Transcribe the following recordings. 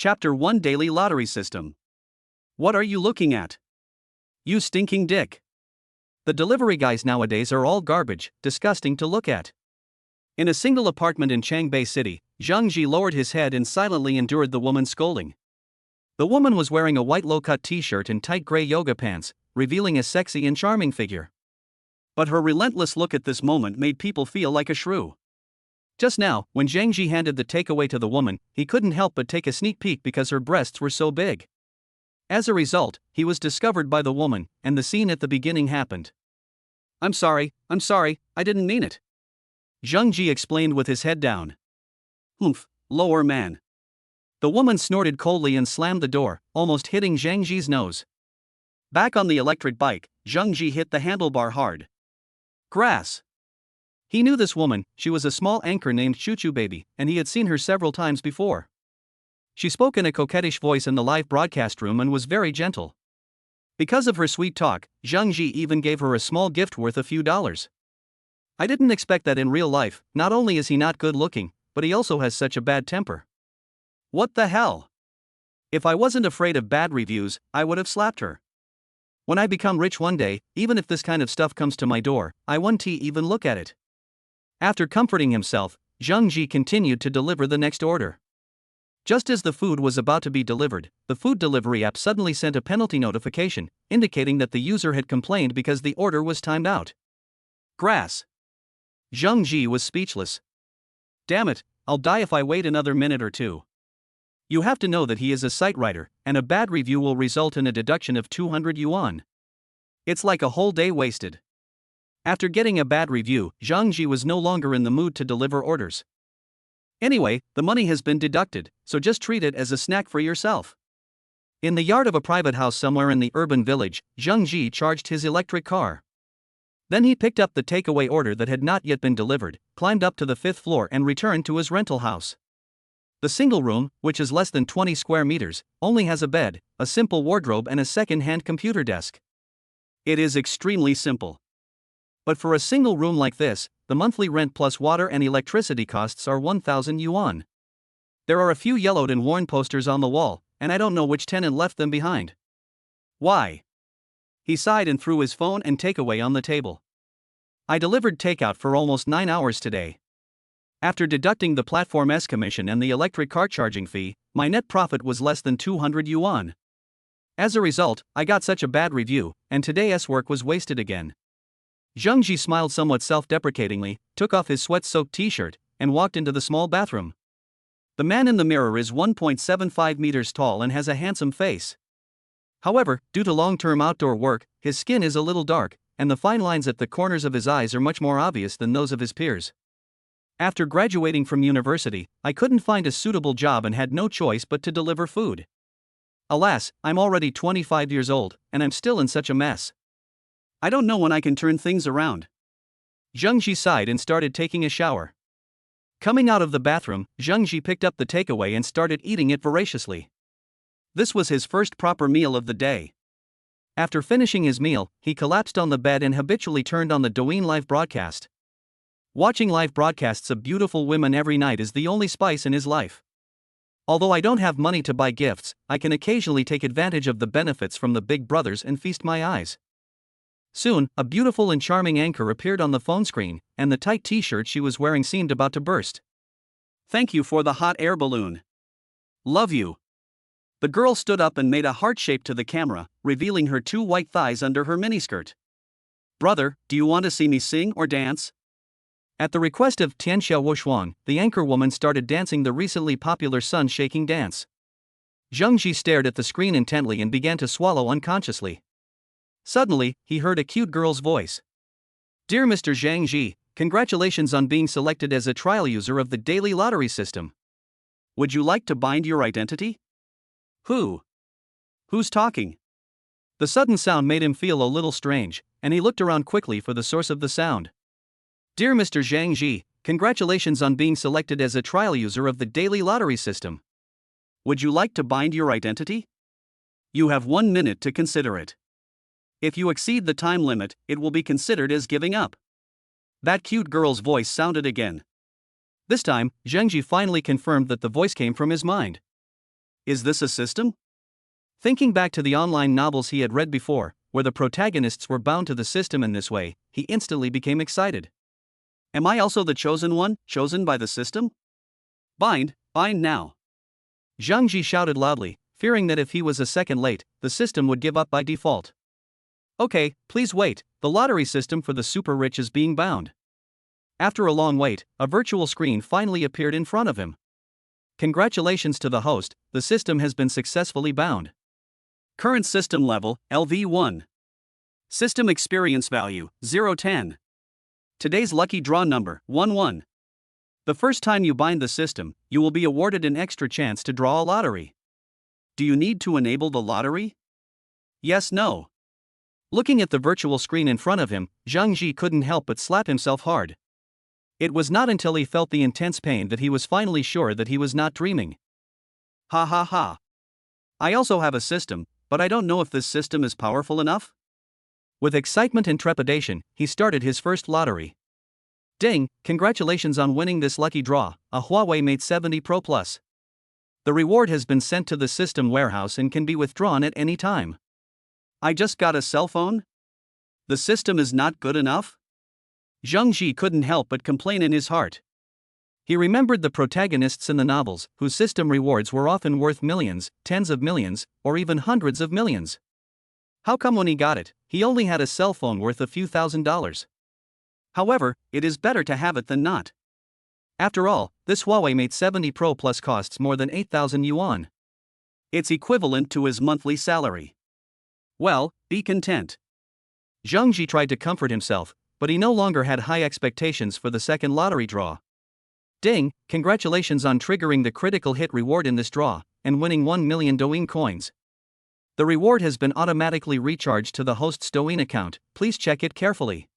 Chapter 1 Daily Lottery System. What are you looking at? You stinking dick. The delivery guys nowadays are all garbage, disgusting to look at. In a single apartment in Changbei City, Zhang Ji lowered his head and silently endured the woman's scolding. The woman was wearing a white low-cut t-shirt and tight gray yoga pants, revealing a sexy and charming figure. But her relentless look at this moment made people feel like a shrew. Just now, when Zhang Ji handed the takeaway to the woman, he couldn't help but take a sneak peek because her breasts were so big. As a result, he was discovered by the woman, and the scene at the beginning happened. I'm sorry, I didn't mean it. Zhang Ji explained with his head down. Oomph, lower man. The woman snorted coldly and slammed the door, almost hitting Zhang Ji's nose. Back on the electric bike, Zhang Ji hit the handlebar hard. Grass. He knew this woman. She was a small anchor named Choo Choo Baby, and he had seen her several times before. She spoke in a coquettish voice in the live broadcast room and was very gentle. Because of her sweet talk, Zhang Ji even gave her a small gift worth a few dollars. I didn't expect that in real life. Not only is he not good looking, but he also has such a bad temper. What the hell? If I wasn't afraid of bad reviews, I would have slapped her. When I become rich one day, even if this kind of stuff comes to my door, I won't even look at it. After comforting himself, Zhang Ji continued to deliver the next order. Just as the food was about to be delivered, the food delivery app suddenly sent a penalty notification, indicating that the user had complained because the order was timed out. Grass. Zhang Ji was speechless. Damn it, I'll die if I wait another minute or two. You have to know that he is a site writer, and a bad review will result in a deduction of 200 yuan. It's like a whole day wasted. After getting a bad review, Zhang Ji was no longer in the mood to deliver orders. Anyway, the money has been deducted, so just treat it as a snack for yourself. In the yard of a private house somewhere in the urban village, Zhang Ji charged his electric car. Then he picked up the takeaway order that had not yet been delivered, climbed up to the 5th floor and returned to his rental house. The single room, which is less than 20 square meters, only has a bed, a simple wardrobe and a second-hand computer desk. It is extremely simple. But for a single room like this, the monthly rent plus water and electricity costs are 1,000 yuan. There are a few yellowed and worn posters on the wall, and I don't know which tenant left them behind. Why? He sighed and threw his phone and takeaway on the table. I delivered takeout for almost 9 hours today. After deducting the platform's commission and the electric car charging fee, my net profit was less than 200 yuan. As a result, I got such a bad review, and today's work was wasted again. Zhang Ji smiled somewhat self-deprecatingly, took off his sweat-soaked t-shirt, and walked into the small bathroom. The man in the mirror is 1.75 meters tall and has a handsome face. However, due to long-term outdoor work, his skin is a little dark, and the fine lines at the corners of his eyes are much more obvious than those of his peers. After graduating from university, I couldn't find a suitable job and had no choice but to deliver food. Alas, I'm already 25 years old, and I'm still in such a mess. I don't know when I can turn things around. Zhang Ji sighed and started taking a shower. Coming out of the bathroom, Zhang Ji picked up the takeaway and started eating it voraciously. This was his first proper meal of the day. After finishing his meal, he collapsed on the bed and habitually turned on the Douyin live broadcast. Watching live broadcasts of beautiful women every night is the only spice in his life. Although I don't have money to buy gifts, I can occasionally take advantage of the benefits from the big brothers and feast my eyes. Soon, a beautiful and charming anchor appeared on the phone screen, and the tight t-shirt she was wearing seemed about to burst. Thank you for the hot air balloon. Love you. The girl stood up and made a heart shape to the camera, revealing her 2 white thighs under her miniskirt. Brother, do you want to see me sing or dance? At the request of Tianxia Wushuang, the anchor woman started dancing the recently popular sun-shaking dance. Zhang Ji stared at the screen intently and began to swallow unconsciously. Suddenly, he heard a cute girl's voice. Dear Mr. Zhang Ji, congratulations on being selected as a trial user of the daily lottery system. Would you like to bind your identity? Who? Who's talking? The sudden sound made him feel a little strange, and he looked around quickly for the source of the sound. Dear Mr. Zhang Ji, congratulations on being selected as a trial user of the daily lottery system. Would you like to bind your identity? You have 1 minute to consider it. If you exceed the time limit, it will be considered as giving up. That cute girl's voice sounded again. This time, Zhang Ji finally confirmed that the voice came from his mind. Is this a system? Thinking back to the online novels he had read before, where the protagonists were bound to the system in this way, he instantly became excited. Am I also the chosen one, chosen by the system? Bind now. Zhang Ji shouted loudly, fearing that if he was a second late, the system would give up by default. Okay, please wait, the lottery system for the super rich is being bound. After a long wait, a virtual screen finally appeared in front of him. Congratulations to the host, the system has been successfully bound. Current system level, LV1. System experience value, 010. Today's lucky draw number, 11. The first time you bind the system, you will be awarded an extra chance to draw a lottery. Do you need to enable the lottery? Yes, no. Looking at the virtual screen in front of him, Zhang Ji couldn't help but slap himself hard. It was not until he felt the intense pain that he was finally sure that he was not dreaming. Ha ha ha. I also have a system, but I don't know if this system is powerful enough. With excitement and trepidation, he started his first lottery. Ding, congratulations on winning this lucky draw, a Huawei Mate 70 Pro Plus. The reward has been sent to the system warehouse and can be withdrawn at any time. I just got a cell phone? The system is not good enough? Zhang Ji couldn't help but complain in his heart. He remembered the protagonists in the novels, whose system rewards were often worth millions, tens of millions, or even hundreds of millions. How come when he got it, he only had a cell phone worth a few $1,000s? However, it is better to have it than not. After all, this Huawei Mate 70 Pro Plus costs more than 8,000 yuan. It's equivalent to his monthly salary. Well, be content. Zhang Ji tried to comfort himself, but he no longer had high expectations for the second lottery draw. Ding, congratulations on triggering the critical hit reward in this draw, and winning 1 million Douyin coins. The reward has been automatically recharged to the host's Douyin account, please check it carefully.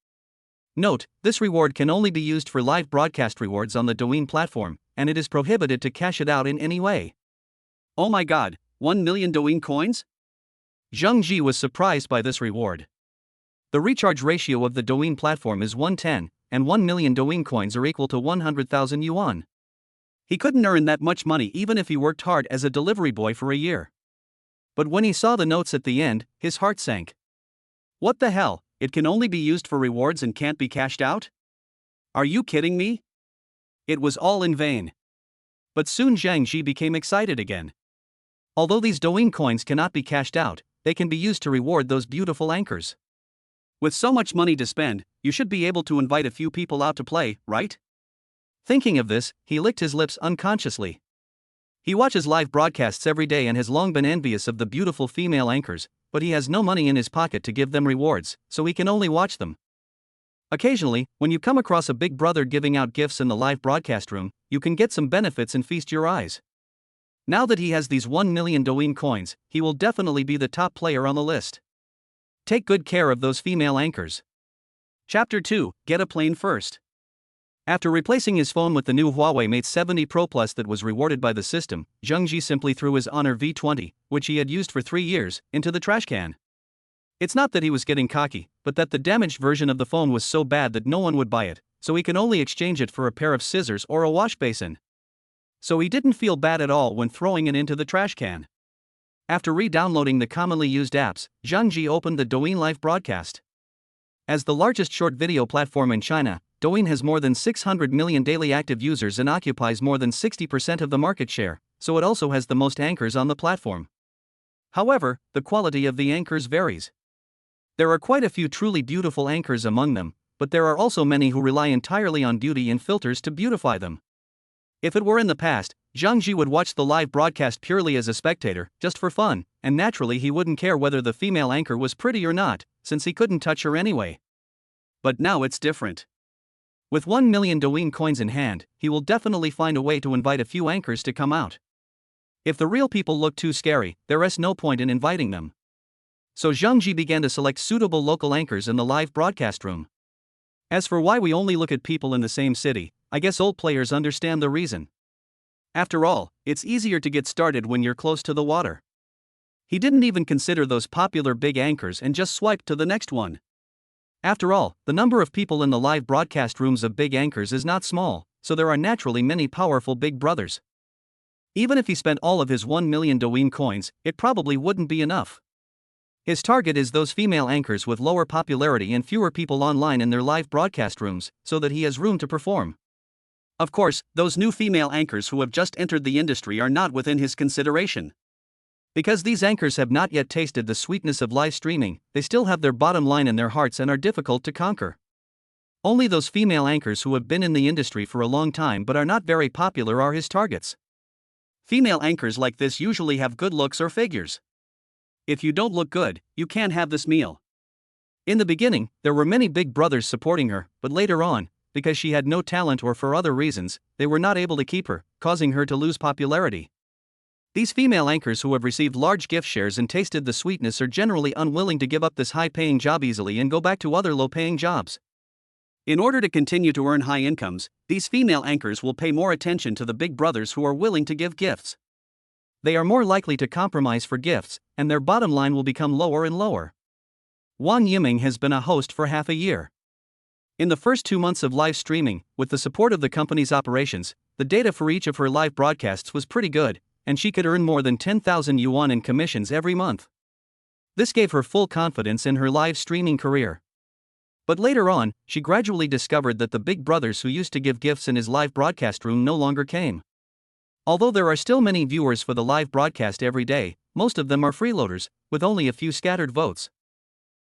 Note, this reward can only be used for live broadcast rewards on the Douyin platform, and it is prohibited to cash it out in any way. Oh my god, 1 million Douyin coins? Zhang Ji was surprised by this reward. The recharge ratio of the Douyin platform is 110, and 1 million Douyin coins are equal to 100,000 yuan. He couldn't earn that much money even if he worked hard as a delivery boy for a year. But when he saw the notes at the end, his heart sank. What the hell, it can only be used for rewards and can't be cashed out? Are you kidding me? It was all in vain. But soon Zhang Ji became excited again. Although these Douyin coins cannot be cashed out, they can be used to reward those beautiful anchors. With so much money to spend, you should be able to invite a few people out to play, right? Thinking of this, he licked his lips unconsciously. He watches live broadcasts every day and has long been envious of the beautiful female anchors, but he has no money in his pocket to give them rewards, so he can only watch them. Occasionally, when you come across a big brother giving out gifts in the live broadcast room, you can get some benefits and feast your eyes. Now that he has these 1 million Douyin coins, he will definitely be the top player on the list. Take good care of those female anchors. Chapter 2, Get a Plane First. After replacing his phone with the new Huawei Mate 70 Pro Plus that was rewarded by the system, Zhang Ji simply threw his Honor V20, which he had used for 3 years, into the trash can. It's not that he was getting cocky, but that the damaged version of the phone was so bad that no one would buy it, so he can only exchange it for a pair of scissors or a wash basin. So he didn't feel bad at all when throwing it into the trash can. After re-downloading the commonly used apps, Zhang Ji opened the Douyin live broadcast. As the largest short video platform in China, Douyin has more than 600 million daily active users and occupies more than 60% of the market share, so it also has the most anchors on the platform. However, the quality of the anchors varies. There are quite a few truly beautiful anchors among them, but there are also many who rely entirely on beauty and filters to beautify them. If it were in the past, Zhang Ji would watch the live broadcast purely as a spectator, just for fun, and naturally he wouldn't care whether the female anchor was pretty or not, since he couldn't touch her anyway. But now it's different. With 1 million Douyin coins in hand, he will definitely find a way to invite a few anchors to come out. If the real people look too scary, there is no point in inviting them. So Zhang Ji began to select suitable local anchors in the live broadcast room. As for why we only look at people in the same city, I guess old players understand the reason. After all, it's easier to get started when you're close to the water. He didn't even consider those popular big anchors and just swiped to the next one. After all, the number of people in the live broadcast rooms of big anchors is not small, so there are naturally many powerful big brothers. Even if he spent all of his 1 million Douyin coins, it probably wouldn't be enough. His target is those female anchors with lower popularity and fewer people online in their live broadcast rooms, so that he has room to perform. Of course, those new female anchors who have just entered the industry are not within his consideration. Because these anchors have not yet tasted the sweetness of live streaming, they still have their bottom line in their hearts and are difficult to conquer. Only those female anchors who have been in the industry for a long time but are not very popular are his targets. Female anchors like this usually have good looks or figures. If you don't look good, you can't have this meal. In the beginning, there were many big brothers supporting her, but later on, because she had no talent or for other reasons, they were not able to keep her, causing her to lose popularity. These female anchors who have received large gift shares and tasted the sweetness are generally unwilling to give up this high-paying job easily and go back to other low-paying jobs. In order to continue to earn high incomes, these female anchors will pay more attention to the big brothers who are willing to give gifts. They are more likely to compromise for gifts, and their bottom line will become lower and lower. Wang Yiming has been a host for half a year. In the first 2 months of live streaming, with the support of the company's operations, the data for each of her live broadcasts was pretty good, and she could earn more than 10,000 yuan in commissions every month. This gave her full confidence in her live streaming career. But later on, she gradually discovered that the big brothers who used to give gifts in his live broadcast room no longer came. Although there are still many viewers for the live broadcast every day, most of them are freeloaders, with only a few scattered votes.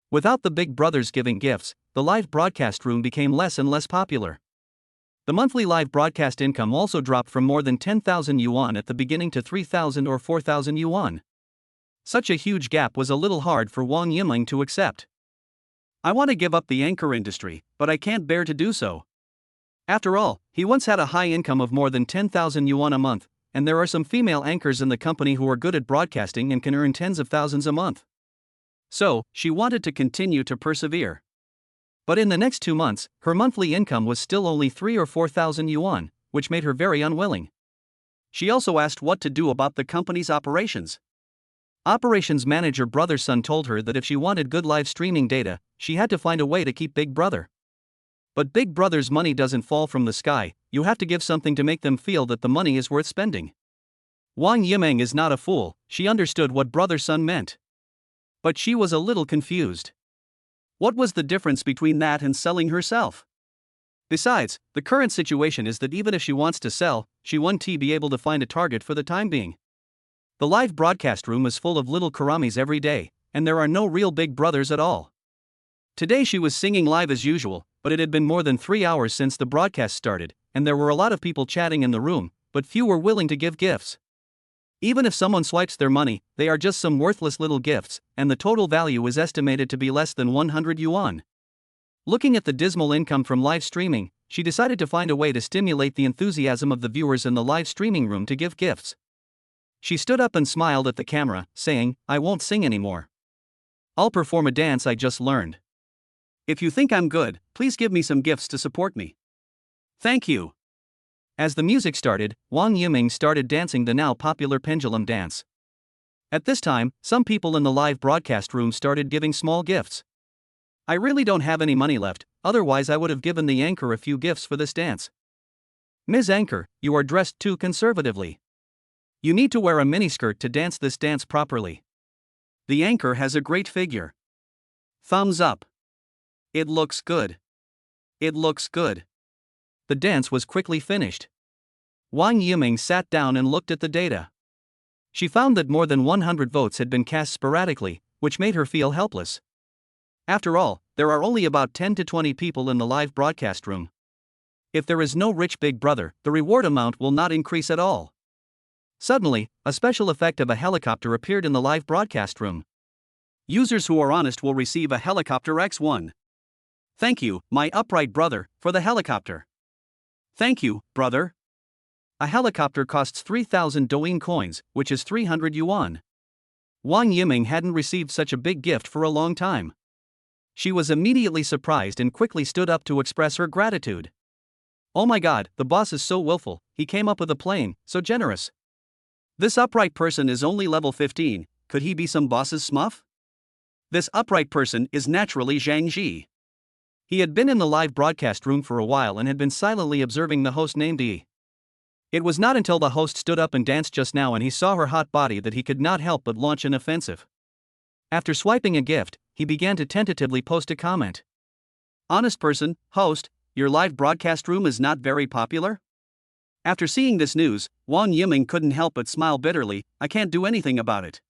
Without the big brothers giving gifts, the live broadcast room became less and less popular. The monthly live broadcast income also dropped from more than 10,000 yuan at the beginning to 3,000 or 4,000 yuan. Such a huge gap was a little hard for Wang Yiming to accept. I want to give up the anchor industry, but I can't bear to do so. After all, he once had a high income of more than 10,000 yuan a month, and there are some female anchors in the company who are good at broadcasting and can earn tens of thousands a month. So, she wanted to continue to persevere. But in the next 2 months, her monthly income was still only 3 or 4,000 yuan, which made her very unwilling. She also asked what to do about the company's operations. Operations manager Brother Sun told her that if she wanted good live streaming data, she had to find a way to keep Big Brother. But Big Brother's money doesn't fall from the sky, you have to give something to make them feel that the money is worth spending. Wang Yiming is not a fool, she understood what Brother Sun meant. But she was a little confused. What was the difference between that and selling herself? Besides, the current situation is that even if she wants to sell, she won't be able to find a target for the time being. The live broadcast room is full of little karamis every day, and there are no real big brothers at all. Today she was singing live as usual, but it had been more than 3 hours since the broadcast started, and there were a lot of people chatting in the room, but few were willing to give gifts. Even if someone swipes their money, they are just some worthless little gifts, and the total value is estimated to be less than 100 yuan. Looking at the dismal income from live streaming, she decided to find a way to stimulate the enthusiasm of the viewers in the live streaming room to give gifts. She stood up and smiled at the camera, saying, "I won't sing anymore. I'll perform a dance I just learned. If you think I'm good, please give me some gifts to support me. Thank you." As the music started, Wang Yiming started dancing the now popular pendulum dance. At this time, some people in the live broadcast room started giving small gifts. "I really don't have any money left, otherwise I would have given the anchor a few gifts for this dance." "Ms. Anchor, you are dressed too conservatively. You need to wear a miniskirt to dance this dance properly. The anchor has a great figure. Thumbs up. It looks good. It looks good." The dance was quickly finished. Wang Yiming sat down and looked at the data. She found that more than 100 votes had been cast sporadically, which made her feel helpless. After all, there are only about 10 to 20 people in the live broadcast room. If there is no rich big brother, the reward amount will not increase at all. Suddenly, a special effect of a helicopter appeared in the live broadcast room. Users who are honest will receive a helicopter X1. Thank you, my upright brother, for the helicopter. Thank you, brother. A helicopter costs 3,000 Douyin coins, which is 300 yuan. Wang Yiming hadn't received such a big gift for a long time. She was immediately surprised and quickly stood up to express her gratitude. "Oh my god, the boss is so willful, he came up with a plane, so generous. This upright person is only level 15, could he be some boss's smuff? This upright person is naturally Zhang Ji." He had been in the live broadcast room for a while and had been silently observing the host named Yi. It was not until the host stood up and danced just now and he saw her hot body that he could not help but launch an offensive. After swiping a gift, he began to tentatively post a comment. Honest person, host, your live broadcast room is not very popular? After seeing this news, Wang Yiming couldn't help but smile bitterly. I can't do anything about it.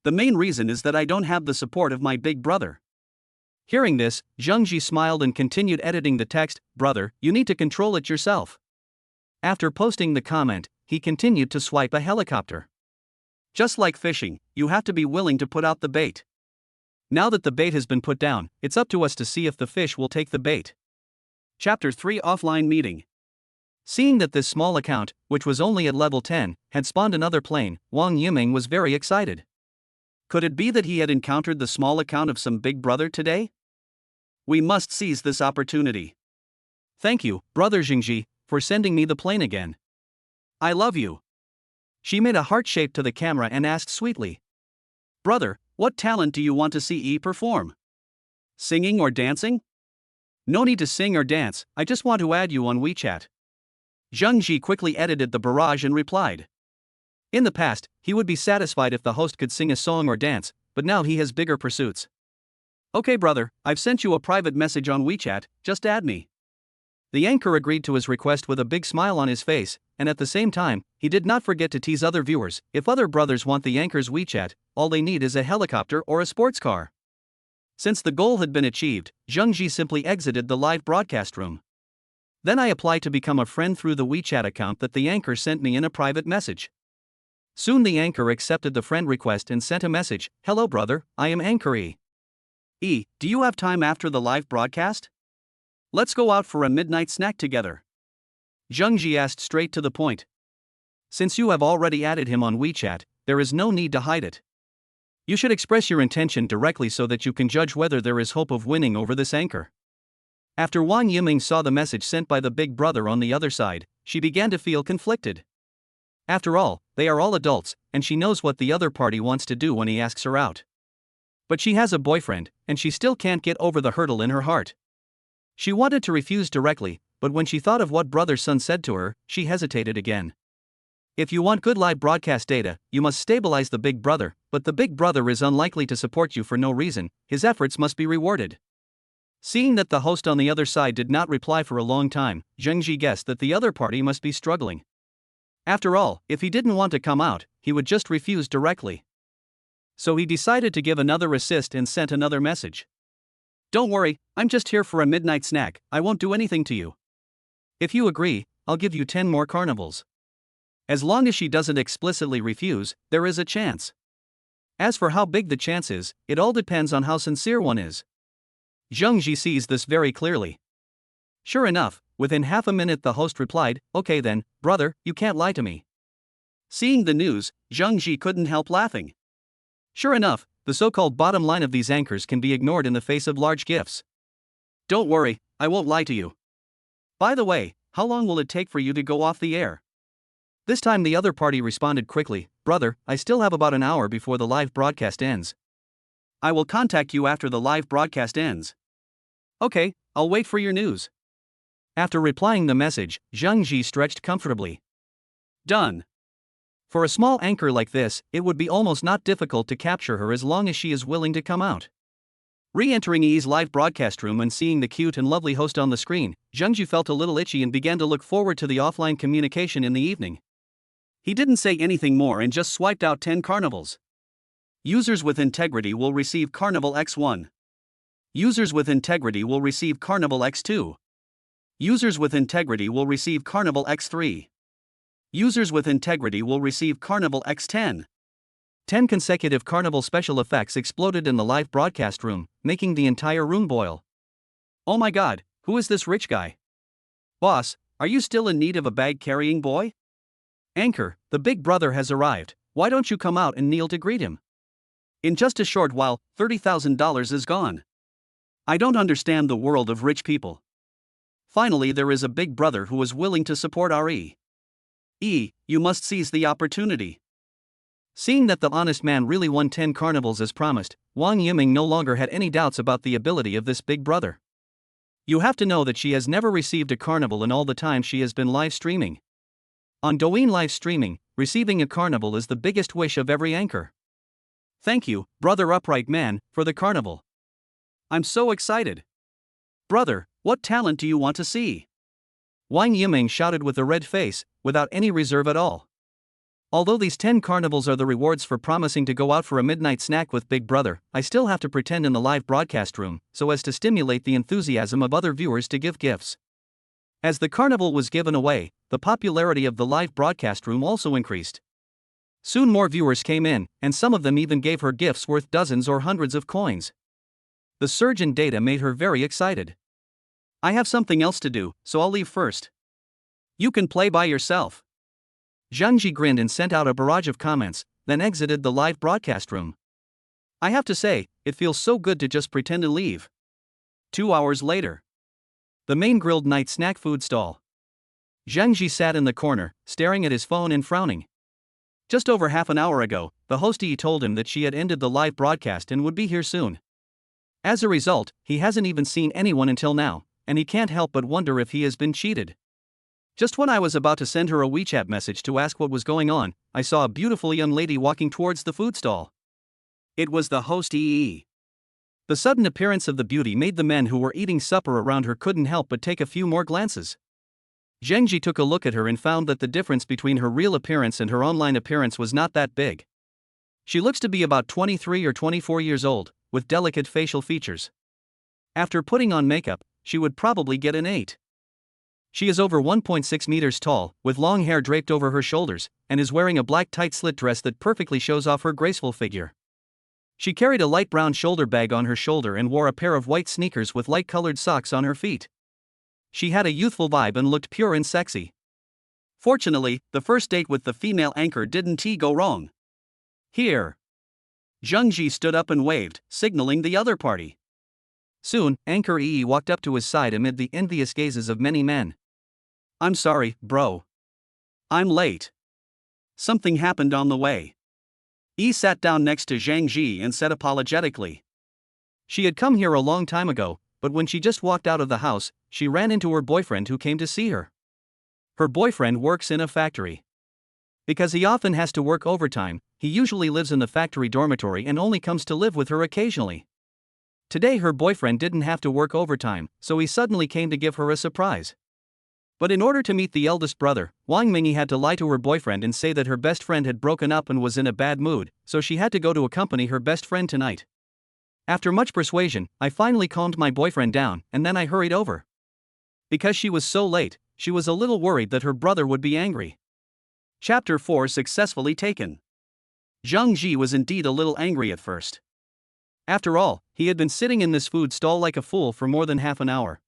The main reason is that I don't have the support of my big brother. Hearing this, Zheng Ji smiled and continued editing the text. Brother, you need to control it yourself. After posting the comment, he continued to swipe a helicopter. Just like fishing, you have to be willing to put out the bait. Now that the bait has been put down, it's up to us to see if the fish will take the bait. Chapter 3 Offline Meeting. Seeing that this small account, which was only at level 10, had spawned another plane, Wang Yiming was very excited. Could it be that he had encountered the small account of some big brother today? We must seize this opportunity. Thank you, brother Zhengji, for sending me the plane again. I love you. She made a heart shape to the camera and asked sweetly. Brother, what talent do you want to see E perform? Singing or dancing? No need to sing or dance, I just want to add you on WeChat. Zheng Ji quickly edited the barrage and replied. In the past, he would be satisfied if the host could sing a song or dance, but now he has bigger pursuits. Okay brother, I've sent you a private message on WeChat, just add me. The anchor agreed to his request with a big smile on his face, and at the same time, he did not forget to tease other viewers. If other brothers want the anchor's WeChat, all they need is a helicopter or a sports car. Since the goal had been achieved, Zheng Ji simply exited the live broadcast room. Then I applied to become a friend through the WeChat account that the anchor sent me in a private message. Soon the anchor accepted the friend request and sent a message. Hello brother, I am Anchor E. E, do you have time after the live broadcast? Let's go out for a midnight snack together. Zheng Ji asked straight to the point. Since you have already added him on WeChat, there is no need to hide it. You should express your intention directly so that you can judge whether there is hope of winning over this anchor. After Wang Yiming saw the message sent by the big brother on the other side, she began to feel conflicted. After all, they are all adults, and she knows what the other party wants to do when he asks her out. But she has a boyfriend, and she still can't get over the hurdle in her heart. She wanted to refuse directly, but when she thought of what brother Sun said to her, she hesitated again. If you want good live broadcast data, you must stabilize the big brother, but the big brother is unlikely to support you for no reason, his efforts must be rewarded. Seeing that the host on the other side did not reply for a long time, Zheng Ji guessed that the other party must be struggling. After all, if he didn't want to come out, he would just refuse directly. So he decided to give another assist and sent another message. Don't worry, I'm just here for a midnight snack, I won't do anything to you. If you agree, I'll give you 10 more carnivals. As long as she doesn't explicitly refuse, there is a chance. As for how big the chance is, it all depends on how sincere one is. Zheng Ji sees this very clearly. Sure enough, within half a minute the host replied, okay then, brother, you can't lie to me. Seeing the news, Zheng Ji couldn't help laughing. Sure enough, the so-called bottom line of these anchors can be ignored in the face of large gifts. Don't worry, I won't lie to you. By the way, how long will it take for you to go off the air? This time the other party responded quickly, brother, I still have about an hour before the live broadcast ends. I will contact you after the live broadcast ends. Okay, I'll wait for your news. After replying the message, Zheng Ji stretched comfortably. Done. For a small anchor like this, it would be almost not difficult to capture her as long as she is willing to come out. Re-entering E's live broadcast room and seeing the cute and lovely host on the screen, Zheng Ji felt a little itchy and began to look forward to the offline communication in the evening. He didn't say anything more and just swiped out 10 carnivals. Users with integrity will receive Carnival X1. Users with integrity will receive Carnival X2. Users with integrity will receive Carnival X3. Users with integrity will receive Carnival X10. 10 consecutive carnival special effects exploded in the live broadcast room, making the entire room boil. Oh my god, who is this rich guy? Boss, are you still in need of a bag-carrying boy? Anchor, the big brother has arrived, why don't you come out and kneel to greet him? In just a short while, $30,000 is gone. I don't understand the world of rich people. Finally there is a big brother who is willing to support our E. E, you must seize the opportunity. Seeing that the honest man really won 10 carnivals as promised, Wang Yiming no longer had any doubts about the ability of this big brother. You have to know that she has never received a carnival in all the time she has been live streaming. On Douyin live streaming, receiving a carnival is the biggest wish of every anchor. Thank you, brother upright man, for the carnival. I'm so excited. Brother, what talent do you want to see? Wang Yiming shouted with a red face, without any reserve at all. Although these 10 carnivals are the rewards for promising to go out for a midnight snack with Big Brother, I still have to pretend in the live broadcast room, so as to stimulate the enthusiasm of other viewers to give gifts. As the carnival was given away, the popularity of the live broadcast room also increased. Soon more viewers came in, and some of them even gave her gifts worth dozens or hundreds of coins. The surge in data made her very excited. I have something else to do, so I'll leave first. You can play by yourself. Zhang Ji grinned and sent out a barrage of comments, then exited the live broadcast room. I have to say, it feels so good to just pretend to leave. 2 hours later. The main grilled night snack food stall. Zhang Ji sat in the corner, staring at his phone and frowning. Just over half an hour ago, the hostee told him that she had ended the live broadcast and would be here soon. As a result, he hasn't even seen anyone until now, and he can't help but wonder if he has been cheated. Just when I was about to send her a WeChat message to ask what was going on, I saw a beautiful young lady walking towards the food stall. It was the hostee. The sudden appearance of the beauty made the men who were eating supper around her couldn't help but take a few more glances. Zheng Ji took a look at her and found that the difference between her real appearance and her online appearance was not that big. She looks to be about 23 or 24 years old, with delicate facial features. After putting on makeup, she would probably get an 8. She is over 1.6 meters tall, with long hair draped over her shoulders, and is wearing a black tight slit dress that perfectly shows off her graceful figure. She carried a light brown shoulder bag on her shoulder and wore a pair of white sneakers with light-colored socks on her feet. She had a youthful vibe and looked pure and sexy. Fortunately, the first date with the female anchor didn't go wrong. Here. Zheng Ji stood up and waved, signaling the other party. Soon, Anchor Yi walked up to his side amid the envious gazes of many men. I'm sorry, bro. I'm late. Something happened on the way. Yi sat down next to Zhang Ji and said apologetically. She had come here a long time ago, but when she just walked out of the house, she ran into her boyfriend who came to see her. Her boyfriend works in a factory. Because he often has to work overtime, he usually lives in the factory dormitory and only comes to live with her occasionally. Today her boyfriend didn't have to work overtime, so he suddenly came to give her a surprise. But in order to meet the eldest brother, Wang Mingyi had to lie to her boyfriend and say that her best friend had broken up and was in a bad mood, so she had to go to accompany her best friend tonight. After much persuasion, I finally calmed my boyfriend down, and then I hurried over. Because she was so late, she was a little worried that her brother would be angry. Chapter 4 successfully taken. Zhang Ji was indeed a little angry at first. After all, he had been sitting in this food stall like a fool for more than half an hour.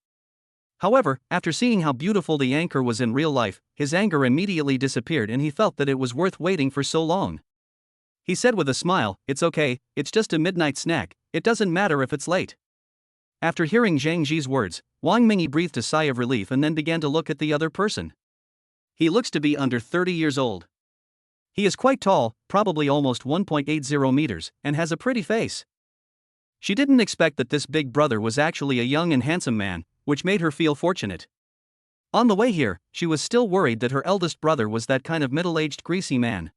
However, after seeing how beautiful the anchor was in real life, his anger immediately disappeared and he felt that it was worth waiting for so long. He said with a smile, "It's okay, it's just a midnight snack, it doesn't matter if it's late." After hearing Zhang Ji's words, Wang Mingyi breathed a sigh of relief and then began to look at the other person. He looks to be under 30 years old. He is quite tall, probably almost 1.80 meters, and has a pretty face. She didn't expect that this big brother was actually a young and handsome man, which made her feel fortunate. On the way here, she was still worried that her eldest brother was that kind of middle-aged greasy man.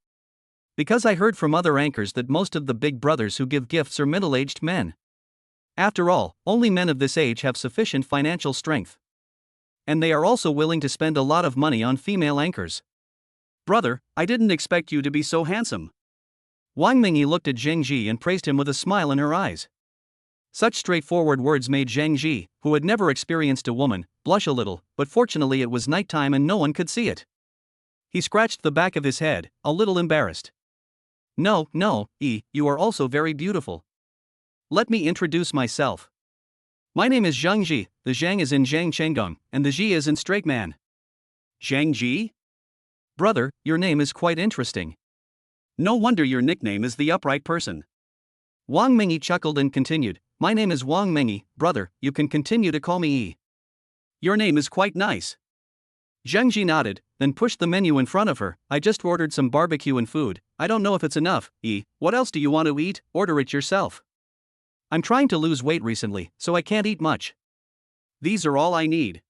Because I heard from other anchors that most of the big brothers who give gifts are middle-aged men. After all, only men of this age have sufficient financial strength. And they are also willing to spend a lot of money on female anchors. Brother, I didn't expect you to be so handsome. Wang Mingyi looked at Zheng Ji and praised him with a smile in her eyes. Such straightforward words made Zheng Ji, who had never experienced a woman, blush a little, but fortunately it was nighttime and no one could see it. He scratched the back of his head, a little embarrassed. No, Yi, you are also very beautiful. Let me introduce myself. My name is Zhang Ji, the Zhang is in Zhang Chenggong, and the Ji is in Straight Man. Zhang Ji? Brother, your name is quite interesting. No wonder your nickname is the upright person. Wang Mingyi chuckled and continued, my name is Wang Mingyi, brother, you can continue to call me Yi. Your name is quite nice. Zheng Ji nodded, then pushed the menu in front of her. I just ordered some barbecue and food, I don't know if it's enough, Yi, what else do you want to eat, order it yourself. I'm trying to lose weight recently, so I can't eat much. These are all I need.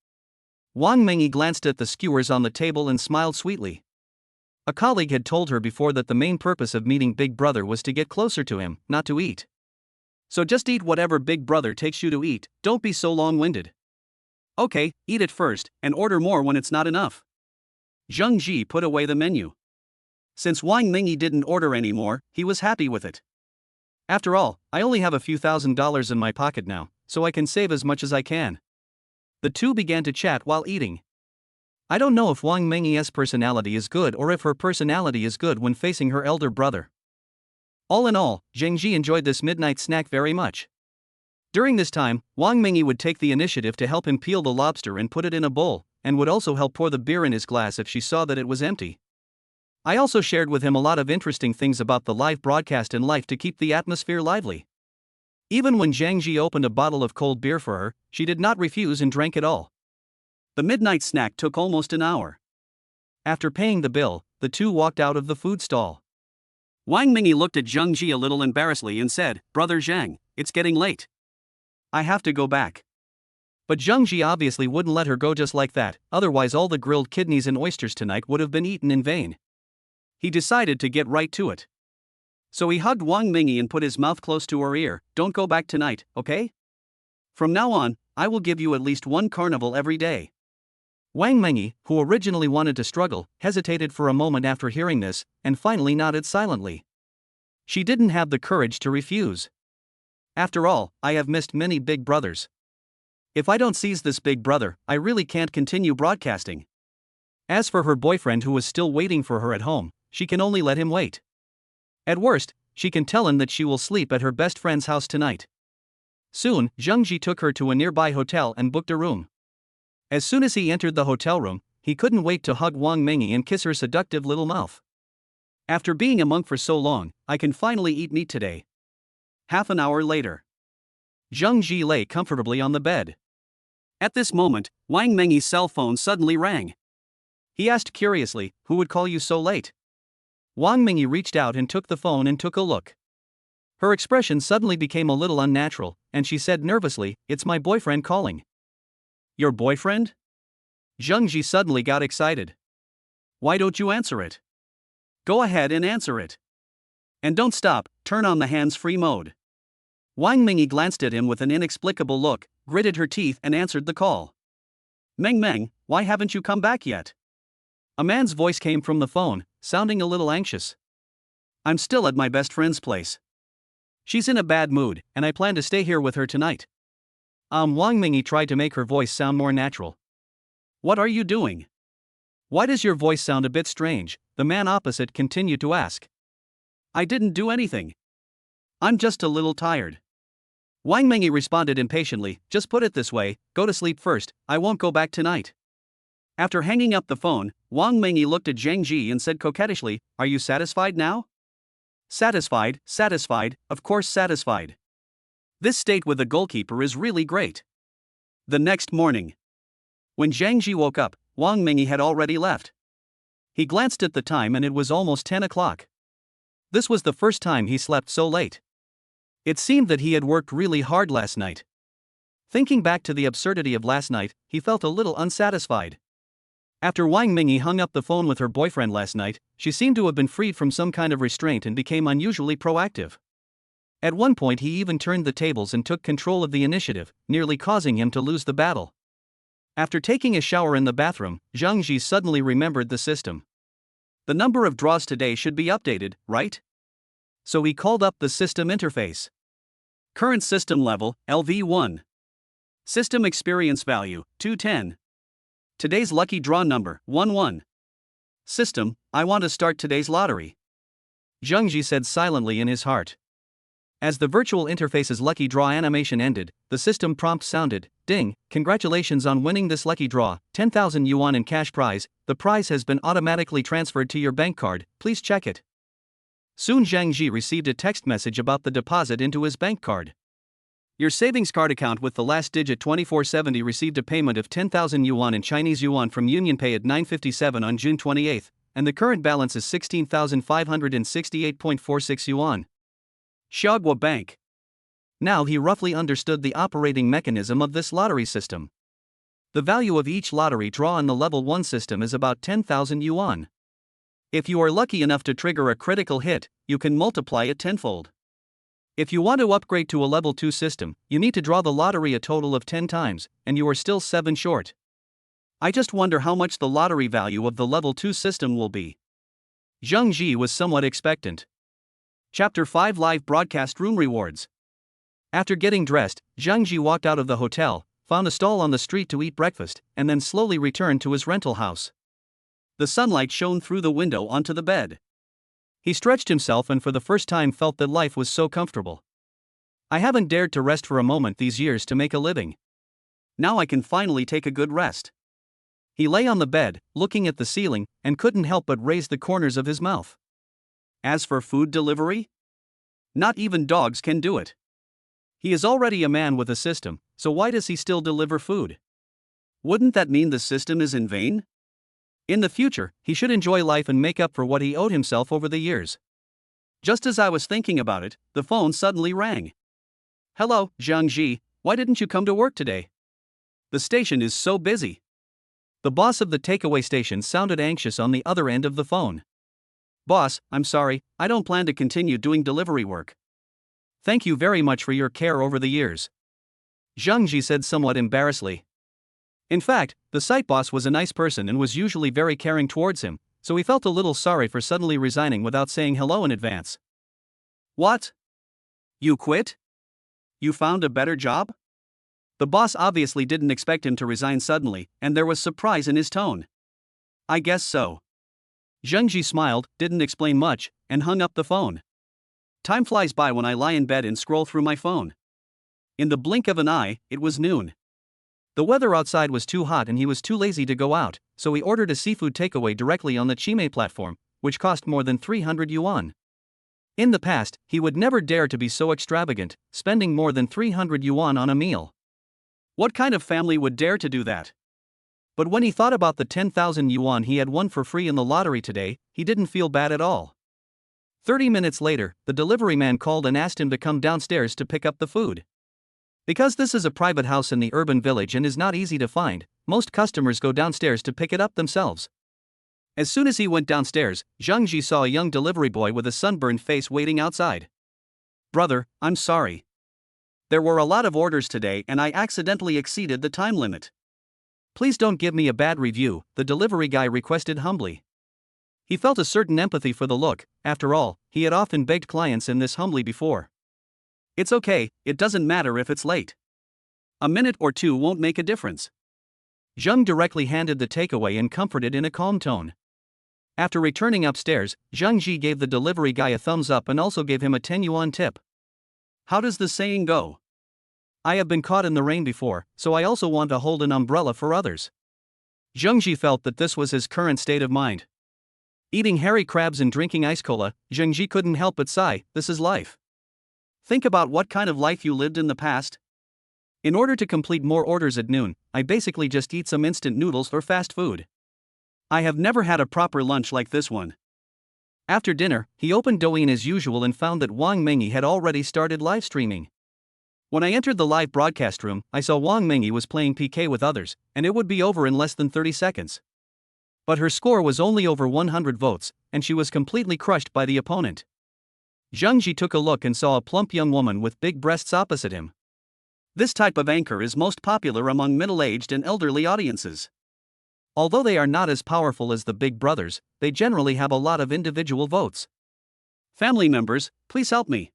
Wang Mingyi glanced at the skewers on the table and smiled sweetly. A colleague had told her before that the main purpose of meeting Big Brother was to get closer to him, not to eat. So just eat whatever Big Brother takes you to eat, don't be so long-winded. Okay, eat it first, and order more when it's not enough. Zheng Ji put away the menu. Since Wang Mingyi didn't order anymore, he was happy with it. After all, I only have a few $1,000s in my pocket now, so I can save as much as I can. The two began to chat while eating. I don't know if Wang Mingyi's personality is good or if her personality is good when facing her elder brother. All in all, Zheng Ji enjoyed this midnight snack very much. During this time, Wang Mingyi would take the initiative to help him peel the lobster and put it in a bowl, and would also help pour the beer in his glass if she saw that it was empty. I also shared with him a lot of interesting things about the live broadcast and life to keep the atmosphere lively. Even when Zhang Ji opened a bottle of cold beer for her, she did not refuse and drank it all. The midnight snack took almost an hour. After paying the bill, the two walked out of the food stall. Wang Mingyi looked at Zheng Ji a little embarrassedly and said, "Brother Zhang, it's getting late. I have to go back." But Zheng Ji obviously wouldn't let her go just like that, otherwise all the grilled kidneys and oysters tonight would have been eaten in vain. He decided to get right to it. So he hugged Wang Mingyi and put his mouth close to her ear. "Don't go back tonight, okay? From now on, I will give you at least one carnival every day." Wang Mingyi, who originally wanted to struggle, hesitated for a moment after hearing this, and finally nodded silently. She didn't have the courage to refuse. After all, I have missed many Big Brothers. If I don't seize this Big Brother, I really can't continue broadcasting. As for her boyfriend who was still waiting for her at home, she can only let him wait. At worst, she can tell him that she will sleep at her best friend's house tonight. Soon, Zheng Ji took her to a nearby hotel and booked a room. As soon as he entered the hotel room, he couldn't wait to hug Wang Mingyi and kiss her seductive little mouth. "After being a monk for so long, I can finally eat meat today." Half an hour later, Zheng Ji lay comfortably on the bed. At this moment, Wang Mingyi's cell phone suddenly rang. He asked curiously, "Who would call you so late?" Wang Mingyi reached out and took the phone and took a look. Her expression suddenly became a little unnatural, and she said nervously, "It's my boyfriend calling." "Your boyfriend?" Zheng Ji suddenly got excited. "Why don't you answer it? Go ahead and answer it. And don't stop, turn on the hands-free mode." Wang Mingyi glanced at him with an inexplicable look, gritted her teeth and answered the call. "Meng, why haven't you come back yet?" A man's voice came from the phone, sounding a little anxious. "I'm still at my best friend's place. She's in a bad mood, and I plan to stay here with her tonight." Wang Mingyi tried to make her voice sound more natural. "What are you doing? Why does your voice sound a bit strange?" the man opposite continued to ask. "I didn't do anything. I'm just a little tired." Wang Mingyi responded impatiently, "Just put it this way, go to sleep first, I won't go back tonight." After hanging up the phone, Wang Mingyi looked at Zheng Ji and said coquettishly, "Are you satisfied now?" "Satisfied, of course satisfied. This date with the goalkeeper is really great." The next morning, when Zhang Ji woke up, Wang Mingyi had already left. He glanced at the time and it was almost 10 o'clock. This was the first time he slept so late. It seemed that he had worked really hard last night. Thinking back to the absurdity of last night, he felt a little unsatisfied. After Wang Mingyi hung up the phone with her boyfriend last night, she seemed to have been freed from some kind of restraint and became unusually proactive. At one point he even turned the tables and took control of the initiative, nearly causing him to lose the battle. After taking a shower in the bathroom, Zhang Ji suddenly remembered the system. The number of draws today should be updated, right? So he called up the system interface. Current system level, LV1. System experience value, 210. Today's lucky draw number, 11. System, I want to start today's lottery. Zheng Ji said silently in his heart. As the virtual interface's lucky draw animation ended, the system prompt sounded, "Ding, congratulations on winning this lucky draw, 10,000 yuan in cash prize, the prize has been automatically transferred to your bank card, please check it." Soon Zhang Ji received a text message about the deposit into his bank card. Your savings card account with the last digit 2470 received a payment of 10,000 yuan in Chinese yuan from UnionPay at 9:57 on June 28, and the current balance is 16,568.46 yuan. Xiaogua Bank. Now he roughly understood the operating mechanism of this lottery system. The value of each lottery draw in the level 1 system is about 10,000 yuan. If you are lucky enough to trigger a critical hit, you can multiply it tenfold. If you want to upgrade to a level 2 system, you need to draw the lottery a total of 10 times, and you are still 7 short. I just wonder how much the lottery value of the level 2 system will be. Zheng Ji was somewhat expectant. Chapter 5 Live Broadcast Room Rewards. After getting dressed, Zheng Ji walked out of the hotel, found a stall on the street to eat breakfast, and then slowly returned to his rental house. The sunlight shone through the window onto the bed. He stretched himself and for the first time felt that life was so comfortable. I haven't dared to rest for a moment these years to make a living. Now I can finally take a good rest. He lay on the bed, looking at the ceiling, and couldn't help but raise the corners of his mouth. As for food delivery? Not even dogs can do it. He is already a man with a system, so why does he still deliver food? Wouldn't that mean the system is in vain? In the future, he should enjoy life and make up for what he owed himself over the years. Just as I was thinking about it, the phone suddenly rang. Hello, Zhang Ji, why didn't you come to work today? The station is so busy. The boss of the takeaway station sounded anxious on the other end of the phone. Boss, I'm sorry, I don't plan to continue doing delivery work. Thank you very much for your care over the years. Zhang Ji said somewhat embarrassedly. In fact, the site boss was a nice person and was usually very caring towards him, so he felt a little sorry for suddenly resigning without saying hello in advance. What? You quit? You found a better job? The boss obviously didn't expect him to resign suddenly, and there was surprise in his tone. I guess so. Zheng Ji smiled, didn't explain much, and hung up the phone. Time flies by when I lie in bed and scroll through my phone. In the blink of an eye, it was noon. The weather outside was too hot and he was too lazy to go out, so he ordered a seafood takeaway directly on the Chime platform, which cost more than 300 yuan. In the past, he would never dare to be so extravagant, spending more than 300 yuan on a meal. What kind of family would dare to do that? But when he thought about the 10,000 yuan he had won for free in the lottery today, he didn't feel bad at all. 30 minutes later, the delivery man called and asked him to come downstairs to pick up the food. Because this is a private house in the urban village and is not easy to find, most customers go downstairs to pick it up themselves. As soon as he went downstairs, Zhang Ji saw a young delivery boy with a sunburned face waiting outside. Brother, I'm sorry. There were a lot of orders today and I accidentally exceeded the time limit. Please don't give me a bad review, the delivery guy requested humbly. He felt a certain empathy for the look, after all, he had often begged clients in this humbly before. It's okay, it doesn't matter if it's late. A minute or two won't make a difference. Zheng directly handed the takeaway and comforted in a calm tone. After returning upstairs, Zheng Ji gave the delivery guy a thumbs up and also gave him a 10 yuan tip. How does the saying go? I have been caught in the rain before, so I also want to hold an umbrella for others. Zheng Ji felt that this was his current state of mind. Eating hairy crabs and drinking ice cola, Zheng Ji couldn't help but sigh, this is life. Think about what kind of life you lived in the past. In order to complete more orders at noon, I basically just eat some instant noodles or fast food. I have never had a proper lunch like this one. After dinner, he opened Douyin as usual and found that Wang Mengyi had already started live streaming. When I entered the live broadcast room, I saw Wang Mengyi was playing PK with others, and it would be over in less than 30 seconds. But her score was only over 100 votes, and she was completely crushed by the opponent. Zheng Ji took a look and saw a plump young woman with big breasts opposite him. This type of anchor is most popular among middle-aged and elderly audiences. Although they are not as powerful as the big brothers, they generally have a lot of individual votes. Family members, please help me.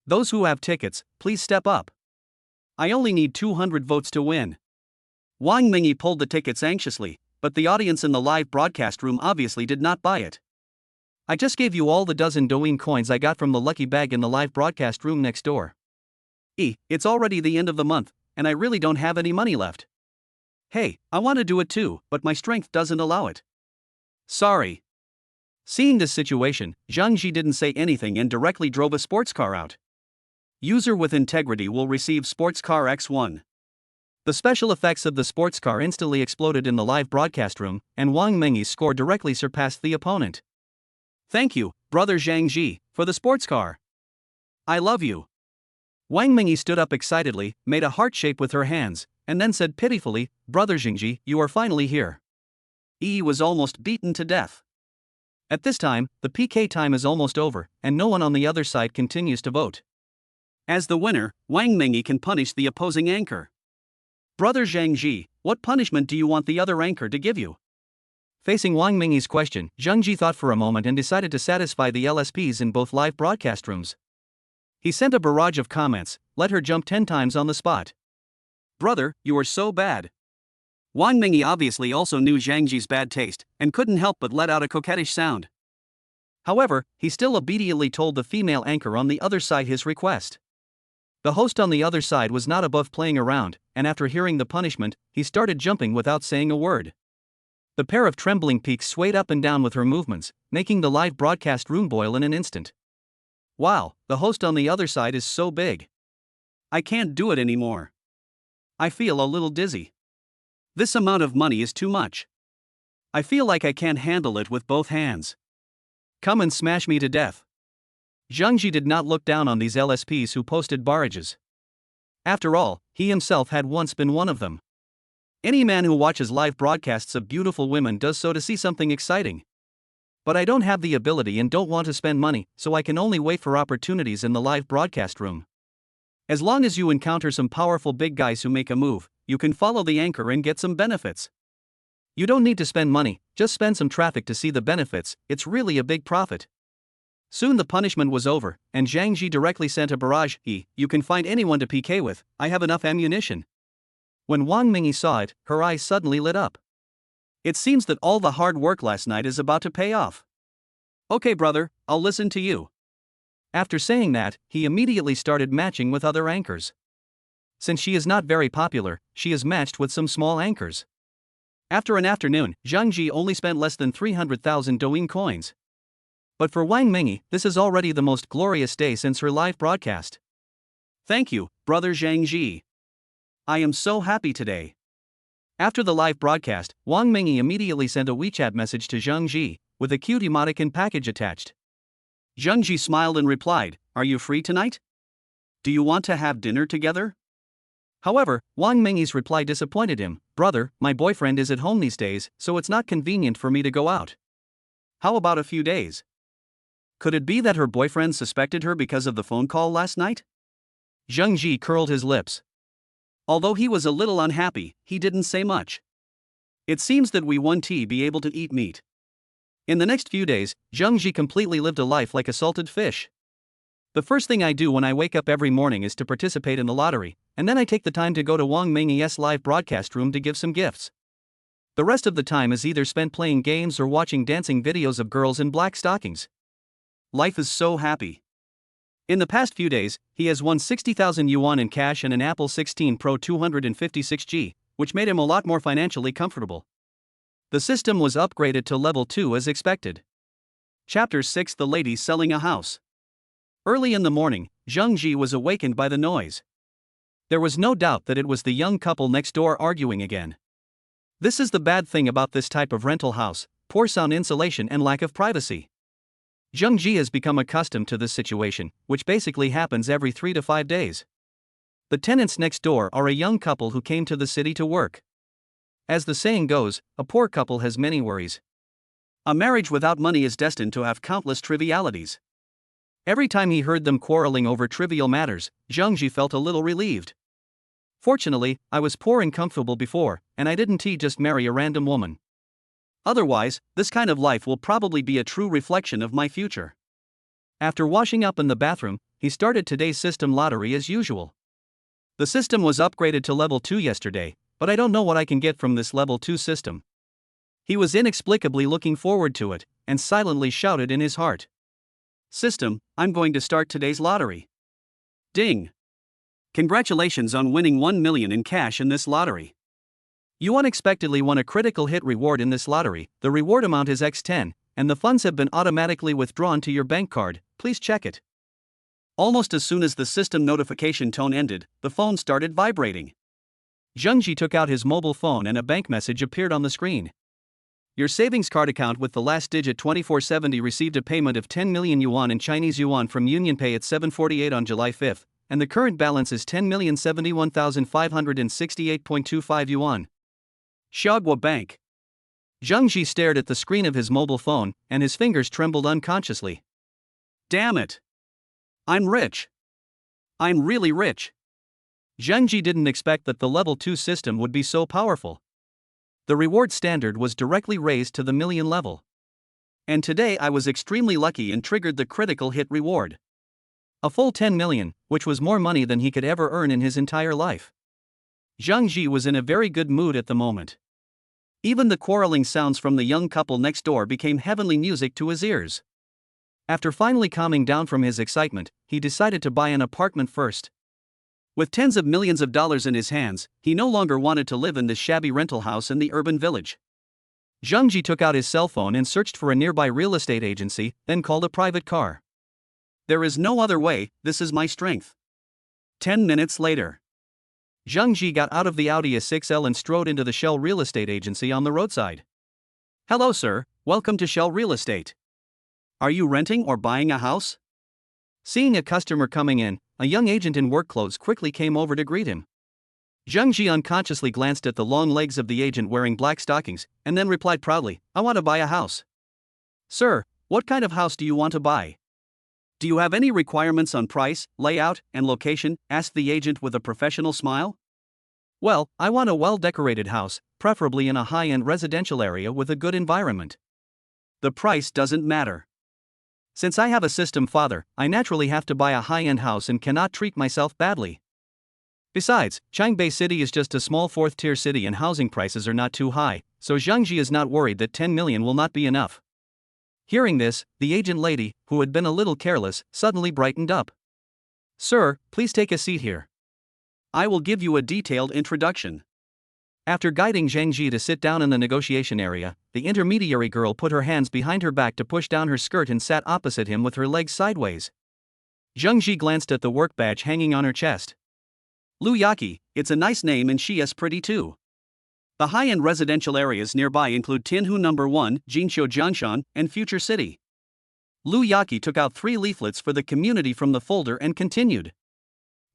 Those who have tickets, please step up. I only need 200 votes to win. Wang Mengyi pulled the tickets anxiously, but the audience in the live broadcast room obviously did not buy it. I just gave you all the dozen Douyin coins I got from the lucky bag in the live broadcast room next door. It's already the end of the month, and I really don't have any money left. Hey, I want to do it too, but my strength doesn't allow it. Sorry. Seeing this situation, Zhang Ji didn't say anything and directly drove a sports car out. User with integrity will receive Sports Car X1. The special effects of the sports car instantly exploded in the live broadcast room, and Wang Mengyi's score directly surpassed the opponent. Thank you, brother Zhang Ji, for the sports car. I love you. Wang Mengyi stood up excitedly, made a heart shape with her hands, and then said pitifully, Brother Zhang Ji, you are finally here. Yi was almost beaten to death. At this time, the PK time is almost over, and no one on the other side continues to vote. As the winner, Wang Mingyi can punish the opposing anchor. Brother Zhang Ji, what punishment do you want the other anchor to give you? Facing Wang Mingyi's question, Zhang Ji thought for a moment and decided to satisfy the LSPs in both live broadcast rooms. He sent a barrage of comments, let her jump 10 times on the spot. Brother, you are so bad. Wang Mingyi obviously also knew Zhang Ji's bad taste, and couldn't help but let out a coquettish sound. However, he still obediently told the female anchor on the other side his request. The host on the other side was not above playing around, and after hearing the punishment, he started jumping without saying a word. The pair of trembling peaks swayed up and down with her movements, making the live broadcast room boil in an instant. Wow, the host on the other side is so big. I can't do it anymore. I feel a little dizzy. This amount of money is too much. I feel like I can't handle it with both hands. Come and smash me to death. Zhang Ji did not look down on these LSPs who posted barrages. After all, he himself had once been one of them. Any man who watches live broadcasts of beautiful women does so to see something exciting. But I don't have the ability and don't want to spend money, so I can only wait for opportunities in the live broadcast room. As long as you encounter some powerful big guys who make a move, you can follow the anchor and get some benefits. You don't need to spend money, just spend some traffic to see the benefits, it's really a big profit. Soon the punishment was over, and Zhang Ji directly sent a barrage. You can find anyone to PK with, I have enough ammunition. When Wang Mingyi saw it, her eyes suddenly lit up. It seems that all the hard work last night is about to pay off. Okay brother, I'll listen to you. After saying that, he immediately started matching with other anchors. Since she is not very popular, she is matched with some small anchors. After an afternoon, Zhang Ji only spent less than 300,000 Douyin coins. But for Wang Mingyi, this is already the most glorious day since her live broadcast. Thank you, brother Zhang Ji. I am so happy today. After the live broadcast, Wang Mingyi immediately sent a WeChat message to Zhang Ji, with a cute emoticon package attached. Zhang Ji smiled and replied, "Are you free tonight? Do you want to have dinner together?" However, Wang Mingyi's reply disappointed him. "Brother, my boyfriend is at home these days, so it's not convenient for me to go out. How about a few days?" Could it be that her boyfriend suspected her because of the phone call last night? Zhang Ji curled his lips. Although he was a little unhappy, he didn't say much. It seems that we won't be able to eat meat. In the next few days, Zhang Ji completely lived a life like a salted fish. The first thing I do when I wake up every morning is to participate in the lottery, and then I take the time to go to Wang Mingyi's live broadcast room to give some gifts. The rest of the time is either spent playing games or watching dancing videos of girls in black stockings. Life is so happy. In the past few days, he has won 60,000 yuan in cash and an Apple 16 Pro 256G, which made him a lot more financially comfortable. The system was upgraded to level 2 as expected. Chapter 6: The Lady Selling a House. Early in the morning, Zhang Ji was awakened by the noise. There was no doubt that it was the young couple next door arguing again. This is the bad thing about this type of rental house: poor sound insulation and lack of privacy. Zhang Ji has become accustomed to this situation, which basically happens every 3 to 5 days. The tenants next door are a young couple who came to the city to work. As the saying goes, a poor couple has many worries. A marriage without money is destined to have countless trivialities. Every time he heard them quarreling over trivial matters, Zhang Ji felt a little relieved. Fortunately, I was poor and comfortable before, and I didn't just marry a random woman. Otherwise, this kind of life will probably be a true reflection of my future. After washing up in the bathroom, he started today's system lottery as usual. The system was upgraded to level 2 yesterday, but I don't know what I can get from this level 2 system. He was inexplicably looking forward to it, and silently shouted in his heart, "System, I'm going to start today's lottery." Ding! Congratulations on winning 1 million in cash in this lottery. You unexpectedly won a critical hit reward in this lottery. The reward amount is X10, and the funds have been automatically withdrawn to your bank card. Please check it. Almost as soon as the system notification tone ended, the phone started vibrating. Zhang Ji took out his mobile phone and a bank message appeared on the screen. Your savings card account with the last digit 2470 received a payment of 10 million yuan in Chinese yuan from UnionPay at 7:48 on July 5, and the current balance is 10,071,568.25 yuan. Xiaoguo Bank. Zhang Ji stared at the screen of his mobile phone, and his fingers trembled unconsciously. Damn it! I'm rich! I'm really rich! Zhang Ji didn't expect that the level 2 system would be so powerful. The reward standard was directly raised to the million level. And today I was extremely lucky and triggered the critical hit reward. A full 10 million, which was more money than he could ever earn in his entire life. Zhang Ji was in a very good mood at the moment. Even the quarreling sounds from the young couple next door became heavenly music to his ears. After finally calming down from his excitement, he decided to buy an apartment first. With tens of millions of dollars in his hands, he no longer wanted to live in this shabby rental house in the urban village. Zhang Ji took out his cell phone and searched for a nearby real estate agency, then called a private car. There is no other way, this is my strength. 10 minutes later. Zhang Ji got out of the Audi A6L and strode into the Shell Real Estate Agency on the roadside. Hello sir, welcome to Shell Real Estate. Are you renting or buying a house? Seeing a customer coming in, a young agent in work clothes quickly came over to greet him. Zhang Ji unconsciously glanced at the long legs of the agent wearing black stockings, and then replied proudly, I want to buy a house. Sir, what kind of house do you want to buy? Do you have any requirements on price, layout, and location? Asked the agent with a professional smile. Well, I want a well-decorated house, preferably in a high-end residential area with a good environment. The price doesn't matter. Since I have a system father, I naturally have to buy a high-end house and cannot treat myself badly. Besides, Changbei City is just a small fourth-tier city and housing prices are not too high, so Zhang Ji is not worried that 10 million will not be enough. Hearing this, the agent lady, who had been a little careless, suddenly brightened up. Sir, please take a seat here. I will give you a detailed introduction. After guiding Zhang Ji to sit down in the negotiation area, the intermediary girl put her hands behind her back to push down her skirt and sat opposite him with her legs sideways. Zhang Ji glanced at the work badge hanging on her chest. Lu Yaqi, it's a nice name and she is pretty too. The high-end residential areas nearby include Tianhu No. 1, Jinqiu Jiangshan, and Future City. Lu Yaqi took out 3 leaflets for the community from the folder and continued.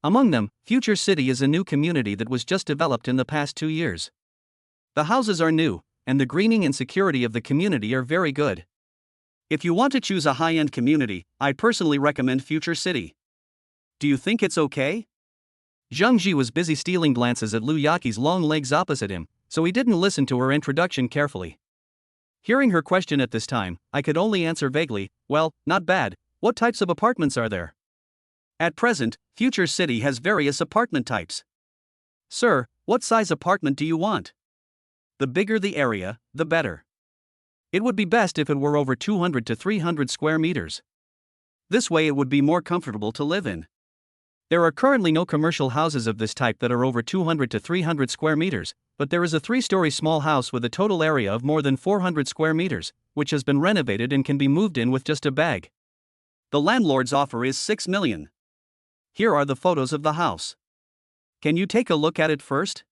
Among them, Future City is a new community that was just developed in the past 2 years. The houses are new, and the greening and security of the community are very good. If you want to choose a high-end community, I personally recommend Future City. Do you think it's okay? Zhang Ji was busy stealing glances at Lu Yaqi's long legs opposite him, so he didn't listen to her introduction carefully. Hearing her question at this time, I could only answer vaguely, well, not bad. What types of apartments are there? At present, Future City has various apartment types. Sir, what size apartment do you want? The bigger the area, the better. It would be best if it were over 200 to 300 square meters. This way it would be more comfortable to live in. There are currently no commercial houses of this type that are over 200 to 300 square meters, but there is a 3-story small house with a total area of more than 400 square meters, which has been renovated and can be moved in with just a bag. The landlord's offer is 6 million. Here are the photos of the house. Can you take a look at it first?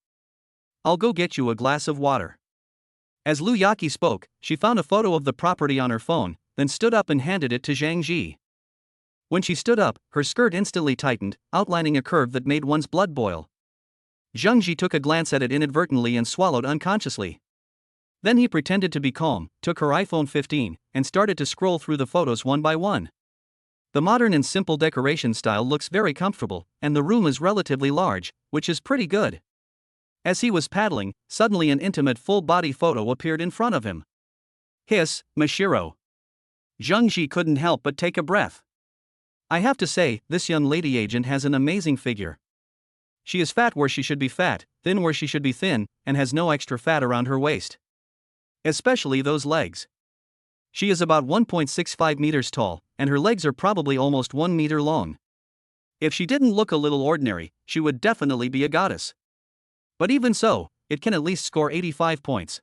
I'll go get you a glass of water. As Lu Yaqi spoke, she found a photo of the property on her phone, then stood up and handed it to Zhang Ji. When she stood up, her skirt instantly tightened, outlining a curve that made one's blood boil. Zhang Ji took a glance at it inadvertently and swallowed unconsciously. Then he pretended to be calm, took her iPhone 15, and started to scroll through the photos one by one. The modern and simple decoration style looks very comfortable, and the room is relatively large, which is pretty good. As he was paddling, suddenly an intimate full-body photo appeared in front of him. Hiss, Mashiro. Zhang Ji couldn't help but take a breath. I have to say, this young lady agent has an amazing figure. She is fat where she should be fat, thin where she should be thin, and has no extra fat around her waist. Especially those legs. She is about 1.65 meters tall, and her legs are probably almost 1 meter long. If she didn't look a little ordinary, she would definitely be a goddess. But even so, it can at least score 85 points.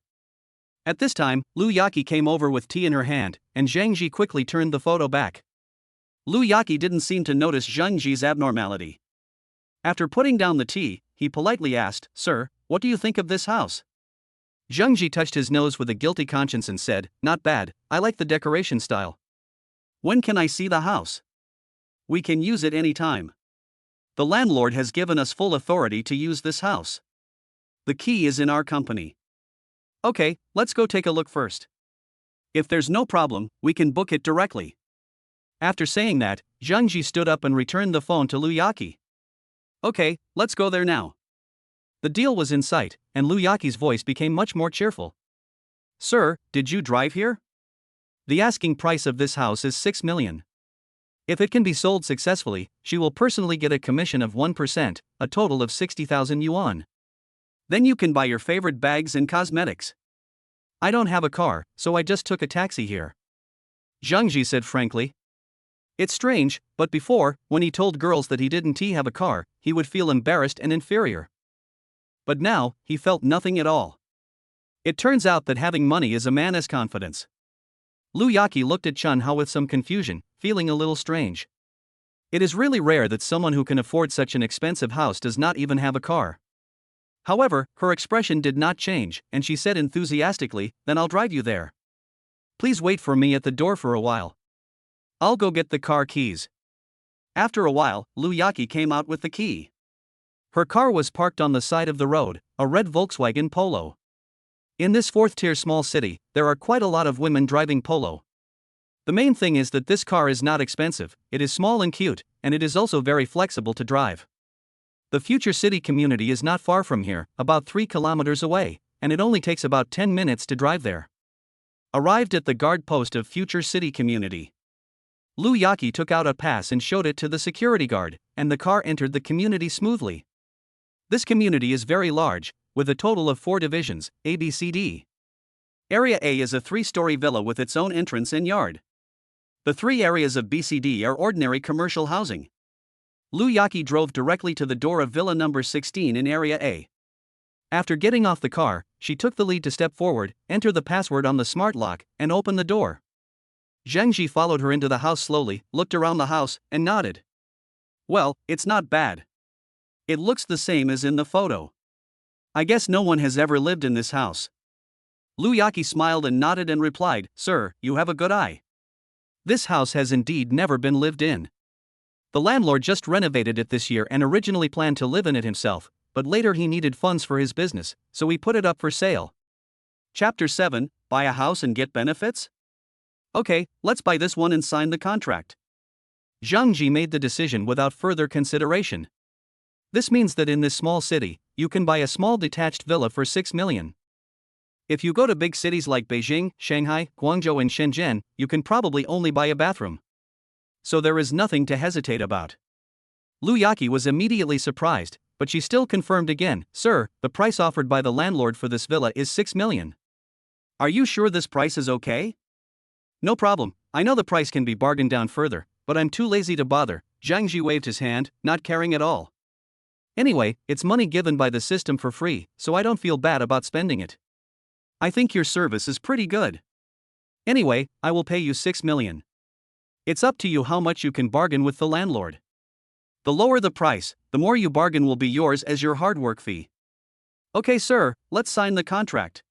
At this time, Lu Yaqi came over with tea in her hand, and Zhang Ji quickly turned the photo back. Lu Yaqi didn't seem to notice Zhang Ji's abnormality. After putting down the tea, he politely asked, Sir, what do you think of this house? Zhang Ji touched his nose with a guilty conscience and said, Not bad, I like the decoration style. When can I see the house? We can use it any time. The landlord has given us full authority to use this house. The key is in our company. Okay, let's go take a look first. If there's no problem, we can book it directly. After saying that, Zhang Ji stood up and returned the phone to Lu Yaqi. Okay, let's go there now. The deal was in sight, and Lu Yaqi's voice became much more cheerful. Sir, did you drive here? The asking price of this house is 6 million. If it can be sold successfully, she will personally get a commission of 1%, a total of 60,000 yuan. Then you can buy your favorite bags and cosmetics. I don't have a car, so I just took a taxi here. Zhang Ji said frankly. It's strange, but before, when he told girls that he didn't have a car, he would feel embarrassed and inferior. But now, he felt nothing at all. It turns out that having money is a man's confidence. Lu Yaqi looked at Chun Hao with some confusion, feeling a little strange. It is really rare that someone who can afford such an expensive house does not even have a car. However, her expression did not change, and she said enthusiastically, then I'll drive you there. Please wait for me at the door for a while. I'll go get the car keys. After a while, Lu Yaqi came out with the key. Her car was parked on the side of the road, a red Volkswagen Polo. In this fourth-tier small city, there are quite a lot of women driving Polo. The main thing is that this car is not expensive, it is small and cute, and it is also very flexible to drive. The future city community is not far from here, about 3 kilometers away, and it only takes about 10 minutes to drive there. Arrived at the guard post of future city community. Lu Yaqi took out a pass and showed it to the security guard, and the car entered the community smoothly. This community is very large, with a total of 4 divisions, A, B, C, D. Area A is a 3-story villa with its own entrance and yard. The 3 areas of B, C, D are ordinary commercial housing. Lu Yaqi drove directly to the door of villa number 16 in Area A. After getting off the car, she took the lead to step forward, enter the password on the smart lock, and open the door. Zhang Ji followed her into the house slowly, looked around the house, and nodded. Well, it's not bad. It looks the same as in the photo. I guess no one has ever lived in this house. Lu Yaqi smiled and nodded and replied, Sir, you have a good eye. This house has indeed never been lived in. The landlord just renovated it this year and originally planned to live in it himself, but later he needed funds for his business, so he put it up for sale. Chapter 7, Buy a House and Get Benefits? Okay, let's buy this one and sign the contract. Zhang Ji made the decision without further consideration. This means that in this small city, you can buy a small detached villa for 6 million. If you go to big cities like Beijing, Shanghai, Guangzhou and Shenzhen, you can probably only buy a bathroom. So there is nothing to hesitate about. Lu Yaqi was immediately surprised, but she still confirmed again, Sir, the price offered by the landlord for this villa is 6 million. Are you sure this price is okay? No problem, I know the price can be bargained down further, but I'm too lazy to bother. Zhang Ji waved his hand, not caring at all. Anyway, it's money given by the system for free, so I don't feel bad about spending it. I think your service is pretty good. Anyway, I will pay you 6 million. It's up to you how much you can bargain with the landlord. The lower the price, the more you bargain will be yours as your hard work fee. Okay sir, let's sign the contract.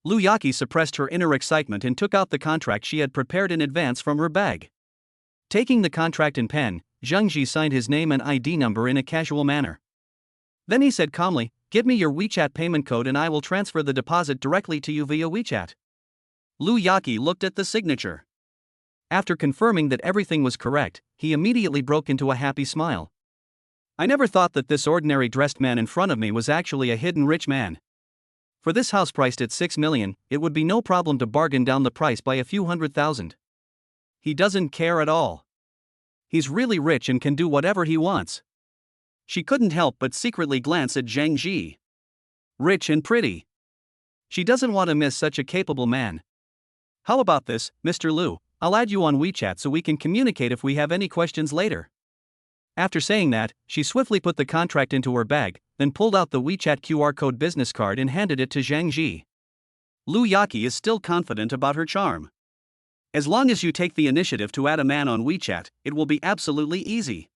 Lu Yaqi suppressed her inner excitement and took out the contract she had prepared in advance from her bag. Taking the contract in pen, Zhang Ji signed his name and ID number in a casual manner. Then he said calmly, Give me your WeChat payment code and I will transfer the deposit directly to you via WeChat. Lu Yaqi looked at the signature. After confirming that everything was correct, he immediately broke into a happy smile. I never thought that this ordinary dressed man in front of me was actually a hidden rich man. For this house priced at 6 million, it would be no problem to bargain down the price by a few $100,000. He doesn't care at all. He's really rich and can do whatever he wants. She couldn't help but secretly glance at Zhang Ji. Rich and pretty. She doesn't want to miss such a capable man. How about this, Mr. Lu? I'll add you on WeChat so we can communicate if we have any questions later. After saying that, she swiftly put the contract into her bag, then pulled out the WeChat QR code business card and handed it to Zhang Ji. Lu Yaqi is still confident about her charm. As long as you take the initiative to add a man on WeChat, it will be absolutely easy.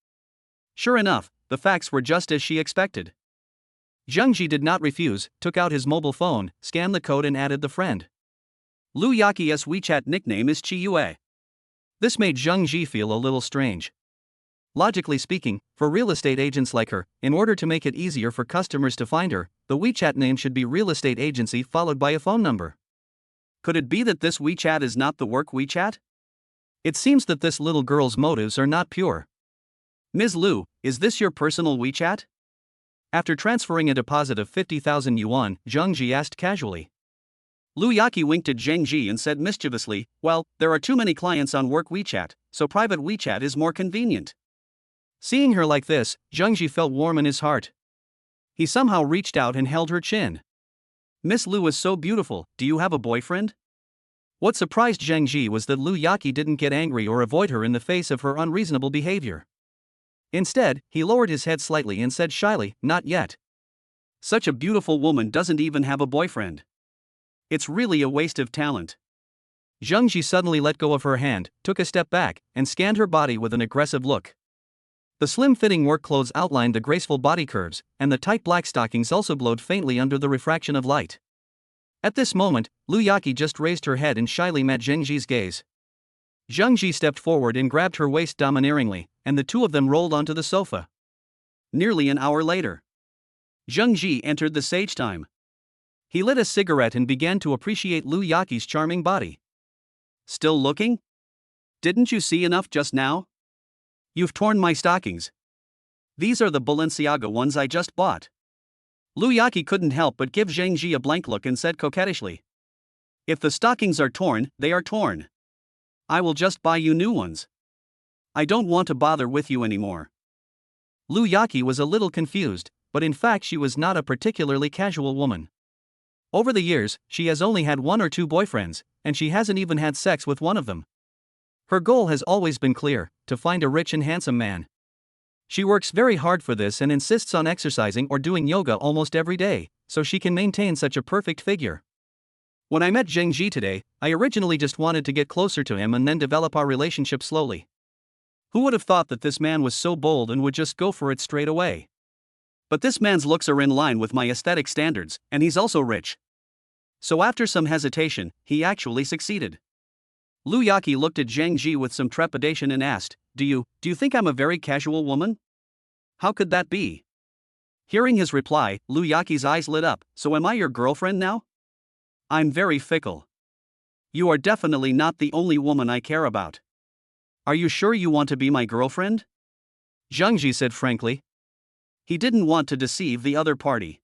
Sure enough, the facts were just as she expected. Zhang Ji did not refuse, took out his mobile phone, scanned the code and added the friend. Lu Yaqi's WeChat nickname is Chi Yue. This made Zhang Ji feel a little strange. Logically speaking, for real estate agents like her, in order to make it easier for customers to find her, the WeChat name should be real estate agency followed by a phone number. Could it be that this WeChat is not the work WeChat? It seems that this little girl's motives are not pure. Ms. Lu, is this your personal WeChat? After transferring a deposit of 50,000 yuan, Zheng Ji asked casually. Lu Yaqi winked at Zheng Ji and said mischievously, well, there are too many clients on work WeChat, so private WeChat is more convenient. Seeing her like this, Zheng Ji felt warm in his heart. He somehow reached out and held her chin. Miss Lu is so beautiful, do you have a boyfriend? What surprised Zheng Ji was that Lu Yaqi didn't get angry or avoid her in the face of her unreasonable behavior. Instead, he lowered his head slightly and said shyly, not yet. Such a beautiful woman doesn't even have a boyfriend. It's really a waste of talent. Zheng Ji suddenly let go of her hand, took a step back, and scanned her body with an aggressive look. The slim-fitting work clothes outlined the graceful body curves, and the tight black stockings also glowed faintly under the refraction of light. At this moment, Lu Yaqi just raised her head and shyly met Zheng Ji's gaze. Zheng Ji stepped forward and grabbed her waist domineeringly, and the two of them rolled onto the sofa. Nearly an hour later, Zheng Ji entered the sage time. He lit a cigarette and began to appreciate Lu Yaqi's charming body. Still looking? Didn't you see enough just now? You've torn my stockings. These are the Balenciaga ones I just bought. Lu Yaqi couldn't help but give Zheng Ji a blank look and said coquettishly. If the stockings are torn, they are torn. I will just buy you new ones. I don't want to bother with you anymore. Lu Yaqi was a little confused, but in fact she was not a particularly casual woman. Over the years, she has only had one or two boyfriends, and she hasn't even had sex with one of them. Her goal has always been clear, to find a rich and handsome man. She works very hard for this and insists on exercising or doing yoga almost every day, so she can maintain such a perfect figure. When I met Zheng Ji today, I originally just wanted to get closer to him and then develop our relationship slowly. Who would have thought that this man was so bold and would just go for it straight away? But this man's looks are in line with my aesthetic standards, and he's also rich. So after some hesitation, he actually succeeded. Lu Yaqi looked at Zheng Ji with some trepidation and asked, Do you think I'm a very casual woman? How could that be? Hearing his reply, Lu Yaqi's eyes lit up, so am I your girlfriend now? I'm very fickle. You are definitely not the only woman I care about. Are you sure you want to be my girlfriend? Zheng Ji said frankly. He didn't want to deceive the other party.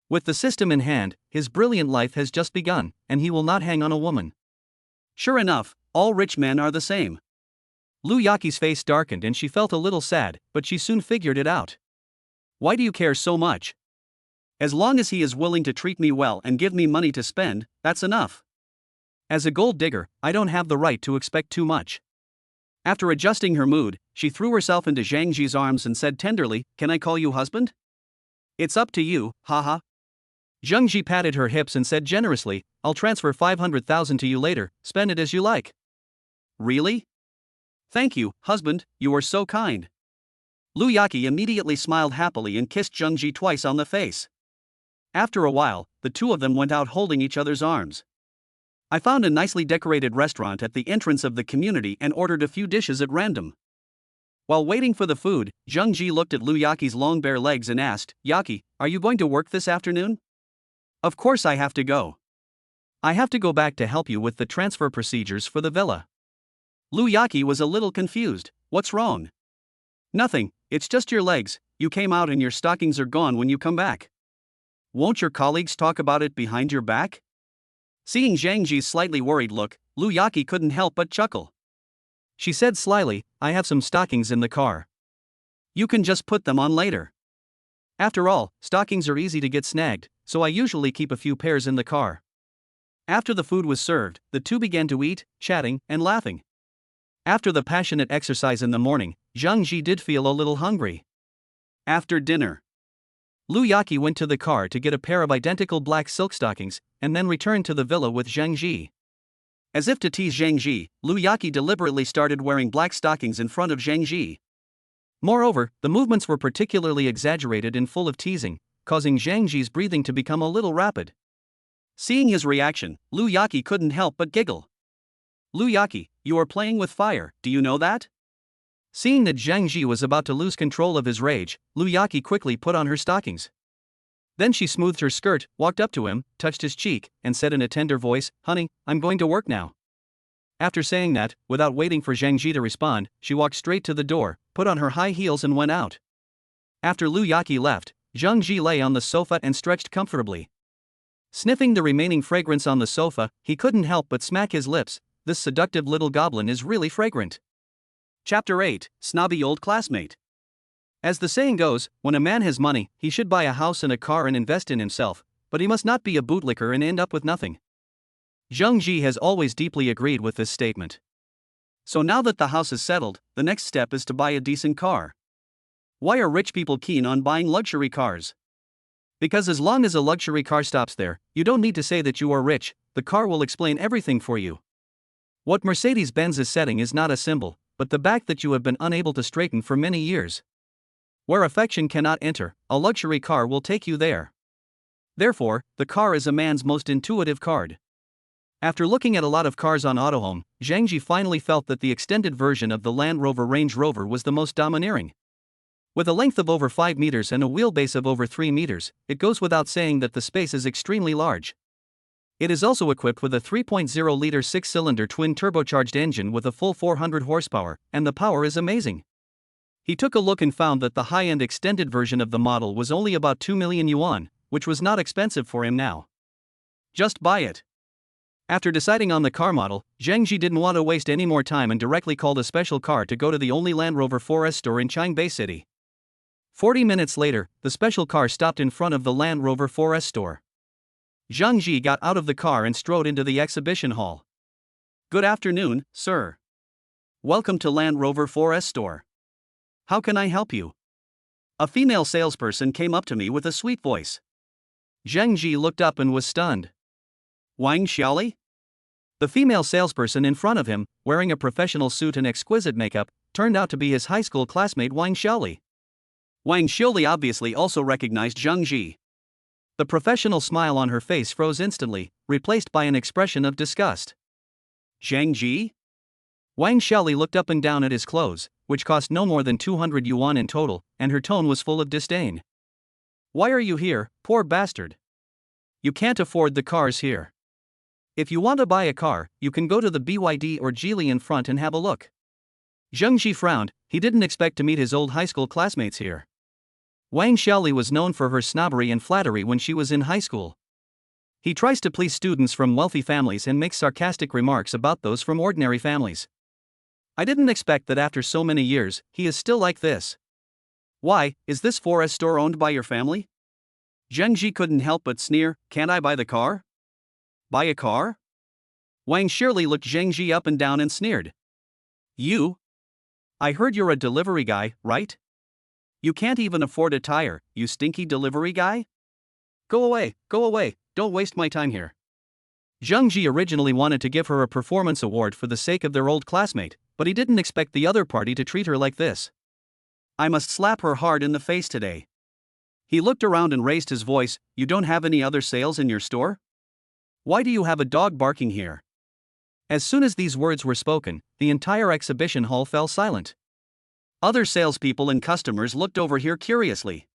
With the system in hand, his brilliant life has just begun, and he will not hang on a woman. Sure enough, all rich men are the same. Lu Yaqi's face darkened and she felt a little sad, but she soon figured it out. Why do you care so much? As long as he is willing to treat me well and give me money to spend, that's enough. As a gold digger, I don't have the right to expect too much. After adjusting her mood, she threw herself into Zheng Ji's arms and said tenderly, Can I call you husband? It's up to you, haha. Zheng Ji patted her hips and said generously, I'll transfer 500,000 to you later, spend it as you like. Really? Thank you, husband, you are so kind. Lu Yaqi immediately smiled happily and kissed Zheng Ji twice on the face. After a while, the two of them went out holding each other's arms. I found a nicely decorated restaurant at the entrance of the community and ordered a few dishes at random. While waiting for the food, Zheng Ji looked at Lu Yaqi's long bare legs and asked, Yaqi, are you going to work this afternoon? Of course I have to go. I have to go back to help you with the transfer procedures for the villa. Lu Yaqi was a little confused. What's wrong? Nothing, it's just your legs, you came out and your stockings are gone when you come back. Won't your colleagues talk about it behind your back? Seeing Zheng Ji's slightly worried look, Lu Yaqi couldn't help but chuckle. She said slyly, I have some stockings in the car. You can just put them on later. After all, stockings are easy to get snagged, so I usually keep a few pairs in the car. After the food was served, the two began to eat, chatting, and laughing. After the passionate exercise in the morning, Zheng Ji did feel a little hungry. After dinner, Lu Yaqi went to the car to get a pair of identical black silk stockings, and then returned to the villa with Zheng Ji. As if to tease Zheng Ji, Lu Yaqi deliberately started wearing black stockings in front of Zheng Ji. Moreover, the movements were particularly exaggerated and full of teasing, causing Zheng Ji's breathing to become a little rapid. Seeing his reaction, Lu Yaqi couldn't help but giggle. Lu Yaqi, you are playing with fire, do you know that? Seeing that Zheng Ji was about to lose control of his rage, Lu Yaqi quickly put on her stockings. Then she smoothed her skirt, walked up to him, touched his cheek, and said in a tender voice, "Honey, I'm going to work now." After saying that, without waiting for Zhang Ji to respond, she walked straight to the door, put on her high heels and went out. After Lu Yaqi left, Zhang Ji lay on the sofa and stretched comfortably. Sniffing the remaining fragrance on the sofa, he couldn't help but smack his lips. This seductive little goblin is really fragrant. Chapter 8, Snobby Old Classmate. As the saying goes, when a man has money, he should buy a house and a car and invest in himself, but he must not be a bootlicker and end up with nothing. Zhang Ji has always deeply agreed with this statement. So now that the house is settled, the next step is to buy a decent car. Why are rich people keen on buying luxury cars? Because as long as a luxury car stops there, you don't need to say that you are rich, the car will explain everything for you. What Mercedes-Benz is setting is not a symbol, but the back that you have been unable to straighten for many years. Where affection cannot enter, a luxury car will take you there. Therefore, the car is a man's most intuitive card. After looking at a lot of cars on Autohome, Zhang Ji finally felt that the extended version of the Land Rover Range Rover was the most domineering. With a length of over 5 meters and a wheelbase of over 3 meters, it goes without saying that the space is extremely large. It is also equipped with a 3.0-liter 6-cylinder twin-turbocharged engine with a full 400 horsepower, and the power is amazing. He took a look and found that the high-end extended version of the model was only about 2 million yuan, which was not expensive for him now. Just buy it. After deciding on the car model, Zhang Ji didn't want to waste any more time and directly called a special car to go to the only Land Rover 4S store in Changbei City. 40 minutes later, the special car stopped in front of the Land Rover 4S store. Zhang Ji got out of the car and strode into the exhibition hall. "Good afternoon, sir. Welcome to Land Rover 4S store. How can I help you?" A female salesperson came up to me with a sweet voice. Zhang Ji looked up and was stunned. "Wang Xiaoli?" The female salesperson in front of him, wearing a professional suit and exquisite makeup, turned out to be his high school classmate Wang Xiaoli. Wang Xiaoli obviously also recognized Zhang Ji. The professional smile on her face froze instantly, replaced by an expression of disgust. "Zhang Ji?" Wang Xiaoli looked up and down at his clothes, which cost no more than 200 yuan in total, and her tone was full of disdain. "Why are you here, poor bastard? You can't afford the cars here. If you want to buy a car, you can go to the BYD or Geely in front and have a look." Zhang Ji frowned. He didn't expect to meet his old high school classmates here. Wang Xiaoli was known for her snobbery and flattery when she was in high school. He tries to please students from wealthy families and makes sarcastic remarks about those from ordinary families. I didn't expect that after so many years, he is still like this. "Why, is this 4S store owned by your family?" Zhang Ji couldn't help but sneer. "Can't I buy the car?" "Buy a car?" Wang Xiaoli looked Zhang Ji up and down and sneered. "You? I heard you're a delivery guy, right? You can't even afford a tire, you stinky delivery guy? Go away, don't waste my time here." Zhang Ji originally wanted to give her a performance award for the sake of their old classmate, but he didn't expect the other party to treat her like this. "I must slap her hard in the face today." He looked around and raised his voice. "You don't have any other sales in your store? Why do you have a dog barking here?" As soon as these words were spoken, the entire exhibition hall fell silent. Other salespeople and customers looked over here curiously.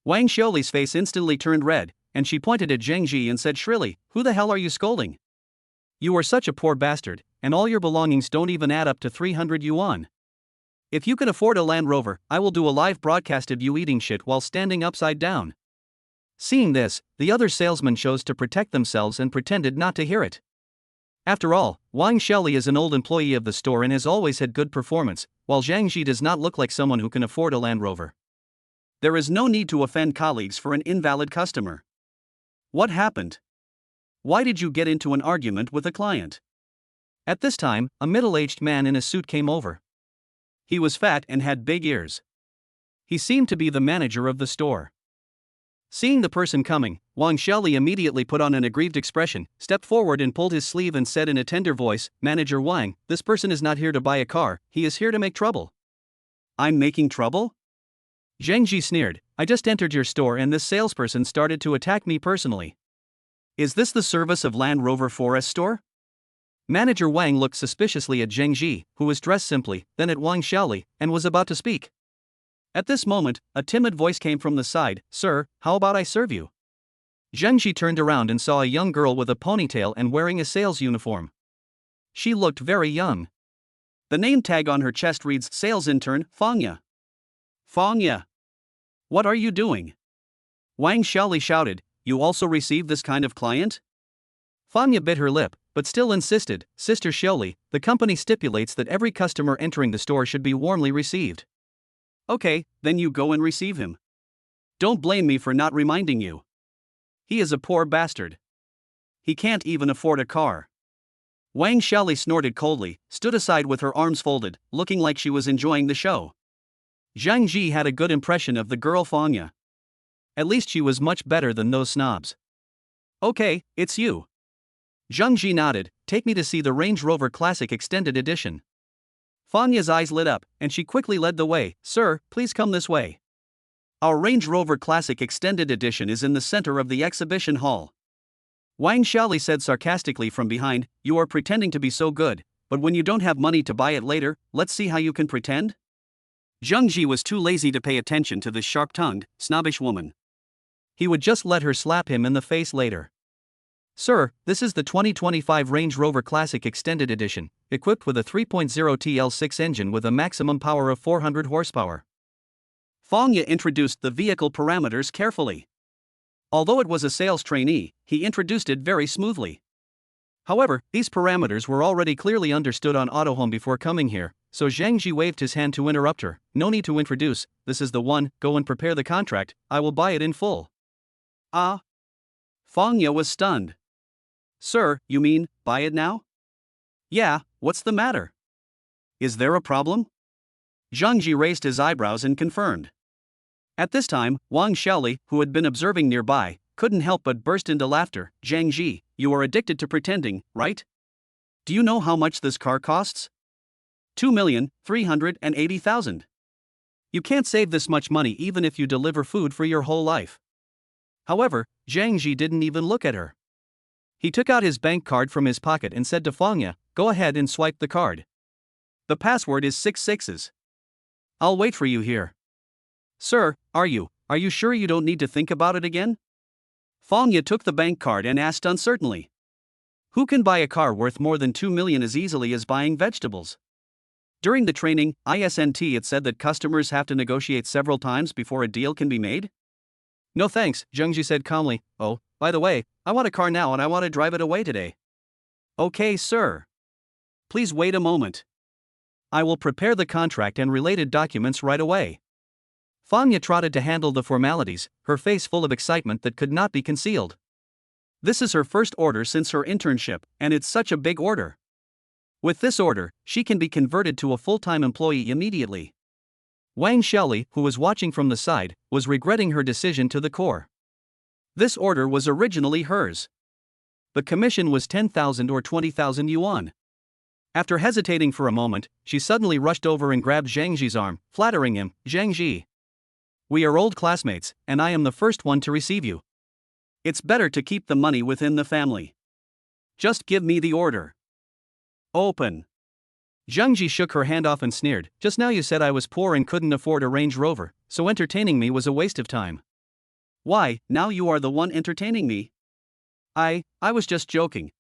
Wang Xiaoli's face instantly turned red, and she pointed at Zhang Ji and said shrilly, "Who the hell are you scolding? You are such a poor bastard, and all your belongings don't even add up to 300 yuan. If you can afford a Land Rover, I will do a live broadcast of you eating shit while standing upside down." Seeing this, the other salesmen chose to protect themselves and pretended not to hear it. After all, Wang Xiaoli is an old employee of the store and has always had good performance, while Zhang Ji does not look like someone who can afford a Land Rover. There is no need to offend colleagues for an invalid customer. What happened? Why did you get into an argument with a client? At this time, a middle-aged man in a suit came over. He was fat and had big ears. He seemed to be the manager of the store. Seeing the person coming, Wang Xiaoli immediately put on an aggrieved expression, stepped forward and pulled his sleeve and said in a tender voice, "Manager Wang, this person is not here to buy a car, he is here to make trouble." "I'm making trouble?" Zhang Ji sneered. "I just entered your store and this salesperson started to attack me personally. Is this the service of Land Rover 4S store?" Manager Wang looked suspiciously at Zhang Ji, who was dressed simply, then at Wang Xiaoli, and was about to speak. At this moment, a timid voice came from the side. Sir, how about I serve you? Zheng Ji turned around and saw a young girl with a ponytail and wearing a sales uniform. She looked very young. The name tag on her chest reads Sales Intern, Fangya. Fangya! What are you doing? Wang Xiaoli shouted, you also receive this kind of client? Fangya bit her lip, but still insisted, Sister Xiaoli, the company stipulates that every customer entering the store should be warmly received. Okay, then you go and receive him. Don't blame me for not reminding you. He is a poor bastard. He can't even afford a car. Wang Xiaoli snorted coldly, stood aside with her arms folded, looking like she was enjoying the show. Zhang Ji had a good impression of the girl Fangya. At least she was much better than those snobs. Okay, it's you. Zhang Ji nodded, take me to see the Range Rover Classic Extended Edition. Fangya's eyes lit up, and she quickly led the way, sir, please come this way. Our Range Rover Classic Extended Edition is in the center of the exhibition hall. Wang Xiaoli said sarcastically from behind, you are pretending to be so good, but when you don't have money to buy it later, let's see how you can pretend? Zheng Ji was too lazy to pay attention to this sharp-tongued, snobbish woman. He would just let her slap him in the face later. Sir, this is the 2025 Range Rover Classic Extended Edition, equipped with a 3.0 TL6 engine with a maximum power of 400 horsepower. Fangya introduced the vehicle parameters carefully. Although it was a sales trainee, he introduced it very smoothly. However, these parameters were already clearly understood on AutoHome before coming here, so Zhang Ji waved his hand to interrupt her. No need to introduce, this is the one, go and prepare the contract, I will buy it in full. Ah? Fangya was stunned. Sir, you mean, buy it now? Yeah, what's the matter? Is there a problem? Zhang Ji raised his eyebrows and confirmed. At this time, Wang Xiaoli, who had been observing nearby, couldn't help but burst into laughter. Zhang Ji, you are addicted to pretending, right? Do you know how much this car costs? 2,380,000. You can't save this much money even if you deliver food for your whole life. However, Zhang Ji didn't even look at her. He took out his bank card from his pocket and said to Fangya, go ahead and swipe the card. The password is 6 sixes. I'll wait for you here. Sir, are you sure you don't need to think about it again? Fangya took the bank card and asked uncertainly. Who can buy a car worth more than 2 million as easily as buying vegetables? During the training, ISNT it said that customers have to negotiate several times before a deal can be made? No thanks, Zheng Ji said calmly. Oh, by the way, I want a car now and I want to drive it away today. Okay, sir. Please wait a moment. I will prepare the contract and related documents right away. Fangya trotted to handle the formalities, her face full of excitement that could not be concealed. This is her first order since her internship, and it's such a big order. With this order, she can be converted to a full-time employee immediately. Wang Xiaoli, who was watching from the side, was regretting her decision to the core. This order was originally hers. The commission was 10,000 or 20,000 yuan. After hesitating for a moment, she suddenly rushed over and grabbed Zhang Ji's arm, flattering him, Zhang Ji. We are old classmates, and I am the first one to receive you. It's better to keep the money within the family. Just give me the order. Open. Zhang Ji shook her hand off and sneered, just now you said I was poor and couldn't afford a Range Rover, so entertaining me was a waste of time. Why, now you are the one entertaining me? I was just joking.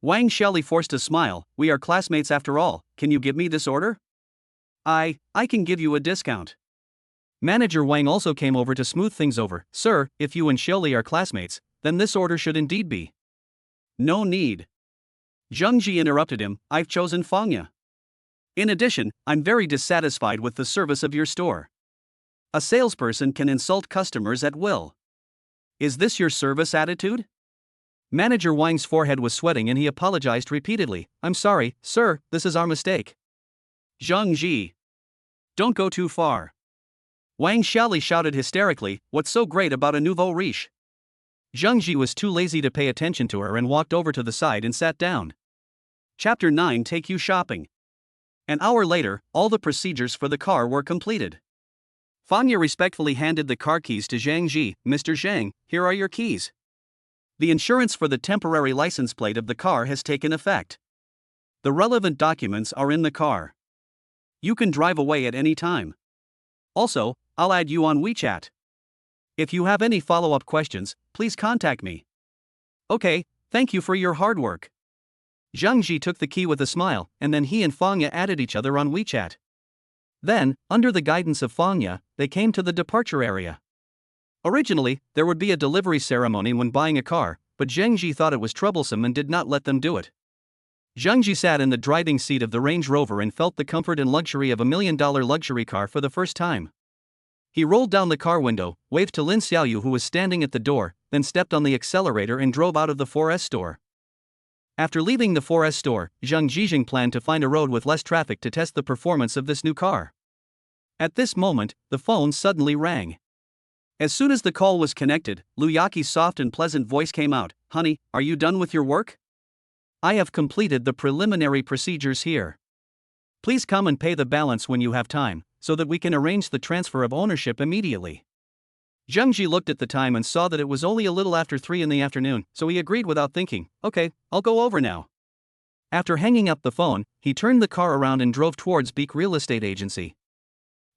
Wang Xiaoli forced a smile, we are classmates after all, can you give me this order? I can give you a discount. Manager Wang also came over to smooth things over, sir, if you and Xiaoli are classmates, then this order should indeed be. No need. Zheng Ji interrupted him, I've chosen Fangya. In addition, I'm very dissatisfied with the service of your store. A salesperson can insult customers at will. Is this your service attitude? Manager Wang's forehead was sweating and he apologized repeatedly, I'm sorry, sir, this is our mistake. Zheng Ji. Don't go too far. Wang Xiaoli shouted hysterically, what's so great about a nouveau riche? Zheng Ji was too lazy to pay attention to her and walked over to the side and sat down. Chapter 9 Take You Shopping. An hour later, all the procedures for the car were completed. Fangya respectfully handed the car keys to Zhang Ji, Mr. Zhang, here are your keys. The insurance for the temporary license plate of the car has taken effect. The relevant documents are in the car. You can drive away at any time. Also, I'll add you on WeChat. If you have any follow-up questions, please contact me. Okay, thank you for your hard work. Zhang Ji took the key with a smile, and then he and Fangya added each other on WeChat. Then, under the guidance of Fangya, they came to the departure area. Originally, there would be a delivery ceremony when buying a car, but Zhang Ji thought it was troublesome and did not let them do it. Zhang Ji sat in the driving seat of the Range Rover and felt the comfort and luxury of a $1 million luxury car for the first time. He rolled down the car window, waved to Lin Xiaoyu who was standing at the door, then stepped on the accelerator and drove out of the 4S store. After leaving the 4S store, Zhang Jijing planned to find a road with less traffic to test the performance of this new car. At this moment, the phone suddenly rang. As soon as the call was connected, Lu Yaqi's soft and pleasant voice came out. "Honey, are you done with your work? I have completed the preliminary procedures here. Please come and pay the balance when you have time, so that we can arrange the transfer of ownership immediately." Zhang Ji looked at the time and saw that it was only a little after 3 in the afternoon, so he agreed without thinking. "Okay, I'll go over now." After hanging up the phone, he turned the car around and drove towards Beek Real Estate Agency.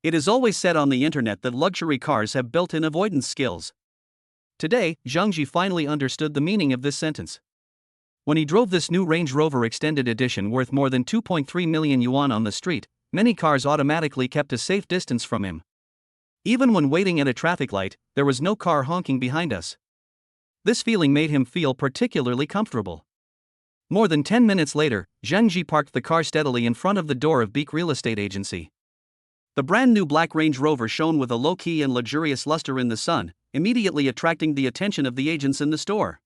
It is always said on the internet that luxury cars have built-in avoidance skills. Today, Zhang Ji finally understood the meaning of this sentence. When he drove this new Range Rover Extended Edition worth more than 2.3 million yuan on the street, many cars automatically kept a safe distance from him. Even when waiting at a traffic light, there was no car honking behind us. This feeling made him feel particularly comfortable. More than 10 minutes later, Zhang Ji parked the car steadily in front of the door of Beek Real Estate Agency. The brand new black Range Rover shone with a low-key and luxurious luster in the sun, immediately attracting the attention of the agents in the store.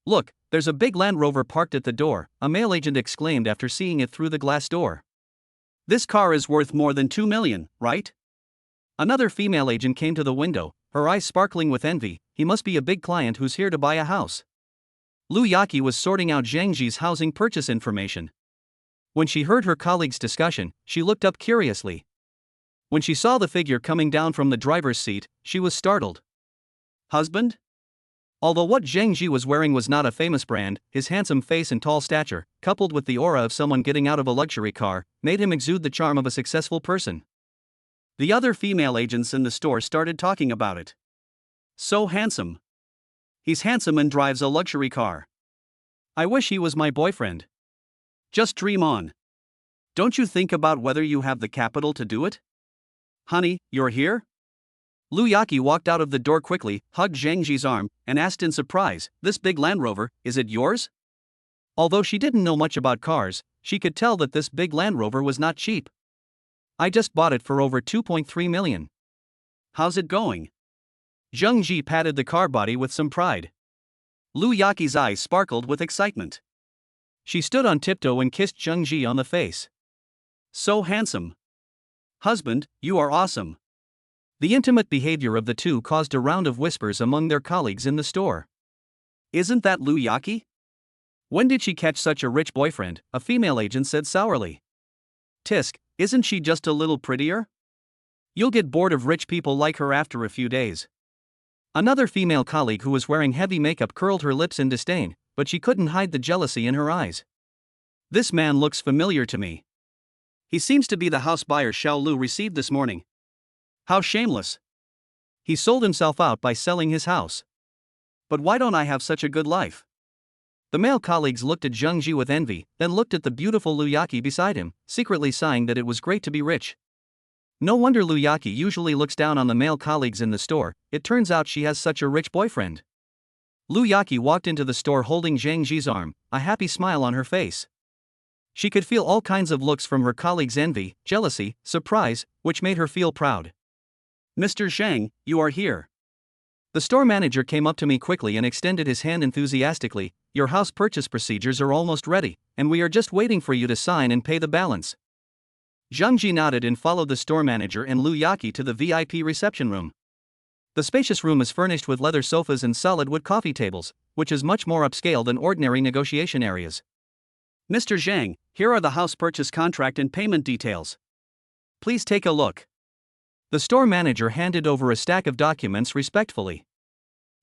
"Look, there's a big Land Rover parked at the door," a male agent exclaimed after seeing it through the glass door. "This car is worth more than 2 million, right?" Another female agent came to the window, her eyes sparkling with envy. "He must be a big client who's here to buy a house." Lu Yaqi was sorting out Zhang Ji's housing purchase information. When she heard her colleague's discussion, she looked up curiously. When she saw the figure coming down from the driver's seat, she was startled. Husband? Although what Zhang Ji was wearing was not a famous brand, his handsome face and tall stature, coupled with the aura of someone getting out of a luxury car, made him exude the charm of a successful person. The other female agents in the store started talking about it. "So handsome. He's handsome and drives a luxury car. I wish he was my boyfriend. Just dream on. Don't you think about whether you have the capital to do it? Honey, you're here?" Lu Yaqi walked out of the door quickly, hugged Zhang Ji's arm, and asked in surprise, "This big Land Rover, is it yours?" Although she didn't know much about cars, she could tell that this big Land Rover was not cheap. "I just bought it for over 2.3 million. How's it going?" Zhang Ji patted the car body with some pride. Lu Yaqi's eyes sparkled with excitement. She stood on tiptoe and kissed Zhang Ji on the face. "So handsome. Husband, you are awesome." The intimate behavior of the two caused a round of whispers among their colleagues in the store. "Isn't that Lu Yaqi? When did she catch such a rich boyfriend?" a female agent said sourly. "Tisk, isn't she just a little prettier? You'll get bored of rich people like her after a few days." Another female colleague who was wearing heavy makeup curled her lips in disdain, but she couldn't hide the jealousy in her eyes. "This man looks familiar to me. He seems to be the house buyer Xiao Lu received this morning. How shameless. He sold himself out by selling his house. But why don't I have such a good life?" The male colleagues looked at Zhang Ji with envy, then looked at the beautiful Lu Yaqi beside him, secretly sighing that it was great to be rich. No wonder Lu Yaqi usually looks down on the male colleagues in the store. It turns out she has such a rich boyfriend. Lu Yaqi walked into the store holding Zhang Ji's arm, a happy smile on her face. She could feel all kinds of looks from her colleagues' envy, jealousy, surprise, which made her feel proud. "Mr. Zhang, you are here." The store manager came up to me quickly and extended his hand enthusiastically. "Your house purchase procedures are almost ready, and we are just waiting for you to sign and pay the balance." Zhang Ji nodded and followed the store manager and Lu Yaqi to the VIP reception room. The spacious room is furnished with leather sofas and solid wood coffee tables, which is much more upscale than ordinary negotiation areas. "Mr. Zhang, here are the house purchase contract and payment details. Please take a look." The store manager handed over a stack of documents respectfully.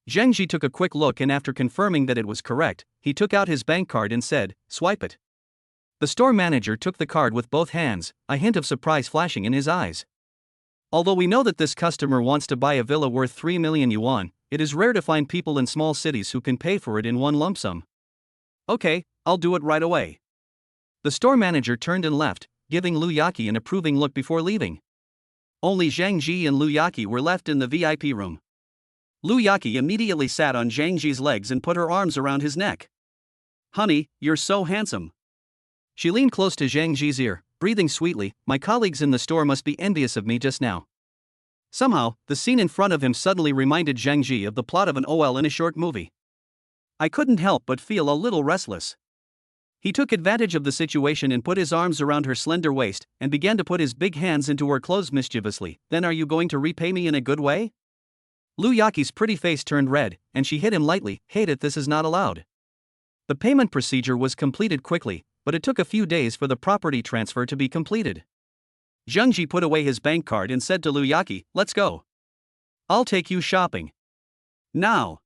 Zhang Ji took a quick look and after confirming that it was correct, he took out his bank card and said, "Swipe it." The store manager took the card with both hands, a hint of surprise flashing in his eyes. Although we know that this customer wants to buy a villa worth 3 million yuan, it is rare to find people in small cities who can pay for it in one lump sum. Okay, I'll do it right away. The store manager turned and left, giving Lu Yaqi an approving look before leaving. Only Zhang Ji and Lu Yaqi were left in the VIP room. Lu Yaqi immediately sat on Zhang Ji's legs and put her arms around his neck. Honey, you're so handsome. She leaned close to Zhang Ji's ear, breathing sweetly. My colleagues in the store must be envious of me just now. Somehow, the scene in front of him suddenly reminded Zhang Ji of the plot of an OL in a short movie. I couldn't help but feel a little restless. He took advantage of the situation and put his arms around her slender waist and began to put his big hands into her clothes mischievously. Then are you going to repay me in a good way? Lu Yaqi's pretty face turned red, and she hit him lightly. Hate it, this is not allowed. The payment procedure was completed quickly, but it took a few days for the property transfer to be completed. Zhang Ji put away his bank card and said to Lu Yaqi, let's go. I'll take you shopping. Now.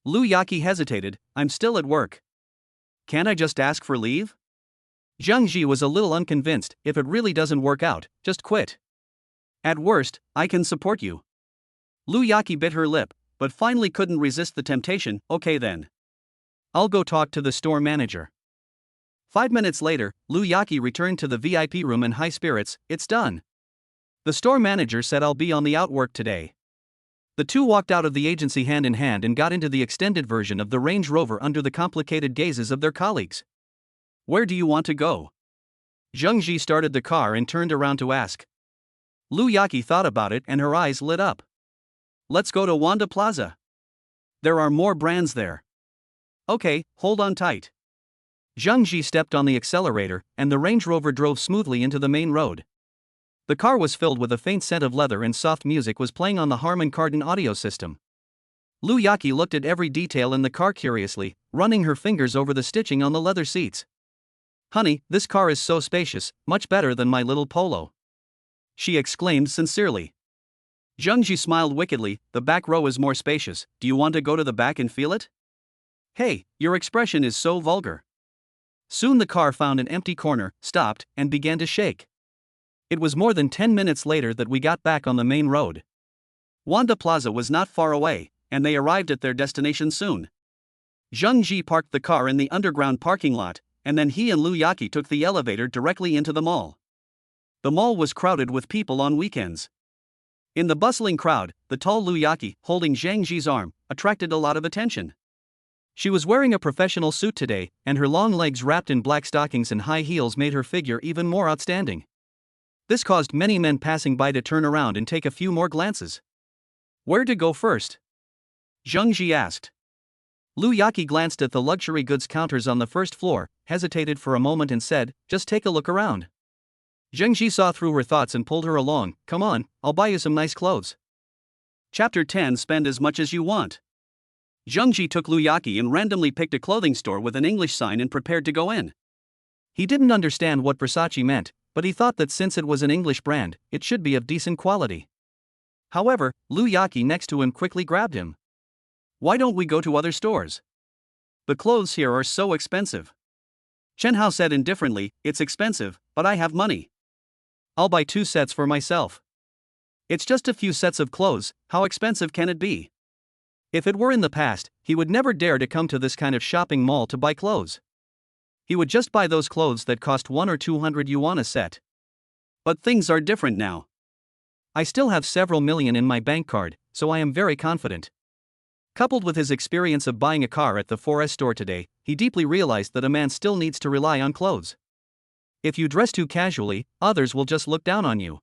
Lu Yaqi hesitated, I'm still at work. Can't I just ask for leave? Zhang Ji was a little unconvinced. If it really doesn't work out, just quit. At worst, I can support you. Lu Yaqi bit her lip, but finally couldn't resist the temptation. Okay then. I'll go talk to the store manager. 5 minutes later, Lu Yaqi returned to the VIP room in high spirits. It's done. The store manager said I'll be on the outwork today. The two walked out of the agency hand in hand and got into the extended version of the Range Rover under the complicated gazes of their colleagues. Where do you want to go? Zhang Ji started the car and turned around to ask. Lu Yaqi thought about it and her eyes lit up. Let's go to Wanda Plaza. There are more brands there. Okay, hold on tight. Zhang Ji stepped on the accelerator, and the Range Rover drove smoothly into the main road. The car was filled with a faint scent of leather and soft music was playing on the Harman Kardon audio system. Lu Yaqi looked at every detail in the car curiously, running her fingers over the stitching on the leather seats. Honey, this car is so spacious, much better than my little Polo. She exclaimed sincerely. Zhang Ji smiled wickedly, the back row is more spacious, do you want to go to the back and feel it? Hey, your expression is so vulgar. Soon the car found an empty corner, stopped, and began to shake. It was more than 10 minutes later that we got back on the main road. Wanda Plaza was not far away, and they arrived at their destination soon. Zhang Ji parked the car in the underground parking lot, and then he and Lu Yaqi took the elevator directly into the mall. The mall was crowded with people on weekends. In the bustling crowd, the tall Lu Yaqi, holding Zhang Ji's arm, attracted a lot of attention. She was wearing a professional suit today, and her long legs wrapped in black stockings and high heels made her figure even more outstanding. This caused many men passing by to turn around and take a few more glances. Where to go first? Zhang Ji asked. Lu Yaqi glanced at the luxury goods counters on the first floor, hesitated for a moment and said, just take a look around. Zhang Ji saw through her thoughts and pulled her along. Come on, I'll buy you some nice clothes. Chapter 10. Spend as much as you want. Zhang Ji took Lu Yaqi and randomly picked a clothing store with an English sign and prepared to go in. He didn't understand what Versace meant, but he thought that since it was an English brand, it should be of decent quality. However, Lu Yaqi next to him quickly grabbed him. Why don't we go to other stores? The clothes here are so expensive. Chen Hao said indifferently, it's expensive, but I have money. I'll buy 2 sets for myself. It's just a few sets of clothes, how expensive can it be? If it were in the past, he would never dare to come to this kind of shopping mall to buy clothes. He would just buy those clothes that cost 1 or 200 yuan a set. But things are different now. I still have several million in my bank card, so I am very confident. Coupled with his experience of buying a car at the 4S store today, he deeply realized that a man still needs to rely on clothes. If you dress too casually, others will just look down on you.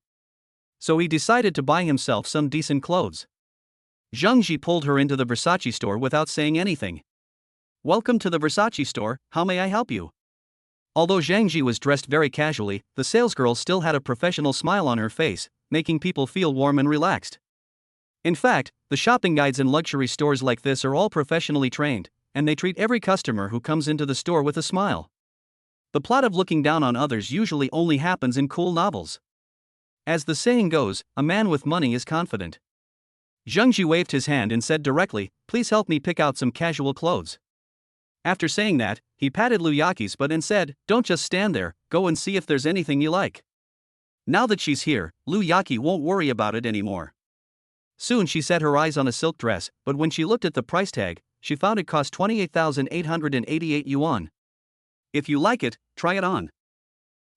So he decided to buy himself some decent clothes. Zhang Ji pulled her into the Versace store without saying anything. Welcome to the Versace store, how may I help you? Although Zhang Ji was dressed very casually, the salesgirl still had a professional smile on her face, making people feel warm and relaxed. In fact, the shopping guides in luxury stores like this are all professionally trained, and they treat every customer who comes into the store with a smile. The plot of looking down on others usually only happens in cool novels. As the saying goes, a man with money is confident. Zhang Ji waved his hand and said directly, please help me pick out some casual clothes. After saying that, he patted Lu Yaqi's butt and said, don't just stand there, go and see if there's anything you like. Now that she's here, Lu Yaqi won't worry about it anymore. Soon she set her eyes on a silk dress, but when she looked at the price tag, she found it cost 28,888 yuan. If you like it, try it on.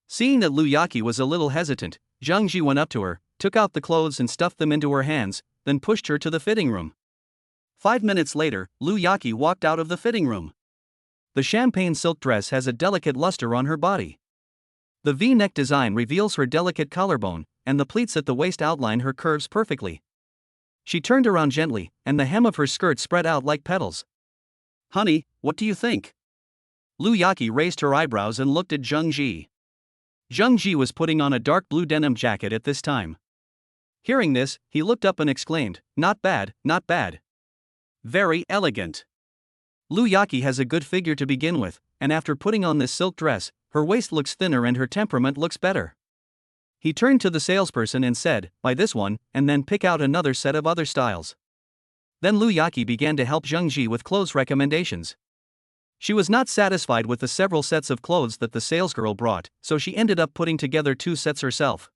Seeing that Lu Yaqi was a little hesitant, Zhang Ji went up to her, took out the clothes and stuffed them into her hands, then pushed her to the fitting room. 5 minutes later, Lu Yaqi walked out of the fitting room. The champagne silk dress has a delicate luster on her body. The V-neck design reveals her delicate collarbone, and the pleats at the waist outline her curves perfectly. She turned around gently, and the hem of her skirt spread out like petals. Honey, what do you think? Lu Yaqi raised her eyebrows and looked at Zhang Ji. Zhang Ji was putting on a dark blue denim jacket at this time. Hearing this, he looked up and exclaimed, "Not bad, not bad. Very elegant." Lu Yaqi has a good figure to begin with, and after putting on this silk dress, her waist looks thinner and her temperament looks better. He turned to the salesperson and said, "Buy this one, and then pick out another set of other styles." Then Lu Yaqi began to help Zhang Ji with clothes recommendations. She was not satisfied with the several sets of clothes that the salesgirl brought, so she ended up putting together 2 sets herself.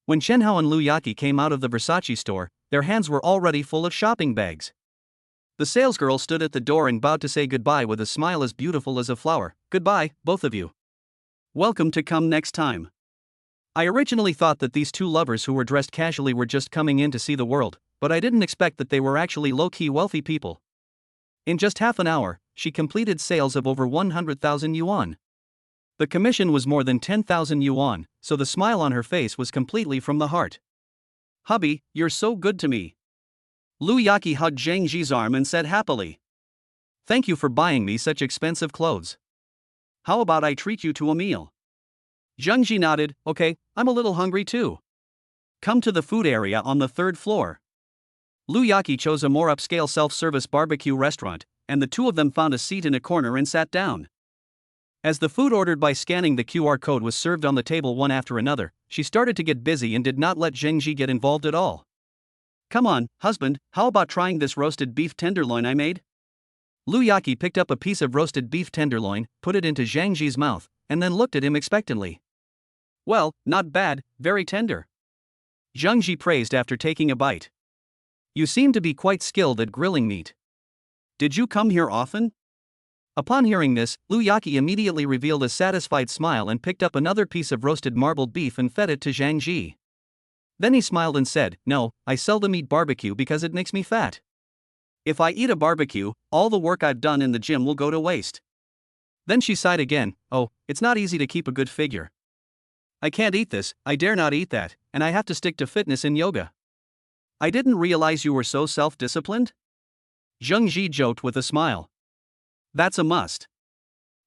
When Chen Hao and Lu Yaqi came out of the Versace store, their hands were already full of shopping bags. The salesgirl stood at the door and bowed to say goodbye with a smile as beautiful as a flower. "Goodbye, both of you. Welcome to come next time." I originally thought that these 2 lovers who were dressed casually were just coming in to see the world, but I didn't expect that they were actually low-key wealthy people. In just half an hour, she completed sales of over 100,000 yuan. The commission was more than 10,000 yuan, so the smile on her face was completely from the heart. "Hubby, you're so good to me." Lu Yaqi hugged Zhang Ji's arm and said happily, "Thank you for buying me such expensive clothes. How about I treat you to a meal?" Zhang Ji nodded, "Okay, I'm a little hungry too. Come to the food area on the 3rd floor." Lu Yaqi chose a more upscale self-service barbecue restaurant, and the 2 of them found a seat in a corner and sat down. As the food ordered by scanning the QR code was served on the table one after another, she started to get busy and did not let Zhang Ji get involved at all. "Come on, husband, how about trying this roasted beef tenderloin I made?" Lu Yaqi picked up a piece of roasted beef tenderloin, put it into Zhang Ji's mouth, and then looked at him expectantly. "Well, not bad, very tender." Zhang Ji praised after taking a bite. "You seem to be quite skilled at grilling meat. Did you come here often?" Upon hearing this, Lu Yaqi immediately revealed a satisfied smile and picked up another piece of roasted marbled beef and fed it to Zhang Ji. Then he smiled and said, "No, I seldom eat barbecue because it makes me fat. If I eat a barbecue, all the work I've done in the gym will go to waste." Then she sighed again, "Oh, it's not easy to keep a good figure. I can't eat this, I dare not eat that, and I have to stick to fitness and yoga. I didn't realize you were so self-disciplined?" Zhang Ji joked with a smile. "That's a must.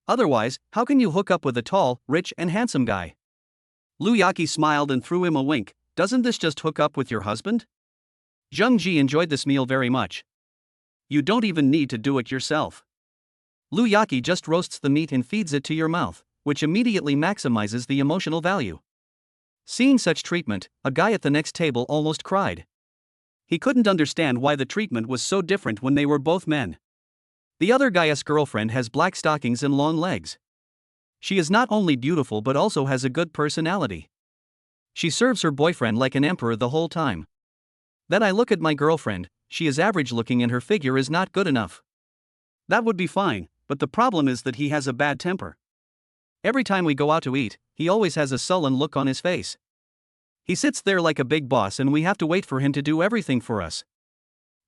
Otherwise, how can you hook up with a tall, rich and handsome guy?" Lu Yaqi smiled and threw him a wink. "Doesn't this just hook up with your husband?" Zhang Ji enjoyed this meal very much. "You don't even need to do it yourself. Lu Yaqi just roasts the meat and feeds it to your mouth, which immediately maximizes the emotional value." Seeing such treatment, a guy at the next table almost cried. He couldn't understand why the treatment was so different when they were both men. The other guy's girlfriend has black stockings and long legs. She is not only beautiful but also has a good personality. She serves her boyfriend like an emperor the whole time. Then I look at my girlfriend, she is average looking and her figure is not good enough. That would be fine, but the problem is that he has a bad temper. Every time we go out to eat, he always has a sullen look on his face. He sits there like a big boss and we have to wait for him to do everything for us.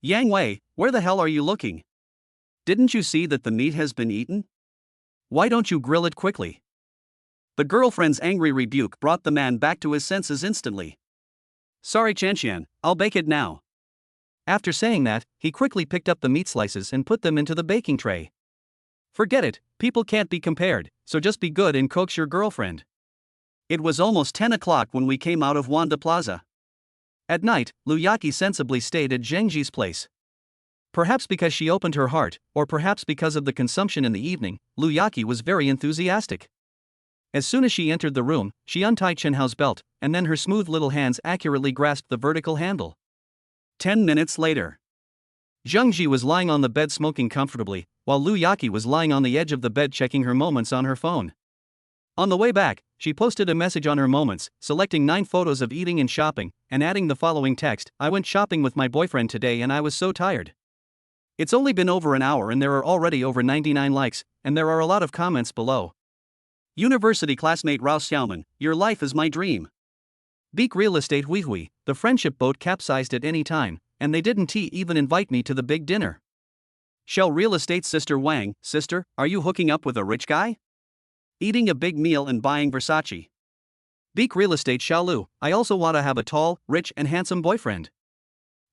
Yang Wei, where the hell are you looking? Didn't you see that the meat has been eaten? Why don't you grill it quickly? The girlfriend's angry rebuke brought the man back to his senses instantly. "Sorry Chanxian, I'll bake it now." After saying that, he quickly picked up the meat slices and put them into the baking tray. "Forget it, people can't be compared, so just be good and coax your girlfriend." It was almost 10 o'clock when we came out of Wanda Plaza. At night, Lu Yaqi sensibly stayed at Zheng Ji's place. Perhaps because she opened her heart, or perhaps because of the consumption in the evening, Lu Yaqi was very enthusiastic. As soon as she entered the room, she untied Chen Hao's belt, and then her smooth little hands accurately grasped the vertical handle. 10 minutes later. Zhang Ji was lying on the bed smoking comfortably, while Lu Yaqi was lying on the edge of the bed checking her moments on her phone. On the way back, she posted a message on her moments, selecting 9 photos of eating and shopping, and adding the following text: "I went shopping with my boyfriend today and I was so tired." It's only been over an hour and there are already over 99 likes, and there are a lot of comments below. University classmate Rao Xiaoman, your life is my dream. Beak real estate Hui, the friendship boat capsized at any time, and they didn't even invite me to the big dinner. Shell real estate sister Wang, sister, are you hooking up with a rich guy? Eating a big meal and buying Versace. Beak real estate Xiaolu, I also want to have a tall, rich and handsome boyfriend.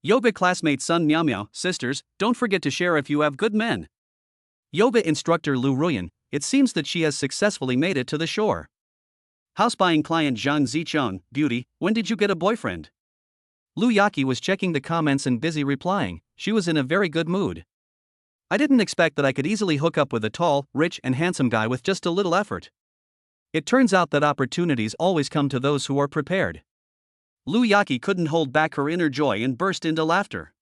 Yoga classmate Sun Miao Miao, sisters, don't forget to share if you have good men. Yoga instructor Lu Ruyan, it seems that she has successfully made it to the shore. House buying client Zhang Zicheng, beauty, when did you get a boyfriend? Lu Yaki was checking the comments and busy replying, she was in a very good mood. I didn't expect that I could easily hook up with a tall, rich and handsome guy with just a little effort. It turns out that opportunities always come to those who are prepared. Lu Yaki couldn't hold back her inner joy and burst into laughter.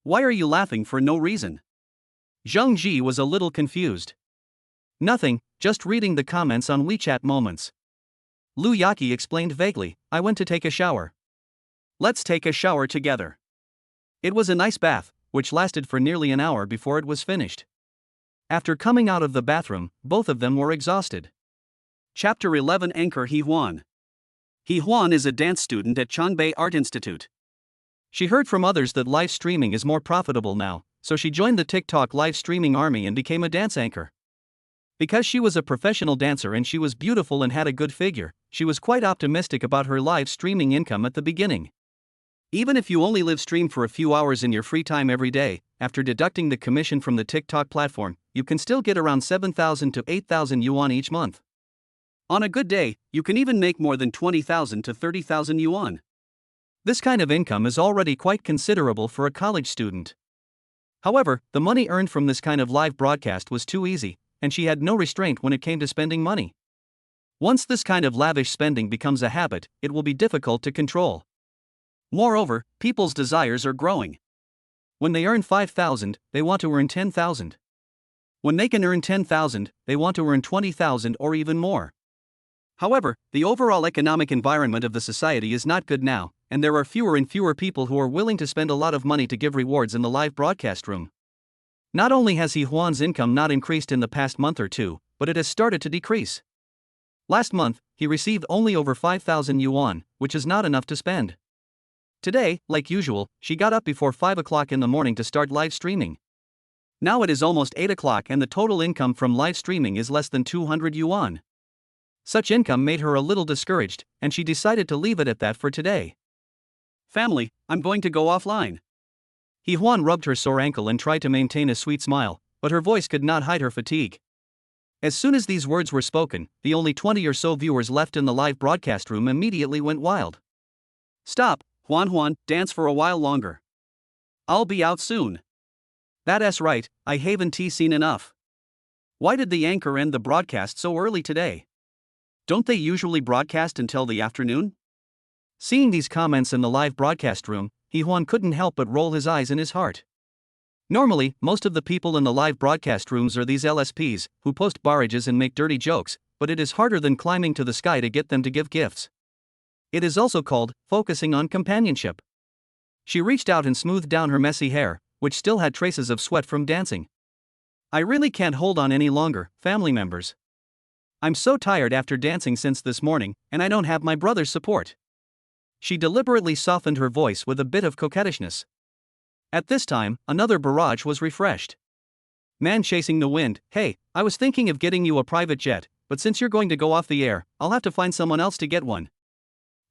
Why are you laughing for no reason? Zheng Ji was a little confused. Nothing, just reading the comments on WeChat moments. Lu Yaki explained vaguely, I went to take a shower. Let's take a shower together. It was a nice bath, which lasted for nearly an hour before it was finished. After coming out of the bathroom, both of them were exhausted. Chapter 11 Anchor He Huan. He Huan is a dance student at Changbei Art Institute. She heard from others that live streaming is more profitable now, so she joined the TikTok live streaming army and became a dance anchor. Because she was a professional dancer and she was beautiful and had a good figure, she was quite optimistic about her live streaming income at the beginning. Even if you only live stream for a few hours in your free time every day, after deducting the commission from the TikTok platform, you can still get around 7,000 to 8,000 yuan each month. On a good day, you can even make more than 20,000 to 30,000 yuan. This kind of income is already quite considerable for a college student. However, the money earned from this kind of live broadcast was too easy, and she had no restraint when it came to spending money. Once this kind of lavish spending becomes a habit, it will be difficult to control. Moreover, people's desires are growing. When they earn 5,000, they want to earn 10,000. When they can earn 10,000, they want to earn 20,000 or even more. However, the overall economic environment of the society is not good now, and there are fewer and fewer people who are willing to spend a lot of money to give rewards in the live broadcast room. Not only has He Huan's income not increased in the past month or two, but it has started to decrease. Last month, he received only over 5,000 yuan, which is not enough to spend. Today, like usual, she got up before 5 o'clock in the morning to start live streaming. Now it is almost 8 o'clock and the total income from live streaming is less than 200 yuan. Such income made her a little discouraged, and she decided to leave it at that for today. Family, I'm going to go offline. He Huan rubbed her sore ankle and tried to maintain a sweet smile, but her voice could not hide her fatigue. As soon as these words were spoken, the only 20 or so viewers left in the live broadcast room immediately went wild. Stop, Huan, dance for a while longer. I'll be out soon. That's right, I haven't seen enough. Why did the anchor end the broadcast so early today? Don't they usually broadcast until the afternoon? Seeing these comments in the live broadcast room, He Huan couldn't help but roll his eyes in his heart. Normally, most of the people in the live broadcast rooms are these LSPs, who post barrages and make dirty jokes, but it is harder than climbing to the sky to get them to give gifts. It is also called focusing on companionship. She reached out and smoothed down her messy hair, which still had traces of sweat from dancing. I really can't hold on any longer, family members. I'm so tired after dancing since this morning, and I don't have my brother's support. She deliberately softened her voice with a bit of coquettishness. At this time, another barrage was refreshed. Man chasing the wind, hey, I was thinking of getting you a private jet, but since you're going to go off the air, I'll have to find someone else to get one.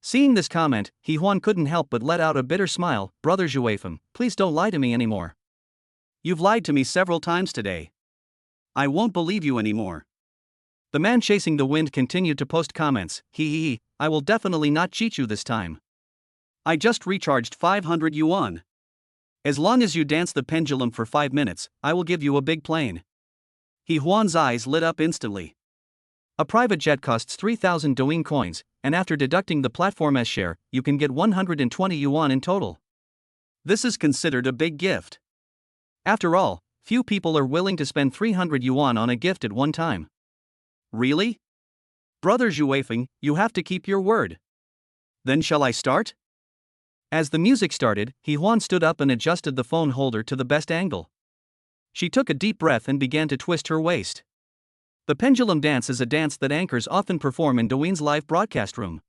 Seeing this comment, He Huan couldn't help but let out a bitter smile. Brother Zhuifeng, please don't lie to me anymore. You've lied to me several times today. I won't believe you anymore. The man chasing the wind continued to post comments. I will definitely not cheat you this time. I just recharged 500 yuan. As long as you dance the pendulum for 5 minutes, I will give you a big plane. He Huan's eyes lit up instantly. A private jet costs 3,000 Douyin coins, and after deducting the platform S share, you can get 120 yuan in total. This is considered a big gift. After all, few people are willing to spend 300 yuan on a gift at one time. Really? Brother Zhuifeng, you have to keep your word. Then shall I start? As the music started, He Huan stood up and adjusted the phone holder to the best angle. She took a deep breath and began to twist her waist. The pendulum dance is a dance that anchors often perform in Douyin's live broadcast room.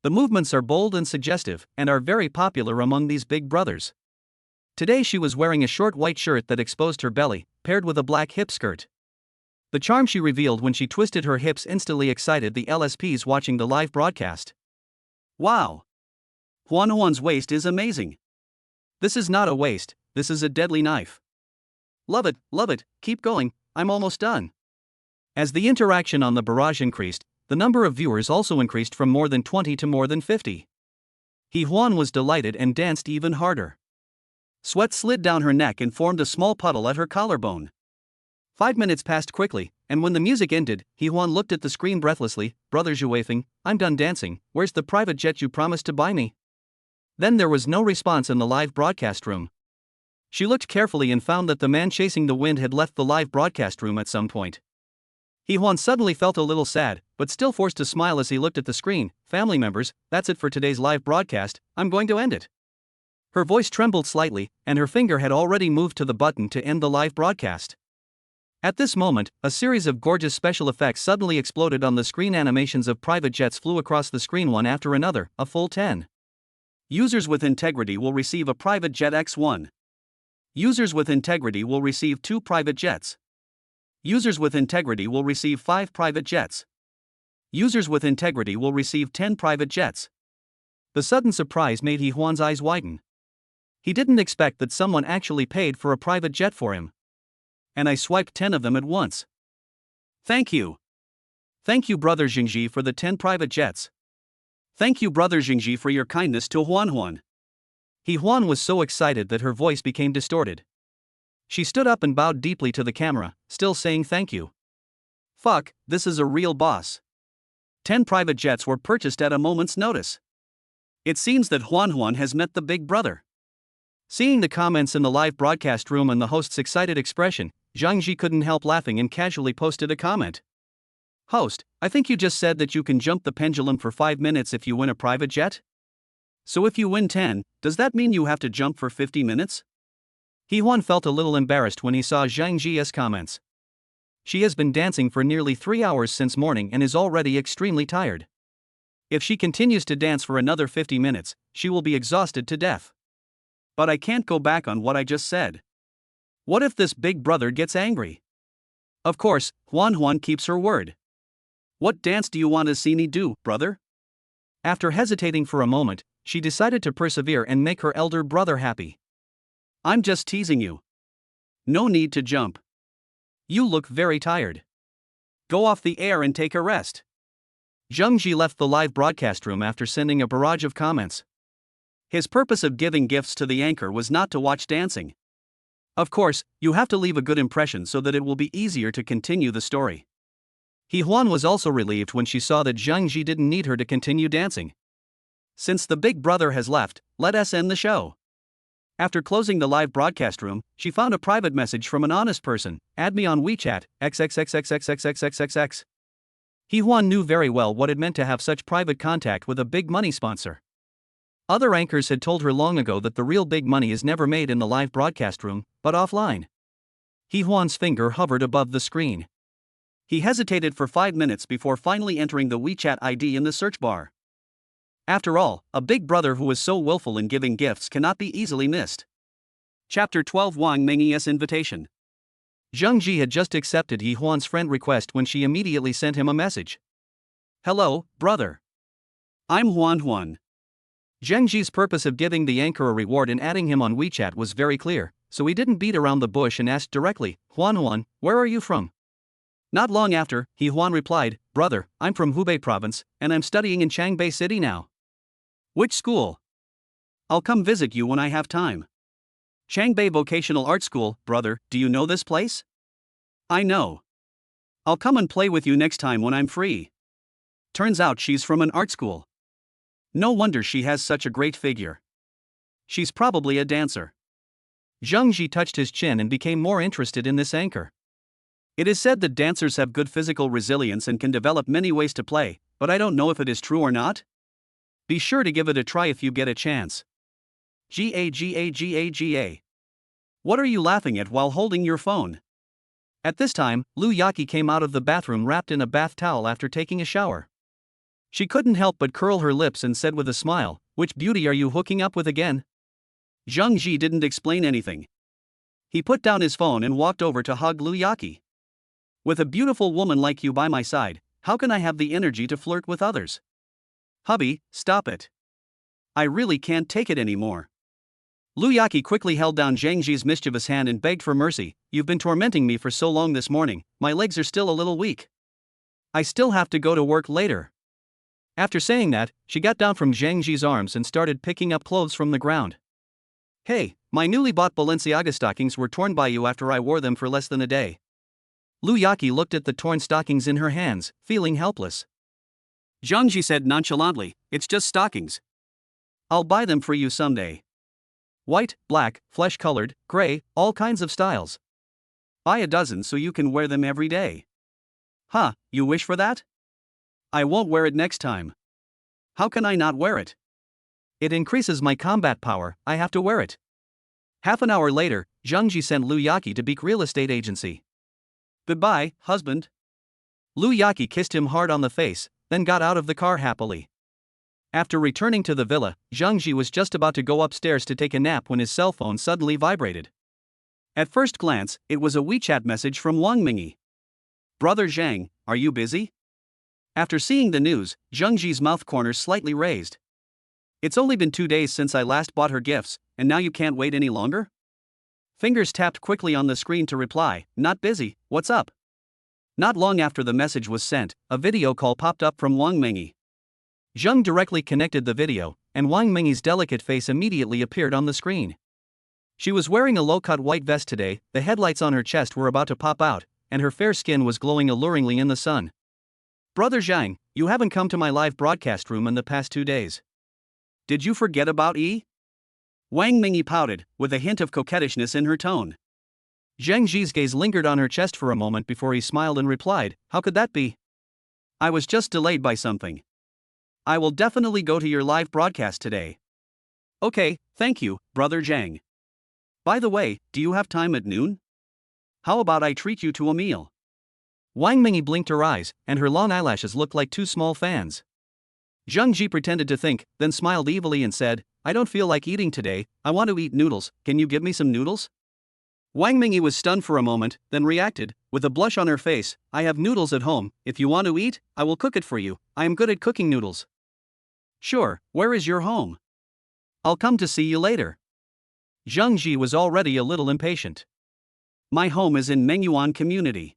The movements are bold and suggestive, and are very popular among these big brothers. Today she was wearing a short white shirt that exposed her belly, paired with a black hip skirt. The charm she revealed when she twisted her hips instantly excited the LSPs watching the live broadcast. Wow! Huan's waist is amazing. This is not a waist, this is a deadly knife. Love it, keep going, I'm almost done. As the interaction on the barrage increased, the number of viewers also increased from more than 20 to more than 50. He Huan was delighted and danced even harder. Sweat slid down her neck and formed a small puddle at her collarbone. 5 minutes passed quickly, and when the music ended, He Huan looked at the screen breathlessly. Brother Zhuifeng, I'm done dancing, where's the private jet you promised to buy me? Then there was no response in the live broadcast room. She looked carefully and found that the man chasing the wind had left the live broadcast room at some point. He Huan suddenly felt a little sad, but still forced a smile as he looked at the screen. Family members, that's it for today's live broadcast, I'm going to end it. Her voice trembled slightly, and her finger had already moved to the button to end the live broadcast. At this moment, a series of gorgeous special effects suddenly exploded on the screen. Animations of private jets flew across the screen one after another, a full 10. Users with integrity will receive a private jet X1. Users with integrity will receive 2 private jets. Users with integrity will receive 5 private jets. Users with integrity will receive 10 private jets. The sudden surprise made He Huan's eyes widen. He didn't expect that someone actually paid for a private jet for him. And I swiped 10 of them at once. Thank you. Thank you, Brother Jingji, for the 10 private jets. Thank you, Brother Jingji, for your kindness to Huan. He Huan was so excited that her voice became distorted. She stood up and bowed deeply to the camera, still saying thank you. Fuck, this is a real boss. 10 private jets were purchased at a moment's notice. It seems that Huan has met the big brother. Seeing the comments in the live broadcast room and the host's excited expression, Zhang Ji couldn't help laughing and casually posted a comment. Host, I think you just said that you can jump the pendulum for 5 minutes if you win a private jet? So if you win 10, does that mean you have to jump for 50 minutes? He Huan felt a little embarrassed when he saw Zhang Ji's comments. She has been dancing for nearly 3 hours since morning and is already extremely tired. If she continues to dance for another 50 minutes, she will be exhausted to death. But I can't go back on what I just said. What if this big brother gets angry? Of course, Huan keeps her word. What dance do you want to see me do, brother? After hesitating for a moment, she decided to persevere and make her elder brother happy. I'm just teasing you. No need to jump. You look very tired. Go off the air and take a rest. Zhang Ji left the live broadcast room after sending a barrage of comments. His purpose of giving gifts to the anchor was not to watch dancing. Of course, you have to leave a good impression so that it will be easier to continue the story. He Huan was also relieved when she saw that Zhang Ji didn't need her to continue dancing. Since the big brother has left, let us end the show. After closing the live broadcast room, she found a private message from an honest person. Add me on WeChat, xxxxxxxxxxx. He Huan knew very well what it meant to have such private contact with a big money sponsor. Other anchors had told her long ago that the real big money is never made in the live broadcast room, but offline. He Huan's finger hovered above the screen. He hesitated for 5 minutes before finally entering the WeChat ID in the search bar. After all, a big brother who is so willful in giving gifts cannot be easily missed. Chapter 12 Wang Mengyi's Invitation. Zhang Ji had just accepted He Huan's friend request when she immediately sent him a message. Hello, brother. I'm Huan. Zhang Ji's purpose of giving the anchor a reward and adding him on WeChat was very clear, so he didn't beat around the bush and asked directly, Huan, where are you from? Not long after, He Huan replied, Brother, I'm from Hubei province, and I'm studying in Changbei City now. Which school? I'll come visit you when I have time. Changbei Vocational Art School, brother, do you know this place? I know. I'll come and play with you next time when I'm free. Turns out she's from an art school. No wonder she has such a great figure. She's probably a dancer. Zhang Ji touched his chin and became more interested in this anchor. It is said that dancers have good physical resilience and can develop many ways to play, but I don't know if it is true or not. Be sure to give it a try if you get a chance. Gaga. What are you laughing at while holding your phone? At this time, Lu Yaki came out of the bathroom wrapped in a bath towel after taking a shower. She couldn't help but curl her lips and said with a smile, "Which beauty are you hooking up with again?" Zhang Ji didn't explain anything. He put down his phone and walked over to hug Lu Yaki. With a beautiful woman like you by my side, how can I have the energy to flirt with others? Hubby, stop it. I really can't take it anymore. Lu Yaki quickly held down Zhang Ji's mischievous hand and begged for mercy. You've been tormenting me for so long this morning, my legs are still a little weak. I still have to go to work later. After saying that, she got down from Zhang Ji's arms and started picking up clothes from the ground. Hey, my newly bought Balenciaga stockings were torn by you after I wore them for less than a day. Lu Yaki looked at the torn stockings in her hands, feeling helpless. Zhang Ji said nonchalantly, "It's just stockings. I'll buy them for you someday. White, black, flesh-colored, gray, all kinds of styles. Buy a dozen so you can wear them every day." Huh, you wish for that? I won't wear it next time. How can I not wear it? It increases my combat power, I have to wear it. Half an hour later, Zhang Ji sent Lu Yaki to Beek Real Estate Agency. Goodbye, husband. Lu Yaki kissed him hard on the face, then got out of the car happily. After returning to the villa, Zhang Ji was just about to go upstairs to take a nap when his cell phone suddenly vibrated. At first glance, it was a WeChat message from Wang Mingi. Brother Zhang, are you busy? After seeing the news, Zhang Ji's mouth corners slightly raised. It's only been 2 days since I last bought her gifts, and now you can't wait any longer? Fingers tapped quickly on the screen to reply, not busy, what's up? Not long after the message was sent, a video call popped up from Wang Mingi. Zhang directly connected the video, and Wang Mingi's delicate face immediately appeared on the screen. She was wearing a low-cut white vest today, the headlights on her chest were about to pop out, and her fair skin was glowing alluringly in the sun. Brother Zhang, you haven't come to my live broadcast room in the past 2 days. Did you forget about E? Wang Mingi pouted, with a hint of coquettishness in her tone. Zhang Ji's gaze lingered on her chest for a moment before he smiled and replied, how could that be? I was just delayed by something. I will definitely go to your live broadcast today. Okay, thank you, Brother Zhang. By the way, do you have time at noon? How about I treat you to a meal? Wang Mingi blinked her eyes, and her long eyelashes looked like 2 small fans. Zhang Ji pretended to think, then smiled evilly and said, I don't feel like eating today, I want to eat noodles, can you give me some noodles? Wang Mingi was stunned for a moment, then reacted, with a blush on her face, I have noodles at home, if you want to eat, I will cook it for you, I am good at cooking noodles. Sure, where is your home? I'll come to see you later. Zhang Ji was already a little impatient. My home is in Mengyuan community.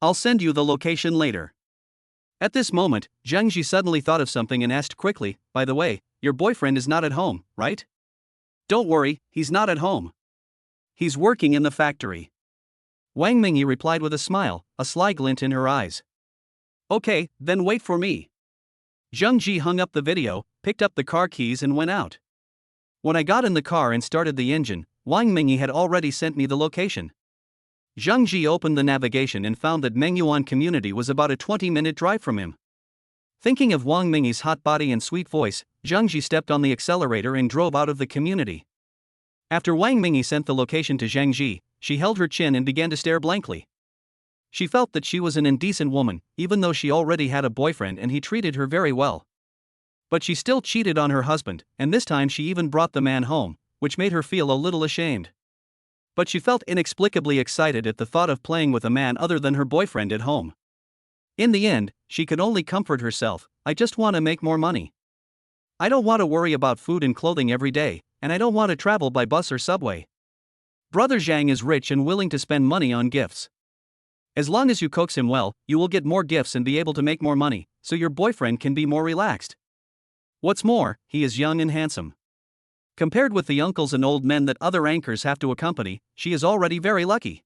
I'll send you the location later. At this moment, Zhang Ji suddenly thought of something and asked quickly, by the way, your boyfriend is not at home, right? Don't worry, he's not at home. He's working in the factory. Wang Mingi replied with a smile, a sly glint in her eyes. Okay, then wait for me. Zhang Ji hung up the video, picked up the car keys and went out. When I got in the car and started the engine, Wang Mingi had already sent me the location. Zhang Ji opened the navigation and found that Mengyuan community was about a 20-minute drive from him. Thinking of Wang Mingi's hot body and sweet voice, Zhang Ji stepped on the accelerator and drove out of the community. After Wang Mingi sent the location to Zhang Ji, she held her chin and began to stare blankly. She felt that she was an indecent woman, even though she already had a boyfriend and he treated her very well. But she still cheated on her husband, and this time she even brought the man home, which made her feel a little ashamed. But she felt inexplicably excited at the thought of playing with a man other than her boyfriend at home. In the end, she could only comfort herself, I just want to make more money. I don't want to worry about food and clothing every day, and I don't want to travel by bus or subway. Brother Zhang is rich and willing to spend money on gifts. As long as you coax him well, you will get more gifts and be able to make more money, so your boyfriend can be more relaxed. What's more, he is young and handsome. Compared with the uncles and old men that other anchors have to accompany, she is already very lucky.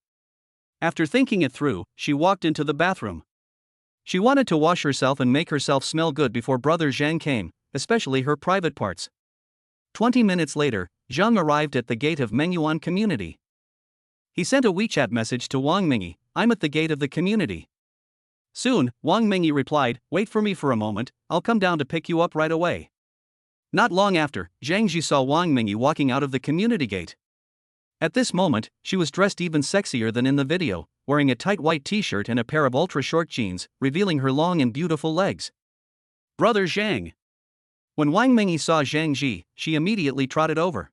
After thinking it through, she walked into the bathroom. She wanted to wash herself and make herself smell good before Brother Zhang came, especially her private parts. 20 minutes later, Zhang arrived at the gate of Mengyuan community. He sent a WeChat message to Wang Mingi, I'm at the gate of the community. Soon, Wang Mingyi replied, wait for me for a moment, I'll come down to pick you up right away. Not long after, Zhang Ji saw Wang Mingyi walking out of the community gate. At this moment, she was dressed even sexier than in the video, wearing a tight white t-shirt and a pair of ultra-short jeans, revealing her long and beautiful legs. Brother Zhang. When Wang Mingyi saw Zhang Ji, she immediately trotted over.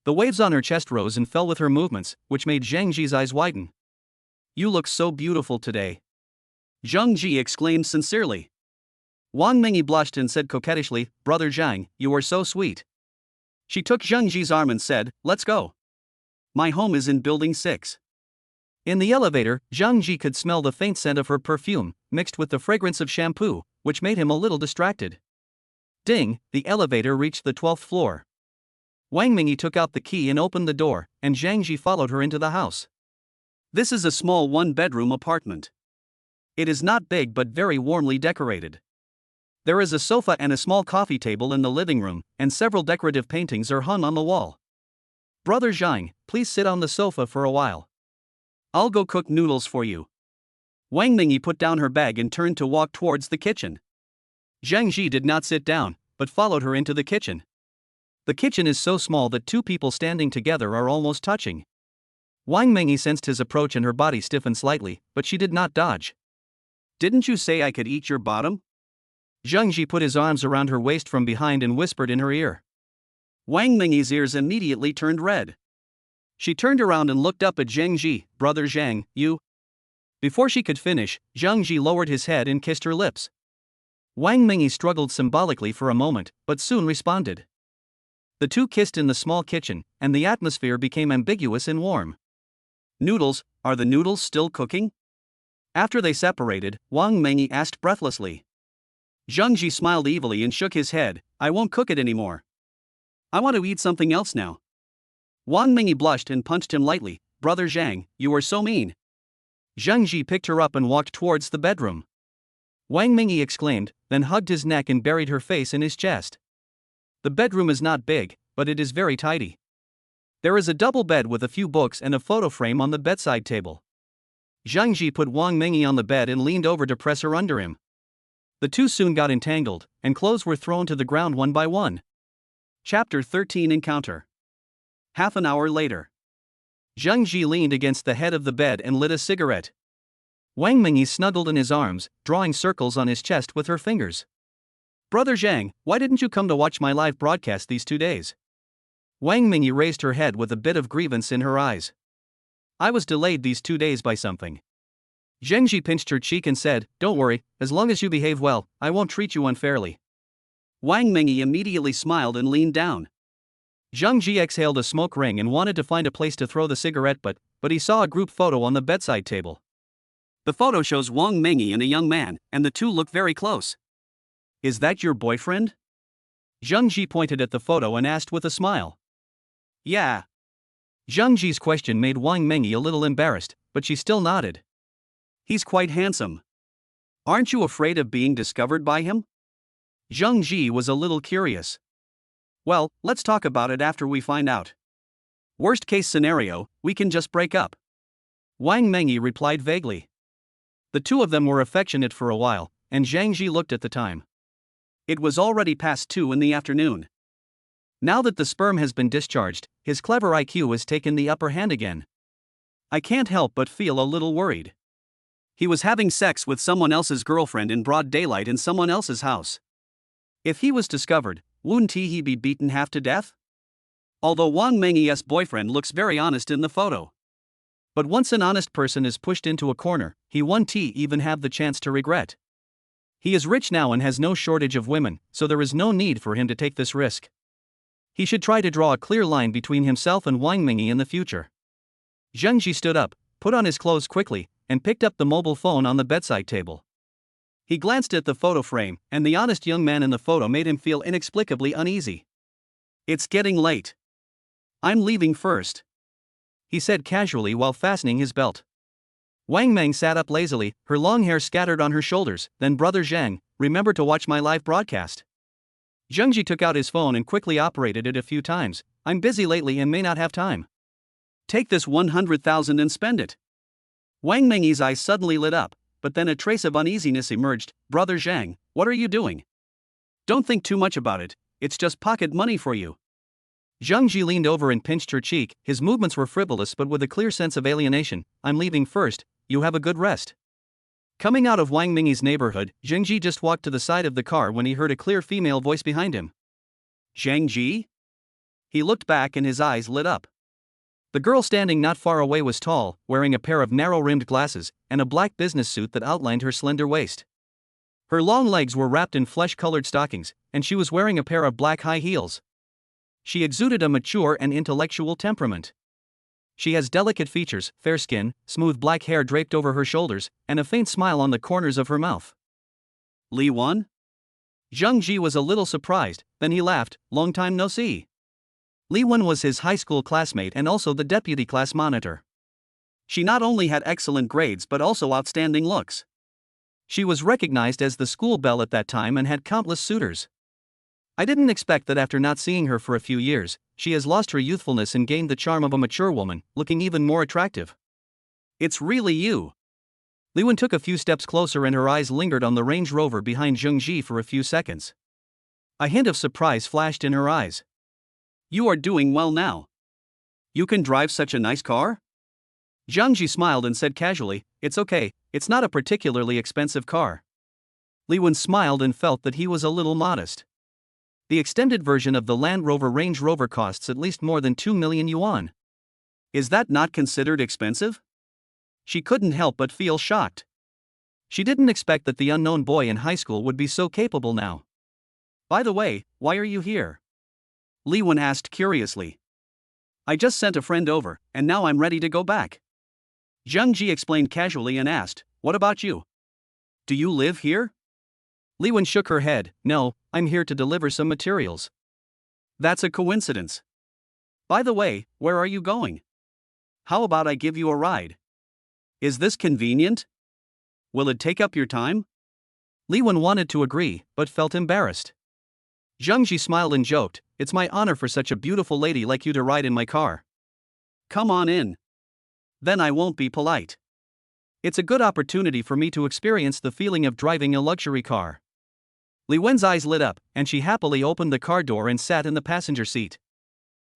The waves on her chest rose and fell with her movements, which made Zhang Ji's eyes widen. You look so beautiful today. Zhang Ji exclaimed sincerely. Wang Mingyi blushed and said coquettishly, Brother Zhang, you are so sweet. She took Zhang Ji's arm and said, let's go. My home is in building 6. In the elevator, Zhang Ji could smell the faint scent of her perfume, mixed with the fragrance of shampoo, which made him a little distracted. Ding, the elevator reached the 12th floor. Wang Mingyi took out the key and opened the door, and Zhang Ji followed her into the house. This is a small one-bedroom apartment. It is not big but very warmly decorated. There is a sofa and a small coffee table in the living room, and several decorative paintings are hung on the wall. Brother Zhang, please sit on the sofa for a while. I'll go cook noodles for you. Wang Mingyi put down her bag and turned to walk towards the kitchen. Zhang Ji did not sit down, but followed her into the kitchen. The kitchen is so small that two people standing together are almost touching. Wang Mingyi sensed his approach and her body stiffened slightly, but she did not dodge. Didn't you say I could eat your bottom? Zhang Ji put his arms around her waist from behind and whispered in her ear. Wang Mingyi's ears immediately turned red. She turned around and looked up at Zhang Ji. Brother Zhang, you? Before she could finish, Zhang Ji lowered his head and kissed her lips. Wang Mingyi struggled symbolically for a moment, but soon responded. The two kissed in the small kitchen, and the atmosphere became ambiguous and warm. Noodles, are the noodles still cooking? After they separated, Wang Mingyi asked breathlessly. Zhang Ji smiled evilly and shook his head, I won't cook it anymore. I want to eat something else now. Wang Mingyi blushed and punched him lightly. Brother Zhang, you are so mean. Zhang Ji picked her up and walked towards the bedroom. Wang Mingyi exclaimed, then hugged his neck and buried her face in his chest. The bedroom is not big, but it is very tidy. There is a double bed with a few books and a photo frame on the bedside table. Zhang Ji put Wang Mingyi on the bed and leaned over to press her under him. The two soon got entangled, and clothes were thrown to the ground one by one. Chapter 13 Encounter. Half an hour later. Zhang Ji leaned against the head of the bed and lit a cigarette. Wang Mingyi snuggled in his arms, drawing circles on his chest with her fingers. Brother Zhang, why didn't you come to watch my live broadcast these 2 days? Wang Mingyi raised her head with a bit of grievance in her eyes. I was delayed these 2 days by something. Zhang Ji pinched her cheek and said, don't worry, as long as you behave well, I won't treat you unfairly. Wang Mingyi immediately smiled and leaned down. Zhang Ji exhaled a smoke ring and wanted to find a place to throw the cigarette but he saw a group photo on the bedside table. The photo shows Wang Mingyi and a young man, and the two look very close. Is that your boyfriend? Zhang Ji pointed at the photo and asked with a smile. Yeah. Zhang Ji's question made Wang Mingyi a little embarrassed, but she still nodded. He's quite handsome. Aren't you afraid of being discovered by him? Zhang Ji was a little curious. Well, let's talk about it after we find out. Worst case scenario, we can just break up. Wang Mingyi replied vaguely. The two of them were affectionate for a while, and Zhang Ji looked at the time. It was already past 2 in the afternoon. Now that the sperm has been discharged, his clever IQ has taken the upper hand again. I can't help but feel a little worried. He was having sex with someone else's girlfriend in broad daylight in someone else's house. If he was discovered, wouldn't he be beaten half to death? Although Wang Mingyi's boyfriend looks very honest in the photo. But once an honest person is pushed into a corner, he won't even have the chance to regret. He is rich now and has no shortage of women, so there is no need for him to take this risk. He should try to draw a clear line between himself and Wang Mingyi in the future. Zhang Ji stood up, put on his clothes quickly, and picked up the mobile phone on the bedside table. He glanced at the photo frame, and the honest young man in the photo made him feel inexplicably uneasy. It's getting late. I'm leaving first, he said casually while fastening his belt. Wang Meng sat up lazily, her long hair scattered on her shoulders. Then Brother Zhang, remember to watch my live broadcast. Zhang Ji took out his phone and quickly operated it a few times. I'm busy lately and may not have time. Take this 100,000 and spend it. Wang Mingyi's eyes suddenly lit up, but then a trace of uneasiness emerged. Brother Zhang, what are you doing? Don't think too much about it, it's just pocket money for you. Zhang Ji leaned over and pinched her cheek, his movements were frivolous but with a clear sense of alienation. I'm leaving first, you have a good rest. Coming out of Wang Mingyi's neighborhood, Zhang Ji just walked to the side of the car when he heard a clear female voice behind him. Zhang Ji? He looked back and his eyes lit up. The girl standing not far away was tall, wearing a pair of narrow-rimmed glasses and a black business suit that outlined her slender waist. Her long legs were wrapped in flesh-colored stockings, and she was wearing a pair of black high heels. She exuded a mature and intellectual temperament. She has delicate features, fair skin, smooth black hair draped over her shoulders, and a faint smile on the corners of her mouth. Li Wan? Zhang Ji was a little surprised, then he laughed, long time no see. Li Wan was his high school classmate and also the deputy class monitor. She not only had excellent grades but also outstanding looks. She was recognized as the school belle at that time and had countless suitors. I didn't expect that after not seeing her for a few years, she has lost her youthfulness and gained the charm of a mature woman, looking even more attractive. It's really you. Li Wan took a few steps closer and her eyes lingered on the Range Rover behind Zhang Ji for a few seconds. A hint of surprise flashed in her eyes. You are doing well now. You can drive such a nice car? Zhang Ji smiled and said casually, it's okay, it's not a particularly expensive car. Li Wan smiled and felt that he was a little modest. The extended version of the Land Rover Range Rover costs at least more than 2 million yuan. Is that not considered expensive? She couldn't help but feel shocked. She didn't expect that the unknown boy in high school would be so capable now. By the way, why are you here? Li Wan asked curiously. I just sent a friend over, and now I'm ready to go back. Zhang Ji explained casually and asked, what about you? Do you live here? Li Wan shook her head, no, I'm here to deliver some materials. That's a coincidence. By the way, where are you going? How about I give you a ride? Is this convenient? Will it take up your time? Li Wan wanted to agree, but felt embarrassed. Zhang Ji smiled and joked, it's my honor for such a beautiful lady like you to ride in my car. Come on in. Then I won't be polite. It's a good opportunity for me to experience the feeling of driving a luxury car. Li Wen's eyes lit up, and she happily opened the car door and sat in the passenger seat.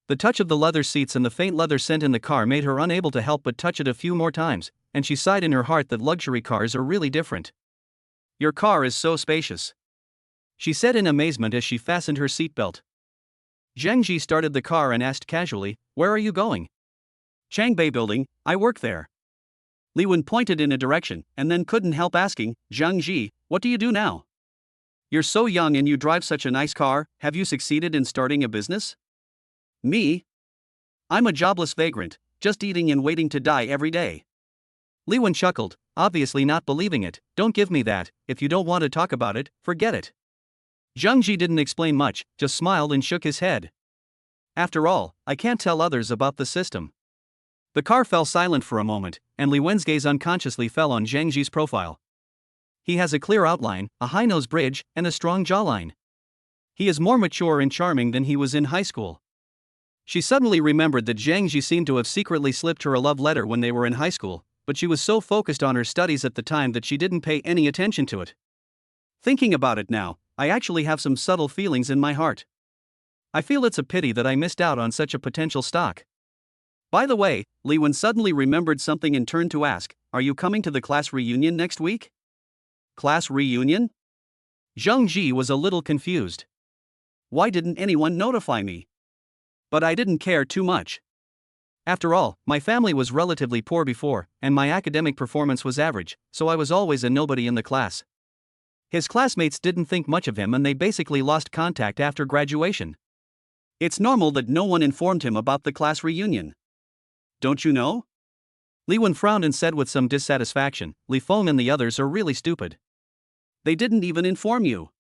The touch of the leather seats and the faint leather scent in the car made her unable to help but touch it a few more times, and she sighed in her heart that luxury cars are really different. Your car is so spacious, she said in amazement as she fastened her seatbelt. Zhang Ji started the car and asked casually, where are you going? Changbei Building, I work there. Li Wan pointed in a direction, and then couldn't help asking, Zhang Ji, what do you do now? You're so young and you drive such a nice car, have you succeeded in starting a business? Me? I'm a jobless vagrant, just eating and waiting to die every day. Li Wan chuckled, obviously not believing it, don't give me that, if you don't want to talk about it, forget it. Zhang Ji didn't explain much, just smiled and shook his head. After all, I can't tell others about the system. The car fell silent for a moment, and Li Wen's gaze unconsciously fell on Zhang Ji's profile. He has a clear outline, a high-nose bridge, and a strong jawline. He is more mature and charming than he was in high school. She suddenly remembered that Zhang Ji seemed to have secretly slipped her a love letter when they were in high school, but she was so focused on her studies at the time that she didn't pay any attention to it. Thinking about it now, I actually have some subtle feelings in my heart. I feel it's a pity that I missed out on such a potential stock. By the way, Li Wan suddenly remembered something and turned to ask, are you coming to the class reunion next week? Class reunion? Zhang Ji was a little confused. Why didn't anyone notify me? But I didn't care too much. After all, my family was relatively poor before, and my academic performance was average, so I was always a nobody in the class. His classmates didn't think much of him and they basically lost contact after graduation. It's normal that no one informed him about the class reunion. Don't you know? Li Wan frowned and said with some dissatisfaction, Li Feng and the others are really stupid. They didn't even inform you.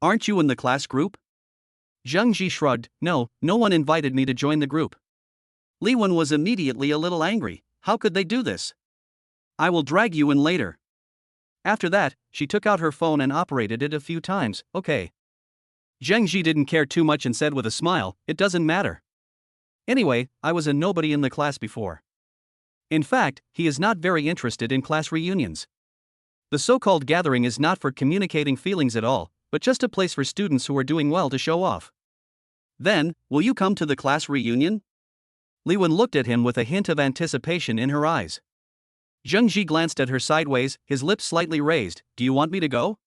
Aren't you in the class group? Zhang Ji shrugged, no one invited me to join the group. Li Wan was immediately a little angry, how could they do this? I will drag you in later. After that, she took out her phone and operated it a few times, okay. Zhang Ji didn't care too much and said with a smile, it doesn't matter. Anyway, I was a nobody in the class before. In fact, he is not very interested in class reunions. The so-called gathering is not for communicating feelings at all, but just a place for students who are doing well to show off. Then, will you come to the class reunion? Liwen looked at him with a hint of anticipation in her eyes. Zheng Ji glanced at her sideways, his lips slightly raised. Do you want me to go?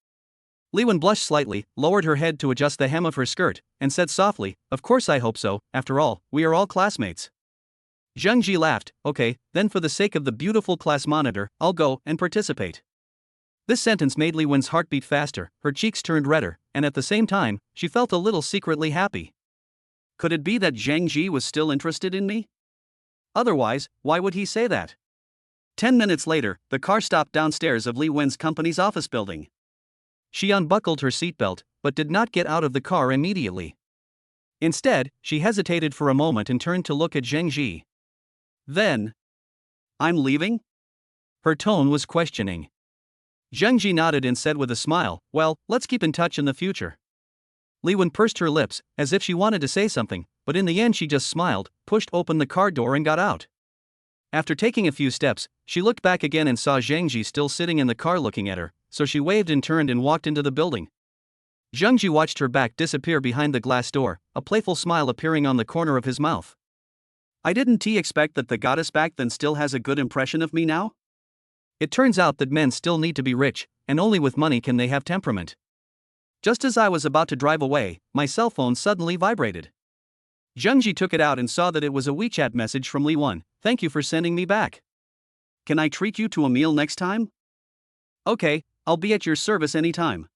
Liwen blushed slightly, lowered her head to adjust the hem of her skirt, and said softly, of course I hope so, after all, we are all classmates. Zheng Ji laughed, okay, then for the sake of the beautiful class monitor, I'll go and participate. This sentence made Li Wen's heart beat faster, her cheeks turned redder, and at the same time, she felt a little secretly happy. Could it be that Zheng Ji was still interested in me? Otherwise, why would he say that? 10 minutes later, the car stopped downstairs of Li Wen's company's office building. She unbuckled her seatbelt, but did not get out of the car immediately. Instead, she hesitated for a moment and turned to look at Zheng Ji. Then, I'm leaving? Her tone was questioning. Zheng Ji nodded and said with a smile, well, let's keep in touch in the future. Li Wen pursed her lips, as if she wanted to say something, but in the end she just smiled, pushed open the car door and got out. After taking a few steps, she looked back again and saw Zheng Ji still sitting in the car looking at her, so she waved and turned and walked into the building. Zheng Ji watched her back disappear behind the glass door, a playful smile appearing on the corner of his mouth. I didn't expect that the goddess back then still has a good impression of me now? It turns out that men still need to be rich, and only with money can they have temperament. Just as I was about to drive away, my cell phone suddenly vibrated. Zheng Ji took it out and saw that it was a WeChat message from Li Wen. Thank you for sending me back. Can I treat you to a meal next time? Okay, I'll be at your service anytime.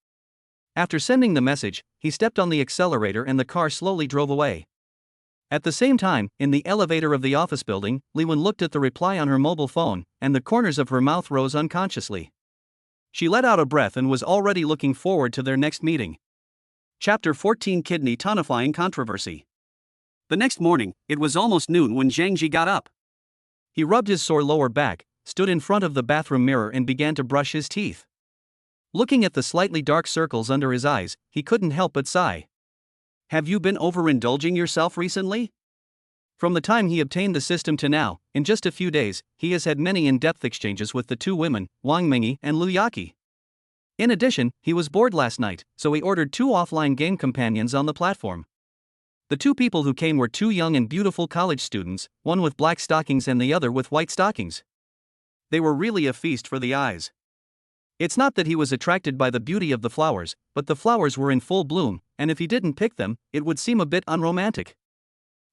After sending the message, he stepped on the accelerator and the car slowly drove away. At the same time, in the elevator of the office building, Li Wen looked at the reply on her mobile phone, and the corners of her mouth rose unconsciously. She let out a breath and was already looking forward to their next meeting. Chapter 14: Kidney Tonifying Controversy. The next morning, it was almost noon when Zheng Ji got up. He rubbed his sore lower back, stood in front of the bathroom mirror and began to brush his teeth. Looking at the slightly dark circles under his eyes, he couldn't help but sigh. Have you been overindulging yourself recently? From the time he obtained the system to now, in just a few days, he has had many in-depth exchanges with the two women, Wang Mingyi and Lu Yaqi. In addition, he was bored last night, so he ordered 2 offline game companions on the platform. The 2 people who came were 2 young and beautiful college students, one with black stockings and the other with white stockings. They were really a feast for the eyes. It's not that he was attracted by the beauty of the flowers, but the flowers were in full bloom, and if he didn't pick them, it would seem a bit unromantic.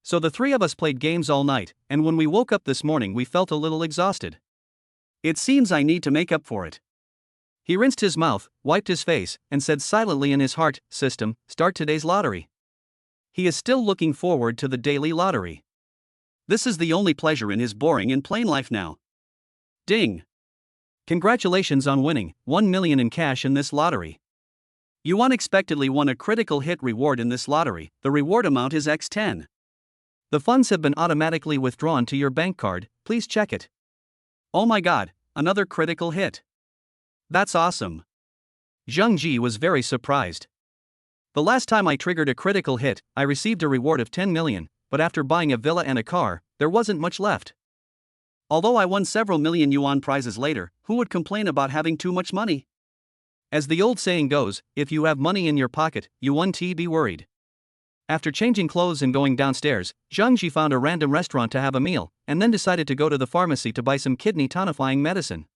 So the 3 of us played games all night, and when we woke up this morning we felt a little exhausted. It seems I need to make up for it. He rinsed his mouth, wiped his face, and said silently in his heart, System, start today's lottery. He is still looking forward to the daily lottery. This is the only pleasure in his boring and plain life now. Ding! Congratulations on winning 1 million in cash in this lottery. You unexpectedly won a critical hit reward in this lottery. The reward amount is X10. The funds have been automatically withdrawn to your bank card, please check it. Oh my god, another critical hit. That's awesome. Zheng Ji was very surprised. The last time I triggered a critical hit, I received a reward of 10 million, but after buying a villa and a car, there wasn't much left. Although I won several million yuan prizes later, who would complain about having too much money? As the old saying goes, if you have money in your pocket, you won't be worried. After changing clothes and going downstairs, Zheng Ji found a random restaurant to have a meal, and then decided to go to the pharmacy to buy some kidney tonifying medicine.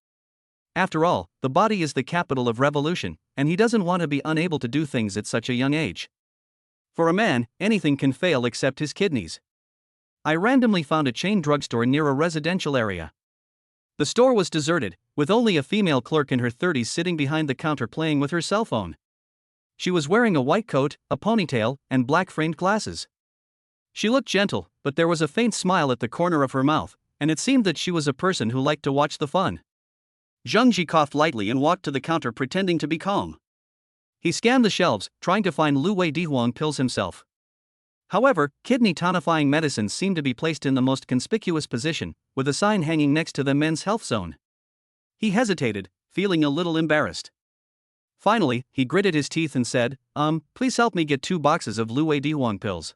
After all, the body is the capital of revolution, and he doesn't want to be unable to do things at such a young age. For a man, anything can fail except his kidneys. I randomly found a chain drugstore near a residential area. The store was deserted, with only a female clerk in her 30s sitting behind the counter playing with her cell phone. She was wearing a white coat, a ponytail, and black framed glasses. She looked gentle, but there was a faint smile at the corner of her mouth, and it seemed that she was a person who liked to watch the fun. Zheng Ji coughed lightly and walked to the counter pretending to be calm. He scanned the shelves, trying to find Lu Wei Dihuang pills himself. However, kidney tonifying medicines seemed to be placed in the most conspicuous position, with a sign hanging next to the men's health zone. He hesitated, feeling a little embarrassed. Finally, he gritted his teeth and said, please help me get 2 boxes of Lu Wei Dihuang pills.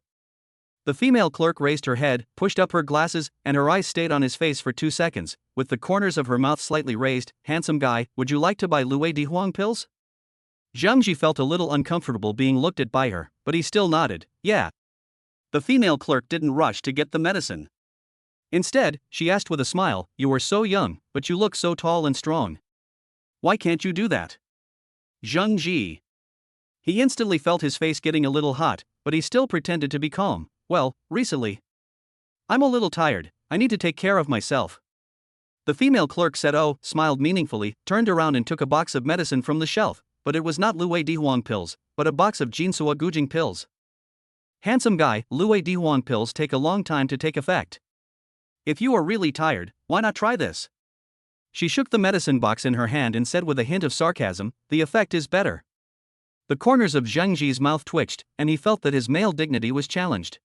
The female clerk raised her head, pushed up her glasses, and her eyes stayed on his face for 2 seconds, with the corners of her mouth slightly raised. Handsome guy, would you like to buy Luo Di Huang pills? Zhang Ji felt a little uncomfortable being looked at by her, but he still nodded, yeah. The female clerk didn't rush to get the medicine. Instead, she asked with a smile, you are so young, but you look so tall and strong. Why can't you do that? Zhang Ji. He instantly felt his face getting a little hot, but he still pretended to be calm. Well, recently. I'm a little tired, I need to take care of myself. The female clerk said smiled meaningfully, turned around and took a box of medicine from the shelf, but it was not Luo Di Huang pills, but a box of Jinsua Gujing pills. Handsome guy, Luo Di Huang pills take a long time to take effect. If you are really tired, why not try this? She shook the medicine box in her hand and said with a hint of sarcasm, the effect is better. The corners of Zhang Ji's mouth twitched, and he felt that his male dignity was challenged.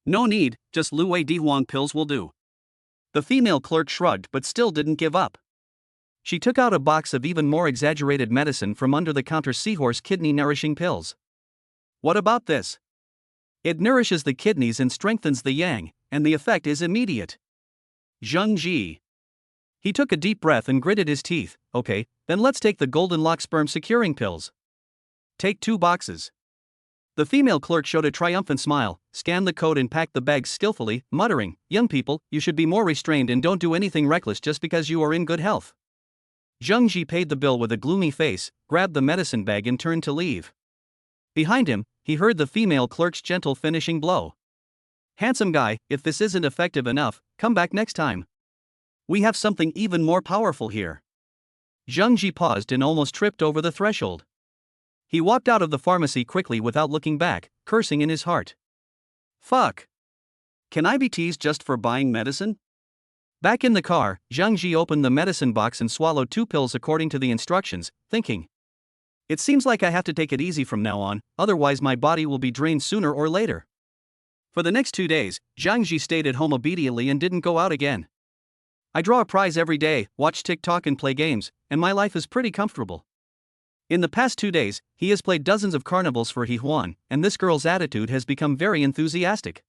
No need, just Luo Di Huang pills will do. The female clerk shrugged but still didn't give up. She took out a box of even more exaggerated medicine from under the counter seahorse kidney nourishing pills. What about this? It nourishes the kidneys and strengthens the yang, and the effect is immediate. Zhang Ji. He took a deep breath and gritted his teeth. Okay, then let's take the golden lock sperm securing pills. Take 2 boxes. The female clerk showed a triumphant smile, scanned the code and packed the bags skillfully, muttering, young people, you should be more restrained and don't do anything reckless just because you are in good health. Zhang Ji paid the bill with a gloomy face, grabbed the medicine bag and turned to leave. Behind him, he heard the female clerk's gentle finishing blow. Handsome guy, if this isn't effective enough, come back next time. We have something even more powerful here. Zhang Ji paused and almost tripped over the threshold. He walked out of the pharmacy quickly without looking back, cursing in his heart. Fuck. Can I be teased just for buying medicine? Back in the car, Zhang Ji opened the medicine box and swallowed 2 pills according to the instructions, thinking. It seems like I have to take it easy from now on, otherwise my body will be drained sooner or later. For the next 2 days, Zhang Ji stayed at home obediently and didn't go out again. I draw a prize every day, watch TikTok and play games, and my life is pretty comfortable. In the past 2 days, he has played dozens of carnivals for He Huan, and this girl's attitude has become very enthusiastic.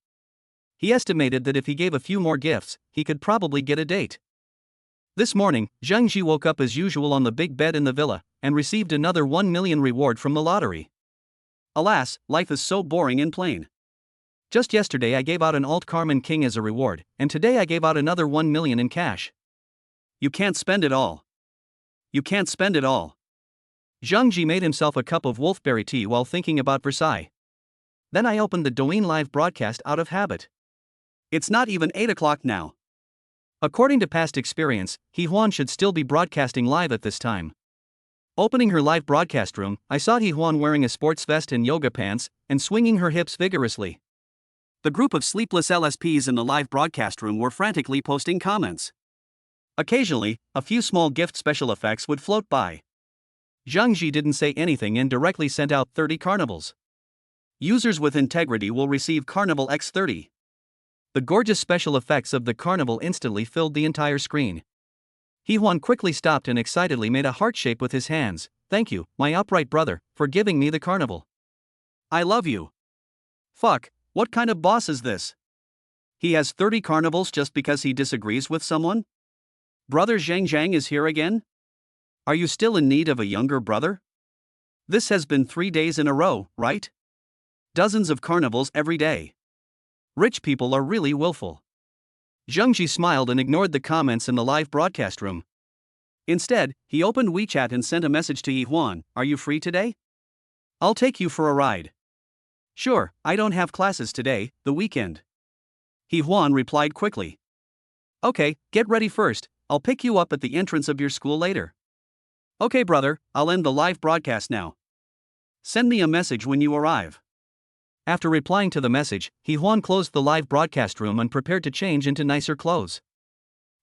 He estimated that if he gave a few more gifts, he could probably get a date. This morning, Zhang Ji woke up as usual on the big bed in the villa, and received another 1 million reward from the lottery. Alas, life is so boring and plain. Just yesterday I gave out an alt Carmen King as a reward, and today I gave out another 1 million in cash. You can't spend it all. You can't spend it all. Zhang Ji made himself a cup of wolfberry tea while thinking about Versailles. Then I opened the Douyin live broadcast out of habit. It's not even 8 o'clock now. According to past experience, He Huan should still be broadcasting live at this time. Opening her live broadcast room, I saw He Huan wearing a sports vest and yoga pants, and swinging her hips vigorously. The group of sleepless LSPs in the live broadcast room were frantically posting comments. Occasionally, a few small gift special effects would float by. Zhang Ji didn't say anything and directly sent out 30 carnivals. Users with integrity will receive Carnival X30. The gorgeous special effects of the carnival instantly filled the entire screen. He Huan quickly stopped and excitedly made a heart shape with his hands. Thank you, my upright brother, for giving me the carnival. I love you. Fuck, what kind of boss is this? He has 30 carnivals just because he disagrees with someone? Brother Zhang is here again? Are you still in need of a younger brother? This has been 3 days in a row, right? Dozens of carnivals every day. Rich people are really willful. Zhang Ji smiled and ignored the comments in the live broadcast room. Instead, he opened WeChat and sent a message to Yi Huan, are you free today? I'll take you for a ride. Sure, I don't have classes today, the weekend. Yi Huan replied quickly. Okay, get ready first, I'll pick you up at the entrance of your school later. Okay brother, I'll end the live broadcast now. Send me a message when you arrive. After replying to the message, He Huan closed the live broadcast room and prepared to change into nicer clothes.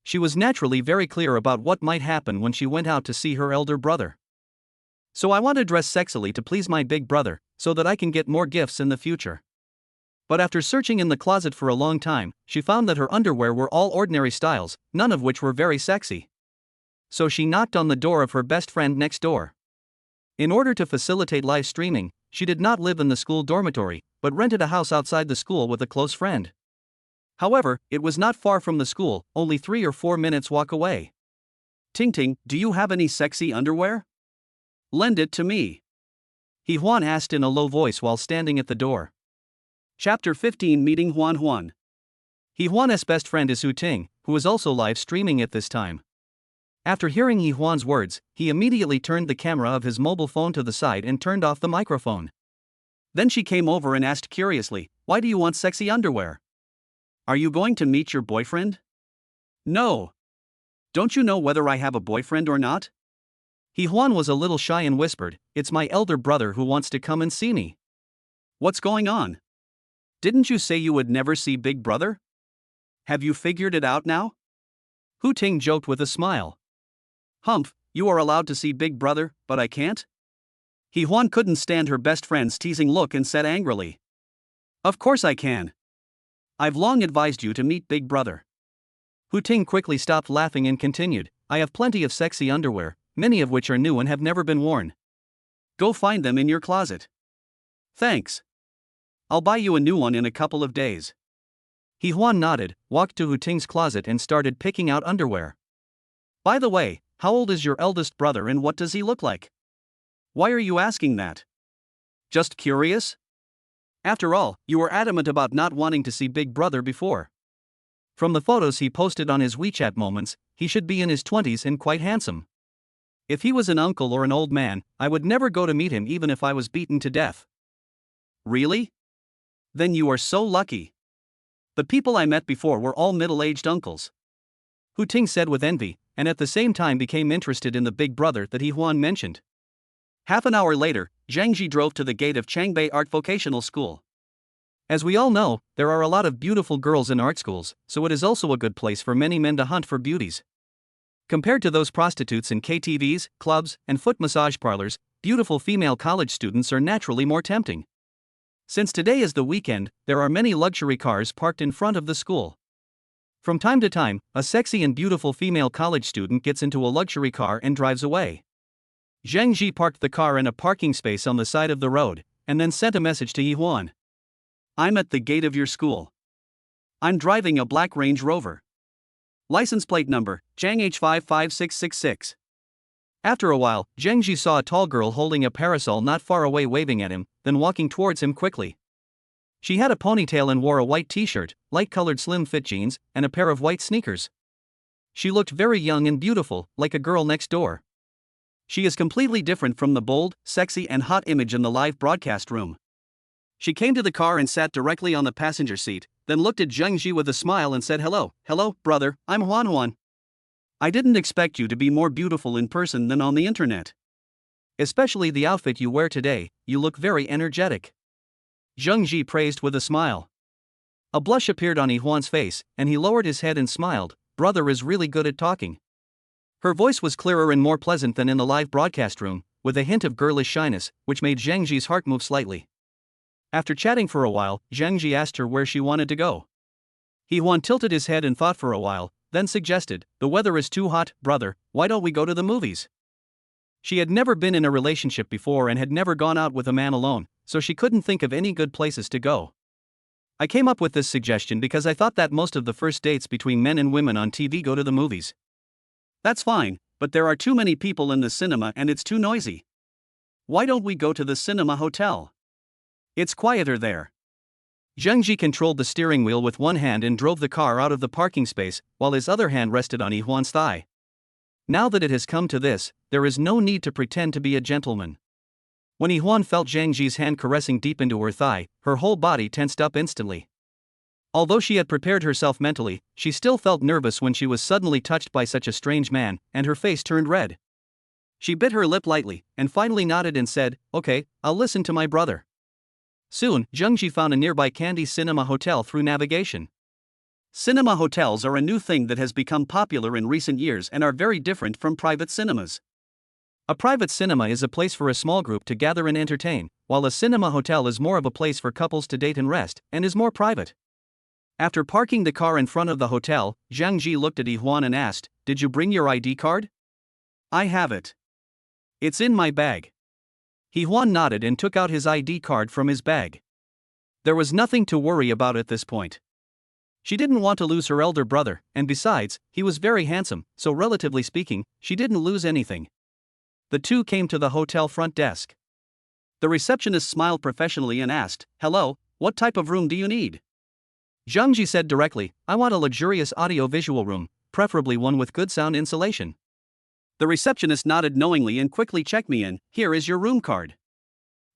She was naturally very clear about what might happen when she went out to see her elder brother. So I want to dress sexily to please my big brother, so that I can get more gifts in the future. But after searching in the closet for a long time, she found that her underwear were all ordinary styles, none of which were very sexy. So she knocked on the door of her best friend next door. In order to facilitate live streaming, she did not live in the school dormitory, but rented a house outside the school with a close friend. However, it was not far from the school, only 3 or 4 minutes walk away. Ting Ting, do you have any sexy underwear? Lend it to me. He Huan asked in a low voice while standing at the door. Chapter 15 Meeting Huan Huan. He Huan's best friend is Hu Ting, who is also live streaming at this time. After hearing He Huan's words, he immediately turned the camera of his mobile phone to the side and turned off the microphone. Then she came over and asked curiously, "Why do you want sexy underwear? Are you going to meet your boyfriend?" "No. Don't you know whether I have a boyfriend or not?" He Huan was a little shy and whispered, "It's my elder brother who wants to come and see me." "What's going on? Didn't you say you would never see Big Brother? Have you figured it out now?" Hu Ting joked with a smile. "Humph, you are allowed to see Big Brother, but I can't?" He Huan couldn't stand her best friend's teasing look and said angrily, "Of course I can. I've long advised you to meet Big Brother." Hu Ting quickly stopped laughing and continued, "I have plenty of sexy underwear, many of which are new and have never been worn. Go find them in your closet." "Thanks. I'll buy you a new one in a couple of days." He Huan nodded, walked to Hu Ting's closet and started picking out underwear. "By the way, how old is your eldest brother and what does he look like? Why are you asking that? Just curious? After all, you were adamant about not wanting to see Big Brother before. From the photos he posted on his WeChat moments, he should be in his 20s and quite handsome. If he was an uncle or an old man, I would never go to meet him even if I was beaten to death." "Really? Then you are so lucky. The people I met before were all middle-aged uncles." Hu Ting said with envy, and at the same time became interested in the Big Brother that He Huan mentioned. Half an hour later, Zhang Ji drove to the gate of Changbei Art Vocational School. As we all know, there are a lot of beautiful girls in art schools, so it is also a good place for many men to hunt for beauties. Compared to those prostitutes in KTVs, clubs, and foot massage parlors, beautiful female college students are naturally more tempting. Since today is the weekend, there are many luxury cars parked in front of the school. From time to time, a sexy and beautiful female college student gets into a luxury car and drives away. Zhang Ji parked the car in a parking space on the side of the road, and then sent a message to Yi Huan. "I'm at the gate of your school. I'm driving a black Range Rover. License plate number, Zhang H55666. After a while, Zhang Ji saw a tall girl holding a parasol not far away waving at him, then walking towards him quickly. She had a ponytail and wore a white t-shirt, light-colored slim-fit jeans, and a pair of white sneakers. She looked very young and beautiful, like a girl next door. She is completely different from the bold, sexy and hot image in the live broadcast room. She came to the car and sat directly on the passenger seat, then looked at Zhang Ji with a smile and said, "Hello, brother, I'm Huan Huan. I didn't expect you to be more beautiful in person than on the internet. Especially the outfit you wear today, you look very energetic." Zhang Ji praised with a smile. A blush appeared on Yi Huan's face, and he lowered his head and smiled. "Brother is really good at talking." Her voice was clearer and more pleasant than in the live broadcast room, with a hint of girlish shyness, which made Zhang Ji's heart move slightly. After chatting for a while, Zhang Ji asked her where she wanted to go. Yi Huan tilted his head and thought for a while, then suggested, "The weather is too hot, brother, why don't we go to the movies?" She had never been in a relationship before and had never gone out with a man alone, so she couldn't think of any good places to go. "I came up with this suggestion because I thought that most of the first dates between men and women on TV go to the movies." "That's fine, but there are too many people in the cinema and it's too noisy. Why don't we go to the cinema hotel? It's quieter there." Zhang Ji controlled the steering wheel with one hand and drove the car out of the parking space, while his other hand rested on Yi Huan's thigh. Now that it has come to this, there is no need to pretend to be a gentleman. When Yi Huan felt Zhang Ji's hand caressing deep into her thigh, her whole body tensed up instantly. Although she had prepared herself mentally, she still felt nervous when she was suddenly touched by such a strange man, and her face turned red. She bit her lip lightly, and finally nodded and said, "Okay, I'll listen to my brother." Soon, Zhang Ji found a nearby Candy Cinema hotel through navigation. Cinema hotels are a new thing that has become popular in recent years and are very different from private cinemas. A private cinema is a place for a small group to gather and entertain, while a cinema hotel is more of a place for couples to date and rest, and is more private. After parking the car in front of the hotel, Zhang Ji looked at Yi Huan and asked, "Did you bring your ID card?" "I have it. It's in my bag." He Huan nodded and took out his ID card from his bag. There was nothing to worry about at this point. She didn't want to lose her elder brother, and besides, he was very handsome, so relatively speaking, she didn't lose anything. The two came to the hotel front desk. The receptionist smiled professionally and asked, "Hello, what type of room do you need?" Zhang Ji said directly, "I want a luxurious audio-visual room, preferably one with good sound insulation." The receptionist nodded knowingly and quickly checked me in. "Here is your room card.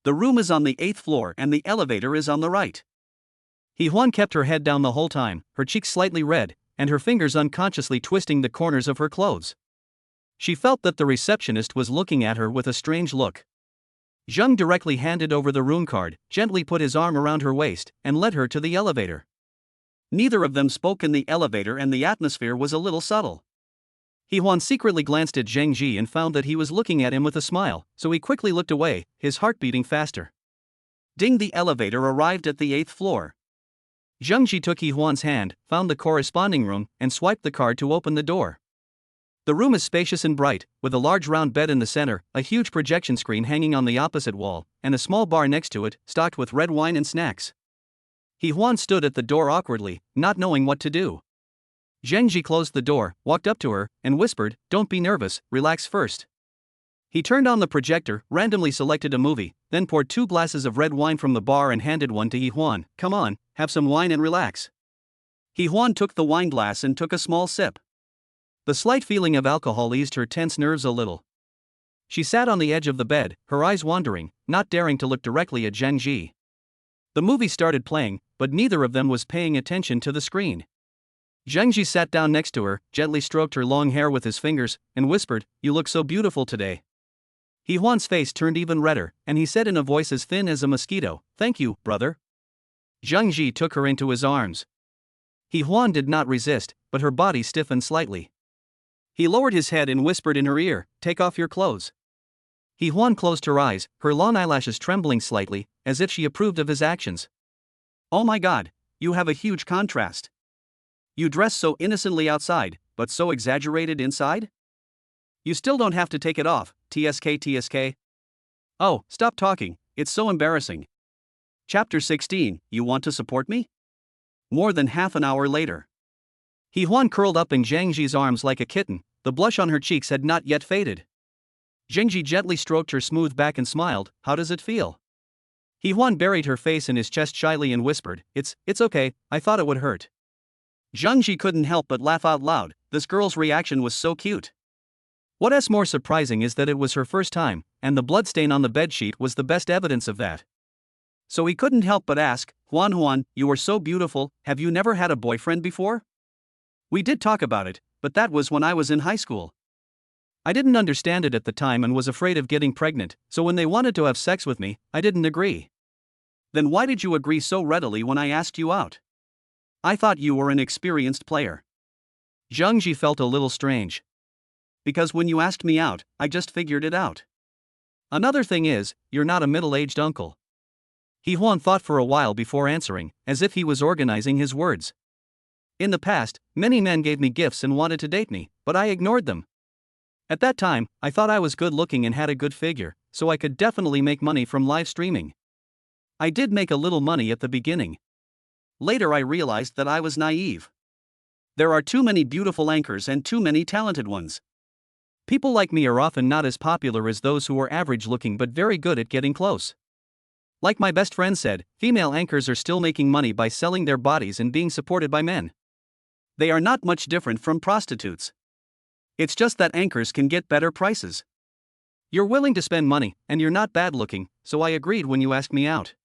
The room is on the 8th floor and the elevator is on the right." He Huan kept her head down the whole time, her cheeks slightly red, and her fingers unconsciously twisting the corners of her clothes. She felt that the receptionist was looking at her with a strange look. Zhang directly handed over the room card, gently put his arm around her waist, and led her to the elevator. Neither of them spoke in the elevator and the atmosphere was a little subtle. He Huan secretly glanced at Zhang Ji and found that he was looking at him with a smile, so he quickly looked away, his heart beating faster. Ding! The elevator arrived at the 8th floor. Zhang Ji took He Huan's hand, found the corresponding room, and swiped the card to open the door. The room is spacious and bright, with a large round bed in the center, a huge projection screen hanging on the opposite wall, and a small bar next to it, stocked with red wine and snacks. He Huan stood at the door awkwardly, not knowing what to do. Zhang Ji closed the door, walked up to her, and whispered, "Don't be nervous, relax first." He turned on the projector, randomly selected a movie, then poured 2 glasses of red wine from the bar and handed one to He Huan. "Come on, have some wine and relax." He Huan took the wine glass and took a small sip. The slight feeling of alcohol eased her tense nerves a little. She sat on the edge of the bed, her eyes wandering, not daring to look directly at Zhang Ji. The movie started playing, but neither of them was paying attention to the screen. Zhang Ji sat down next to her, gently stroked her long hair with his fingers, and whispered, "You look so beautiful today." He Huan's face turned even redder, and he said in a voice as thin as a mosquito, "Thank you, brother." Zhang Ji took her into his arms. He Huan did not resist, but her body stiffened slightly. He lowered his head and whispered in her ear, "Take off your clothes." He Huan closed her eyes, her long eyelashes trembling slightly, as if she approved of his actions. "Oh my God, you have a huge contrast. You dress so innocently outside, but so exaggerated inside? You still don't have to take it off, TSK. Oh, stop talking, it's so embarrassing." Chapter 16, You Want to Support Me? More than half an hour later. He Huan curled up in Zhang Ji's arms like a kitten, the blush on her cheeks had not yet faded. Zhang Ji gently stroked her smooth back and smiled, "How does it feel?" He Huan buried her face in his chest shyly and whispered, It's okay, I thought it would hurt." Zhang Ji couldn't help but laugh out loud, this girl's reaction was so cute. What's more surprising is that it was her first time, and the bloodstain on the bedsheet was the best evidence of that. So he couldn't help but ask, Huan, you are so beautiful, have you never had a boyfriend before?" "We did talk about it, but that was when I was in high school. I didn't understand it at the time and was afraid of getting pregnant, so when they wanted to have sex with me, I didn't agree." "Then why did you agree so readily when I asked you out? I thought you were an experienced player." Zhang Ji felt a little strange. "Because when you asked me out, I just figured it out. Another thing is, you're not a middle-aged uncle." He Huan thought for a while before answering, as if he was organizing his words. "In the past, many men gave me gifts and wanted to date me, but I ignored them. At that time, I thought I was good-looking and had a good figure, so I could definitely make money from live streaming. I did make a little money at the beginning. Later I realized that I was naive. There are too many beautiful anchors and too many talented ones. People like me are often not as popular as those who are average-looking but very good at getting close. Like my best friend said, female anchors are still making money by selling their bodies and being supported by men. They are not much different from prostitutes. It's just that anchors can get better prices. You're willing to spend money, and you're not bad-looking, so I agreed when you asked me out."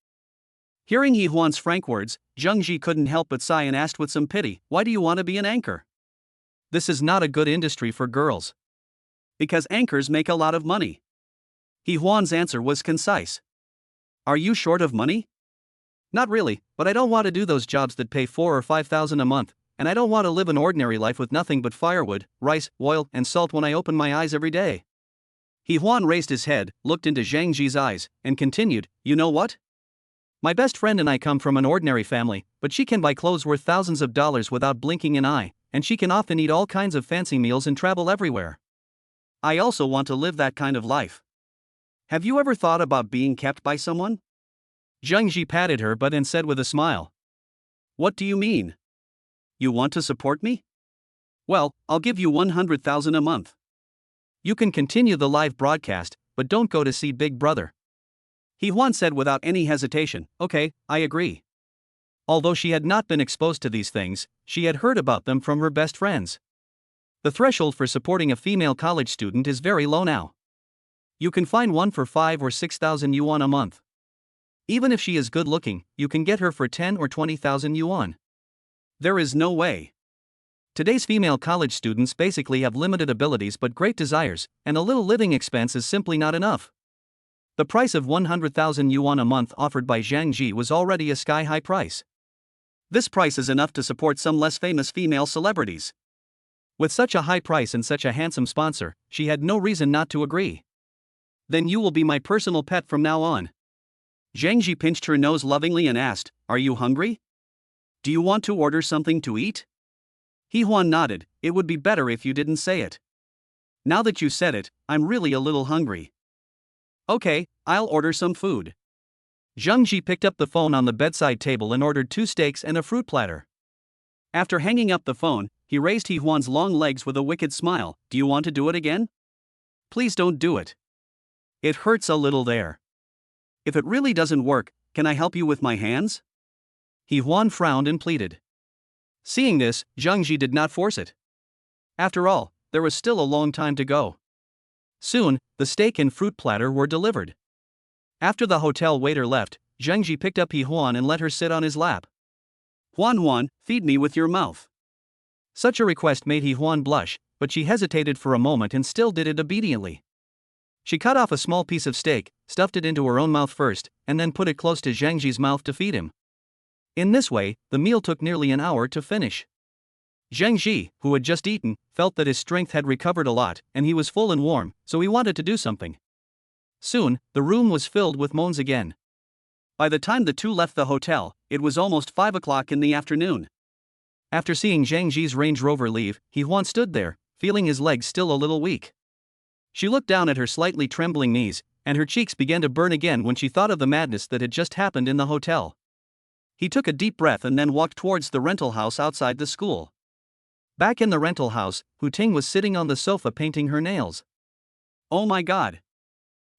Hearing He Huan's frank words, Zhang Ji couldn't help but sigh and asked with some pity, "Why do you want to be an anchor?" "This is not a good industry for girls." "Because anchors make a lot of money." He Huan's answer was concise. "Are you short of money?" "Not really, but I don't want to do those jobs that pay 4,000 or 5,000 a month, and I don't want to live an ordinary life with nothing but firewood, rice, oil, and salt when I open my eyes every day." He Huan raised his head, looked into Zhang Ji's eyes, and continued, "You know what? My best friend and I come from an ordinary family, but she can buy clothes worth thousands of dollars without blinking an eye, and she can often eat all kinds of fancy meals and travel everywhere. I also want to live that kind of life. Have you ever thought about being kept by someone? Zhang Ji patted her butt and said with a smile. What do you mean? You want to support me? Well, I'll give you 100,000 a month. You can continue the live broadcast, but don't go to see Big Brother. He Huan said without any hesitation. Okay, I agree. Although she had not been exposed to these things, she had heard about them from her best friends. The threshold for supporting a female college student is very low now. You can find one for 5 or 6,000 yuan a month. Even if she is good looking, you can get her for 10 or 20,000 yuan. There is no way. Today's female college students basically have limited abilities but great desires, and a little living expense is simply not enough. The price of 100,000 yuan a month offered by Zhang Ji was already a sky-high price. This price is enough to support some less famous female celebrities. With such a high price and such a handsome sponsor, she had no reason not to agree. Then you will be my personal pet from now on. Zhang Ji pinched her nose lovingly and asked, Are you hungry? Do you want to order something to eat? He Huan nodded. It would be better if you didn't say it. Now that you said it, I'm really a little hungry. Okay, I'll order some food. Zhang Ji picked up the phone on the bedside table and ordered 2 steaks and a fruit platter. After hanging up the phone, he raised He Huan's long legs with a wicked smile. Do you want to do it again? Please don't do it. It hurts a little there. If it really doesn't work, can I help you with my hands? He Huan frowned and pleaded. Seeing this, Zhang Ji did not force it. After all, there was still a long time to go. Soon, the steak and fruit platter were delivered. After the hotel waiter left, Zhang Ji picked up He Huan and let her sit on his lap. Huan, feed me with your mouth. Such a request made He Huan blush, but she hesitated for a moment and still did it obediently. She cut off a small piece of steak, stuffed it into her own mouth first, and then put it close to Zhang Ji's mouth to feed him. In this way, the meal took nearly an hour to finish. Zhang Ji, who had just eaten, felt that his strength had recovered a lot, and he was full and warm, so he wanted to do something. Soon, the room was filled with moans again. By the time the two left the hotel, it was almost 5 o'clock in the afternoon. After seeing Zhang Ji's Range Rover leave, He Huan stood there, feeling his legs still a little weak. She looked down at her slightly trembling knees, and her cheeks began to burn again when she thought of the madness that had just happened in the hotel. He took a deep breath and then walked towards the rental house outside the school. Back in the rental house, Hu Ting was sitting on the sofa painting her nails. Oh my god!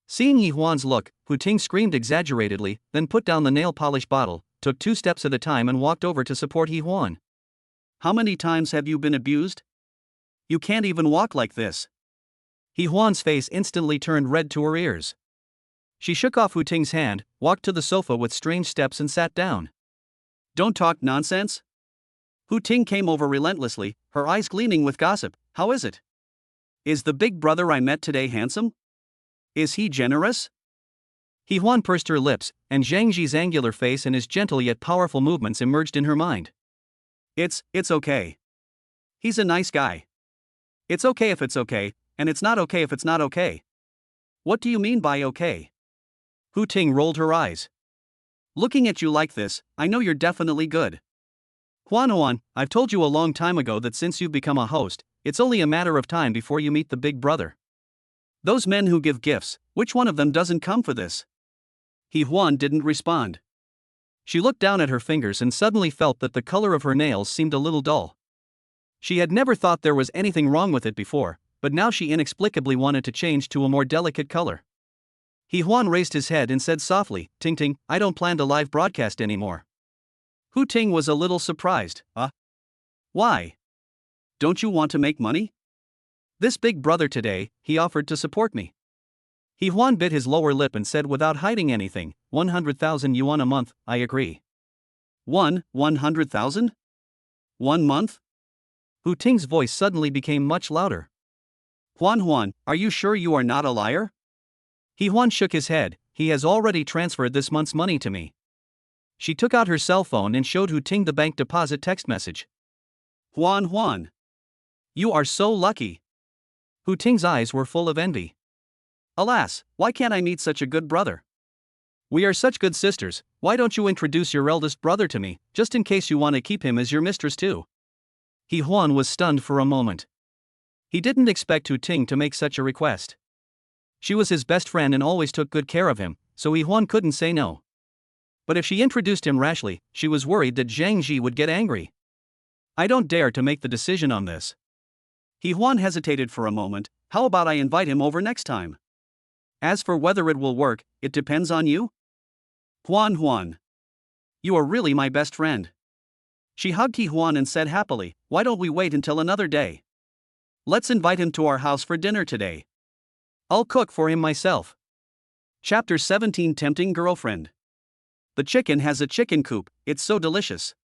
Seeing He Huan's look, Hu Ting screamed exaggeratedly, then put down the nail polish bottle, took 2 steps at a time and walked over to support He Huan. How many times have you been abused? You can't even walk like this. He Huan's face instantly turned red to her ears. She shook off Hu Ting's hand, walked to the sofa with strange steps and sat down. Don't talk nonsense. Hu Ting came over relentlessly, her eyes gleaming with gossip. How is it? Is the big brother I met today handsome? Is he generous? He Huan pursed her lips, and Zhang Ji's angular face and his gentle yet powerful movements emerged in her mind. It's okay. He's a nice guy. It's okay if it's okay, and it's not okay if it's not okay. What do you mean by okay? Hu Ting rolled her eyes. Looking at you like this, I know you're definitely good. Huan, I've told you a long time ago that since you've become a host, it's only a matter of time before you meet the big brother. Those men who give gifts, which one of them doesn't come for this? He Huan didn't respond. She looked down at her fingers and suddenly felt that the color of her nails seemed a little dull. She had never thought there was anything wrong with it before, but now she inexplicably wanted to change to a more delicate color. He Huan raised his head and said softly, Ting, I don't plan to live broadcast anymore. Hu Ting was a little surprised. Why? Don't you want to make money? This big brother today, he offered to support me. He Huan bit his lower lip and said without hiding anything, 100,000 yuan a month, I agree. 100,000? 1 month? Hu Ting's voice suddenly became much louder. Huan, are you sure you are not a liar? He Huan shook his head. He has already transferred this month's money to me. She took out her cell phone and showed Hu Ting the bank deposit text message. Huan. You are so lucky. Hu Ting's eyes were full of envy. Alas, why can't I meet such a good brother? We are such good sisters, why don't you introduce your eldest brother to me, just in case you want to keep him as your mistress too? He Huan was stunned for a moment. He didn't expect Hu Ting to make such a request. She was his best friend and always took good care of him, so Yi-hwan couldn't say no. But if she introduced him rashly, she was worried that Zhang Ji would get angry. I don't dare to make the decision on this. Yi-hwan hesitated for a moment. How about I invite him over next time? As for whether it will work, it depends on you. Huan. You are really my best friend. She hugged Yi-hwan and said happily, why don't we wait until another day? Let's invite him to our house for dinner today. I'll cook for him myself. Chapter 17 Tempting Girlfriend. The chicken has a chicken coop, it's so delicious.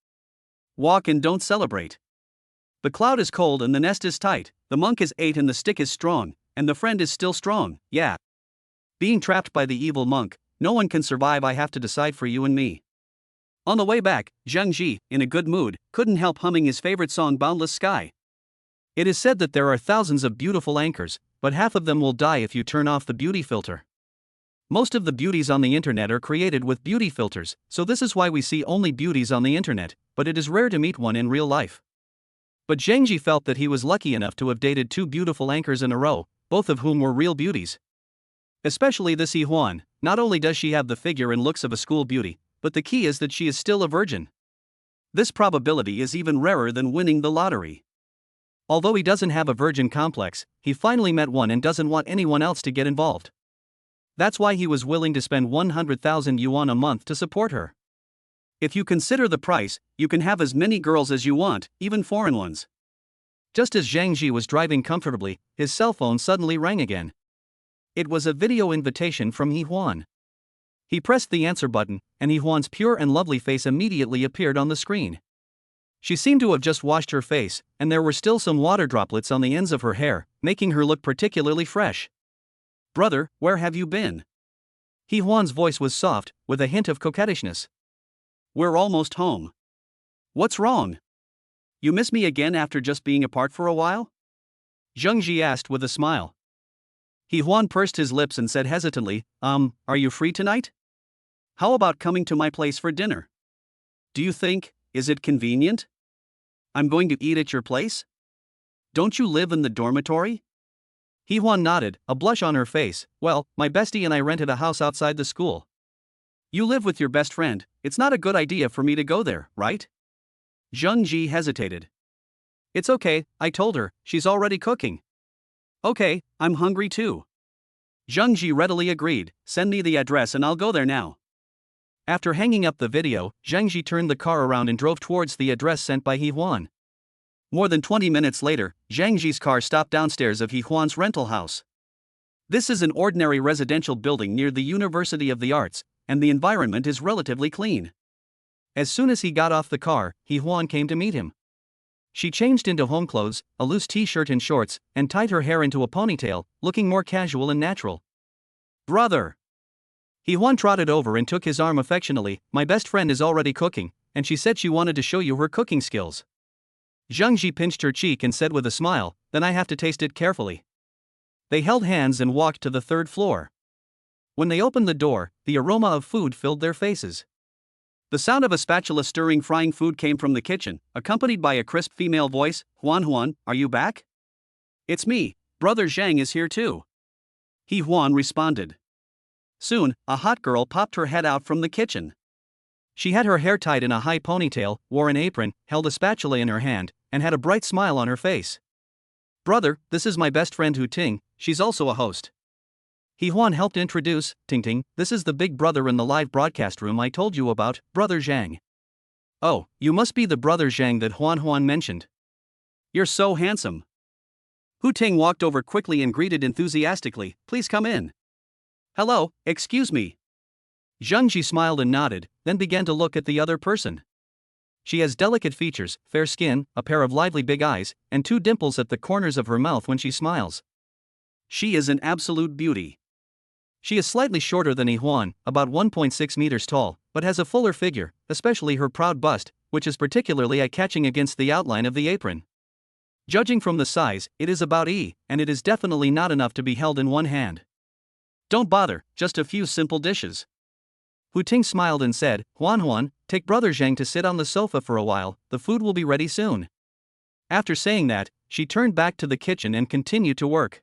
Walk and don't celebrate. The cloud is cold and the nest is tight, the monk is 8 and the stick is strong, and the friend is still strong, yeah. Being trapped by the evil monk, no one can survive, I have to decide for you and me. On the way back, Zhang Ji, in a good mood, couldn't help humming his favorite song Boundless Sky. It is said that there are thousands of beautiful anchors, but half of them will die if you turn off the beauty filter. Most of the beauties on the internet are created with beauty filters, so this is why we see only beauties on the internet, but it is rare to meet one in real life. But Zhang Ji felt that he was lucky enough to have dated 2 beautiful anchors in a row, both of whom were real beauties. Especially this Yi-hwan, not only does she have the figure and looks of a school beauty, but the key is that she is still a virgin. This probability is even rarer than winning the lottery. Although he doesn't have a virgin complex, he finally met one and doesn't want anyone else to get involved. That's why he was willing to spend 100,000 yuan a month to support her. If you consider the price, you can have as many girls as you want, even foreign ones. Just as Zhang Ji was driving comfortably, his cell phone suddenly rang again. It was a video invitation from Yi-hwan. He pressed the answer button, and Yi-hwan's pure and lovely face immediately appeared on the screen. She seemed to have just washed her face, and there were still some water droplets on the ends of her hair, making her look particularly fresh. Brother, where have you been? Yi-hwan's voice was soft, with a hint of coquettishness. We're almost home. What's wrong? You miss me again after just being apart for a while? Zhang Ji asked with a smile. Yi-hwan pursed his lips and said hesitantly, are you free tonight? How about coming to my place for dinner? Do you think, is it convenient? I'm going to eat at your place? Don't you live in the dormitory? Yi-hwan nodded, a blush on her face. Well, my bestie and I rented a house outside the school. You live with your best friend, it's not a good idea for me to go there, right? Zhang Ji hesitated. It's okay, I told her, she's already cooking. Okay, I'm hungry too. Zhang Ji readily agreed, send me the address and I'll go there now. After hanging up the video, Zhang Ji turned the car around and drove towards the address sent by Yi-hwan. More than 20 minutes later, Zhang Ji's car stopped downstairs of Yi-hwan's rental house. This is an ordinary residential building near the University of the Arts, and the environment is relatively clean. As soon as he got off the car, Yi-hwan came to meet him. She changed into home clothes, a loose t-shirt and shorts, and tied her hair into a ponytail, looking more casual and natural. Brother! Yi-hwan trotted over and took his arm affectionately. My best friend is already cooking, and she said she wanted to show you her cooking skills. Zhang Ji pinched her cheek and said with a smile, then I have to taste it carefully. They held hands and walked to the 3rd floor. When they opened the door, the aroma of food filled their faces. The sound of a spatula stirring frying food came from the kitchen, accompanied by a crisp female voice. Huan, are you back? It's me, brother Zhang is here too. Yi-hwan responded. Soon, a hot girl popped her head out from the kitchen. She had her hair tied in a high ponytail, wore an apron, held a spatula in her hand, and had a bright smile on her face. Brother, this is my best friend Hu Ting, she's also a host. Yi-hwan helped introduce. Ting, this is the big brother in the live broadcast room I told you about, brother Zhang. Oh, you must be the brother Zhang that Huan mentioned. You're so handsome. Hu Ting walked over quickly and greeted enthusiastically, please come in. Hello, excuse me. Zhang Ji smiled and nodded, then began to look at the other person. She has delicate features, fair skin, a pair of lively big eyes, and 2 dimples at the corners of her mouth when she smiles. She is an absolute beauty. She is slightly shorter than Yi-hwan, about 1.6 meters tall, but has a fuller figure, especially her proud bust, which is particularly eye-catching against the outline of the apron. Judging from the size, it is about E, and it is definitely not enough to be held in one hand. Don't bother, just a few simple dishes. Hu Ting smiled and said, Huan, take brother Zhang to sit on the sofa for a while, the food will be ready soon. After saying that, she turned back to the kitchen and continued to work.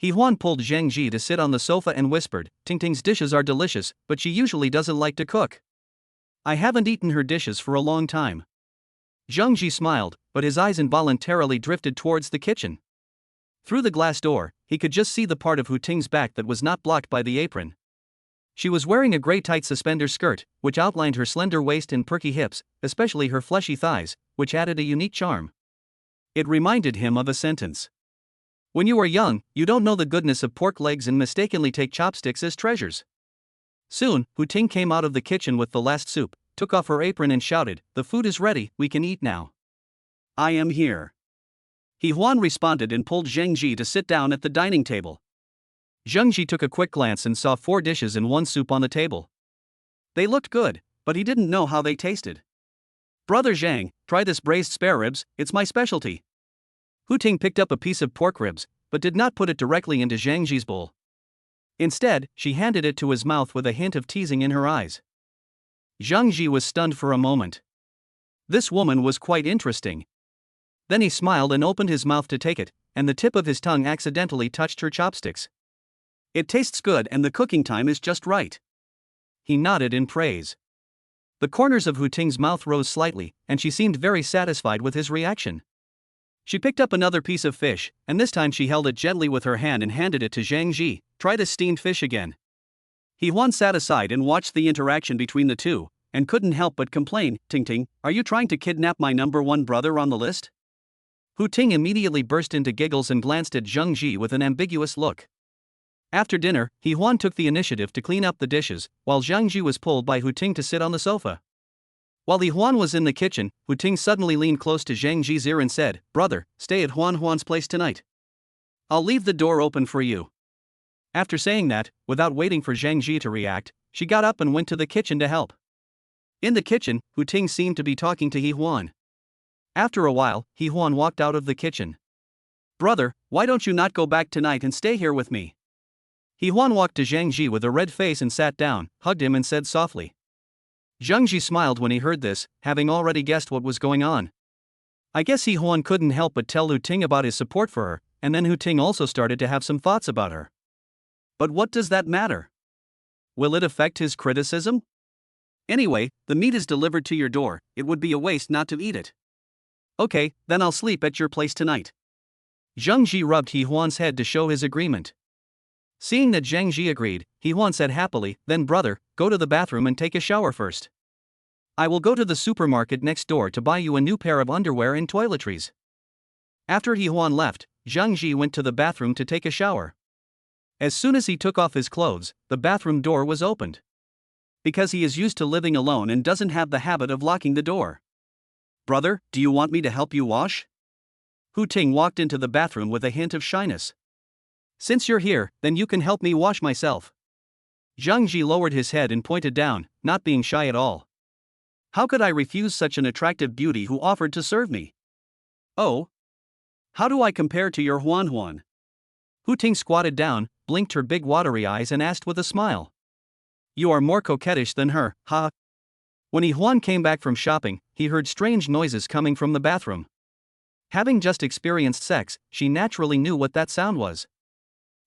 He Huan pulled Zhang Ji to sit on the sofa and whispered, Ting Ting's dishes are delicious, but she usually doesn't like to cook. I haven't eaten her dishes for a long time. Zhang Ji smiled, but his eyes involuntarily drifted towards the kitchen. Through the glass door, he could just see the part of Hu Ting's back that was not blocked by the apron. She was wearing a grey tight suspender skirt, which outlined her slender waist and perky hips, especially her fleshy thighs, which added a unique charm. It reminded him of a sentence. When you are young, you don't know the goodness of pork legs and mistakenly take chopsticks as treasures. Soon, Hu Ting came out of the kitchen with the last soup, took off her apron and shouted, the food is ready, we can eat now. I am here. He Huan responded and pulled Zhang Ji to sit down at the dining table. Zhang Ji took a quick glance and saw 4 dishes and 1 soup on the table. They looked good, but he didn't know how they tasted. Brother Zhang, try this braised spare ribs, it's my specialty. Hu Ting picked up a piece of pork ribs, but did not put it directly into Zhang Ji's bowl. Instead, she handed it to his mouth with a hint of teasing in her eyes. Zhang Ji was stunned for a moment. This woman was quite interesting. Then he smiled and opened his mouth to take it, and the tip of his tongue accidentally touched her chopsticks. It tastes good and the cooking time is just right. He nodded in praise. The corners of Hu Ting's mouth rose slightly, and she seemed very satisfied with his reaction. She picked up another piece of fish, and this time she held it gently with her hand and handed it to Zhang Ji. Try this steamed fish again. He Huan sat aside and watched the interaction between the two, and couldn't help but complain, Ting Ting, are you trying to kidnap my number 1 brother on the list? Hu Ting immediately burst into giggles and glanced at Zhang Ji with an ambiguous look. After dinner, He Huan took the initiative to clean up the dishes, while Zhang Ji was pulled by Hu Ting to sit on the sofa. While He Huan was in the kitchen, Hu Ting suddenly leaned close to Zhang Ji's ear and said, Brother, stay at Huan's place tonight. I'll leave the door open for you. After saying that, without waiting for Zhang Ji to react, she got up and went to the kitchen to help. In the kitchen, Hu Ting seemed to be talking to He Huan. After a while, He Huan walked out of the kitchen. Brother, why don't you not go back tonight and stay here with me? He Huan walked to Zhang Ji with a red face and sat down, hugged him and said softly. Zhang Ji smiled when he heard this, having already guessed what was going on. I guess He Huan couldn't help but tell Hu Ting about his support for her, and then Hu Ting also started to have some thoughts about her. But what does that matter? Will it affect his criticism? Anyway, the meat is delivered to your door, it would be a waste not to eat it. Okay, then I'll sleep at your place tonight. Zhang Ji rubbed He Huan's head to show his agreement. Seeing that Zhang Ji agreed, He Huan said happily, then brother, go to the bathroom and take a shower first. I will go to the supermarket next door to buy you a new pair of underwear and toiletries. After He Huan left, Zhang Ji went to the bathroom to take a shower. As soon as he took off his clothes, the bathroom door was opened. Because he is used to living alone and doesn't have the habit of locking the door. Brother, do you want me to help you wash? Hu Ting walked into the bathroom with a hint of shyness. Since you're here, then you can help me wash myself. Zhang Ji lowered his head and pointed down, not being shy at all. How could I refuse such an attractive beauty who offered to serve me? Oh. How do I compare to your Huan? Hu Ting squatted down, blinked her big watery eyes and asked with a smile. You are more coquettish than her, ha. When He Huan came back from shopping, he heard strange noises coming from the bathroom. Having just experienced sex, she naturally knew what that sound was.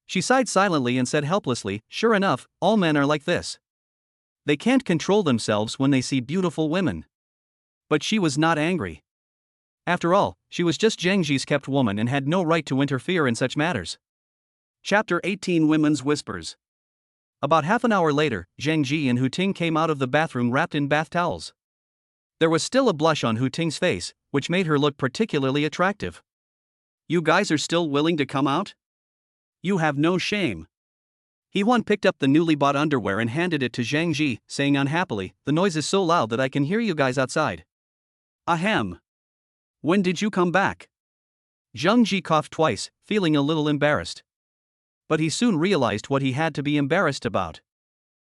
She sighed silently and said helplessly, sure enough, all men are like this. They can't control themselves when they see beautiful women. But she was not angry. After all, she was just Zhang Ji's kept woman and had no right to interfere in such matters. Chapter 18 Women's Whispers. About half an hour later, Zhang Ji and Hu Ting came out of the bathroom wrapped in bath towels. There was still a blush on Hu Ting's face, which made her look particularly attractive. You guys are still willing to come out? You have no shame. He Huan picked up the newly bought underwear and handed it to Zhang Ji, saying unhappily, the noise is so loud that I can hear you guys outside. Ahem. When did you come back? Zhang Ji coughed twice, feeling a little embarrassed. But he soon realized what he had to be embarrassed about.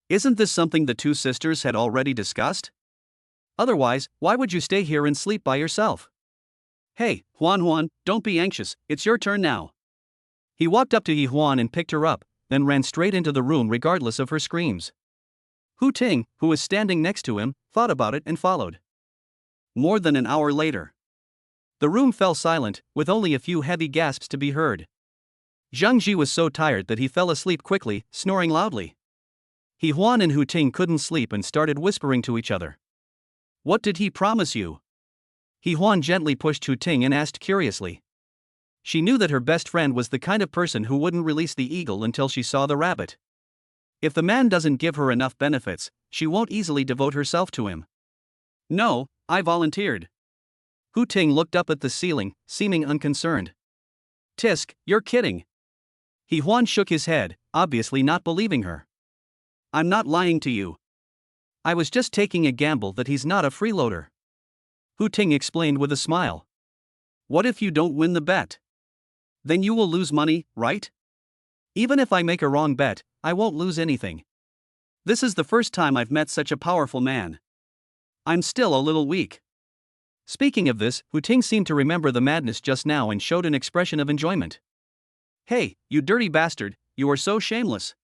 Isn't this something the two sisters had already discussed? Otherwise, why would you stay here and sleep by yourself? Hey, Huan, don't be anxious, it's your turn now. He walked up to He Huan and picked her up, then ran straight into the room regardless of her screams. Hu Ting, who was standing next to him, thought about it and followed. More than an hour later. The room fell silent, with only a few heavy gasps to be heard. Zhang Ji was so tired that he fell asleep quickly, snoring loudly. He Huan and Hu Ting couldn't sleep and started whispering to each other. What did he promise you? He Huan gently pushed Hu Ting and asked curiously. She knew that her best friend was the kind of person who wouldn't release the eagle until she saw the rabbit. If the man doesn't give her enough benefits, she won't easily devote herself to him. No, I volunteered. Hu Ting looked up at the ceiling, seeming unconcerned. Tisk, you're kidding. He Huan shook his head, obviously not believing her. I'm not lying to you. I was just taking a gamble that he's not a freeloader. Hu Ting explained with a smile. What if you don't win the bet? Then you will lose money, right? Even if I make a wrong bet, I won't lose anything. This is the first time I've met such a powerful man. I'm still a little weak. Speaking of this, Hu Ting seemed to remember the madness just now and showed an expression of enjoyment. Hey, you dirty bastard, you are so shameless.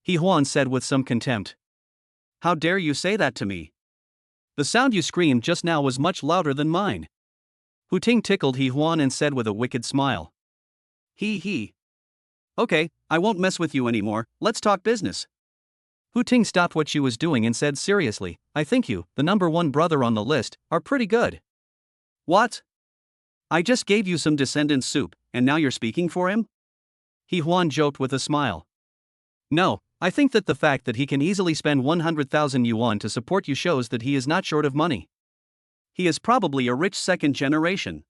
He Huan said with some contempt. How dare you say that to me? The sound you screamed just now was much louder than mine. Hu Ting tickled He Huan and said with a wicked smile. He. Okay, I won't mess with you anymore, let's talk business. Hu Ting stopped what she was doing and said seriously, I think you, the number one brother on the list, are pretty good. What? I just gave you some descendant soup, and now you're speaking for him? He Huan joked with a smile. No, I think that the fact that he can easily spend 100,000 yuan to support you shows that he is not short of money. He is probably a rich second generation.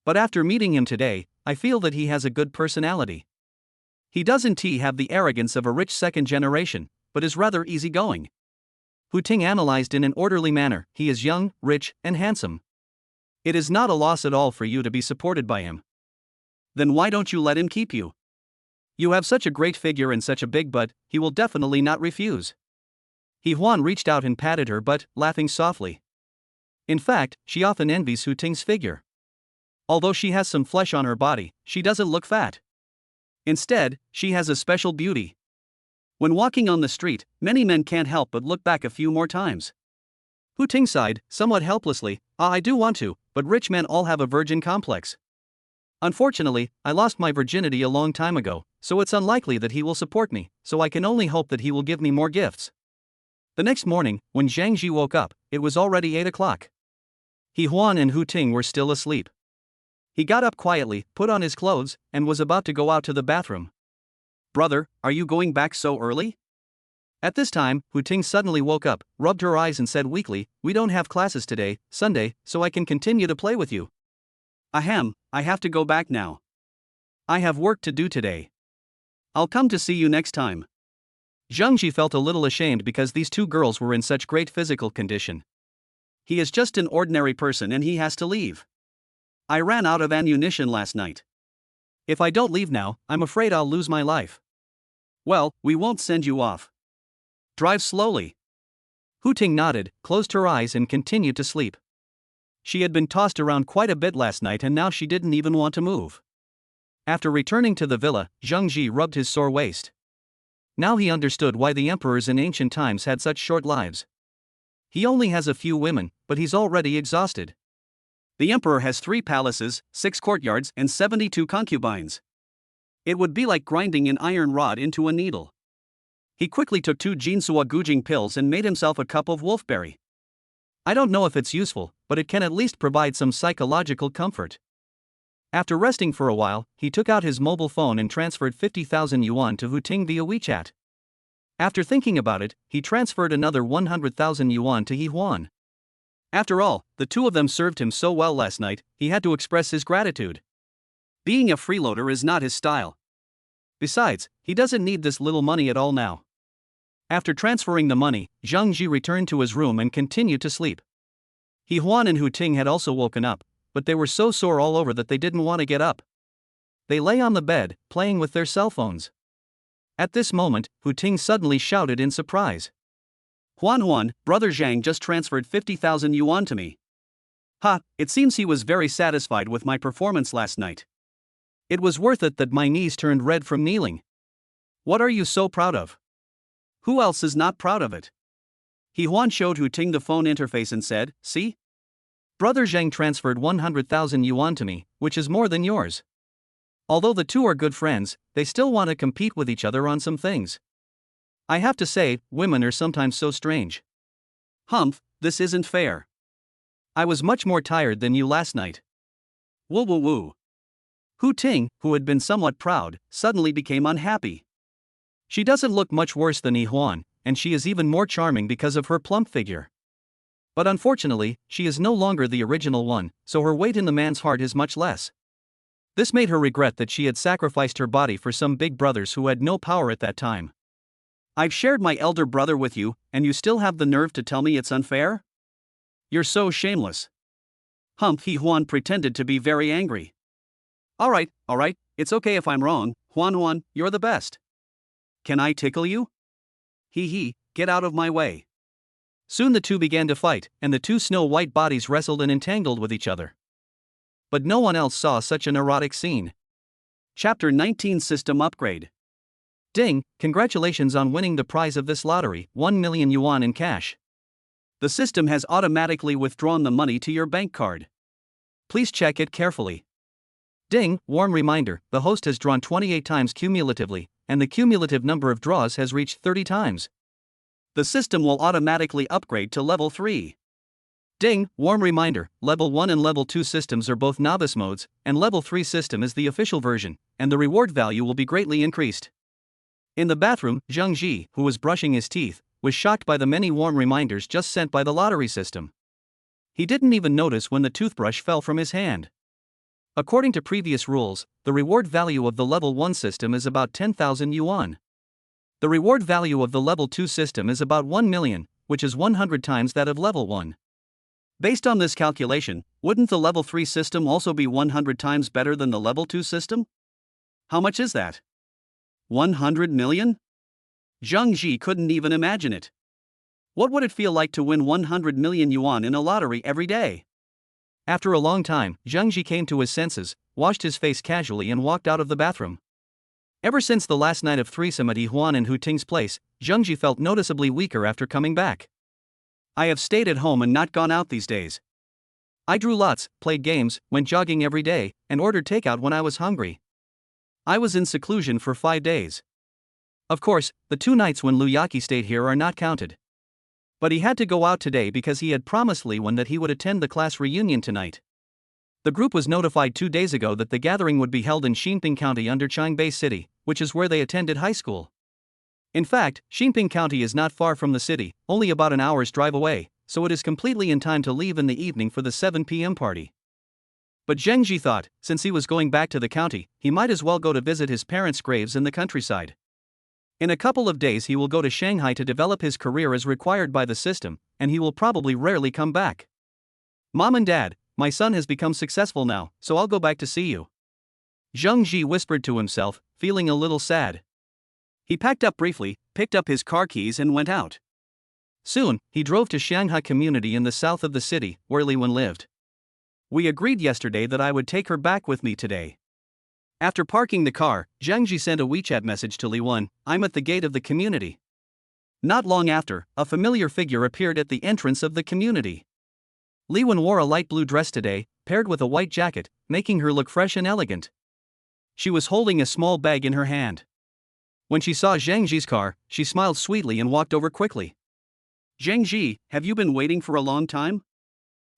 But after meeting him today, I feel that he has a good personality. He doesn't have the arrogance of a rich second generation, but is rather easygoing. Hu Ting analyzed in an orderly manner, he is young, rich, and handsome. It is not a loss at all for you to be supported by him. Then why don't you let him keep you? You have such a great figure and such a big butt, he will definitely not refuse. He Huan reached out and patted her butt, laughing softly. In fact, she often envies Hu Ting's figure. Although she has some flesh on her body, she doesn't look fat. Instead, she has a special beauty. When walking on the street, many men can't help but look back a few more times. Hu Ting sighed, somewhat helplessly, I do want to, but rich men all have a virgin complex. Unfortunately, I lost my virginity a long time ago, so it's unlikely that he will support me, so I can only hope that he will give me more gifts. The next morning, when Zhang Ji woke up, it was already 8 o'clock. He Huan and Hu Ting were still asleep. He got up quietly, put on his clothes, and was about to go out to the bathroom. Brother, are you going back so early? At this time, Hu Ting suddenly woke up, rubbed her eyes and said weakly, we don't have classes today, Sunday, so I can continue to play with you. Ahem, I have to go back now. I have work to do today. I'll come to see you next time. Zhang Ji felt a little ashamed because these two girls were in such great physical condition. He is just an ordinary person and he has to leave. I ran out of ammunition last night. If I don't leave now, I'm afraid I'll lose my life. Well, we won't send you off. Drive slowly. Hu Ting nodded, closed her eyes and continued to sleep. She had been tossed around quite a bit last night and now she didn't even want to move. After returning to the villa, Zhang Ji rubbed his sore waist. Now he understood why the emperors in ancient times had such short lives. He only has a few women, but he's already exhausted. The emperor has 3 palaces, 6 courtyards, and 72 concubines. It would be like grinding an iron rod into a needle. He quickly took 2 Jinsua Gujing pills and made himself a cup of wolfberry. I don't know if it's useful, but it can at least provide some psychological comfort. After resting for a while, he took out his mobile phone and transferred 50,000 yuan to Hu Ting via WeChat. After thinking about it, he transferred another 100,000 yuan to He Huan. After all, the two of them served him so well last night, he had to express his gratitude. Being a freeloader is not his style. Besides, he doesn't need this little money at all now. After transferring the money, Zhang Ji returned to his room and continued to sleep. He Huan and Hu Ting had also woken up, but they were so sore all over that they didn't want to get up. They lay on the bed, playing with their cell phones. At this moment, Hu Ting suddenly shouted in surprise. Huan, brother Zhang just transferred 50,000 yuan to me. Ha, it seems he was very satisfied with my performance last night. It was worth it that my knees turned red from kneeling. What are you so proud of? Who else is not proud of it? He Huan showed Hu Ting the phone interface and said, see? Brother Zhang transferred 100,000 yuan to me, which is more than yours. Although the two are good friends, they still want to compete with each other on some things. I have to say, women are sometimes so strange. Humph, this isn't fair. I was much more tired than you last night. Woo woo woo. Hu Ting, who had been somewhat proud, suddenly became unhappy. She doesn't look much worse than Yi Huan, and she is even more charming because of her plump figure. But unfortunately, she is no longer the original one, so her weight in the man's heart is much less. This made her regret that she had sacrificed her body for some big brothers who had no power at that time. I've shared my elder brother with you, and you still have the nerve to tell me it's unfair? You're so shameless. Humph, Yi Huan pretended to be very angry. Alright, it's okay if I'm wrong, Huan, you're the best. Can I tickle you? Hee, get out of my way. Soon the two began to fight, and the two snow-white bodies wrestled and entangled with each other. But no one else saw such an erotic scene. Chapter 19 System Upgrade. Ding, congratulations on winning the prize of this lottery, 1 million yuan in cash. The system has automatically withdrawn the money to your bank card. Please check it carefully. Ding, warm reminder, the host has drawn 28 times cumulatively, and the cumulative number of draws has reached 30 times. The system will automatically upgrade to level 3. Ding, warm reminder, level 1 and level 2 systems are both novice modes, and level 3 system is the official version, and the reward value will be greatly increased. In the bathroom, Zheng Ji, who was brushing his teeth, was shocked by the many warm reminders just sent by the lottery system. He didn't even notice when the toothbrush fell from his hand. According to previous rules, the reward value of the level 1 system is about 10,000 yuan. The reward value of the level 2 system is about 1 million, which is 100 times that of level 1. Based on this calculation, wouldn't the level 3 system also be 100 times better than the level 2 system? How much is that? 100 million? Zheng Ji couldn't even imagine it. What would it feel like to win 100 million yuan in a lottery every day? After a long time, Zheng Ji came to his senses, washed his face casually and walked out of the bathroom. Ever since the last night of threesome at Yi Huan and Hu Ting's place, Zheng Ji felt noticeably weaker after coming back. I have stayed at home and not gone out these days. I drew lots, played games, went jogging every day, and ordered takeout when I was hungry. I was in seclusion for 5 days. Of course, the 2 nights when Lu Yaqi stayed here are not counted. But he had to go out today because he had promised Li Wen that he would attend the class reunion tonight. The group was notified 2 days ago that the gathering would be held in Xinping County under Changbei City, which is where they attended high school. In fact, Xinping County is not far from the city, only about an hour's drive away, so it is completely in time to leave in the evening for the 7 p.m. party. But Zheng Ji thought, since he was going back to the county, he might as well go to visit his parents' graves in the countryside. In a couple of days he will go to Shanghai to develop his career as required by the system, and he will probably rarely come back. Mom and Dad, my son has become successful now, so I'll go back to see you. Zheng Ji whispered to himself, feeling a little sad. He packed up briefly, picked up his car keys and went out. Soon, he drove to Shanghai community in the south of the city, where Li Wen lived. We agreed yesterday that I would take her back with me today. After parking the car, Zheng Ji sent a WeChat message to Li Wen, I'm at the gate of the community. Not long after, a familiar figure appeared at the entrance of the community. Li Wen wore a light blue dress today, paired with a white jacket, making her look fresh and elegant. She was holding a small bag in her hand. When she saw Zheng Ji's car, she smiled sweetly and walked over quickly. Zheng Ji, have you been waiting for a long time?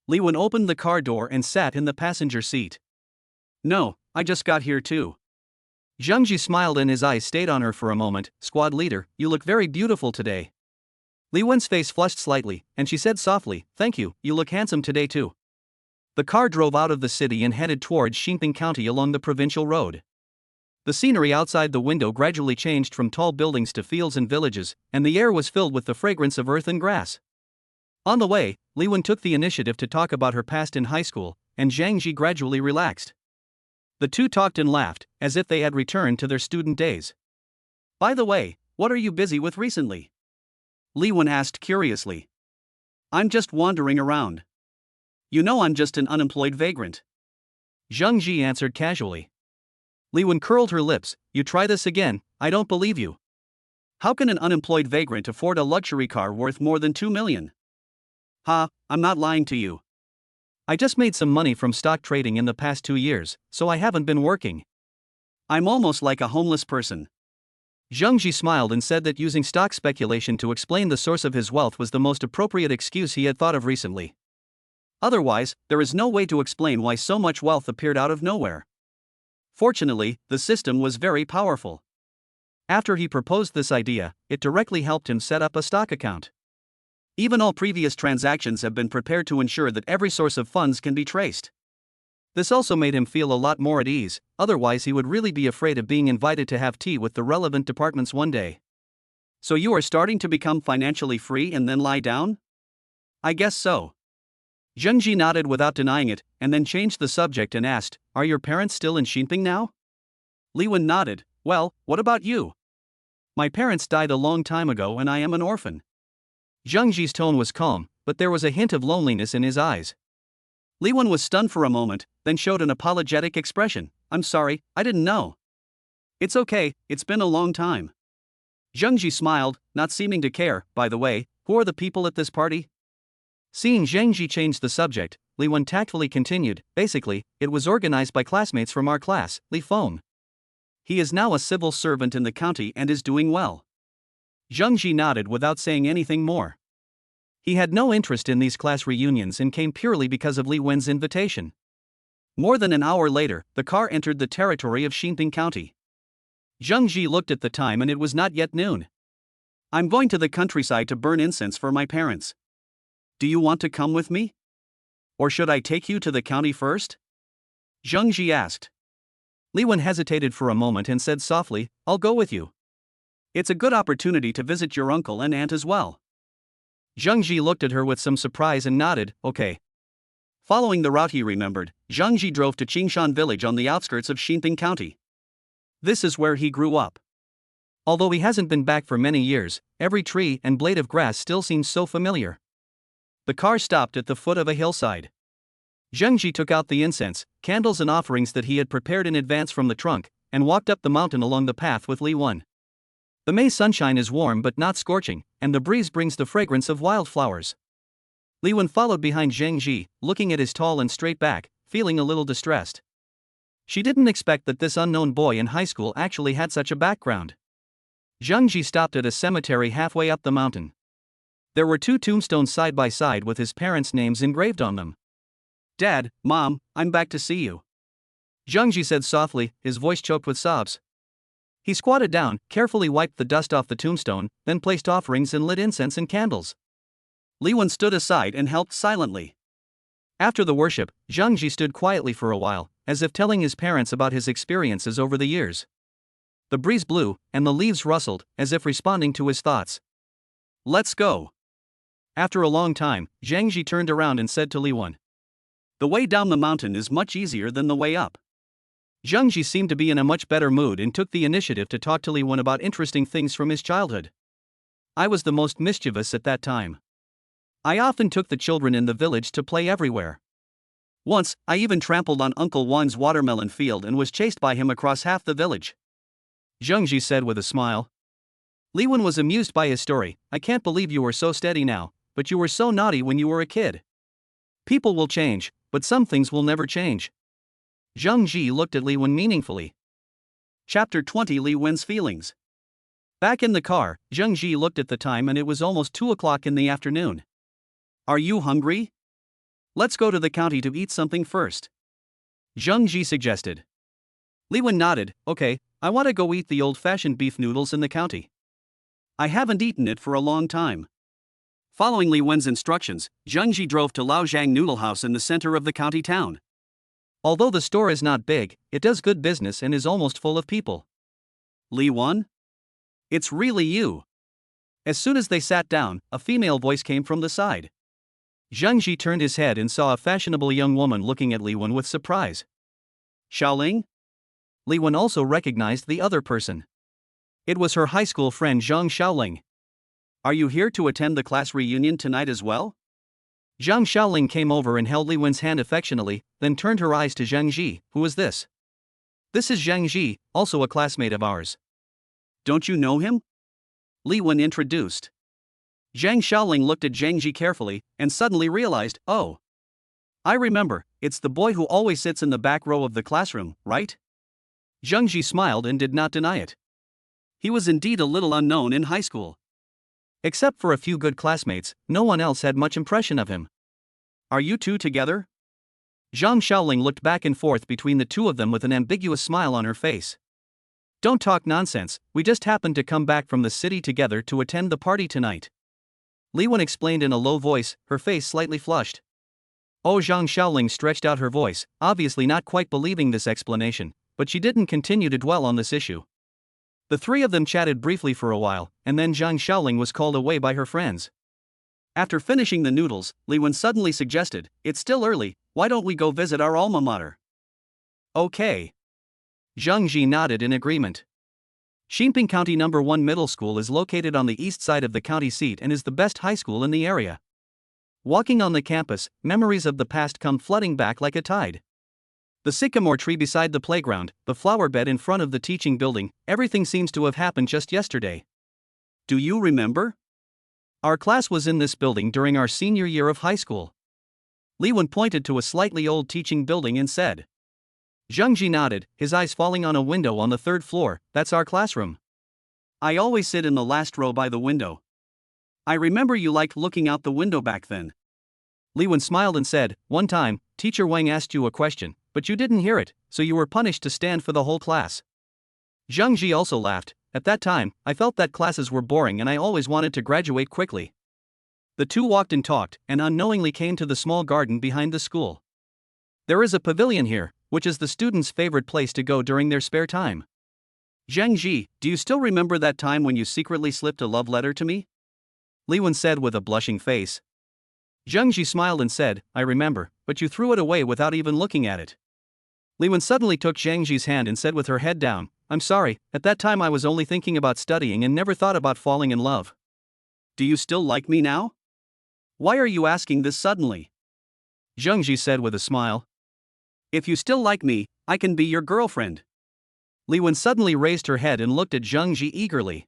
Li Wen opened the car door and sat in the passenger seat. No, I just got here too. Zheng Ji smiled and his eyes stayed on her for a moment. Squad leader, you look very beautiful today. Li Wen's face flushed slightly, and she said softly, thank you, you look handsome today too. The car drove out of the city and headed towards Xinping County along the provincial road. The scenery outside the window gradually changed from tall buildings to fields and villages, and the air was filled with the fragrance of earth and grass. On the way, Li Wen took the initiative to talk about her past in high school, and Zheng Ji gradually relaxed. The two talked and laughed, as if they had returned to their student days. By the way, what are you busy with recently? Li Wen asked curiously. I'm just wandering around. You know I'm just an unemployed vagrant. Zheng Ji answered casually. Li Wen curled her lips, you try this again, I don't believe you. How can an unemployed vagrant afford a luxury car worth more than 2 million? Ha, I'm not lying to you. I just made some money from stock trading in the past 2 years, so I haven't been working. I'm almost like a homeless person. Zheng Ji smiled and said that using stock speculation to explain the source of his wealth was the most appropriate excuse he had thought of recently. Otherwise, there is no way to explain why so much wealth appeared out of nowhere. Fortunately, the system was very powerful. After he proposed this idea, it directly helped him set up a stock account. Even all previous transactions have been prepared to ensure that every source of funds can be traced. This also made him feel a lot more at ease, otherwise he would really be afraid of being invited to have tea with the relevant departments one day. So you are starting to become financially free and then lie down? I guess so. Zheng Ji nodded without denying it, and then changed the subject and asked, "Are your parents still in Xinping now?" Li Wen nodded. "Well, what about you?" "My parents died a long time ago and I am an orphan." Zheng Ji's tone was calm, but there was a hint of loneliness in his eyes. Li Wen was stunned for a moment, then showed an apologetic expression. "I'm sorry, I didn't know." "It's okay, it's been a long time." Zheng Ji smiled, not seeming to care. "By the way, who are the people at this party?" Seeing Zheng Ji change the subject, Li Wen tactfully continued, "Basically, it was organized by classmates from our class, Li Feng. He is now a civil servant in the county and is doing well." Zheng Ji nodded without saying anything more. He had no interest in these class reunions and came purely because of Li Wen's invitation. More than an hour later, the car entered the territory of Xinping County. Zheng Ji looked at the time and it was not yet noon. "I'm going to the countryside to burn incense for my parents. Do you want to come with me? Or should I take you to the county first?" Zheng Ji asked. Li Wen hesitated for a moment and said softly, "I'll go with you. It's a good opportunity to visit your uncle and aunt as well." Zheng Ji looked at her with some surprise and nodded, "Okay." Following the route he remembered, Zheng Ji drove to Qingshan village on the outskirts of Xinping County. This is where he grew up. Although he hasn't been back for many years, every tree and blade of grass still seems so familiar. The car stopped at the foot of a hillside. Zheng Ji took out the incense, candles and offerings that he had prepared in advance from the trunk, and walked up the mountain along the path with Li Wen. The May sunshine is warm but not scorching, and the breeze brings the fragrance of wildflowers. Li Wen followed behind Zheng Ji, looking at his tall and straight back, feeling a little distressed. She didn't expect that this unknown boy in high school actually had such a background. Zheng Ji stopped at a cemetery halfway up the mountain. There were 2 tombstones side by side with his parents' names engraved on them. "Dad, Mom, I'm back to see you," Zheng Ji said softly, his voice choked with sobs. He squatted down, carefully wiped the dust off the tombstone, then placed offerings and lit incense and candles. Li Wen stood aside and helped silently. After the worship, Zheng Ji stood quietly for a while, as if telling his parents about his experiences over the years. The breeze blew, and the leaves rustled, as if responding to his thoughts. "Let's go." After a long time, Zheng Ji turned around and said to Li Wen, "The way down the mountain is much easier than the way up." Zheng Ji seemed to be in a much better mood and took the initiative to talk to Li Wen about interesting things from his childhood. "I was the most mischievous at that time. I often took the children in the village to play everywhere. Once, I even trampled on Uncle Wang's watermelon field and was chased by him across half the village," Zheng Ji said with a smile. Li Wen was amused by his story. "I can't believe you are so steady now, but you were so naughty when you were a kid." "People will change, but some things will never change." Zheng Ji looked at Li Wen meaningfully. Chapter 20: Li Wen's feelings. Back in the car, Zheng Ji looked at the time and it was almost 2 o'clock in the afternoon. "Are you hungry? Let's go to the county to eat something first," Zheng Ji suggested. Li Wen nodded. "Okay, I want to go eat the old-fashioned beef noodles in the county. I haven't eaten it for a long time." Following Li Wen's instructions, Zheng Ji drove to Laojiang Noodle House in the center of the county town. Although the store is not big, it does good business and is almost full of people. "Li Wen? It's really you." As soon as they sat down, a female voice came from the side. Zheng Ji turned his head and saw a fashionable young woman looking at Li Wen with surprise. "Xiaoling?" Li Wen also recognized the other person. It was her high school friend Zhang Xiaoling. "Are you here to attend the class reunion tonight as well?" Zhang Xiaoling came over and held Li Wen's hand affectionately, then turned her eyes to Zheng Ji. "Who is this?" "This is Zheng Ji, also a classmate of ours." "Don't you know him?" Li Wen introduced. Zhang Xiaoling looked at Zheng Ji carefully, and suddenly realized, "Oh, I remember, it's the boy who always sits in the back row of the classroom, right?" Zhang Ji smiled and did not deny it. He was indeed a little unknown in high school. Except for a few good classmates, no one else had much impression of him. Are you two together? Zhang Xiaoling looked back and forth between the two of them with an ambiguous smile on her face. Don't talk nonsense, we just happened to come back from the city together to attend the party tonight. Li Wen explained in a low voice, her face slightly flushed. Oh, Zhang Xiaoling stretched out her voice, obviously not quite believing this explanation, but she didn't continue to dwell on this issue. The three of them chatted briefly for a while, and then Zhang Xiaoling was called away by her friends. After finishing the noodles, Li Wen suddenly suggested, it's still early, why don't we go visit our alma mater? Okay. Zhang Ji nodded in agreement. Xinping County No. 1 Middle School is located on the east side of the county seat and is the best high school in the area. Walking on the campus, memories of the past come flooding back like a tide. The sycamore tree beside the playground, the flower bed in front of the teaching building, everything seems to have happened just yesterday. Do you remember? Our class was in this building during our senior year of high school. Li Wen pointed to a slightly old teaching building and said. Zhang Ji nodded, his eyes falling on a window on the third floor. That's our classroom. I always sit in the last row by the window. I remember you liked looking out the window back then. Li Wen smiled and said, one time, Teacher Wang asked you a question, but you didn't hear it, so you were punished to stand for the whole class. Zhang Ji also laughed. At that time, I felt that classes were boring and I always wanted to graduate quickly. The two walked and talked, and unknowingly came to the small garden behind the school. There is a pavilion here, which is the students' favorite place to go during their spare time. Zhang Ji, do you still remember that time when you secretly slipped a love letter to me? Li Wen said with a blushing face. Zhang Ji smiled and said, I remember, but you threw it away without even looking at it. Li Wen suddenly took Zhang Ji's hand and said with her head down, I'm sorry, at that time I was only thinking about studying and never thought about falling in love. Do you still like me now? Why are you asking this suddenly? Zhang Ji said with a smile. If you still like me, I can be your girlfriend. Li Wen suddenly raised her head and looked at Zhang Ji eagerly.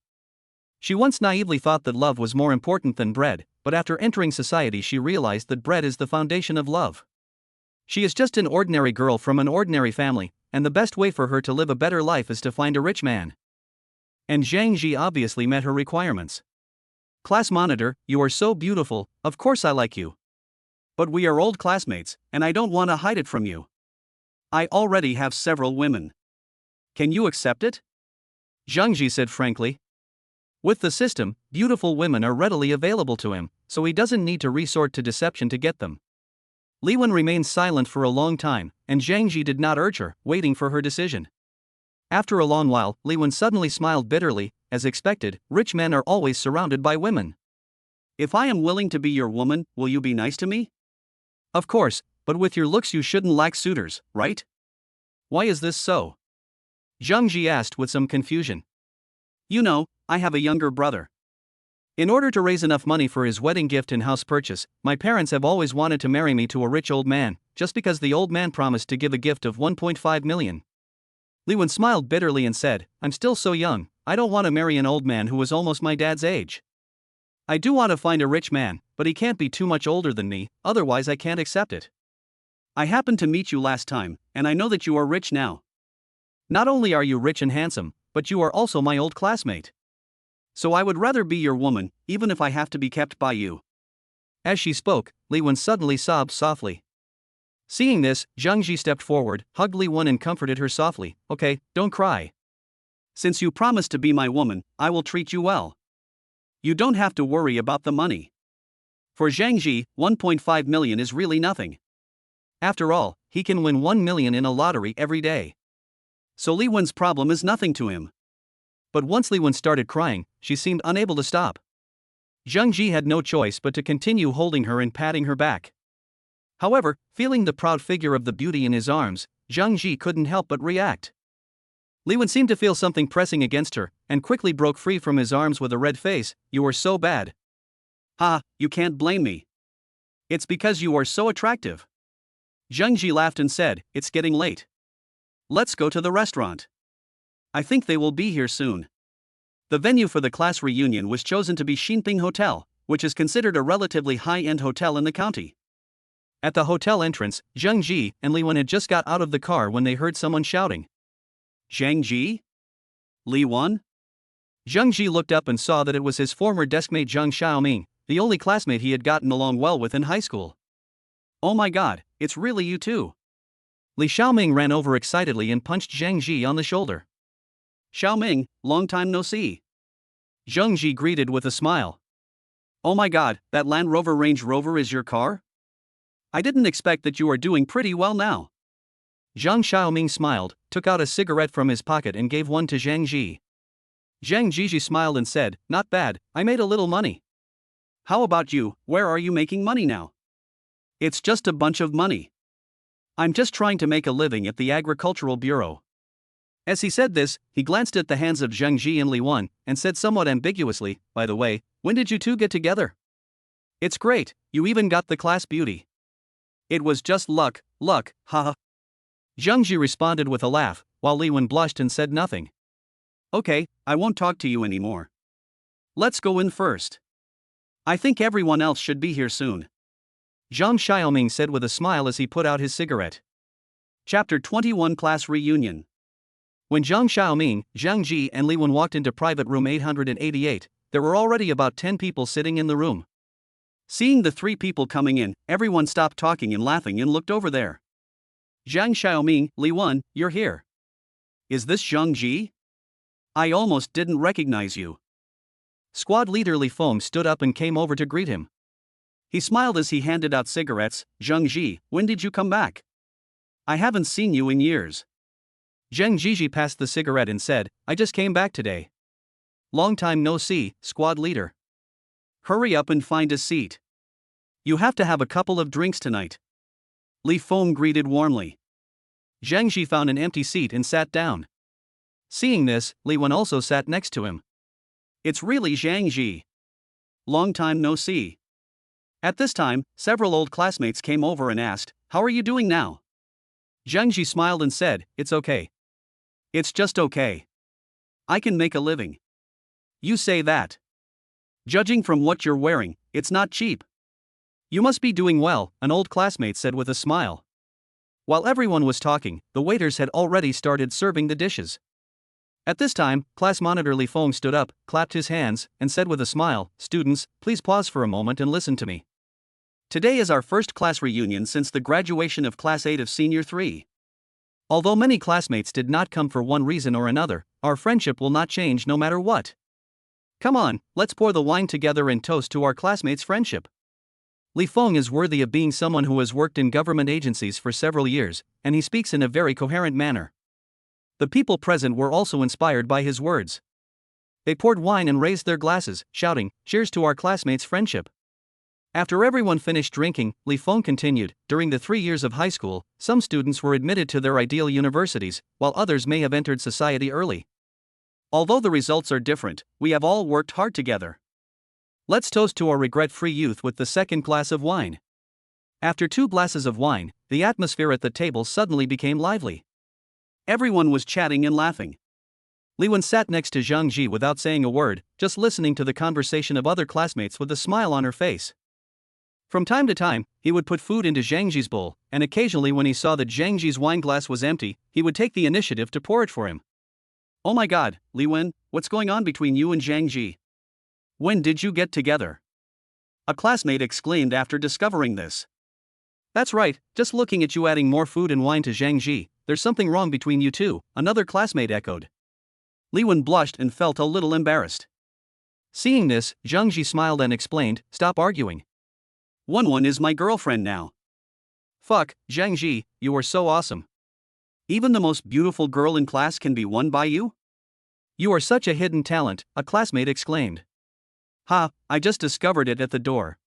She once naively thought that love was more important than bread, but after entering society she realized that bread is the foundation of love. She is just an ordinary girl from an ordinary family, and the best way for her to live a better life is to find a rich man. And Zhang Ji obviously met her requirements. Class monitor, you are so beautiful, of course I like you. But we are old classmates, and I don't want to hide it from you. I already have several women. Can you accept it? Zhang Ji said frankly. With the system, beautiful women are readily available to him, so he doesn't need to resort to deception to get them. Li Wen remained silent for a long time, and Zhang Ji did not urge her, waiting for her decision. After a long while, Li Wen suddenly smiled bitterly. As expected, rich men are always surrounded by women. If I am willing to be your woman, will you be nice to me? Of course, but with your looks you shouldn't lack suitors, right? Why is this so? Zhang Ji asked with some confusion. You know, I have a younger brother. In order to raise enough money for his wedding gift and house purchase, my parents have always wanted to marry me to a rich old man, just because the old man promised to give a gift of 1.5 million. Li Wen smiled bitterly and said, I'm still so young, I don't want to marry an old man who is almost my dad's age. I do want to find a rich man, but he can't be too much older than me, otherwise I can't accept it. I happened to meet you last time, and I know that you are rich now. Not only are you rich and handsome, but you are also my old classmate. So I would rather be your woman, even if I have to be kept by you. As she spoke, Li Wen suddenly sobbed softly. Seeing this, Zhang Ji stepped forward, hugged Li Wen and comforted her softly. Okay, don't cry. Since you promised to be my woman, I will treat you well. You don't have to worry about the money. For Zhang Ji, 1.5 million is really nothing. After all, he can win 1 million in a lottery every day. So Li Wen's problem is nothing to him. But once Li Wen started crying, she seemed unable to stop. Zhang Ji had no choice but to continue holding her and patting her back. However, feeling the proud figure of the beauty in his arms, Zhang Ji couldn't help but react. Li Wen seemed to feel something pressing against her, and quickly broke free from his arms with a red face. You are so bad. Ha, you can't blame me. It's because you are so attractive. Zhang Ji laughed and said, it's getting late. Let's go to the restaurant. I think they will be here soon. The venue for the class reunion was chosen to be Xinping Hotel, which is considered a relatively high-end hotel in the county. At the hotel entrance, Zhang Ji and Li Wen had just got out of the car when they heard someone shouting. Zhang Ji? Li Wen? Zhang Ji looked up and saw that it was his former deskmate Zhang Xiaoming, the only classmate he had gotten along well with in high school. Oh my god, it's really you too. Li Xiaoming ran over excitedly and punched Zhang Ji on the shoulder. Xiaoming, long time no see. Zhang Ji greeted with a smile. Oh my god, that Land Rover Range Rover is your car? I didn't expect that you are doing pretty well now. Zhang Xiaoming smiled, took out a cigarette from his pocket and gave one to Zhang Ji. Zhang Ji smiled and said, not bad, I made a little money. How about you, where are you making money now? It's just a bunch of money. I'm just trying to make a living at the Agricultural Bureau. As he said this, he glanced at the hands of Zhang Ji and Li Wen, and said somewhat ambiguously, by the way, when did you two get together? It's great, you even got the class beauty. It was just luck, haha. Zhang Ji responded with a laugh, while Li Wen blushed and said nothing. Okay, I won't talk to you anymore. Let's go in first. I think everyone else should be here soon. Zhang Xiaoming said with a smile as he put out his cigarette. Chapter 21 Class Reunion. When Zhang Xiaoming, Zhang Ji and Li Wen walked into private room 888, there were already about 10 people sitting in the room. Seeing the 3 people coming in, everyone stopped talking and laughing and looked over there. Zhang Xiaoming, Li Wen, you're here. Is this Zhang Ji? I almost didn't recognize you. Squad leader Li Feng stood up and came over to greet him. He smiled as he handed out cigarettes. Zhang Ji, when did you come back? I haven't seen you in years. Zhang Ji passed the cigarette and said, I just came back today. Long time no see, squad leader. Hurry up and find a seat. You have to have a couple of drinks tonight. Li Feng greeted warmly. Zhang Ji found an empty seat and sat down. Seeing this, Li Wen also sat next to him. It's really Zhang Ji. Long time no see. At this time, several old classmates came over and asked, how are you doing now? Zhang Ji smiled and said, it's okay. It's just okay. I can make a living. You say that. Judging from what you're wearing, it's not cheap. You must be doing well, an old classmate said with a smile. While everyone was talking, the waiters had already started serving the dishes. At this time, class monitor Li Feng stood up, clapped his hands, and said with a smile, students, please pause for a moment and listen to me. Today is our first class reunion since the graduation of Class 8 of Senior 3. Although many classmates did not come for one reason or another, our friendship will not change no matter what. Come on, let's pour the wine together and toast to our classmates' friendship. Li Feng is worthy of being someone who has worked in government agencies for several years, and he speaks in a very coherent manner. The people present were also inspired by his words. They poured wine and raised their glasses, shouting, cheers to our classmates' friendship. After everyone finished drinking, Li Feng continued, during the 3 years of high school, some students were admitted to their ideal universities, while others may have entered society early. Although the results are different, we have all worked hard together. Let's toast to our regret-free youth with the second glass of wine. After 2 glasses of wine, the atmosphere at the table suddenly became lively. Everyone was chatting and laughing. Li Wen sat next to Zhang Ji without saying a word, just listening to the conversation of other classmates with a smile on her face. From time to time, he would put food into Zhang Ji's bowl, and occasionally when he saw that Zhang Ji's wine glass was empty, he would take the initiative to pour it for him. Oh my god, Li Wen, what's going on between you and Zhang Ji? When did you get together? A classmate exclaimed after discovering this. That's right, just looking at you adding more food and wine to Zhang Ji, there's something wrong between you two, another classmate echoed. Li Wen blushed and felt a little embarrassed. Seeing this, Zhang Ji smiled and explained, stop arguing. One is my girlfriend now. Fuck, Zhang Ji, you are so awesome. Even the most beautiful girl in class can be won by you? You are such a hidden talent, a classmate exclaimed. Ha, I just discovered it at the door.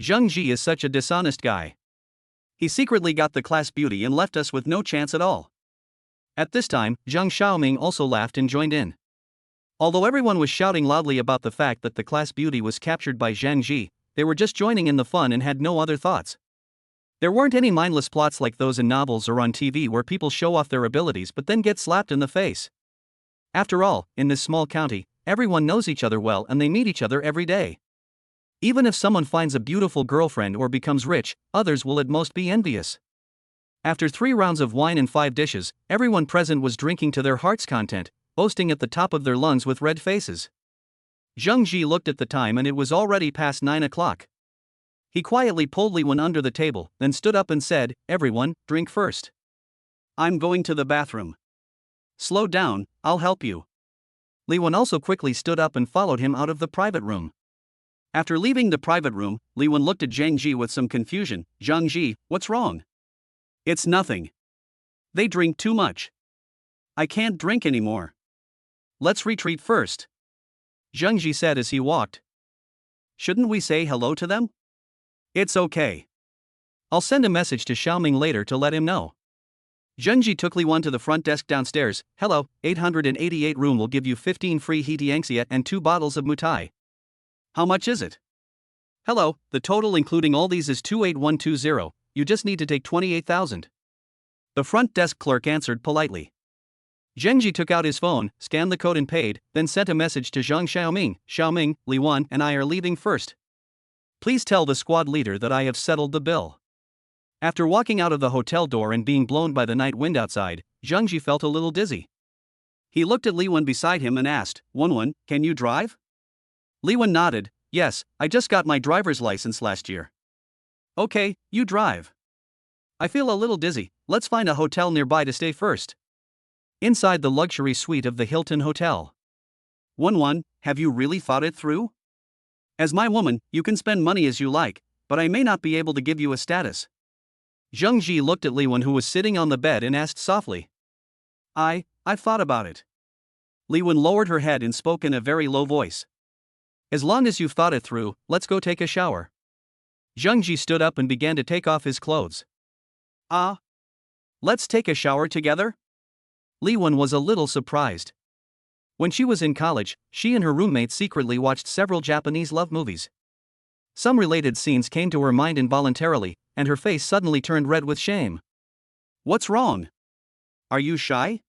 Zhang Ji is such a dishonest guy. He secretly got the class beauty and left us with no chance at all. At this time, Zhang Xiaoming also laughed and joined in. Although everyone was shouting loudly about the fact that the class beauty was captured by Zhang Ji, they were just joining in the fun and had no other thoughts. There weren't any mindless plots like those in novels or on TV where people show off their abilities but then get slapped in the face. After all, in this small county, everyone knows each other well and they meet each other every day. Even if someone finds a beautiful girlfriend or becomes rich, others will at most be envious. After 3 rounds of wine and 5 dishes, everyone present was drinking to their heart's content, boasting at the top of their lungs with red faces. Zheng Ji looked at the time and it was already past 9 o'clock. He quietly pulled Li Wen under the table, then stood up and said, "Everyone, drink first. I'm going to the bathroom." "Slow down, I'll help you." Li Wen also quickly stood up and followed him out of the private room. After leaving the private room, Li Wen looked at Zhang Ji with some confusion. "Zhang Ji, what's wrong?" "It's nothing. They drink too much. I can't drink anymore. Let's retreat first," Zhang Ji said as he walked. "Shouldn't we say hello to them?" "It's okay. I'll send a message to Xiaoming later to let him know." Zheng Ji took Li Wen to the front desk downstairs. "Hello, 888 room will give you 15 free Heetiangxia and 2 bottles of Mutai. How much is it?" "Hello, the total including all these is 28120, you just need to take 28,000. The front desk clerk answered politely. Zheng Ji took out his phone, scanned the code and paid, then sent a message to Zhang Xiaoming. "Xiaoming, Li Wen and I are leaving first. Please tell the squad leader that I have settled the bill." After walking out of the hotel door and being blown by the night wind outside, Zheng Ji felt a little dizzy. He looked at Li Wen beside him and asked, "Wen, can you drive?" Li Wen nodded. "Yes, I just got my driver's license last year." "Okay, you drive. I feel a little dizzy, let's find a hotel nearby to stay first." Inside the luxury suite of the Hilton Hotel. "Wen, have you really thought it through? As my woman, you can spend money as you like, but I may not be able to give you a status." Zheng Ji looked at Li Wen, who was sitting on the bed, and asked softly. I've thought about it." Li Wen lowered her head and spoke in a very low voice. "As long as you've thought it through, let's go take a shower." Zheng Ji stood up and began to take off his clothes. Let's take a shower together?" Li Wen was a little surprised. When she was in college, she and her roommate secretly watched several Japanese love movies. Some related scenes came to her mind involuntarily, and her face suddenly turned red with shame. "What's wrong? Are you shy?"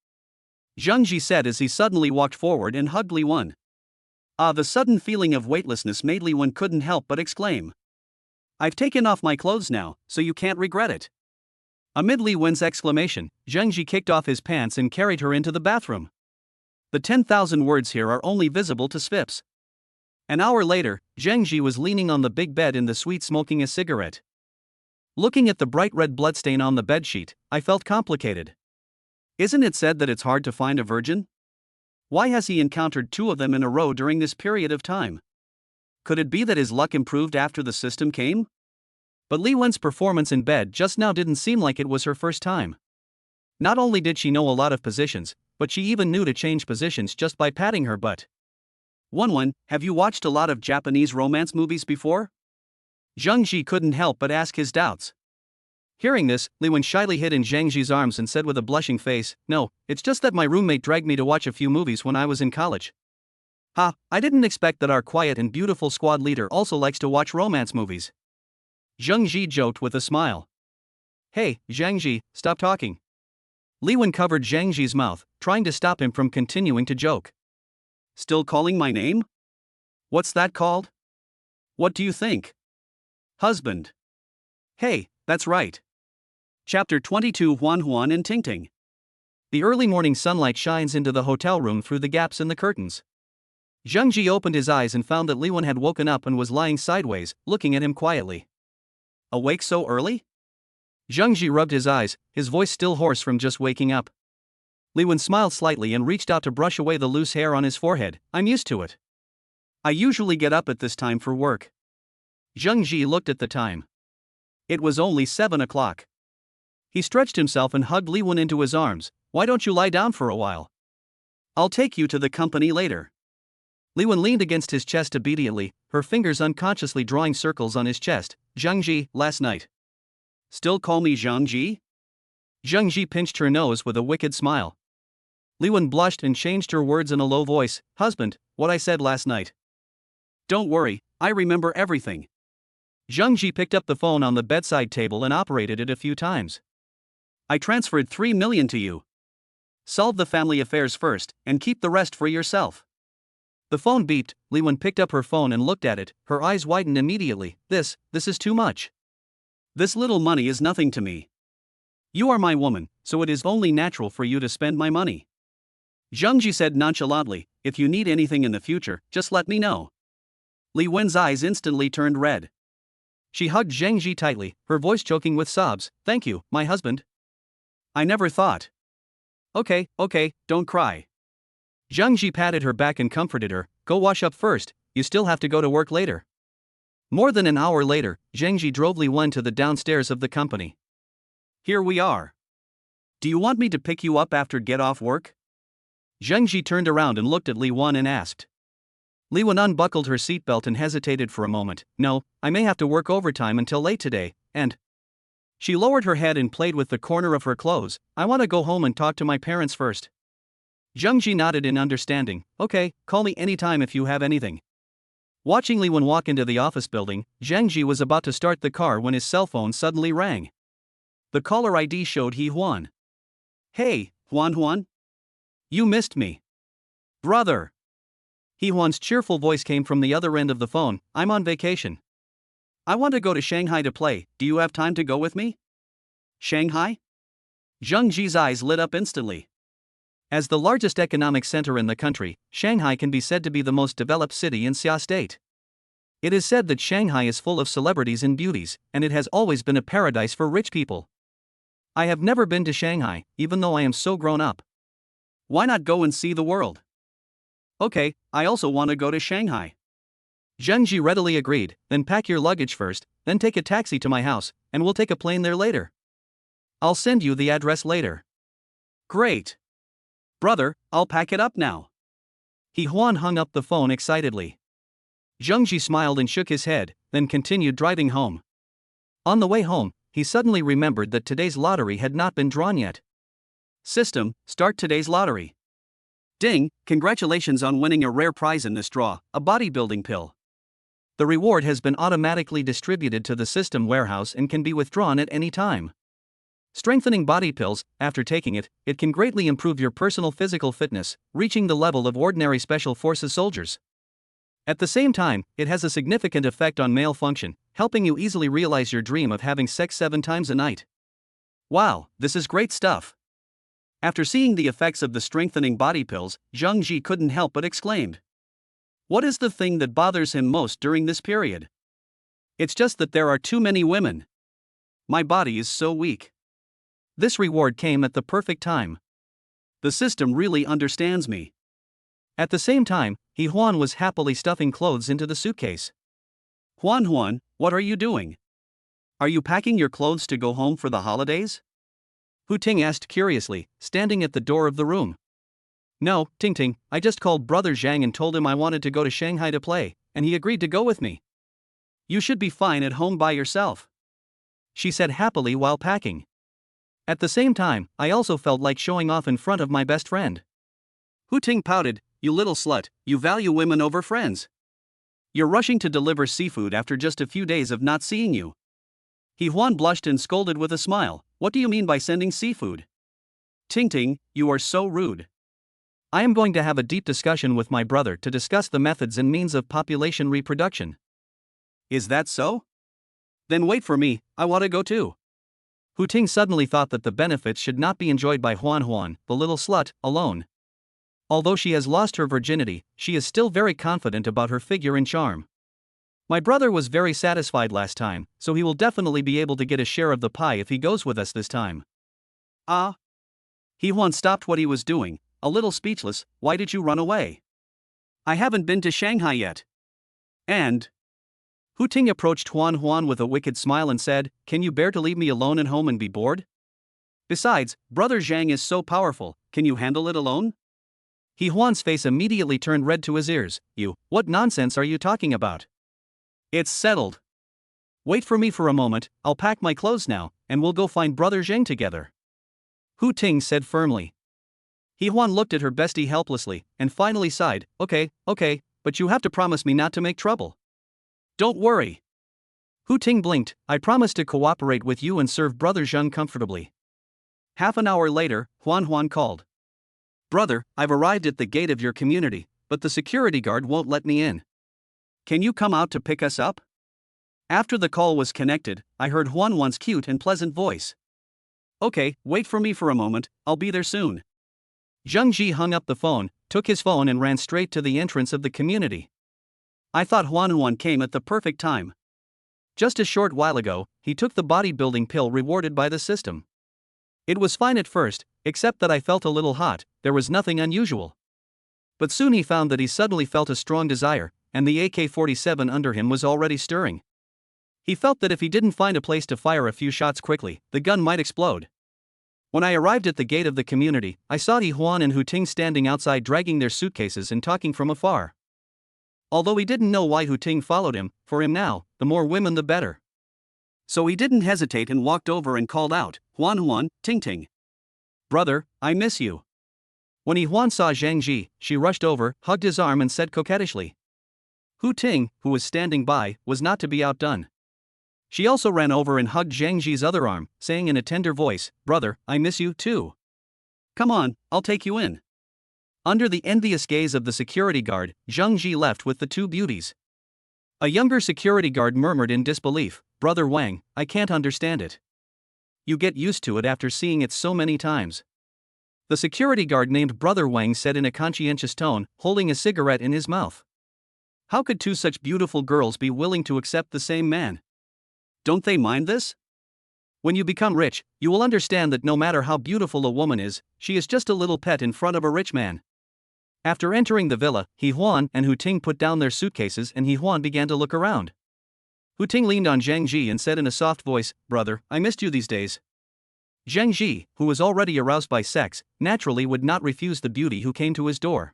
Zheng Ji said as he suddenly walked forward and hugged Li Wen. The sudden feeling of weightlessness made Li Wen couldn't help but exclaim. "I've taken off my clothes now, so you can't regret it." Amid Li Wen's exclamation, Zheng Ji kicked off his pants and carried her into the bathroom. The 10,000 words here are only visible to Spips. An hour later, Zheng Ji was leaning on the big bed in the suite smoking a cigarette. Looking at the bright red bloodstain on the bedsheet, I felt complicated. Isn't it said that it's hard to find a virgin? Why has he encountered 2 of them in a row during this period of time? Could it be that his luck improved after the system came? But Li Wen's performance in bed just now didn't seem like it was her first time. Not only did she know a lot of positions, but she even knew to change positions just by patting her butt. "Wen, have you watched a lot of Japanese romance movies before?" Zheng Ji couldn't help but ask his doubts. Hearing this, Li Wen shyly hid in Zheng Ji's arms and said with a blushing face, "No, it's just that my roommate dragged me to watch a few movies when I was in college." I didn't expect that our quiet and beautiful squad leader also likes to watch romance movies." Zheng Ji joked with a smile. "Hey, Zheng Ji, stop talking." Li Wen covered Zheng Ji's mouth, trying to stop him from continuing to joke. "Still calling my name? What's that called? What do you think? Husband." "Hey, that's right." Chapter 22. Huan and Tingting. The early morning sunlight shines into the hotel room through the gaps in the curtains. Zheng Ji opened his eyes and found that Li Wen had woken up and was lying sideways, looking at him quietly. "Awake so early?" Zheng Ji rubbed his eyes, his voice still hoarse from just waking up. Li Wen smiled slightly and reached out to brush away the loose hair on his forehead. "I'm used to it. I usually get up at this time for work." Zheng Ji looked at the time. It was only 7 o'clock. He stretched himself and hugged Li Wen into his arms. "Why don't you lie down for a while? I'll take you to the company later." Li Wen leaned against his chest obediently, her fingers unconsciously drawing circles on his chest. "Zheng Ji, last night." "Still call me Zheng Ji?" Zheng Ji pinched her nose with a wicked smile. Li Wen blushed and changed her words in a low voice. "Husband, what I said last night." "Don't worry, I remember everything." Zheng Ji picked up the phone on the bedside table and operated it a few times. "I transferred 3 million to you. Solve the family affairs first, and keep the rest for yourself." The phone beeped. Li Wen picked up her phone and looked at it, her eyes widened immediately. This is too much. This little money is nothing to me." You are my woman, so it is only natural for you to spend my money. Zhang Ji said nonchalantly, if you need anything in the future, just let me know. Li Wen's eyes instantly turned red. She hugged Zhang Ji tightly, her voice choking with sobs. Thank you, my husband. I never thought. Okay, don't cry. Zhang Ji patted her back and comforted her. Go wash up first, you still have to go to work later. More than an hour later, Zhang Ji drove Li Wen to the downstairs of the company. Here we are. Do you want me to pick you up after get off work? Zhang Ji turned around and looked at Li Wen and asked. Li Wen unbuckled her seatbelt and hesitated for a moment. No, I may have to work overtime until late today, and... She lowered her head and played with the corner of her clothes. I want to go home and talk to my parents first. Zhang Ji nodded in understanding. Okay, call me anytime if you have anything. Watching Li Wen walk into the office building, Zhang Ji was about to start the car when his cell phone suddenly rang. The caller ID showed He Huan. Hey, Huan. You missed me. Brother. He Huan's cheerful voice came from the other end of the phone. I'm on vacation. I want to go to Shanghai to play, do you have time to go with me? Shanghai? Zhang Ji's eyes lit up instantly. As the largest economic center in the country, Shanghai can be said to be the most developed city in Xia State. It is said that Shanghai is full of celebrities and beauties, and it has always been a paradise for rich people. I have never been to Shanghai, even though I am so grown up. Why not go and see the world? Okay, I also want to go to Shanghai. Zhang Ji readily agreed. Then pack your luggage first, then take a taxi to my house, and we'll take a plane there later. I'll send you the address later. Great. Brother, I'll pack it up now. He Huan hung up the phone excitedly. Zhang Ji smiled and shook his head, then continued driving home. On the way home, he suddenly remembered that today's lottery had not been drawn yet. System, start today's lottery. Ding, congratulations on winning a rare prize in this draw, a bodybuilding pill. The reward has been automatically distributed to the system warehouse and can be withdrawn at any time. Strengthening body pills, after taking it, it can greatly improve your personal physical fitness, reaching the level of ordinary special forces soldiers. At the same time, it has a significant effect on male function, helping you easily realize your dream of having sex 7 times a night. Wow, this is great stuff. After seeing the effects of the strengthening body pills, Zhang Ji couldn't help but exclaimed. What is the thing that bothers him most during this period? It's just that there are too many women. My body is so weak. This reward came at the perfect time. The system really understands me. At the same time, He Huan was happily stuffing clothes into the suitcase. Huan, what are you doing? Are you packing your clothes to go home for the holidays? Hu Ting asked curiously, standing at the door of the room. No, Ting, I just called Brother Zhang and told him I wanted to go to Shanghai to play, and he agreed to go with me. You should be fine at home by yourself, she said happily while packing. At the same time, I also felt like showing off in front of my best friend. Hu Ting pouted, you little slut, you value women over friends. You're rushing to deliver seafood after just a few days of not seeing you. He Huan blushed and scolded with a smile, what do you mean by sending seafood? Ting, you are so rude. I am going to have a deep discussion with my brother to discuss the methods and means of population reproduction. Is that so? Then wait for me, I want to go too. Hu Ting suddenly thought that the benefits should not be enjoyed by Huan, the little slut, alone. Although she has lost her virginity, she is still very confident about her figure and charm. My brother was very satisfied last time, so he will definitely be able to get a share of the pie if he goes with us this time. Ah? He Huan stopped what he was doing, a little speechless. Why did you run away? I haven't been to Shanghai yet. And? Hu Ting approached Huan with a wicked smile and said, can you bear to leave me alone at home and be bored? Besides, Brother Zhang is so powerful, can you handle it alone? He Huan's face immediately turned red to his ears. What nonsense are you talking about? It's settled. Wait for me for a moment, I'll pack my clothes now, and we'll go find Brother Zhang together. Hu Ting said firmly. He Huan looked at her bestie helplessly, and finally sighed, okay, but you have to promise me not to make trouble. Don't worry. Hu Ting blinked, I promise to cooperate with you and serve Brother Zhang comfortably. Half an hour later, Huan called. Brother, I've arrived at the gate of your community, but the security guard won't let me in. Can you come out to pick us up? After the call was connected, I heard Huan's cute and pleasant voice. Okay, wait for me for a moment, I'll be there soon. Zheng Ji hung up the phone, took his phone and ran straight to the entrance of the community. I thought Huan came at the perfect time. Just a short while ago, he took the bodybuilding pill rewarded by the system. It was fine at first, except that I felt a little hot, there was nothing unusual. But soon he found that he suddenly felt a strong desire, and the AK-47 under him was already stirring. He felt that if he didn't find a place to fire a few shots quickly, the gun might explode. When I arrived at the gate of the community, I saw Yi Huan and Hu Ting standing outside dragging their suitcases and talking from afar. Although he didn't know why Hu Ting followed him, for him now, the more women the better. So he didn't hesitate and walked over and called out, Huan, Ting Ting. Brother, I miss you. When Yi Huan saw Zhang Ji, she rushed over, hugged his arm and said coquettishly. Hu Ting, who was standing by, was not to be outdone. She also ran over and hugged Zhang Ji's other arm, saying in a tender voice, Brother, I miss you too. Come on, I'll take you in. Under the envious gaze of the security guard, Zhang Ji left with the two beauties. A younger security guard murmured in disbelief, Brother Wang, I can't understand it. You get used to it after seeing it so many times. The security guard named Brother Wang said in a conscientious tone, holding a cigarette in his mouth. How could two such beautiful girls be willing to accept the same man? Don't they mind this? When you become rich, you will understand that no matter how beautiful a woman is, she is just a little pet in front of a rich man. After entering the villa, Yi Huan and Hu Ting put down their suitcases and Yi Huan began to look around. Hu Ting leaned on Zhang Ji and said in a soft voice, Brother, I missed you these days. Zhang Ji, who was already aroused by sex, naturally would not refuse the beauty who came to his door.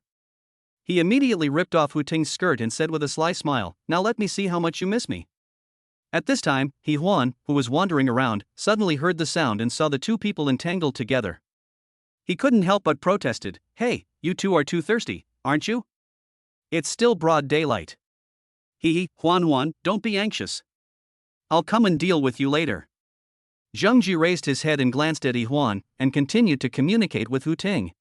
He immediately ripped off Hu Ting's skirt and said with a sly smile, Now let me see how much you miss me. At this time, Yi Huan, who was wandering around, suddenly heard the sound and saw the two people entangled together. He couldn't help but protested, Hey, you two are too thirsty, aren't you? It's still broad daylight. Huan, don't be anxious. I'll come and deal with you later. Zheng Ji raised his head and glanced at Yi Huan, and continued to communicate with Hu Ting.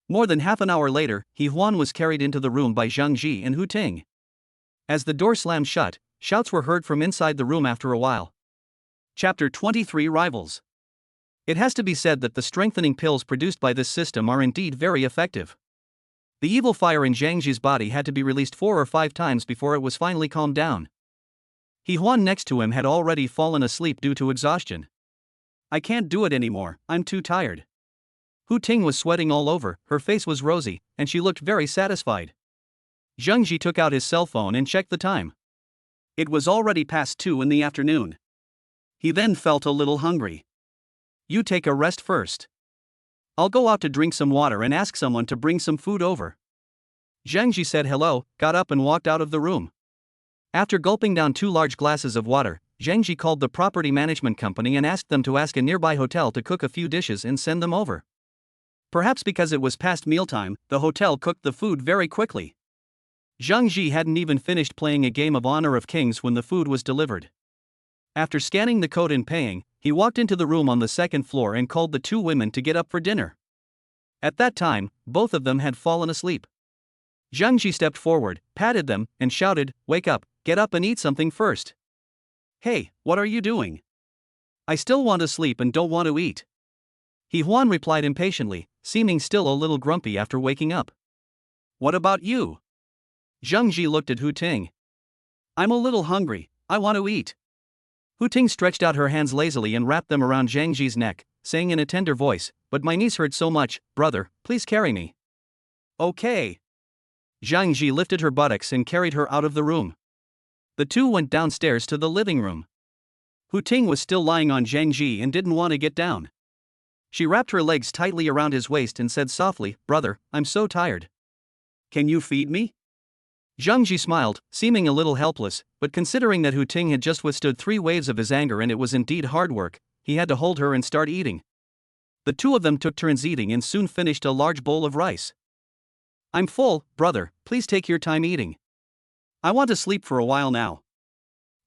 More than half an hour later, Yi Huan was carried into the room by Zheng Ji and Hu Ting. As the door slammed shut, shouts were heard from inside the room after a while. Chapter 23 Rivals. It has to be said that the strengthening pills produced by this system are indeed very effective. The evil fire in Zhang Ji's body had to be released 4 or 5 times before it was finally calmed down. Yi Huan next to him had already fallen asleep due to exhaustion. I can't do it anymore, I'm too tired. Hu Ting was sweating all over, her face was rosy, and she looked very satisfied. Zheng Ji took out his cell phone and checked the time. It was already past 2 in the afternoon. He then felt a little hungry. You take a rest first. I'll go out to drink some water and ask someone to bring some food over. Zheng Ji said hello, got up and walked out of the room. After gulping down 2 large glasses of water, Zheng Ji called the property management company and asked them to ask a nearby hotel to cook a few dishes and send them over. Perhaps because it was past mealtime, the hotel cooked the food very quickly. Zheng Ji hadn't even finished playing a game of Honor of Kings when the food was delivered. After scanning the code and paying, he walked into the room on the 2nd floor and called the 2 women to get up for dinner. At that time, both of them had fallen asleep. Zheng Ji stepped forward, patted them, and shouted, Wake up, get up and eat something first. Hey, what are you doing? I still want to sleep and don't want to eat. Yi Huan replied impatiently, seeming still a little grumpy after waking up. What about you? Zheng Ji looked at Hu Ting. I'm a little hungry, I want to eat. Hu Ting stretched out her hands lazily and wrapped them around Zhang Ji's neck, saying in a tender voice, But my knees hurt so much, brother, please carry me. Okay. Zhang Ji lifted her buttocks and carried her out of the room. The two went downstairs to the living room. Hu Ting was still lying on Zhang Ji and didn't want to get down. She wrapped her legs tightly around his waist and said softly, Brother, I'm so tired. Can you feed me? Zhang Ji smiled, seeming a little helpless, but considering that Hu Ting had just withstood 3 waves of his anger and it was indeed hard work, he had to hold her and start eating. The two of them took turns eating and soon finished a large bowl of rice. I'm full, brother, please take your time eating. I want to sleep for a while now.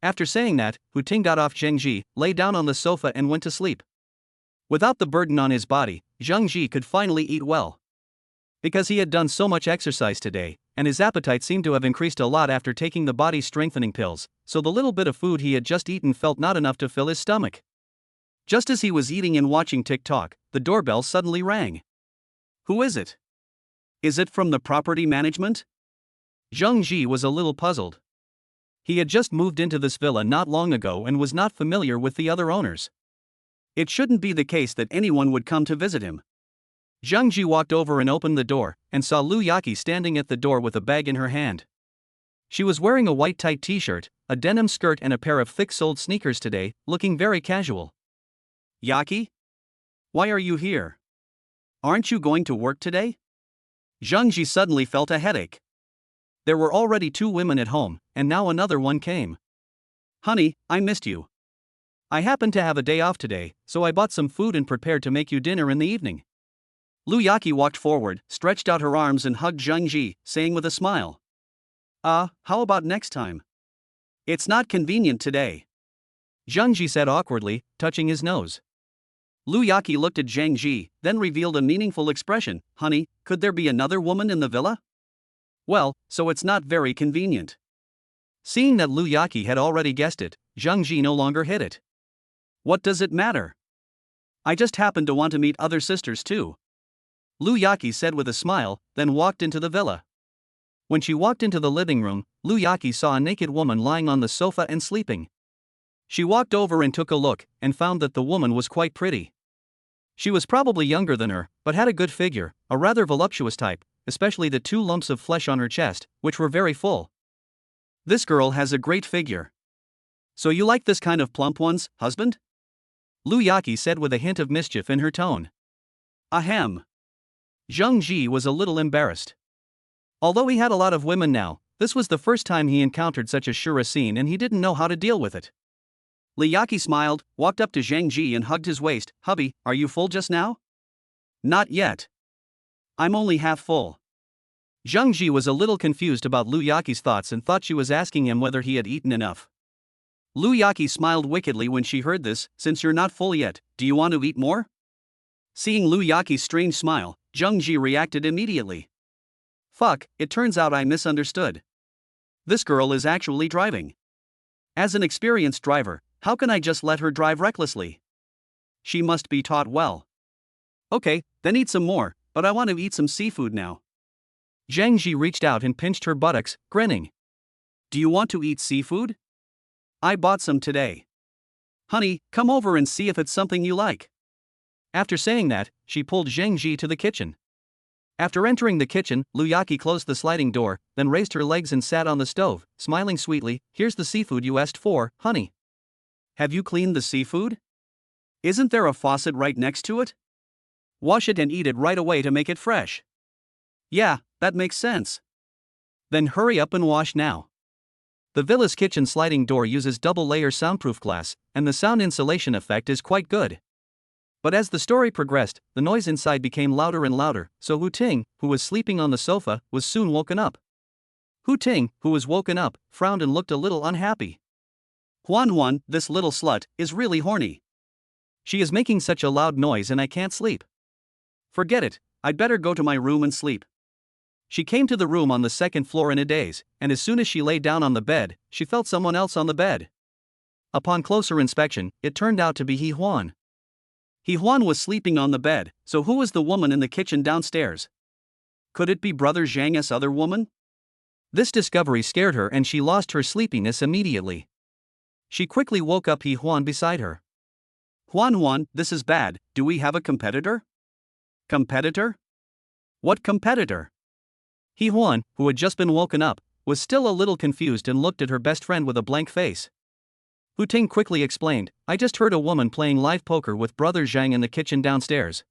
After saying that, Hu Ting got off Zhang Ji, lay down on the sofa and went to sleep. Without the burden on his body, Zhang Ji could finally eat well. Because he had done so much exercise today, and his appetite seemed to have increased a lot after taking the body strengthening pills, so the little bit of food he had just eaten felt not enough to fill his stomach. Just as he was eating and watching TikTok, the doorbell suddenly rang. Who is it? Is it from the property management? Zheng Ji was a little puzzled. He had just moved into this villa not long ago and was not familiar with the other owners. It shouldn't be the case that anyone would come to visit him. Zheng Ji walked over and opened the door, and saw Lu Yaqi standing at the door with a bag in her hand. She was wearing a white tight t-shirt, a denim skirt and a pair of thick-soled sneakers today, looking very casual. Yaqi? Why are you here? Aren't you going to work today? Zheng Ji suddenly felt a headache. There were already 2 women at home, and now another one came. Honey, I missed you. I happened to have a day off today, so I bought some food and prepared to make you dinner in the evening. Lu Yaqi walked forward, stretched out her arms and hugged Zheng Ji, saying with a smile. How about next time? It's not convenient today. Zheng Ji said awkwardly, touching his nose. Lu Yaqi looked at Zheng Ji, then revealed a meaningful expression. Honey, could there be another woman in the villa? Well, so it's not very convenient. Seeing that Lu Yaqi had already guessed it, Zheng Ji no longer hid it. What does it matter? I just happen to want to meet other sisters too. Lu Yaqi said with a smile, then walked into the villa. When she walked into the living room, Lu Yaqi saw a naked woman lying on the sofa and sleeping. She walked over and took a look, and found that the woman was quite pretty. She was probably younger than her, but had a good figure, a rather voluptuous type, especially the 2 lumps of flesh on her chest, which were very full. This girl has a great figure. So you like this kind of plump ones, husband? Lu Yaqi said with a hint of mischief in her tone. Ahem. Zheng Ji was a little embarrassed. Although he had a lot of women now, this was the first time he encountered such a shura scene and he didn't know how to deal with it. Lu Yaqi smiled, walked up to Zheng Ji and hugged his waist. Hubby, are you full just now? Not yet. I'm only half full. Zheng Ji was a little confused about Lu Yaqi's thoughts and thought she was asking him whether he had eaten enough. Lu Yaqi smiled wickedly when she heard this. Since you're not full yet, do you want to eat more? Seeing Lu Yaqi's strange smile, Zheng Ji reacted immediately. Fuck, it turns out I misunderstood. This girl is actually driving. As an experienced driver, how can I just let her drive recklessly? She must be taught well. Okay, then eat some more, but I want to eat some seafood now. Zheng Ji reached out and pinched her buttocks, grinning. Do you want to eat seafood? I bought some today. Honey, come over and see if it's something you like. After saying that, she pulled Zheng Ji to the kitchen. After entering the kitchen, Lu Yaqi closed the sliding door, then raised her legs and sat on the stove, smiling sweetly. Here's the seafood you asked for, honey. Have you cleaned the seafood? Isn't there a faucet right next to it? Wash it and eat it right away to make it fresh. Yeah, that makes sense. Then hurry up and wash now. The villa's kitchen sliding door uses double-layer soundproof glass, and the sound insulation effect is quite good. But as the story progressed, the noise inside became louder and louder, so Hu Ting, who was sleeping on the sofa, was soon woken up. Hu Ting, who was woken up, frowned and looked a little unhappy. Huan, this little slut, is really horny. She is making such a loud noise and I can't sleep. Forget it, I'd better go to my room and sleep. She came to the room on the 2nd floor in a daze, and as soon as she lay down on the bed, she felt someone else on the bed. Upon closer inspection, it turned out to be He Huan. He Huan was sleeping on the bed, so who was the woman in the kitchen downstairs? Could it be Brother Zhang's other woman? This discovery scared her and she lost her sleepiness immediately. She quickly woke up He Huan beside her. Huan, this is bad. Do we have a competitor? Competitor? What competitor? He Huan, who had just been woken up, was still a little confused and looked at her best friend with a blank face. Hu Ting quickly explained, I just heard a woman playing live poker with Brother Zhang in the kitchen downstairs.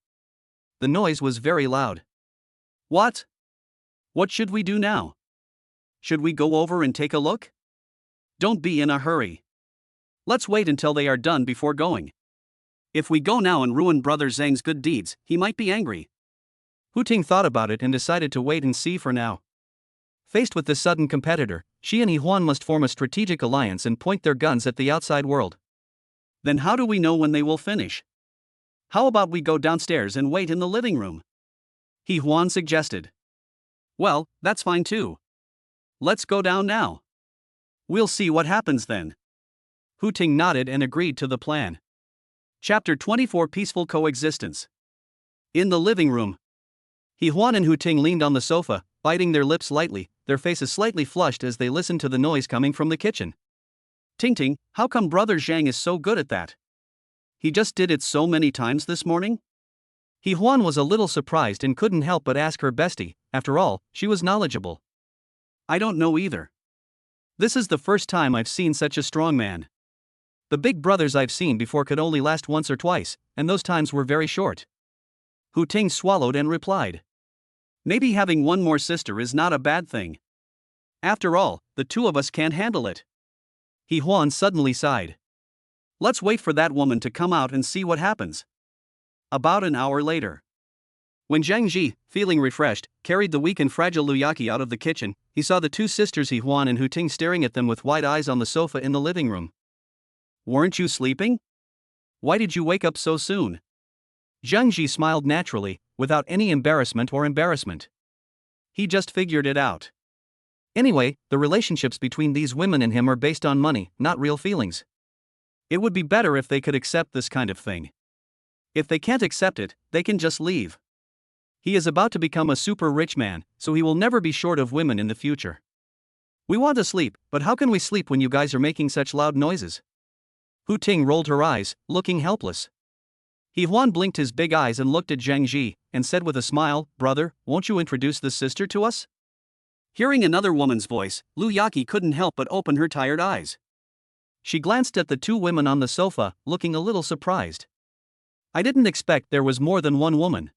The noise was very loud. What? What should we do now? Should we go over and take a look? Don't be in a hurry. Let's wait until they are done before going. If we go now and ruin Brother Zhang's good deeds, he might be angry. Hu Ting thought about it and decided to wait and see for now. Faced with this sudden competitor, she and He Huan must form a strategic alliance and point their guns at the outside world. Then how do we know when they will finish? How about we go downstairs and wait in the living room? He Huan suggested. Well, that's fine too. Let's go down now. We'll see what happens then. Hu Ting nodded and agreed to the plan. Chapter 24 Peaceful Coexistence. In the living room, He-Huan and Hu-Ting leaned on the sofa, biting their lips lightly, their faces slightly flushed as they listened to the noise coming from the kitchen. Ting-Ting, how come Brother Zhang is so good at that? He just did it so many times this morning? He-Huan was a little surprised and couldn't help but ask her bestie. After all, she was knowledgeable. I don't know either. This is the first time I've seen such a strong man. The big brothers I've seen before could only last once or twice, and those times were very short. Hu-Ting swallowed and replied. Maybe having one more sister is not a bad thing. After all, the two of us can't handle it. He-Huan suddenly sighed. Let's wait for that woman to come out and see what happens. About an hour later, when Zhang Ji, feeling refreshed, carried the weak and fragile Luyaki out of the kitchen, he saw the two sisters He-Huan and Hu-Ting staring at them with wide eyes on the sofa in the living room. Weren't you sleeping? Why did you wake up so soon? Zhang Ji smiled naturally, without any embarrassment or embarrassment. He just figured it out. Anyway, the relationships between these women and him are based on money, not real feelings. It would be better if they could accept this kind of thing. If they can't accept it, they can just leave. He is about to become a super rich man, so he will never be short of women in the future. We want to sleep, but how can we sleep when you guys are making such loud noises? Hu-Ting rolled her eyes, looking helpless. He-Huan blinked his big eyes and looked at Zhang Ji, and said with a smile, Brother, won't you introduce this sister to us? Hearing another woman's voice, Luyaki couldn't help but open her tired eyes. She glanced at the two women on the sofa, looking a little surprised. I didn't expect there was more than one woman.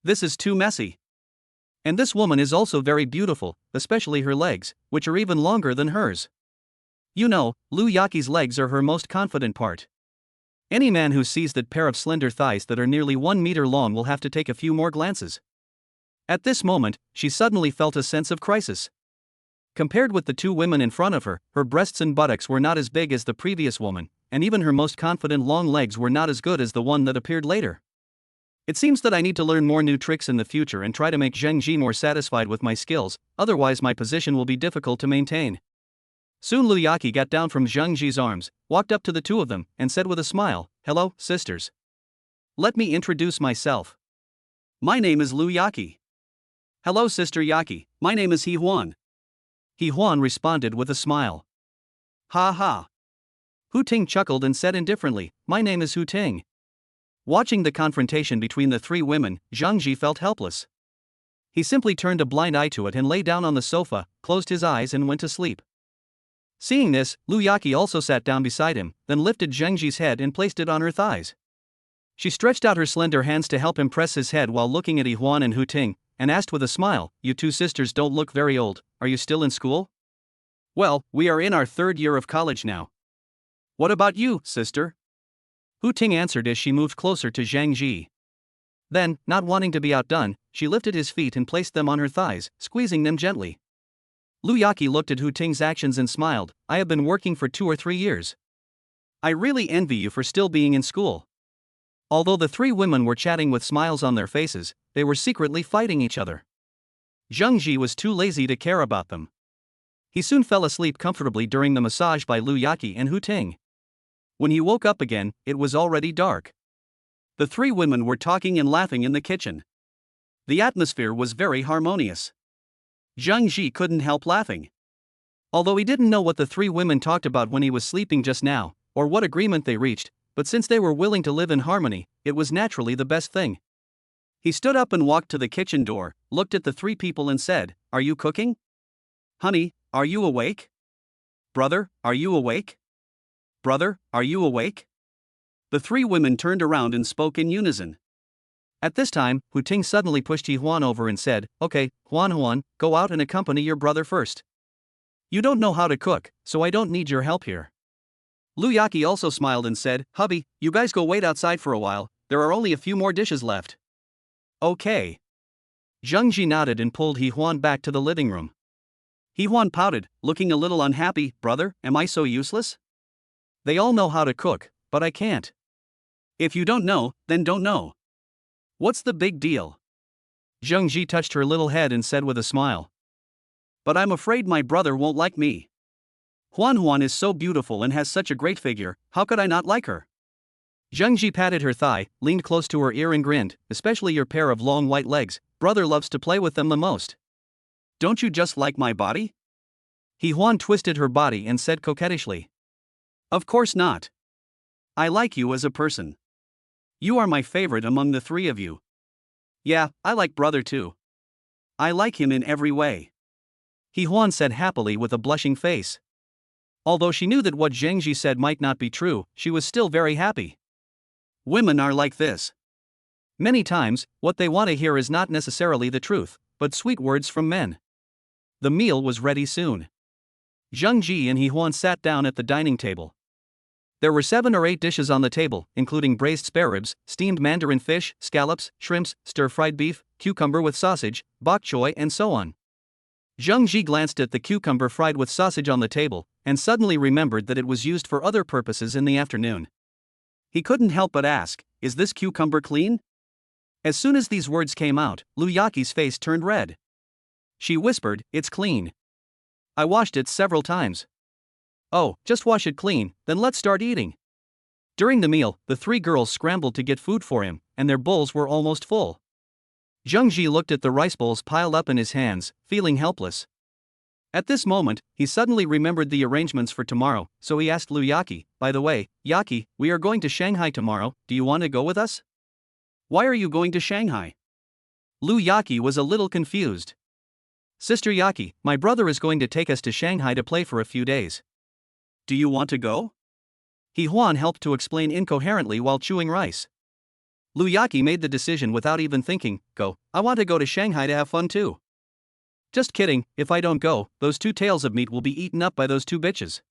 This is too messy. And this woman is also very beautiful, especially her legs, which are even longer than hers. You know, Luyaki's legs are her most confident part. Any man who sees that pair of slender thighs that are nearly 1 meter long will have to take a few more glances. At this moment, she suddenly felt a sense of crisis. Compared with the two women in front of her, her breasts and buttocks were not as big as the previous woman, and even her most confident long legs were not as good as the one that appeared later. It seems that I need to learn more new tricks in the future and try to make Zheng Ji more satisfied with my skills, otherwise my position will be difficult to maintain. Soon Luyaki got down from Zheng Ji's arms, walked up to the two of them, and said with a smile, Hello, sisters. Let me introduce myself. My name is Luyaki. Hello, Sister Yaki, my name is He-Huan. He-Huan responded with a smile. Ha ha. Hu-Ting chuckled and said indifferently, My name is Hu-Ting. Watching the confrontation between the three women, Zhang Ji felt helpless. He simply turned a blind eye to it and lay down on the sofa, closed his eyes and went to sleep. Seeing this, Luyaki also sat down beside him, then lifted Zhang Ji's head and placed it on her thighs. She stretched out her slender hands to help him press his head while looking at He-Huan and Hu-Ting, and asked with a smile, You two sisters don't look very old, are you still in school? Well, we are in our 3rd year of college now. What about you, sister? Hu-Ting answered as she moved closer to Zhang Ji. Then, not wanting to be outdone, she lifted his feet and placed them on her thighs, squeezing them gently. Luyaki looked at Hu-Ting's actions and smiled, I have been working for 2 or 3 years. I really envy you for still being in school. Although the three women were chatting with smiles on their faces, they were secretly fighting each other. Zhang Ji was too lazy to care about them. He soon fell asleep comfortably during the massage by Luyaki and Hu-Ting. When he woke up again, it was already dark. The three women were talking and laughing in the kitchen. The atmosphere was very harmonious. Zhang Ji couldn't help laughing. Although he didn't know what the three women talked about when he was sleeping just now, or what agreement they reached, but since they were willing to live in harmony, it was naturally the best thing. He stood up and walked to the kitchen door, looked at the three people and said, Are you cooking? Honey, are you awake? Brother, are you awake? Brother, are you awake? The three women turned around and spoke in unison. At this time, Hu-Ting suddenly pushed He-Huan over and said, Okay, Huan, go out and accompany your brother first. You don't know how to cook, so I don't need your help here. Luyaki also smiled and said, Hubby, you guys go wait outside for a while, there are only a few more dishes left. Okay. Zhang Ji nodded and pulled He-Huan back to the living room. He-Huan pouted, looking a little unhappy, Brother, am I so useless? They all know how to cook, but I can't. If you don't know, then don't know. What's the big deal? Zhang Ji touched her little head and said with a smile. But I'm afraid my brother won't like me. Huan is so beautiful and has such a great figure, how could I not like her? Zheng Ji patted her thigh, leaned close to her ear and grinned, especially your pair of long white legs, brother loves to play with them the most. Don't you just like my body? He Huan twisted her body and said coquettishly. Of course not. I like you as a person. You are my favorite among the three of you. Yeah, I like brother too. I like him in every way. He Huan said happily with a blushing face. Although she knew that what Zheng Ji said might not be true, she was still very happy. Women are like this. Many times, what they want to hear is not necessarily the truth, but sweet words from men. The meal was ready soon. Zheng Ji and He Huan sat down at the dining table. There were 7 or 8 dishes on the table, including braised spare ribs, steamed mandarin fish, scallops, shrimps, stir-fried beef, cucumber with sausage, bok choy, and so on. Zheng Ji glanced at the cucumber fried with sausage on the table, and suddenly remembered that it was used for other purposes in the afternoon. He couldn't help but ask, is this cucumber clean? As soon as these words came out, Lu Yaqi's face turned red. She whispered, it's clean. I washed it several times. Oh, just wash it clean, then let's start eating. During the meal, the 3 girls scrambled to get food for him, and their bowls were almost full. Zheng Ji looked at the rice bowls piled up in his hands, feeling helpless. At this moment, he suddenly remembered the arrangements for tomorrow, so he asked Lu Yaqi, by the way, Yaqi, we are going to Shanghai tomorrow, do you want to go with us? Why are you going to Shanghai? Lu Yaqi was a little confused. Sister Yaqi, my brother is going to take us to Shanghai to play for a few days. Do you want to go? He Huan helped to explain incoherently while chewing rice. Lu Yaqi made the decision without even thinking, go, I want to go to Shanghai to have fun too. Just kidding, if I don't go, those 2 tails of meat will be eaten up by those 2 bitches.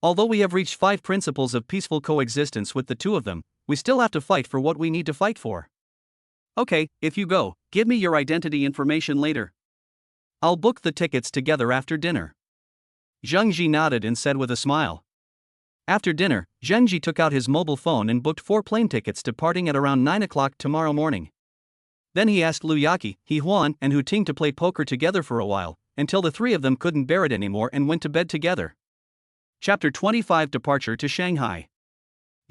Although we have reached 5 principles of peaceful coexistence with the 2 of them, we still have to fight for what we need to fight for. Okay, if you go, give me your identity information later. I'll book the tickets together after dinner. Zheng Ji nodded and said with a smile. After dinner, Zheng Ji took out his mobile phone and booked 4 plane tickets departing at around 9 o'clock tomorrow morning. Then he asked Lu Yaqi, He Huan, and Hu Ting to play poker together for a while, until the 3 of them couldn't bear it anymore and went to bed together. Chapter 25 Departure to Shanghai.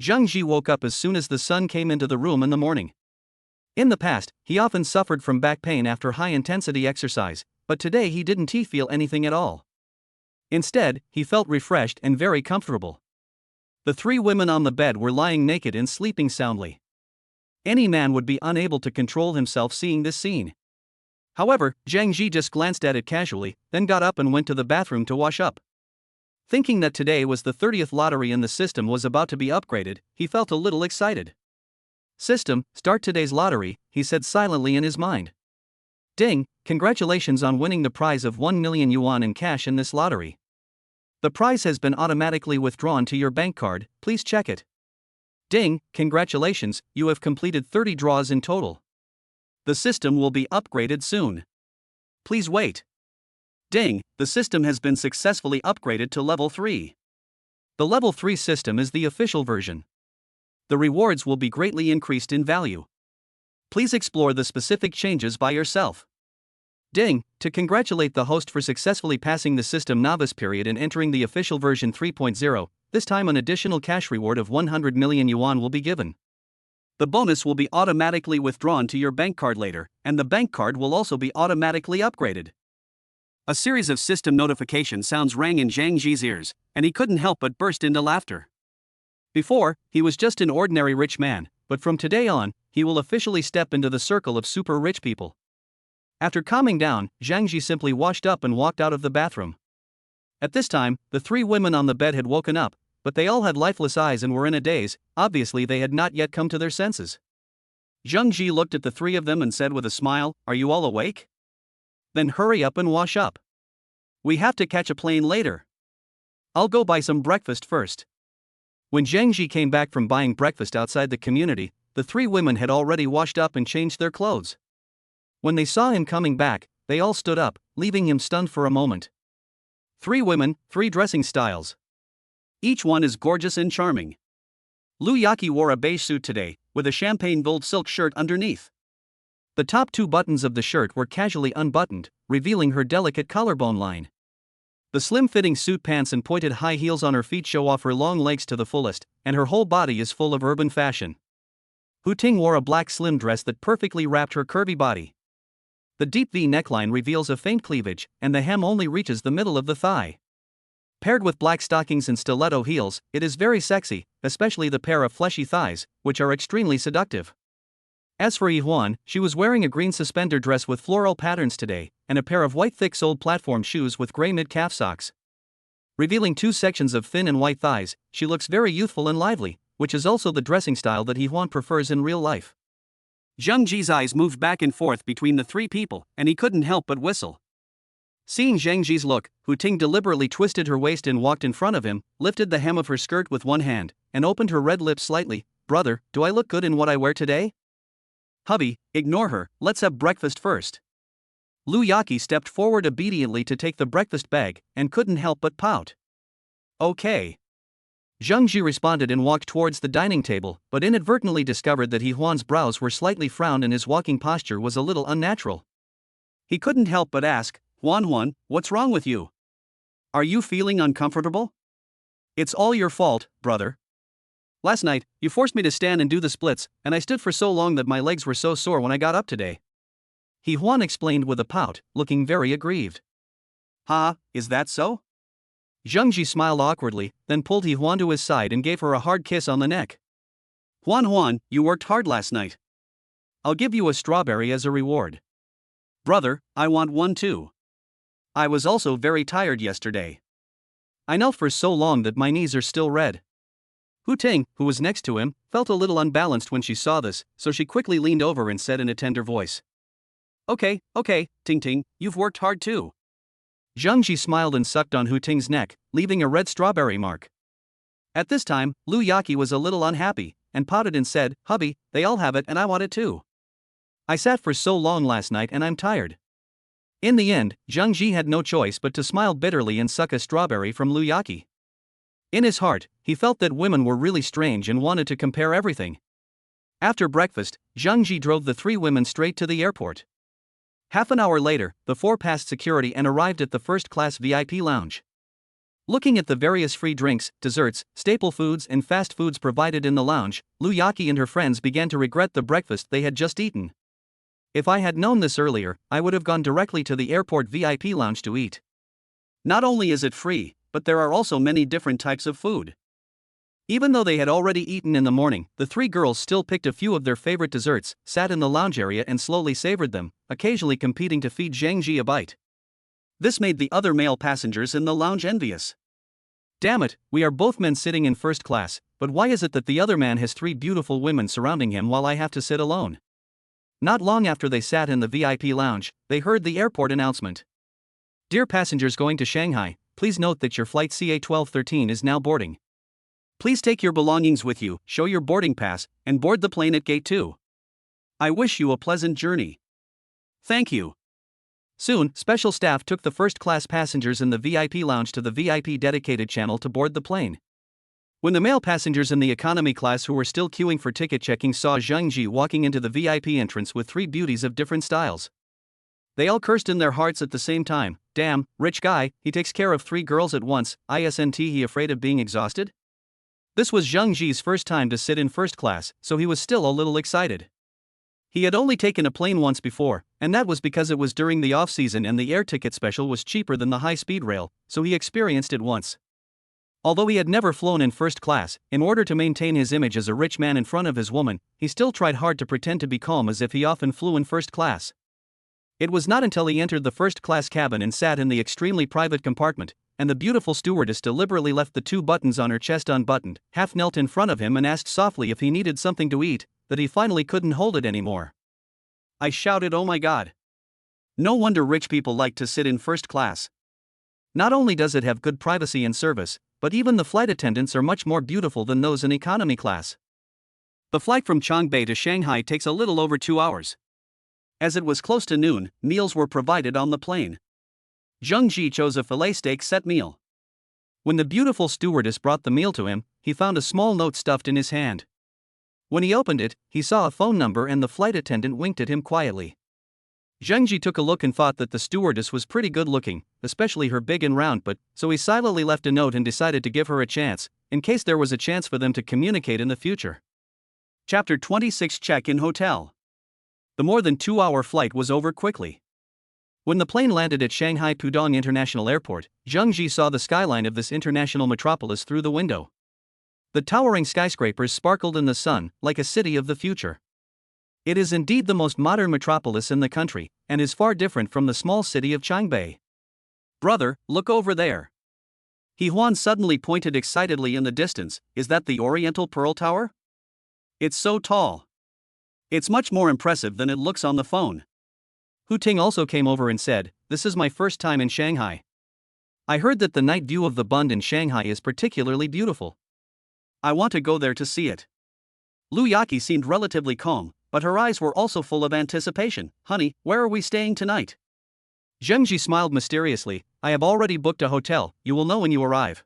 Zheng Ji woke up as soon as the sun came into the room in the morning. In the past, he often suffered from back pain after high-intensity exercise, but today he didn't feel anything at all. Instead, he felt refreshed and very comfortable. The 3 women on the bed were lying naked and sleeping soundly. Any man would be unable to control himself seeing this scene. However, Zheng Ji just glanced at it casually, then got up and went to the bathroom to wash up. Thinking that today was the 30th lottery and the system was about to be upgraded, he felt a little excited. System, start today's lottery, he said silently in his mind. Ding, congratulations on winning the prize of 1 million yuan in cash in this lottery. The prize has been automatically withdrawn to your bank card, please check it. Ding, congratulations, you have completed 30 draws in total. The system will be upgraded soon. Please wait. Ding, the system has been successfully upgraded to level 3. The level 3 system is the official version. The rewards will be greatly increased in value. Please explore the specific changes by yourself. Ding, to congratulate the host for successfully passing the system novice period and entering the official version 3.0, this time an additional cash reward of 100 million yuan will be given. The bonus will be automatically withdrawn to your bank card later, and the bank card will also be automatically upgraded. A series of system notification sounds rang in Zheng Ji's ears, and he couldn't help but burst into laughter. Before, he was just an ordinary rich man, but from today on, he will officially step into the circle of super rich people. After calming down, Zheng Ji simply washed up and walked out of the bathroom. At this time, the 3 women on the bed had woken up, but they all had lifeless eyes and were in a daze. Obviously they had not yet come to their senses. Zheng Ji looked at the 3 of them and said with a smile, are you all awake? Then hurry up and wash up. We have to catch a plane later. I'll go buy some breakfast first. When Zheng Ji came back from buying breakfast outside the community, the 3 women had already washed up and changed their clothes. When they saw him coming back, they all stood up, leaving him stunned for a moment. 3 women, 3 dressing styles. Each one is gorgeous and charming. Lu Yaqi wore a beige suit today, with a champagne gold silk shirt underneath. The top 2 buttons of the shirt were casually unbuttoned, revealing her delicate collarbone line. The slim-fitting suit pants and pointed high heels on her feet show off her long legs to the fullest, and her whole body is full of urban fashion. Hu Ting wore a black slim dress that perfectly wrapped her curvy body. The deep V neckline reveals a faint cleavage, and the hem only reaches the middle of the thigh. Paired with black stockings and stiletto heels, it is very sexy, especially the pair of fleshy thighs, which are extremely seductive. As for Yihuan, she was wearing a green suspender dress with floral patterns today, and a pair of white thick-soled platform shoes with gray mid-calf socks. Revealing two sections of thin and white thighs, she looks very youthful and lively, which is also the dressing style that Yihuan prefers in real life. Zhang Ji's eyes moved back and forth between the three people, and he couldn't help but whistle. Seeing Zhang Ji's look, Hu Ting deliberately twisted her waist and walked in front of him, lifted the hem of her skirt with one hand, and opened her red lips slightly. "Brother, do I look good in what I wear today?" "Hubby, ignore her, let's have breakfast first." Lu Yaqi stepped forward obediently to take the breakfast bag, and couldn't help but pout. "Okay." Zhang Ji responded and walked towards the dining table, but inadvertently discovered that Yihuan's brows were slightly frowned and his walking posture was a little unnatural. He couldn't help but ask, "Huan, what's wrong with you? Are you feeling uncomfortable?" "It's all your fault, brother. Last night, you forced me to stand and do the splits, and I stood for so long that my legs were so sore when I got up today." Yihuan explained with a pout, looking very aggrieved. Is that so?" Zhang Ji smiled awkwardly, then pulled Yihuan to his side and gave her a hard kiss on the neck. Huan, you worked hard last night. I'll give you a strawberry as a reward." "Brother, I want one too. I was also very tired yesterday. I knelt for so long that my knees are still red." Hu Ting, who was next to him, felt a little unbalanced when she saw this, so she quickly leaned over and said in a tender voice, Okay, Ting, you've worked hard too." Zhang Ji smiled and sucked on Hu Ting's neck, leaving a red strawberry mark. At this time, Lu Yaqi was a little unhappy, and pouted and said, "Hubby, they all have it and I want it too. I sat for so long last night and I'm tired." In the end, Zhang Ji had no choice but to smile bitterly and suck a strawberry from Lu Yaqi. In his heart, he felt that women were really strange and wanted to compare everything. After breakfast, Zhang Ji drove the three women straight to the airport. Half an hour later, the four passed security and arrived at the first-class VIP lounge. Looking at the various free drinks, desserts, staple foods and fast foods provided in the lounge, Lu Yaqi and her friends began to regret the breakfast they had just eaten. "If I had known this earlier, I would have gone directly to the airport VIP lounge to eat. Not only is it free, but there are also many different types of food." Even though they had already eaten in the morning, the three girls still picked a few of their favorite desserts, sat in the lounge area and slowly savored them, occasionally competing to feed Zhang Ji a bite. This made the other male passengers in the lounge envious. "Damn it, we are both men sitting in first class, but why is it that the other man has three beautiful women surrounding him while I have to sit alone?" Not long after they sat in the VIP lounge, they heard the airport announcement. "Dear passengers going to Shanghai, please note that your flight CA1213 is now boarding. Please take your belongings with you, show your boarding pass, and board the plane at Gate 2. I wish you a pleasant journey. Thank you." Soon, special staff took the first-class passengers in the VIP lounge to the VIP dedicated channel to board the plane. When the male passengers in the economy class who were still queuing for ticket checking saw Zhang Ji walking into the VIP entrance with three beauties of different styles, they all cursed in their hearts at the same time. "Damn, rich guy, he takes care of three girls at once, isn't he afraid of being exhausted?" This was Zhang Ji's first time to sit in first class, so he was still a little excited. He had only taken a plane once before, and that was because it was during the off-season and the air ticket special was cheaper than the high-speed rail, so he experienced it once. Although he had never flown in first class, in order to maintain his image as a rich man in front of his woman, he still tried hard to pretend to be calm as if he often flew in first class. It was not until he entered the first-class cabin and sat in the extremely private compartment, and the beautiful stewardess deliberately left the two buttons on her chest unbuttoned, half knelt in front of him and asked softly if he needed something to eat, that he finally couldn't hold it anymore. I shouted, "Oh my God. No wonder rich people like to sit in first class. Not only does it have good privacy and service, but even the flight attendants are much more beautiful than those in economy class." The flight from Changbai to Shanghai takes a little over 2 hours. As it was close to noon, meals were provided on the plane. Zhang Ji chose a filet steak set meal. When the beautiful stewardess brought the meal to him, he found a small note stuffed in his hand. When he opened it, he saw a phone number and the flight attendant winked at him quietly. Zheng Ji took a look and thought that the stewardess was pretty good looking, especially her big and round butt, so he silently left a note and decided to give her a chance, in case there was a chance for them to communicate in the future. Chapter 26 Check-in Hotel. The more than 2-hour flight was over quickly. When the plane landed at Shanghai Pudong International Airport, Zheng Ji saw the skyline of this international metropolis through the window. The towering skyscrapers sparkled in the sun, like a city of the future. It is indeed the most modern metropolis in the country, and is far different from the small city of Changbei. Brother, look over there. He Huan suddenly pointed excitedly in the distance. Is that the Oriental Pearl Tower? It's so tall. It's much more impressive than it looks on the phone. Hu Ting also came over and said, this is my first time in Shanghai. I heard that the night view of the Bund in Shanghai is particularly beautiful. I want to go there to see it. Lu Yaqi seemed relatively calm, but her eyes were also full of anticipation. Honey, where are we staying tonight? Zheng Ji smiled mysteriously. I have already booked a hotel, you will know when you arrive.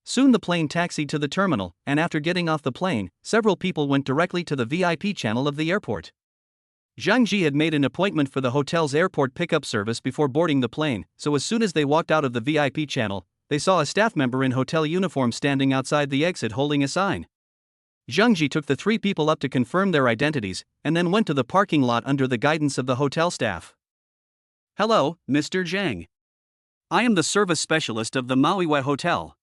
Soon the plane taxied to the terminal, and after getting off the plane, several people went directly to the VIP channel of the airport. Zheng Ji had made an appointment for the hotel's airport pickup service before boarding the plane, so as soon as they walked out of the VIP channel, they saw a staff member in hotel uniform standing outside the exit holding a sign. Zheng Ji took the 3 people up to confirm their identities, and then went to the parking lot under the guidance of the hotel staff. Hello, Mr. Zhang. I am the service specialist of the manhwa Hotel.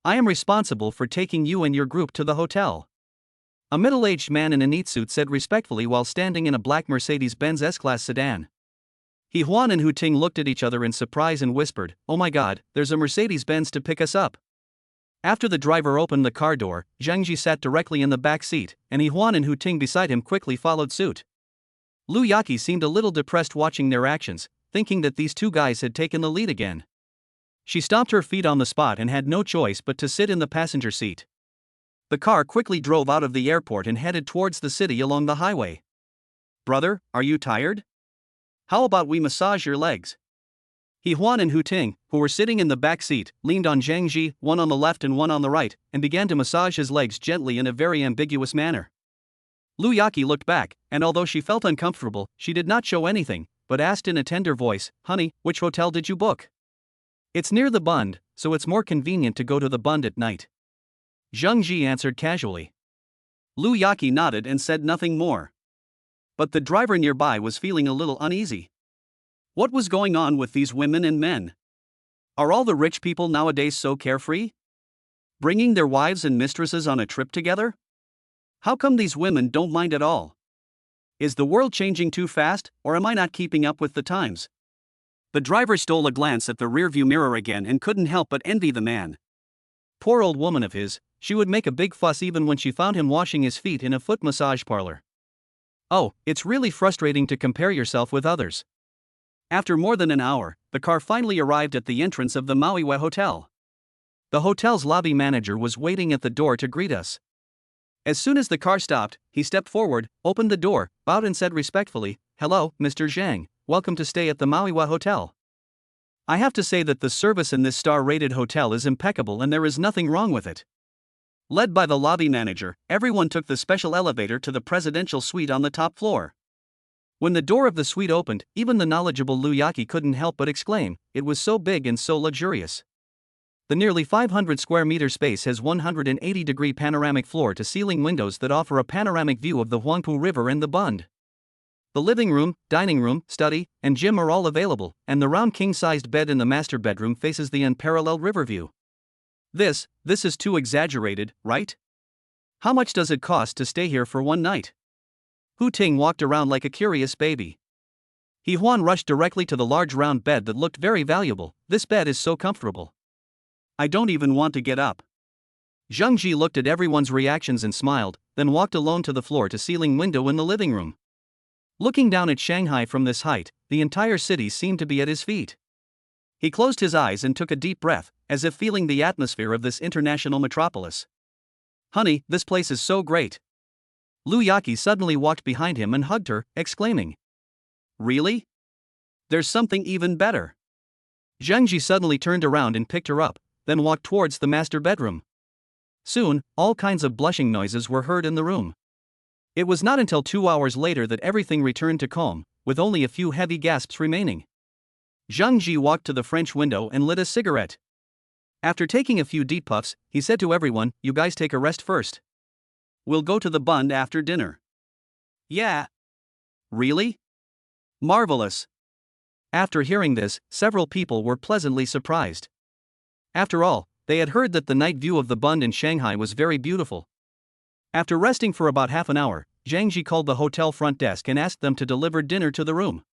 I am responsible for taking you and your group to the hotel. A middle-aged man in a neat suit said respectfully while standing in a black Mercedes-Benz S-Class sedan. He Huan and Hu Ting looked at each other in surprise and whispered, oh my god, there's a Mercedes-Benz to pick us up. After the driver opened the car door, Zheng Ji sat directly in the back seat, and He Huan and Hu Ting beside him quickly followed suit. Lu Yaqi seemed a little depressed watching their actions, thinking that these 2 guys had taken the lead again. She stomped her feet on the spot and had no choice but to sit in the passenger seat. The car quickly drove out of the airport and headed towards the city along the highway. Brother, are you tired? How about we massage your legs? He Huan and Hu Ting, who were sitting in the back seat, leaned on Zheng Ji, one on the left and one on the right, and began to massage his legs gently in a very ambiguous manner. Lu Yaqi looked back, and although she felt uncomfortable, she did not show anything, but asked in a tender voice, honey, which hotel did you book? It's near the Bund, so it's more convenient to go to the Bund at night. Zheng Ji answered casually. Lu Yaqi nodded and said nothing more. But the driver nearby was feeling a little uneasy. What was going on with these women and men? Are all the rich people nowadays so carefree? Bringing their wives and mistresses on a trip together? How come these women don't mind at all? Is the world changing too fast, or am I not keeping up with the times? The driver stole a glance at the rearview mirror again and couldn't help but envy the man. Poor old woman of his, she would make a big fuss even when she found him washing his feet in a foot massage parlor. Oh, it's really frustrating to compare yourself with others. After more than an hour, the car finally arrived at the entrance of the manhwa Hotel. The hotel's lobby manager was waiting at the door to greet us. As soon as the car stopped, he stepped forward, opened the door, bowed and said respectfully, hello, Mr. Zhang, welcome to stay at the manhwa Hotel. I have to say that the service in this star-rated hotel is impeccable and there is nothing wrong with it. Led by the lobby manager, everyone took the special elevator to the presidential suite on the top floor. When the door of the suite opened, even the knowledgeable Lu Yaqi couldn't help but exclaim, it was so big and so luxurious. The nearly 500 square meter space has 180-degree panoramic floor-to-ceiling windows that offer a panoramic view of the Huangpu River and the Bund. The living room, dining room, study, and gym are all available, and the round king-sized bed in the master bedroom faces the unparalleled river view. This is too exaggerated, right? How much does it cost to stay here for one night? Hu Ting walked around like a curious baby. He Huan rushed directly to the large round bed that looked very valuable. This bed is so comfortable. I don't even want to get up. Zheng Ji looked at everyone's reactions and smiled, then walked alone to the floor-to-ceiling window in the living room. Looking down at Shanghai from this height, the entire city seemed to be at his feet. He closed his eyes and took a deep breath, as if feeling the atmosphere of this international metropolis. Honey, this place is so great. Lu Yaqi suddenly walked behind him and hugged her, exclaiming. Really? There's something even better. Zheng Ji suddenly turned around and picked her up, then walked towards the master bedroom. Soon, all kinds of blushing noises were heard in the room. It was not until 2 hours later that everything returned to calm, with only a few heavy gasps remaining. Zhang Ji walked to the French window and lit a cigarette. After taking a few deep puffs, he said to everyone, "You guys take a rest first. We'll go to the Bund after dinner." "Yeah." "Really? Marvelous." After hearing this, several people were pleasantly surprised. After all, they had heard that the night view of the Bund in Shanghai was very beautiful. After resting for about half an hour, Zhang Ji called the hotel front desk and asked them to deliver dinner to the room.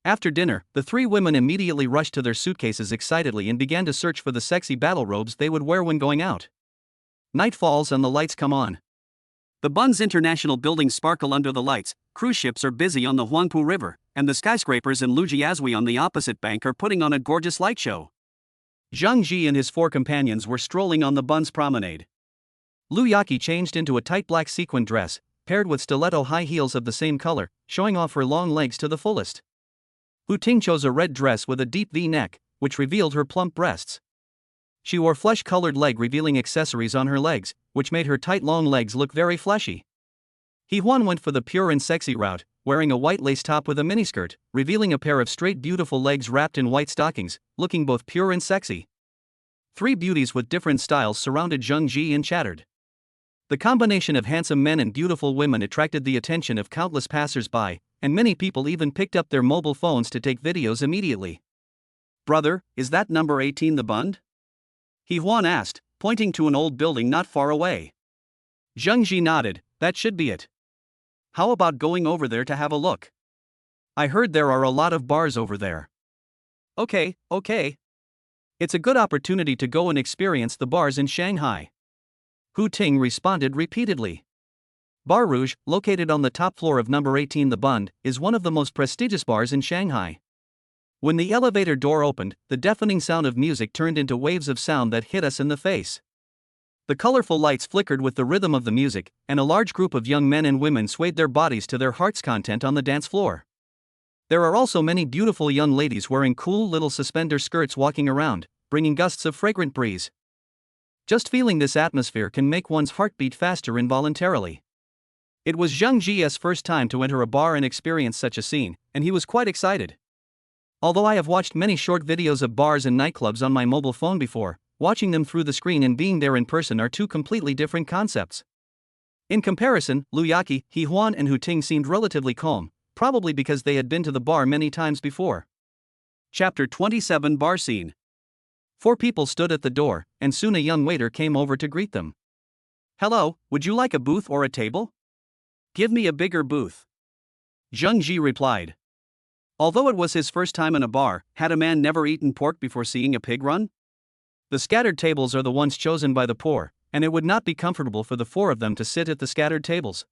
After dinner, the three women immediately rushed to their suitcases excitedly and began to search for the sexy battle robes they would wear when going out. Night falls and the lights come on. The Bund's international buildings sparkle under the lights, cruise ships are busy on the Huangpu River, and the skyscrapers in Lujiazui on the opposite bank are putting on a gorgeous light show. Zhang Ji and his four companions were strolling on the Bund's promenade. Lu Yaqi changed into a tight black sequin dress, paired with stiletto high heels of the same color, showing off her long legs to the fullest. Hu Ting chose a red dress with a deep V-neck, which revealed her plump breasts. She wore flesh-colored leg-revealing accessories on her legs, which made her tight long legs look very fleshy. He Huan went for the pure and sexy route, wearing a white lace top with a miniskirt, revealing a pair of straight beautiful legs wrapped in white stockings, looking both pure and sexy. Three beauties with different styles surrounded Zhang Ji and chattered. The combination of handsome men and beautiful women attracted the attention of countless passers-by, and many people even picked up their mobile phones to take videos immediately. "Brother, is that number 18 the Bund?" He Huan asked, pointing to an old building not far away. Zhang Ji nodded, "That should be it. How about going over there to have a look? I heard there are a lot of bars over there." Okay. It's a good opportunity to go and experience the bars in Shanghai." Hu Ting responded repeatedly. Bar Rouge, located on the top floor of number 18 the Bund, is one of the most prestigious bars in Shanghai. When the elevator door opened, the deafening sound of music turned into waves of sound that hit us in the face. The colorful lights flickered with the rhythm of the music, and a large group of young men and women swayed their bodies to their heart's content on the dance floor. There are also many beautiful young ladies wearing cool little suspender skirts walking around, bringing gusts of fragrant breeze. Just feeling this atmosphere can make one's heart beat faster involuntarily. It was Zhang Ji's first time to enter a bar and experience such a scene, and he was quite excited. Although I have watched many short videos of bars and nightclubs on my mobile phone before, watching them through the screen and being there in person are two completely different concepts. In comparison, Lu Yaqi, He Huan and Hu Ting seemed relatively calm, probably because they had been to the bar many times before. Chapter 27 Bar Scene. 4 people stood at the door, and soon a young waiter came over to greet them. "Hello, would you like a booth or a table?" "Give me a bigger booth." Zhang Ji replied. Although it was his first time in a bar, had a man never eaten pork before seeing a pig run? The scattered tables are the ones chosen by the poor, and it would not be comfortable for the 4 of them to sit at the scattered tables.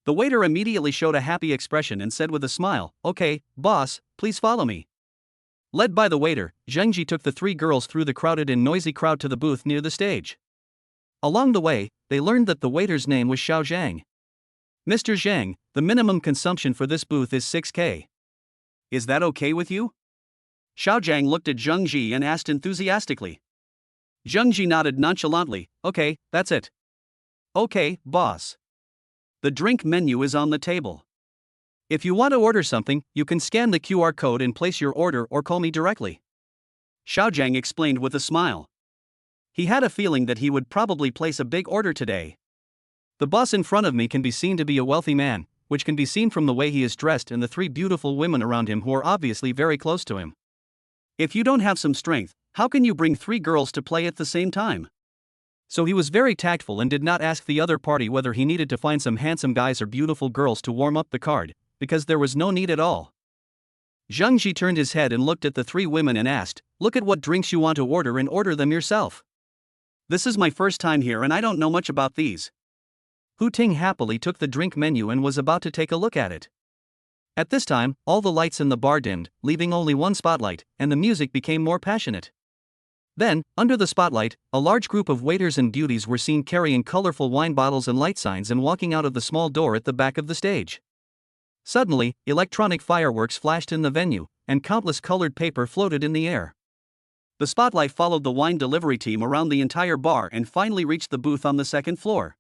The waiter immediately showed a happy expression and said with a smile, "Okay, boss, please follow me." Led by the waiter, Zhang Ji took the 3 girls through the crowded and noisy crowd to the booth near the stage. Along the way, they learned that the waiter's name was Xiao Zhang. "Mr. Zhang, the minimum consumption for this booth is 6K. Is that okay with you?" Xiao Zhang looked at Zhang Ji and asked enthusiastically. Zhang Ji nodded nonchalantly, "Okay, that's it." "Okay, boss." The drink menu is on the table. If you want to order something, you can scan the QR code and place your order or call me directly. Xiao Zhang explained with a smile. He had a feeling that he would probably place a big order today. The boss in front of me can be seen to be a wealthy man, which can be seen from the way he is dressed and the 3 beautiful women around him who are obviously very close to him. If you don't have some strength, how can you bring 3 girls to play at the same time? So he was very tactful and did not ask the other party whether he needed to find some handsome guys or beautiful girls to warm up the card, because there was no need at all. Zhang Ji turned his head and looked at the 3 women and asked, "Look at what drinks you want to order and order them yourself. This is my first time here and I don't know much about these." Hu Ting happily took the drink menu and was about to take a look at it. At this time, all the lights in the bar dimmed, leaving only one spotlight, and the music became more passionate. Then, under the spotlight, a large group of waiters and beauties were seen carrying colorful wine bottles and light signs and walking out of the small door at the back of the stage. Suddenly, electronic fireworks flashed in the venue, and countless colored paper floated in the air. The spotlight followed the wine delivery team around the entire bar and finally reached the booth on the second floor.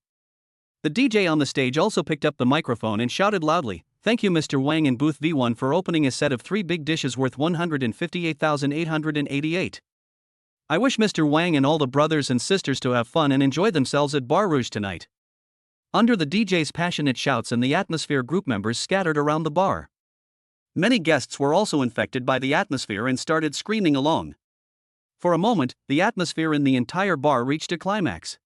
The DJ on the stage also picked up the microphone and shouted loudly, Thank you Mr. Wang in booth V1 for opening a set of 3 big dishes worth 158,888. I wish Mr. Wang and all the brothers and sisters to have fun and enjoy themselves at Bar Rouge tonight. Under the DJ's passionate shouts and the atmosphere, group members scattered around the bar. Many guests were also infected by the atmosphere and started screaming along. For a moment, the atmosphere in the entire bar reached a climax.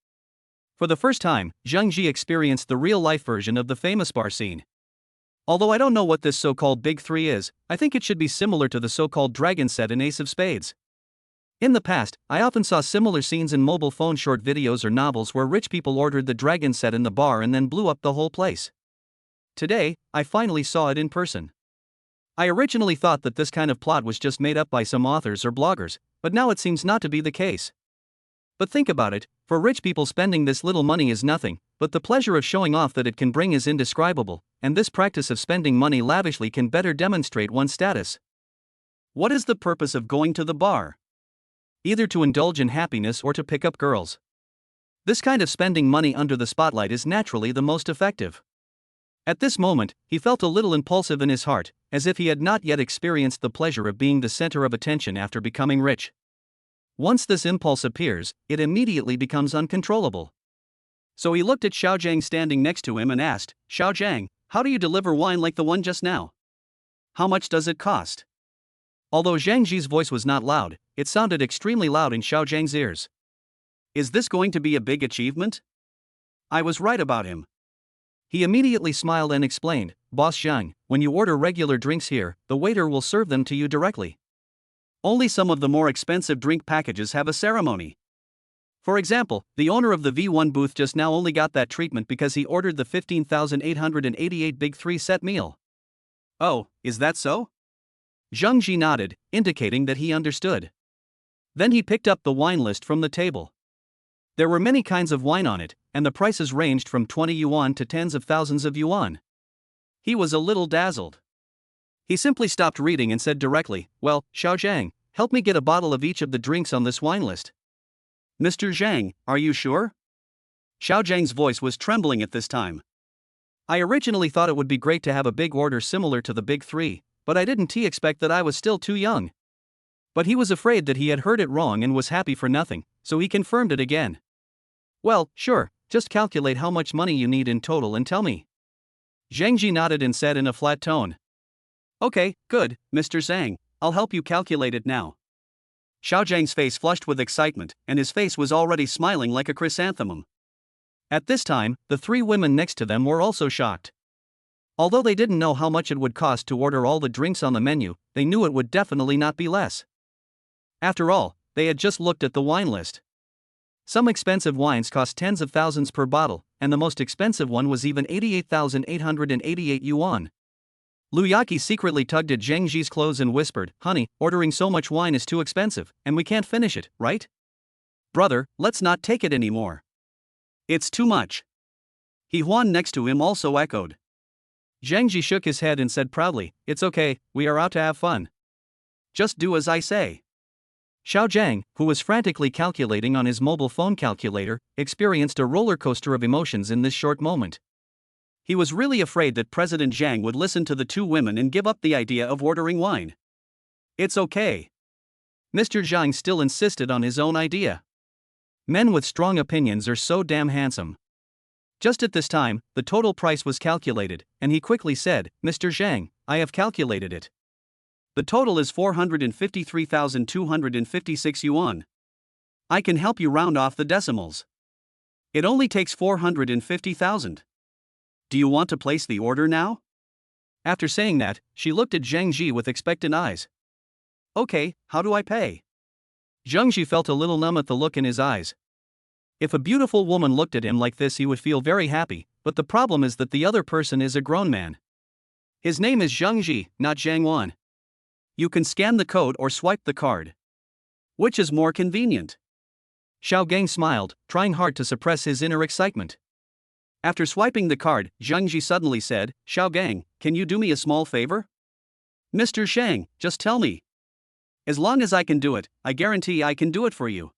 For the first time, Zhang Ji experienced the real-life version of the famous bar scene. Although I don't know what this so-called Big Three is, I think it should be similar to the so-called Dragon set in Ace of Spades. In the past, I often saw similar scenes in mobile phone short videos or novels where rich people ordered the Dragon set in the bar and then blew up the whole place. Today, I finally saw it in person. I originally thought that this kind of plot was just made up by some authors or bloggers, but now it seems not to be the case. But think about it, for rich people spending this little money is nothing, but the pleasure of showing off that it can bring is indescribable, and this practice of spending money lavishly can better demonstrate one's status. What is the purpose of going to the bar? Either to indulge in happiness or to pick up girls. This kind of spending money under the spotlight is naturally the most effective. At this moment, he felt a little impulsive in his heart, as if he had not yet experienced the pleasure of being the center of attention after becoming rich. Once this impulse appears, it immediately becomes uncontrollable. So he looked at Xiao Zhang standing next to him and asked, "Xiao Zhang, how do you deliver wine like the one just now? How much does it cost?" Although Zhang Ji's voice was not loud, it sounded extremely loud in Xiao Zhang's ears. Is this going to be a big achievement? I was right about him. He immediately smiled and explained, "Boss Zhang, when you order regular drinks here, the waiter will serve them to you directly. Only some of the more expensive drink packages have a ceremony. For example, the owner of the V1 booth just now only got that treatment because he ordered the 15,888 Big 3 set meal." Oh, is that so? Zhang Ji nodded, indicating that he understood. Then he picked up the wine list from the table. There were many kinds of wine on it, and the prices ranged from 20 yuan to tens of thousands of yuan. He was a little dazzled. He simply stopped reading and said directly, "Well, Xiao Zhang, help me get a bottle of each of the drinks on this wine list." "Mr. Zhang, are you sure?" Xiao Zhang's voice was trembling at this time. I originally thought it would be great to have a big order similar to the Big Three, but I didn't expect that I was still too young. But he was afraid that he had heard it wrong and was happy for nothing, so he confirmed it again. "Well, sure, just calculate how much money you need in total and tell me." Zhang Ji nodded and said in a flat tone, "Okay, good, Mr. Zhang, I'll help you calculate it now." Xiao Zhang's face flushed with excitement, and his face was already smiling like a chrysanthemum. At this time, the 3 women next to them were also shocked. Although they didn't know how much it would cost to order all the drinks on the menu, they knew it would definitely not be less. After all, they had just looked at the wine list. Some expensive wines cost tens of thousands per bottle, and the most expensive one was even 88,888 yuan. Lu Yaqi secretly tugged at Zhang Ji's clothes and whispered, "Honey, ordering so much wine is too expensive, and we can't finish it, right? Brother, let's not take it anymore. It's too much." He Huan next to him also echoed. Zhang Ji shook his head and said proudly, "It's okay, we are out to have fun. Just do as I say." Xiao Zhang, who was frantically calculating on his mobile phone calculator, experienced a roller coaster of emotions in this short moment. He was really afraid that President Zhang would listen to the 2 women and give up the idea of ordering wine. "It's okay." Mr. Zhang still insisted on his own idea. Men with strong opinions are so damn handsome. Just at this time, the total price was calculated, and he quickly said, "Mr. Zhang, I have calculated it. The total is 453,256 yuan. I can help you round off the decimals. It only takes 450,000. Do you want to place the order now?" After saying that, she looked at Zhang Ji with expectant eyes. "Okay, how do I pay?" Zhang Ji felt a little numb at the look in his eyes. If a beautiful woman looked at him like this, he would feel very happy, but the problem is that the other person is a grown man. His name is Zhang Ji, not Zhang Wan. You can scan the code or swipe the card. Which is more convenient? Xiao Gang smiled, trying hard to suppress his inner excitement. After swiping the card, Zhang Ji suddenly said, "Xiao Gang, can you do me a small favor?" "Mr. Shang, just tell me. As long as I can do it, I guarantee I can do it for you."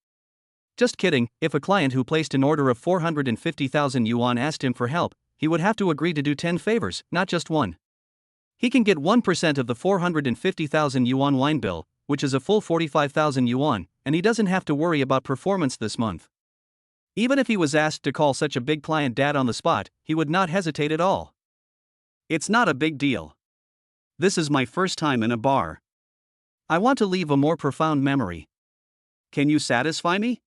Just kidding, if a client who placed an order of 450,000 yuan asked him for help, he would have to agree to do 10 favors, not just one. He can get 1% of the 450,000 yuan wine bill, which is a full 45,000 yuan, and he doesn't have to worry about performance this month. Even if he was asked to call such a big client dad on the spot, he would not hesitate at all. It's not a big deal. This is my first time in a bar. I want to leave a more profound memory. Can you satisfy me?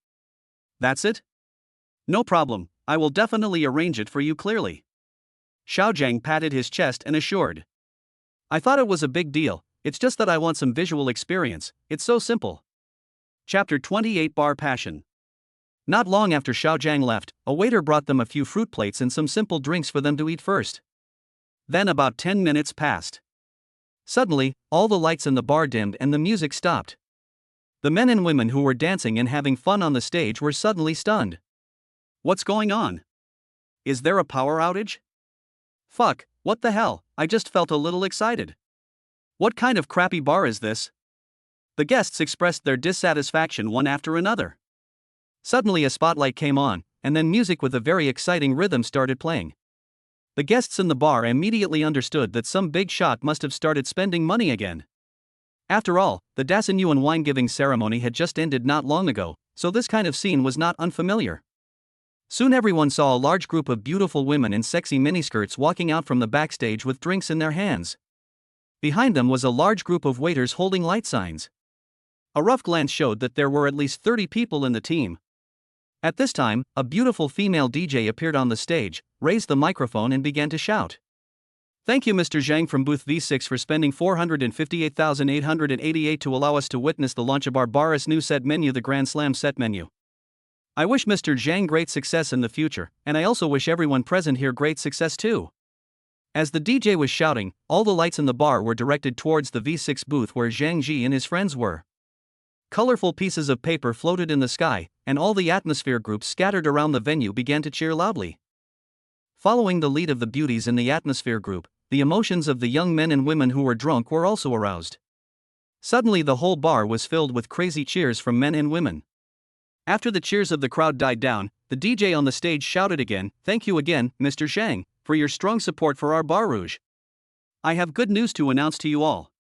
That's it? No problem, I will definitely arrange it for you clearly. Xiao Zhang patted his chest and assured. I thought it was a big deal, it's just that I want some visual experience, it's so simple. Chapter 28 Bar Passion. Not long after Xiao Zhang left, a waiter brought them a few fruit plates and some simple drinks for them to eat first. Then about 10 minutes passed. Suddenly, all the lights in the bar dimmed and the music stopped. The men and women who were dancing and having fun on the stage were suddenly stunned. What's going on? Is there a power outage? Fuck, what the hell, I just felt a little excited. What kind of crappy bar is this? The guests expressed their dissatisfaction one after another. Suddenly a spotlight came on, and then music with a very exciting rhythm started playing. The guests in the bar immediately understood that some big shot must have started spending money again. After all, the Dasenyuan wine-giving ceremony had just ended not long ago, so this kind of scene was not unfamiliar. Soon everyone saw a large group of beautiful women in sexy miniskirts walking out from the backstage with drinks in their hands. Behind them was a large group of waiters holding light signs. A rough glance showed that there were at least 30 people in the team. At this time, a beautiful female DJ appeared on the stage, raised the microphone and began to shout. Thank you Mr. Zhang from booth V6 for spending 458,888 to allow us to witness the launch of our bar's new set menu, the Grand Slam set menu. I wish Mr. Zhang great success in the future, and I also wish everyone present here great success too. As the DJ was shouting, all the lights in the bar were directed towards the V6 booth where Zhang Ji and his friends were. Colorful pieces of paper floated in the sky, and all the atmosphere groups scattered around the venue began to cheer loudly. Following the lead of the beauties in the atmosphere group, the emotions of the young men and women who were drunk were also aroused. Suddenly the whole bar was filled with crazy cheers from men and women. After the cheers of the crowd died down, the DJ on the stage shouted again, "Thank you again, Mr. Zhang, for your strong support for our Bar Rouge. I have good news to announce to you all.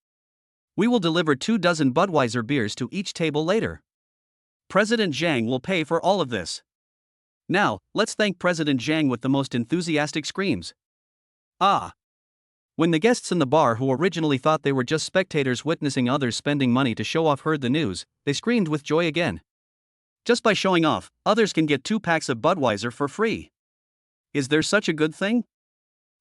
We will deliver 24 Budweiser beers to each table later. President Zhang will pay for all of this. Now, let's thank President Zhang with the most enthusiastic screams. Ah!" When the guests in the bar who originally thought they were just spectators witnessing others spending money to show off heard the news, they screamed with joy again. Just by showing off, others can get 2 packs of Budweiser for free. Is there such a good thing?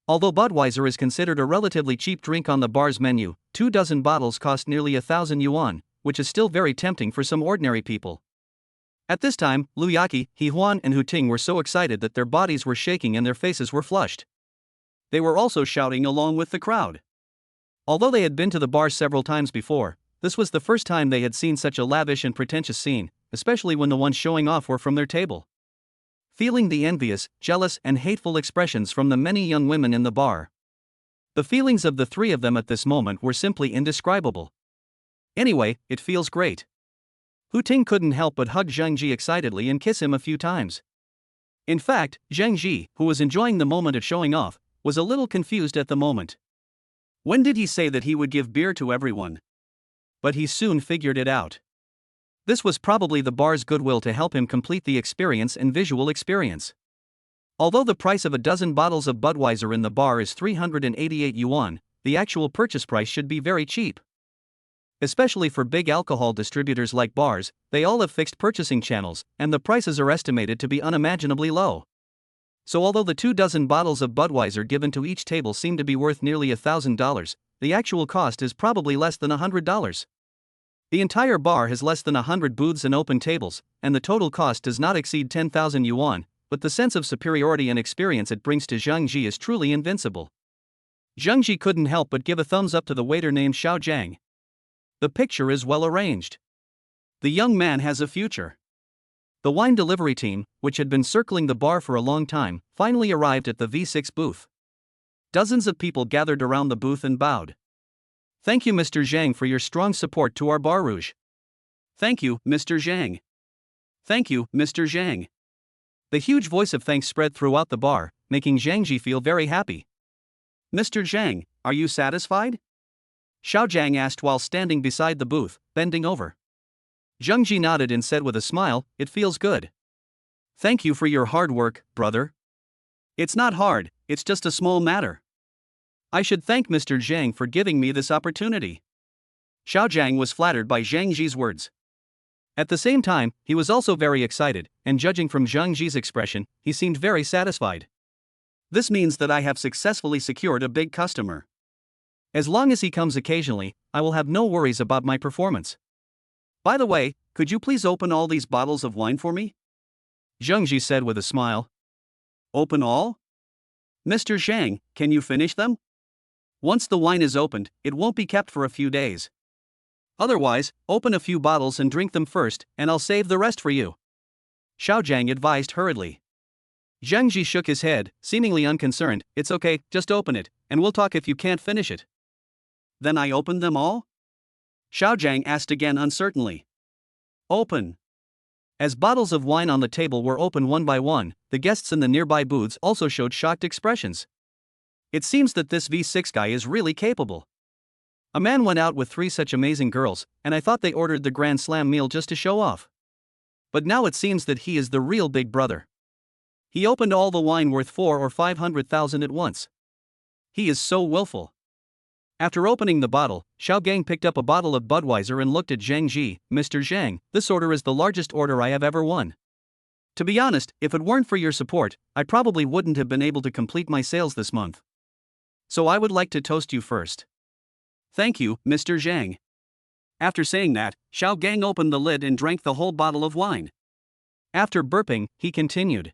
Although Budweiser is considered a relatively cheap drink on the bar's menu, 24 bottles cost nearly 1,000 yuan, which is still very tempting for some ordinary people. At this time, Lu Yaqi, He Huan and Hu Ting were so excited that their bodies were shaking and their faces were flushed. They were also shouting along with the crowd. Although they had been to the bar several times before, this was the first time they had seen such a lavish and pretentious scene, especially when the ones showing off were from their table. Feeling the envious, jealous and hateful expressions from the many young women in the bar. The feelings of the three of them at this moment were simply indescribable. Anyway, it feels great. Hu Ting couldn't help but hug Zhang Ji excitedly and kiss him a few times. In fact, Zhang Ji, who was enjoying the moment of showing off, was a little confused at the moment. When did he say that he would give beer to everyone? But he soon figured it out. This was probably the bar's goodwill to help him complete the experience and visual experience. Although the price of a dozen bottles of Budweiser in the bar is 388 yuan, the actual purchase price should be very cheap. Especially for big alcohol distributors like bars, they all have fixed purchasing channels, and the prices are estimated to be unimaginably low. So although the 24 bottles of Budweiser given to each table seem to be worth nearly $1,000, the actual cost is probably less than $100. The entire bar has less than 100 booths and open tables, and the total cost does not exceed 10,000 yuan, but the sense of superiority and experience it brings to Zhang Ji is truly invincible. Zhang Ji couldn't help but give a thumbs up to the waiter named Xiao Zhang. The picture is well arranged. The young man has a future. The wine delivery team, which had been circling the bar for a long time, finally arrived at the V6 booth. Dozens of people gathered around the booth and bowed. Thank you Mr. Zhang for your strong support to our Bar Rouge. Thank you, Mr. Zhang. Thank you, Mr. Zhang. The huge voice of thanks spread throughout the bar, making Zhang Ji feel very happy. Mr. Zhang, Are you satisfied? Xiao Jiang asked while standing beside the booth, bending over. Zheng Ji nodded and said with a smile, "It feels good. Thank you for your hard work, brother." "It's not hard, it's just a small matter. I should thank Mr. Zhang for giving me this opportunity." Xiao Jiang was flattered by Zhang Ji's words. At the same time, he was also very excited, and judging from Zhang Ji's expression, he seemed very satisfied. "This means that I have successfully secured a big customer. As long as he comes occasionally, I will have no worries about my performance. By the way, could you please open all these bottles of wine for me?" Zheng Ji said with a smile. "Open all? Mr. Zhang, can you finish them? Once the wine is opened, it won't be kept for a few days. Otherwise, open a few bottles and drink them first, and I'll save the rest for you," Xiao Jiang advised hurriedly. Zheng Ji shook his head, seemingly unconcerned. "It's okay, just open it, and we'll talk if you can't finish it." "Then I open them all?" Xiao Jiang asked again uncertainly. "Open." As bottles of wine on the table were opened one by one, the guests in the nearby booths also showed shocked expressions. It seems that this V6 guy is really capable. A man went out with 3 such amazing girls, and I thought they ordered the Grand Slam meal just to show off. But now it seems that he is the real big brother. He opened all the wine worth 4 or 500,000 at once. He is so willful. After opening the bottle, Xiao Gang picked up a bottle of Budweiser and looked at Zhang Ji. "Mr. Zhang, this order is the largest order I have ever won. To be honest, if it weren't for your support, I probably wouldn't have been able to complete my sales this month. So I would like to toast you first." "Thank you, Mr. Zhang." After saying that, Xiao Gang opened the lid and drank the whole bottle of wine. After burping, he continued.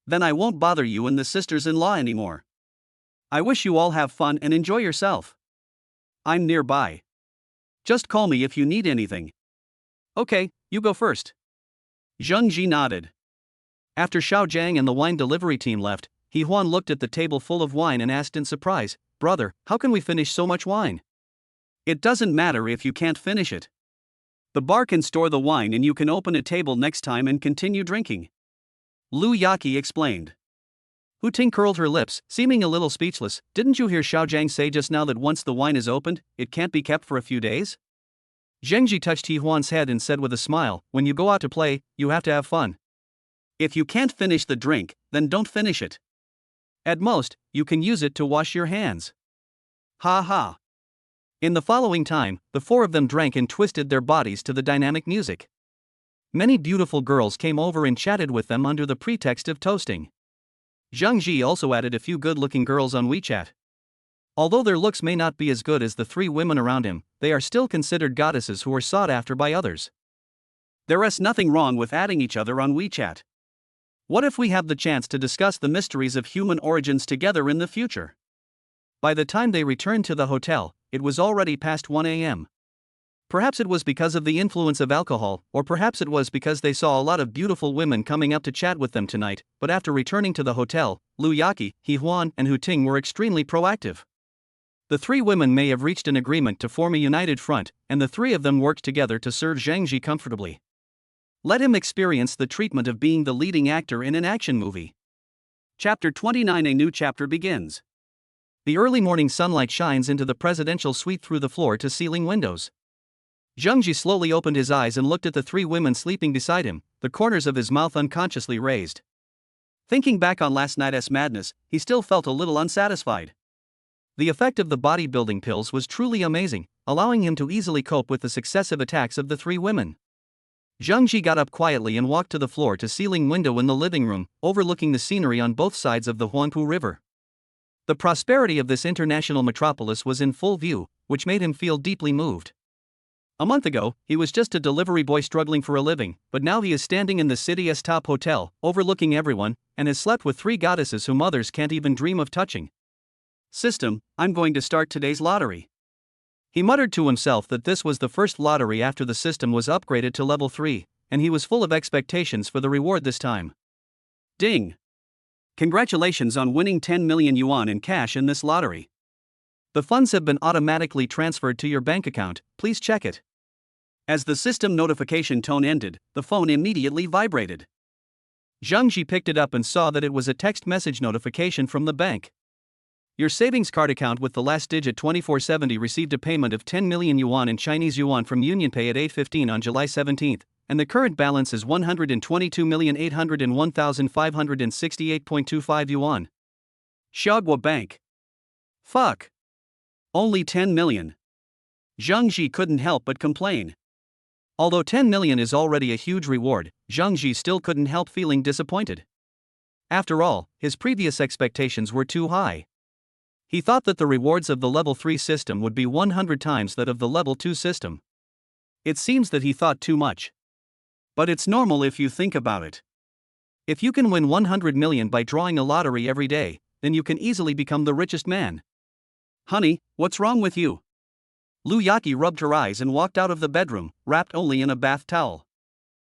"Then I won't bother you and the sisters-in-law anymore. I wish you all have fun and enjoy yourself. I'm nearby. Just call me if you need anything." "Okay, you go first." Zheng Ji nodded. After Xiao Jiang and the wine delivery team left, He Huan looked at the table full of wine and asked in surprise, "Brother, how can we finish so much wine?" "It doesn't matter if you can't finish it. The bar can store the wine and you can open a table next time and continue drinking," Lu Yaqi explained. Hu Ting curled her lips, seeming a little speechless. "Didn't you hear Xiao Jiang say just now that once the wine is opened, it can't be kept for a few days?" Zheng Ji touched He Huan's head and said with a smile, "When you go out to play, you have to have fun. If you can't finish the drink, then don't finish it. At most, you can use it to wash your hands." Ha ha. In the following time, the 4 of them drank and twisted their bodies to the dynamic music. Many beautiful girls came over and chatted with them under the pretext of toasting. Zhang Ji also added a few good-looking girls on WeChat. Although their looks may not be as good as the 3 women around him, they are still considered goddesses who are sought after by others. There is nothing wrong with adding each other on WeChat. What if we have the chance to discuss the mysteries of human origins together in the future? By the time they returned to the hotel, it was already past 1 a.m. Perhaps it was because of the influence of alcohol, or perhaps it was because they saw a lot of beautiful women coming up to chat with them tonight, but after returning to the hotel, Lu Yaqi, He Huan, and Hu Ting were extremely proactive. The 3 women may have reached an agreement to form a united front, and the 3 of them worked together to serve Zhang Ji comfortably. Let him experience the treatment of being the leading actor in an action movie. Chapter 29. A new chapter begins. The early morning sunlight shines into the presidential suite through the floor-to-ceiling windows. Zheng Ji slowly opened his eyes and looked at the 3 women sleeping beside him, the corners of his mouth unconsciously raised. Thinking back on last night's madness, he still felt a little unsatisfied. The effect of the bodybuilding pills was truly amazing, allowing him to easily cope with the successive attacks of the 3 women. Zheng Ji got up quietly and walked to the floor-to-ceiling window in the living room, overlooking the scenery on both sides of the Huangpu River. The prosperity of this international metropolis was in full view, which made him feel deeply moved. A month ago, he was just a delivery boy struggling for a living, but now he is standing in the city's top hotel, overlooking everyone, and has slept with 3 goddesses whom others can't even dream of touching. "System, I'm going to start today's lottery." He muttered to himself that this was the first lottery after the system was upgraded to level 3, and he was full of expectations for the reward this time. Ding! Congratulations on winning 10 million yuan in cash in this lottery. The funds have been automatically transferred to your bank account, please check it. As the system notification tone ended, the phone immediately vibrated. Zhang Ji picked it up and saw that it was a text message notification from the bank. Your savings card account with the last digit 2470 received a payment of 10 million yuan in Chinese yuan from UnionPay at 8:15 on July 17, and the current balance is 122,801,568.25 yuan. Xiaogua Bank. Fuck. Only 10 million. Zhang Ji couldn't help but complain. Although 10 million is already a huge reward, Zhang Ji still couldn't help feeling disappointed. After all, his previous expectations were too high. He thought that the rewards of the level 3 system would be 100 times that of the level 2 system. It seems that he thought too much. But it's normal if you think about it. If you can win 100 million by drawing a lottery every day, then you can easily become the richest man. Honey, what's wrong with you? Lu Yaqi rubbed her eyes and walked out of the bedroom, wrapped only in a bath towel.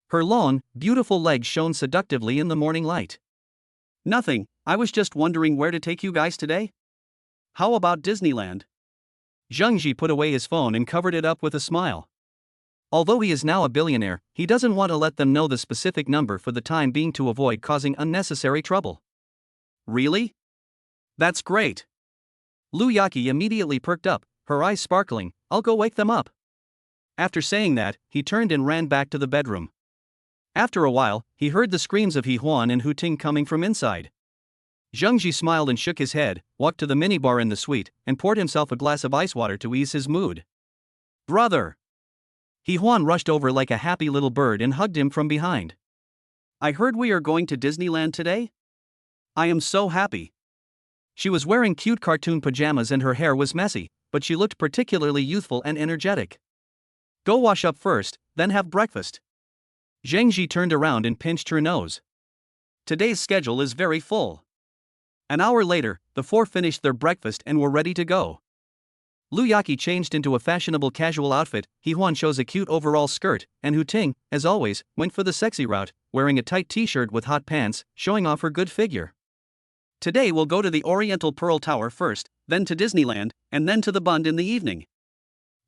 Her long, beautiful legs shone seductively in the morning light. Nothing, I was just wondering where to take you guys today. How about Disneyland? Zhang Ji put away his phone and covered it up with a smile. Although he is now a billionaire, he doesn't want to let them know the specific number for the time being to avoid causing unnecessary trouble. Really? That's great. Lu Yaqi immediately perked up, her eyes sparkling. I'll go wake them up. After saying that, he turned and ran back to the bedroom. After a while, he heard the screams of He Huan and Hu Ting coming from inside. Zhang Ji smiled and shook his head, walked to the minibar in the suite, and poured himself a glass of ice water to ease his mood. Brother! He Huan rushed over like a happy little bird and hugged him from behind. I heard we are going to Disneyland today? I am so happy. She was wearing cute cartoon pajamas and her hair was messy, but she looked particularly youthful and energetic. Go wash up first, then have breakfast. Zhang Ji turned around and pinched her nose. Today's schedule is very full. An hour later, the four finished their breakfast and were ready to go. Lu Yaqi changed into a fashionable casual outfit, He Huan chose a cute overall skirt, and Hu Ting, as always, went for the sexy route, wearing a tight t-shirt with hot pants, showing off her good figure. Today we'll go to the Oriental Pearl Tower first, then to Disneyland, and then to the Bund in the evening.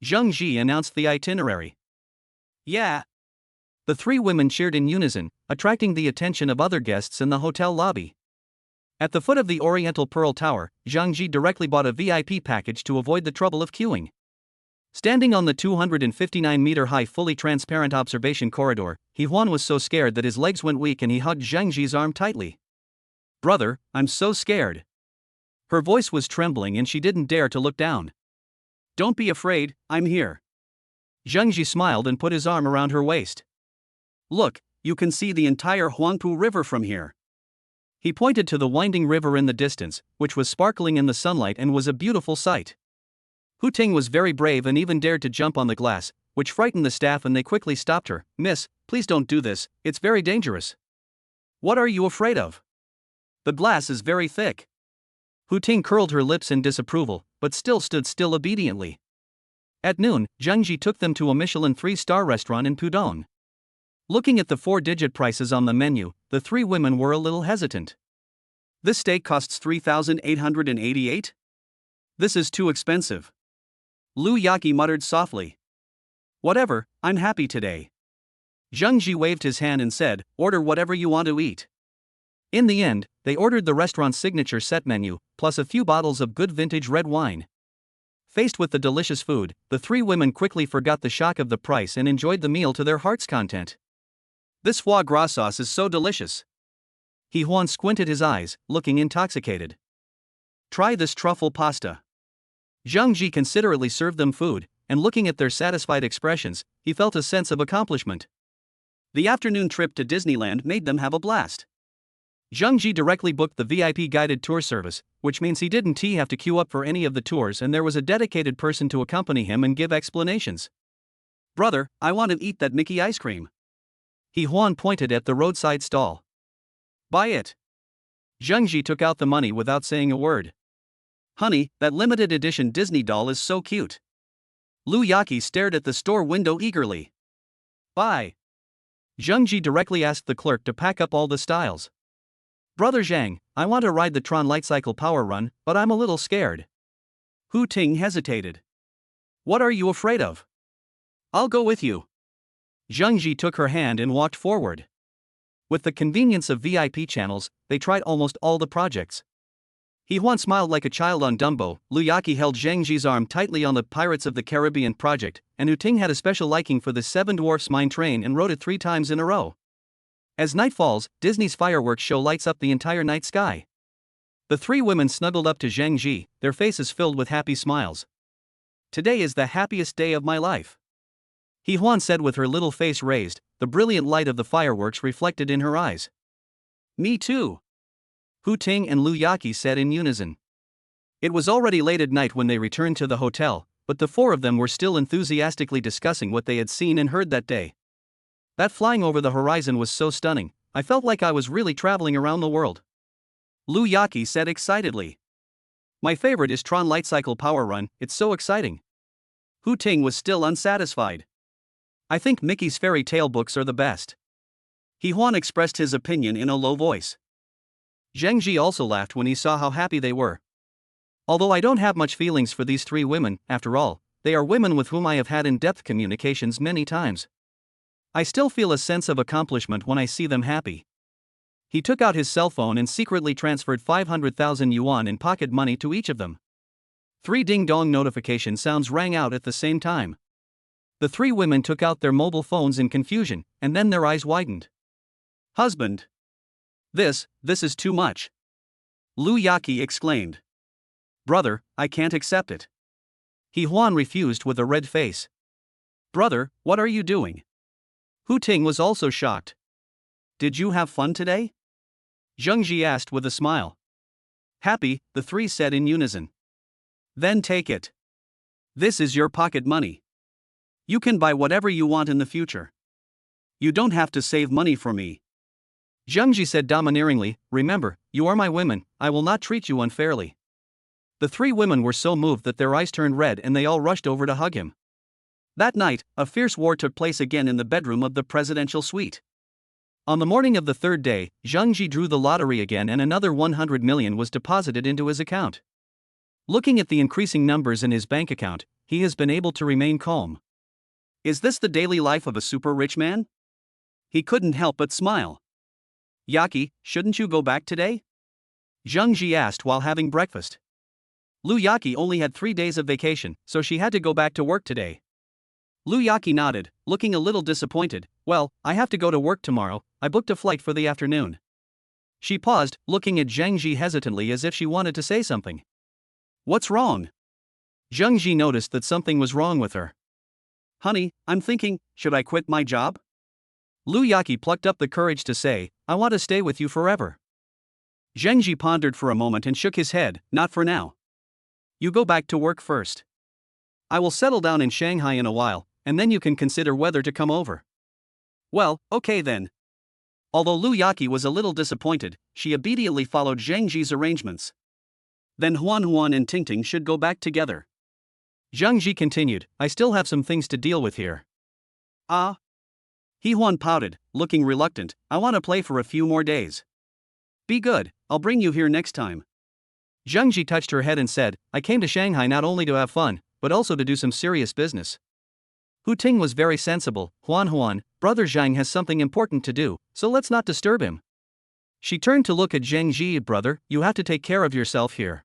Zhang Ji announced the itinerary. Yeah. The three women cheered in unison, attracting the attention of other guests in the hotel lobby. At the foot of the Oriental Pearl Tower, Zhang Ji directly bought a VIP package to avoid the trouble of queuing. Standing on the 259-meter-high fully transparent observation corridor, He Huan was so scared that his legs went weak and he hugged Zhang Ji's arm tightly. Brother, I'm so scared. Her voice was trembling and she didn't dare to look down. Don't be afraid, I'm here. Zhang Ji smiled and put his arm around her waist. Look, you can see the entire Huangpu River from here. He pointed to the winding river in the distance, which was sparkling in the sunlight and was a beautiful sight. Hu Ting was very brave and even dared to jump on the glass, which frightened the staff and they quickly stopped her. Miss, please don't do this, it's very dangerous. What are you afraid of? The glass is very thick. Hu Ting curled her lips in disapproval, but still stood still obediently. At noon, Zhang Ji took them to a Michelin 3-star restaurant in Pudong. Looking at the 4-digit prices on the menu, the three women were a little hesitant. This steak costs 3,888? This is too expensive. Lu Yaqi muttered softly. Whatever, I'm happy today. Zhang Ji waved his hand and said, order whatever you want to eat. In the end, they ordered the restaurant's signature set menu, plus a few bottles of good vintage red wine. Faced with the delicious food, the three women quickly forgot the shock of the price and enjoyed the meal to their heart's content. This foie gras sauce is so delicious. He Huan squinted his eyes, looking intoxicated. Try this truffle pasta. Zhang Ji considerately served them food, and looking at their satisfied expressions, he felt a sense of accomplishment. The afternoon trip to Disneyland made them have a blast. Zhang Ji directly booked the VIP guided tour service, which means he didn't have to queue up for any of the tours and there was a dedicated person to accompany him and give explanations. Brother, I want to eat that Mickey ice cream. He Huan pointed at the roadside stall. Buy it. Zhang Ji took out the money without saying a word. Honey, that limited edition Disney doll is so cute. Lu Yaqi stared at the store window eagerly. Buy. Zhang Ji directly asked the clerk to pack up all the styles. Brother Zhang, I want to ride the Tron Lightcycle Power Run, but I'm a little scared. Hu Ting hesitated. What are you afraid of? I'll go with you. Zhang Ji took her hand and walked forward. With the convenience of VIP channels, they tried almost all the projects. He Huan smiled like a child on Dumbo. Lu Yaqi held Zhang Ji's arm tightly on the Pirates of the Caribbean project, and Hu Ting had a special liking for the Seven Dwarfs Mine Train and rode it 3 times in a row. As night falls, Disney's fireworks show lights up the entire night sky. The 3 women snuggled up to Zhang Ji, their faces filled with happy smiles. "Today is the happiest day of my life," He Huan said with her little face raised, the brilliant light of the fireworks reflected in her eyes. "Me too," Hu Ting and Lu Yaqi said in unison. It was already late at night when they returned to the hotel, but the 4 of them were still enthusiastically discussing what they had seen and heard that day. "That flying over the horizon was so stunning, I felt like I was really traveling around the world," Lu Yaqi said excitedly. "My favorite is Tron Lightcycle Power Run, it's so exciting." Hu Ting was still unsatisfied. "I think Mickey's fairy tale books are the best." He Huan expressed his opinion in a low voice. Zhang Ji also laughed when he saw how happy they were. "Although I don't have much feelings for these 3 women, after all, they are women with whom I have had in-depth communications many times. I still feel a sense of accomplishment when I see them happy." He took out his cell phone and secretly transferred 500,000 yuan in pocket money to each of them. 3 ding-dong notification sounds rang out at the same time. The 3 women took out their mobile phones in confusion, and then their eyes widened. "Husband! This is too much," Lu Yaqi exclaimed. "Brother, I can't accept it." He Huan refused with a red face. "Brother, what are you doing?" Hu Ting was also shocked. "Did you have fun today?" Zhang Ji asked with a smile. "Happy," the 3 said in unison. "Then take it. This is your pocket money. You can buy whatever you want in the future. You don't have to save money for me." Zhang Ji said domineeringly, "Remember, you are my women, I will not treat you unfairly." The 3 women were so moved that their eyes turned red and they all rushed over to hug him. That night, a fierce war took place again in the bedroom of the presidential suite. On the morning of the 3rd day, Zhang Ji drew the lottery again and another 100 million was deposited into his account. Looking at the increasing numbers in his bank account, he has been able to remain calm. Is this the daily life of a super rich man? He couldn't help but smile. "Yaqi, shouldn't you go back today?" Zhang Ji asked while having breakfast. Lu Yaqi only had 3 days of vacation, so she had to go back to work today. Lu Yaqi nodded, looking a little disappointed. "Well, I have to go to work tomorrow, I booked a flight for the afternoon." She paused, looking at Zhang Ji hesitantly as if she wanted to say something. "What's wrong?" Zhang Ji noticed that something was wrong with her. "Honey, I'm thinking, should I quit my job?" Lu Yaqi plucked up the courage to say, "I want to stay with you forever." Zhang Ji pondered for a moment and shook his head, "Not for now. You go back to work first. I will settle down in Shanghai in a while, and then you can consider whether to come over." "Well, okay then." Although Lu Yaqi was a little disappointed, she obediently followed Zhang Ji's arrangements. Then Huan and Tingting should go back together. Zhang Ji continued, "I still have some things to deal with here." "Ah?" He Huan pouted, looking reluctant, "I want to play for a few more days." "Be good, I'll bring you here next time." Zhang Ji touched her head and said, "I came to Shanghai not only to have fun, but also to do some serious business." Hu Ting was very sensible. Huan, brother Zhang has something important to do, so let's not disturb him." She turned to look at Zhang Ji. "Brother, you have to take care of yourself here."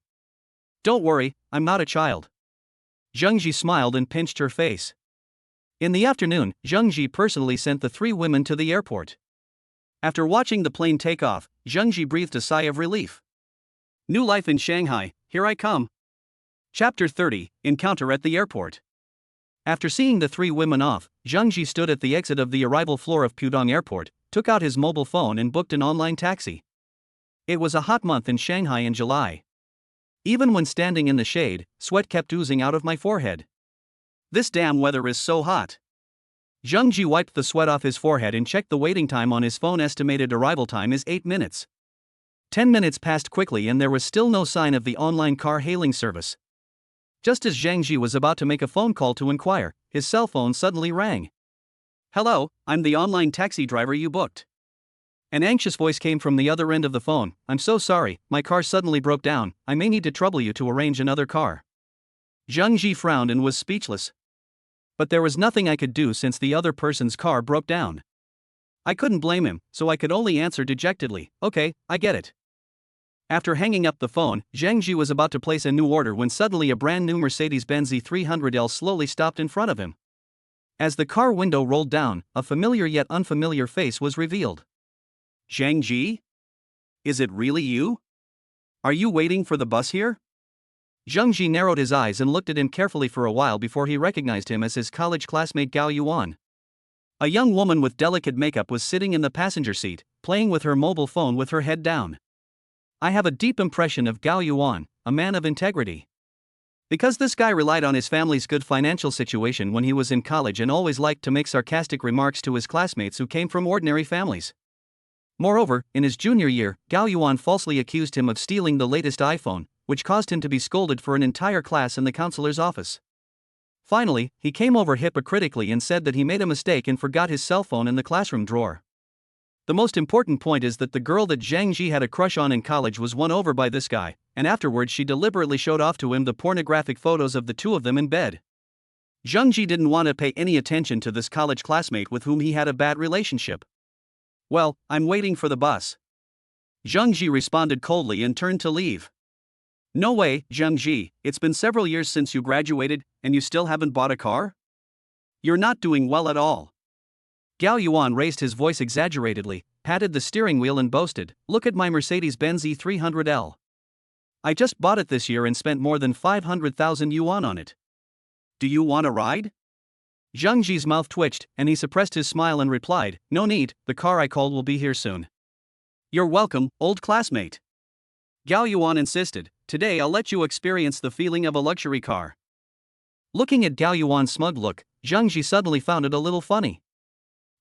"Don't worry, I'm not a child." Zhang Ji smiled and pinched her face. In the afternoon, Zhang Ji personally sent the 3 women to the airport. After watching the plane take off, Zhang Ji breathed a sigh of relief. New life in Shanghai, here I come. Chapter 30, Encounter at the Airport. After seeing the 3 women off, Zhang Ji stood at the exit of the arrival floor of Pudong Airport, took out his mobile phone and booked an online taxi. It was a hot month in Shanghai in July. Even when standing in the shade, sweat kept oozing out of my forehead. This damn weather is so hot. Zhang Ji wiped the sweat off his forehead and checked the waiting time on his phone. Estimated arrival time is 8 minutes. 10 minutes passed quickly and there was still no sign of the online car hailing service. Just as Zhang Ji was about to make a phone call to inquire, his cell phone suddenly rang. "Hello, I'm the online taxi driver you booked." An anxious voice came from the other end of the phone. "I'm so sorry, my car suddenly broke down, I may need to trouble you to arrange another car." Zhang Ji frowned and was speechless. But there was nothing I could do since the other person's car broke down. I couldn't blame him, so I could only answer dejectedly, "Okay, I get it." After hanging up the phone, Zhang Ji was about to place a new order when suddenly a brand new Mercedes-Benz E300L slowly stopped in front of him. As the car window rolled down, a familiar yet unfamiliar face was revealed. Zhang Ji? Is it really you? Are you waiting for the bus here? Zhang Ji narrowed his eyes and looked at him carefully for a while before he recognized him as his college classmate Gao Yuan. A young woman with delicate makeup was sitting in the passenger seat, playing with her mobile phone with her head down. I have a deep impression of Gao Yuan, a man of integrity. Because this guy relied on his family's good financial situation when he was in college and always liked to make sarcastic remarks to his classmates who came from ordinary families. Moreover, in his junior year, Gao Yuan falsely accused him of stealing the latest iPhone, which caused him to be scolded for an entire class in the counselor's office. Finally, he came over hypocritically and said that he made a mistake and forgot his cell phone in the classroom drawer. The most important point is that the girl that Zhang Ji had a crush on in college was won over by this guy, and afterwards she deliberately showed off to him the pornographic photos of the two of them in bed. Zhang Ji didn't want to pay any attention to this college classmate with whom he had a bad relationship. Well, I'm waiting for the bus. Zhang Ji responded coldly and turned to leave. No way, Zhang Ji, it's been several years since you graduated, and you still haven't bought a car? You're not doing well at all. Gao Yuan raised his voice exaggeratedly, patted the steering wheel and boasted, look at my Mercedes-Benz E300L. I just bought it this year and spent more than 500,000 yuan on it. Do you want a ride? Zhang Ji's mouth twitched, and he suppressed his smile and replied, no need, the car I called will be here soon. You're welcome, old classmate. Gao Yuan insisted, today I'll let you experience the feeling of a luxury car. Looking at Gao Yuan's smug look, Zhang Ji suddenly found it a little funny.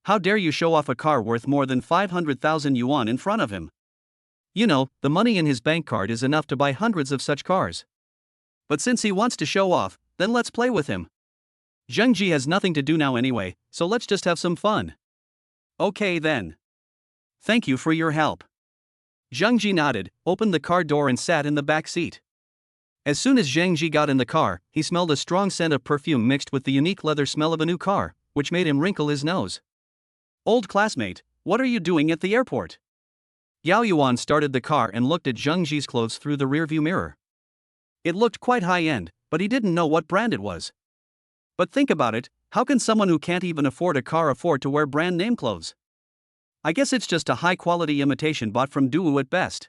How dare you show off a car worth more than 500,000 yuan in front of him? You know, the money in his bank card is enough to buy hundreds of such cars. But since he wants to show off, then let's play with him. Zhang Ji has nothing to do now anyway, so let's just have some fun. Okay then. Thank you for your help. Zhang Ji nodded, opened the car door and sat in the back seat. As soon as Zhang Ji got in the car, he smelled a strong scent of perfume mixed with the unique leather smell of a new car, which made him wrinkle his nose. Old classmate, what are you doing at the airport? Gao Yuan started the car and looked at Zhang Ji's clothes through the rearview mirror. It looked quite high-end, but he didn't know what brand it was. But think about it, how can someone who can't even afford a car afford to wear brand-name clothes? I guess it's just a high-quality imitation bought from Daewoo at best.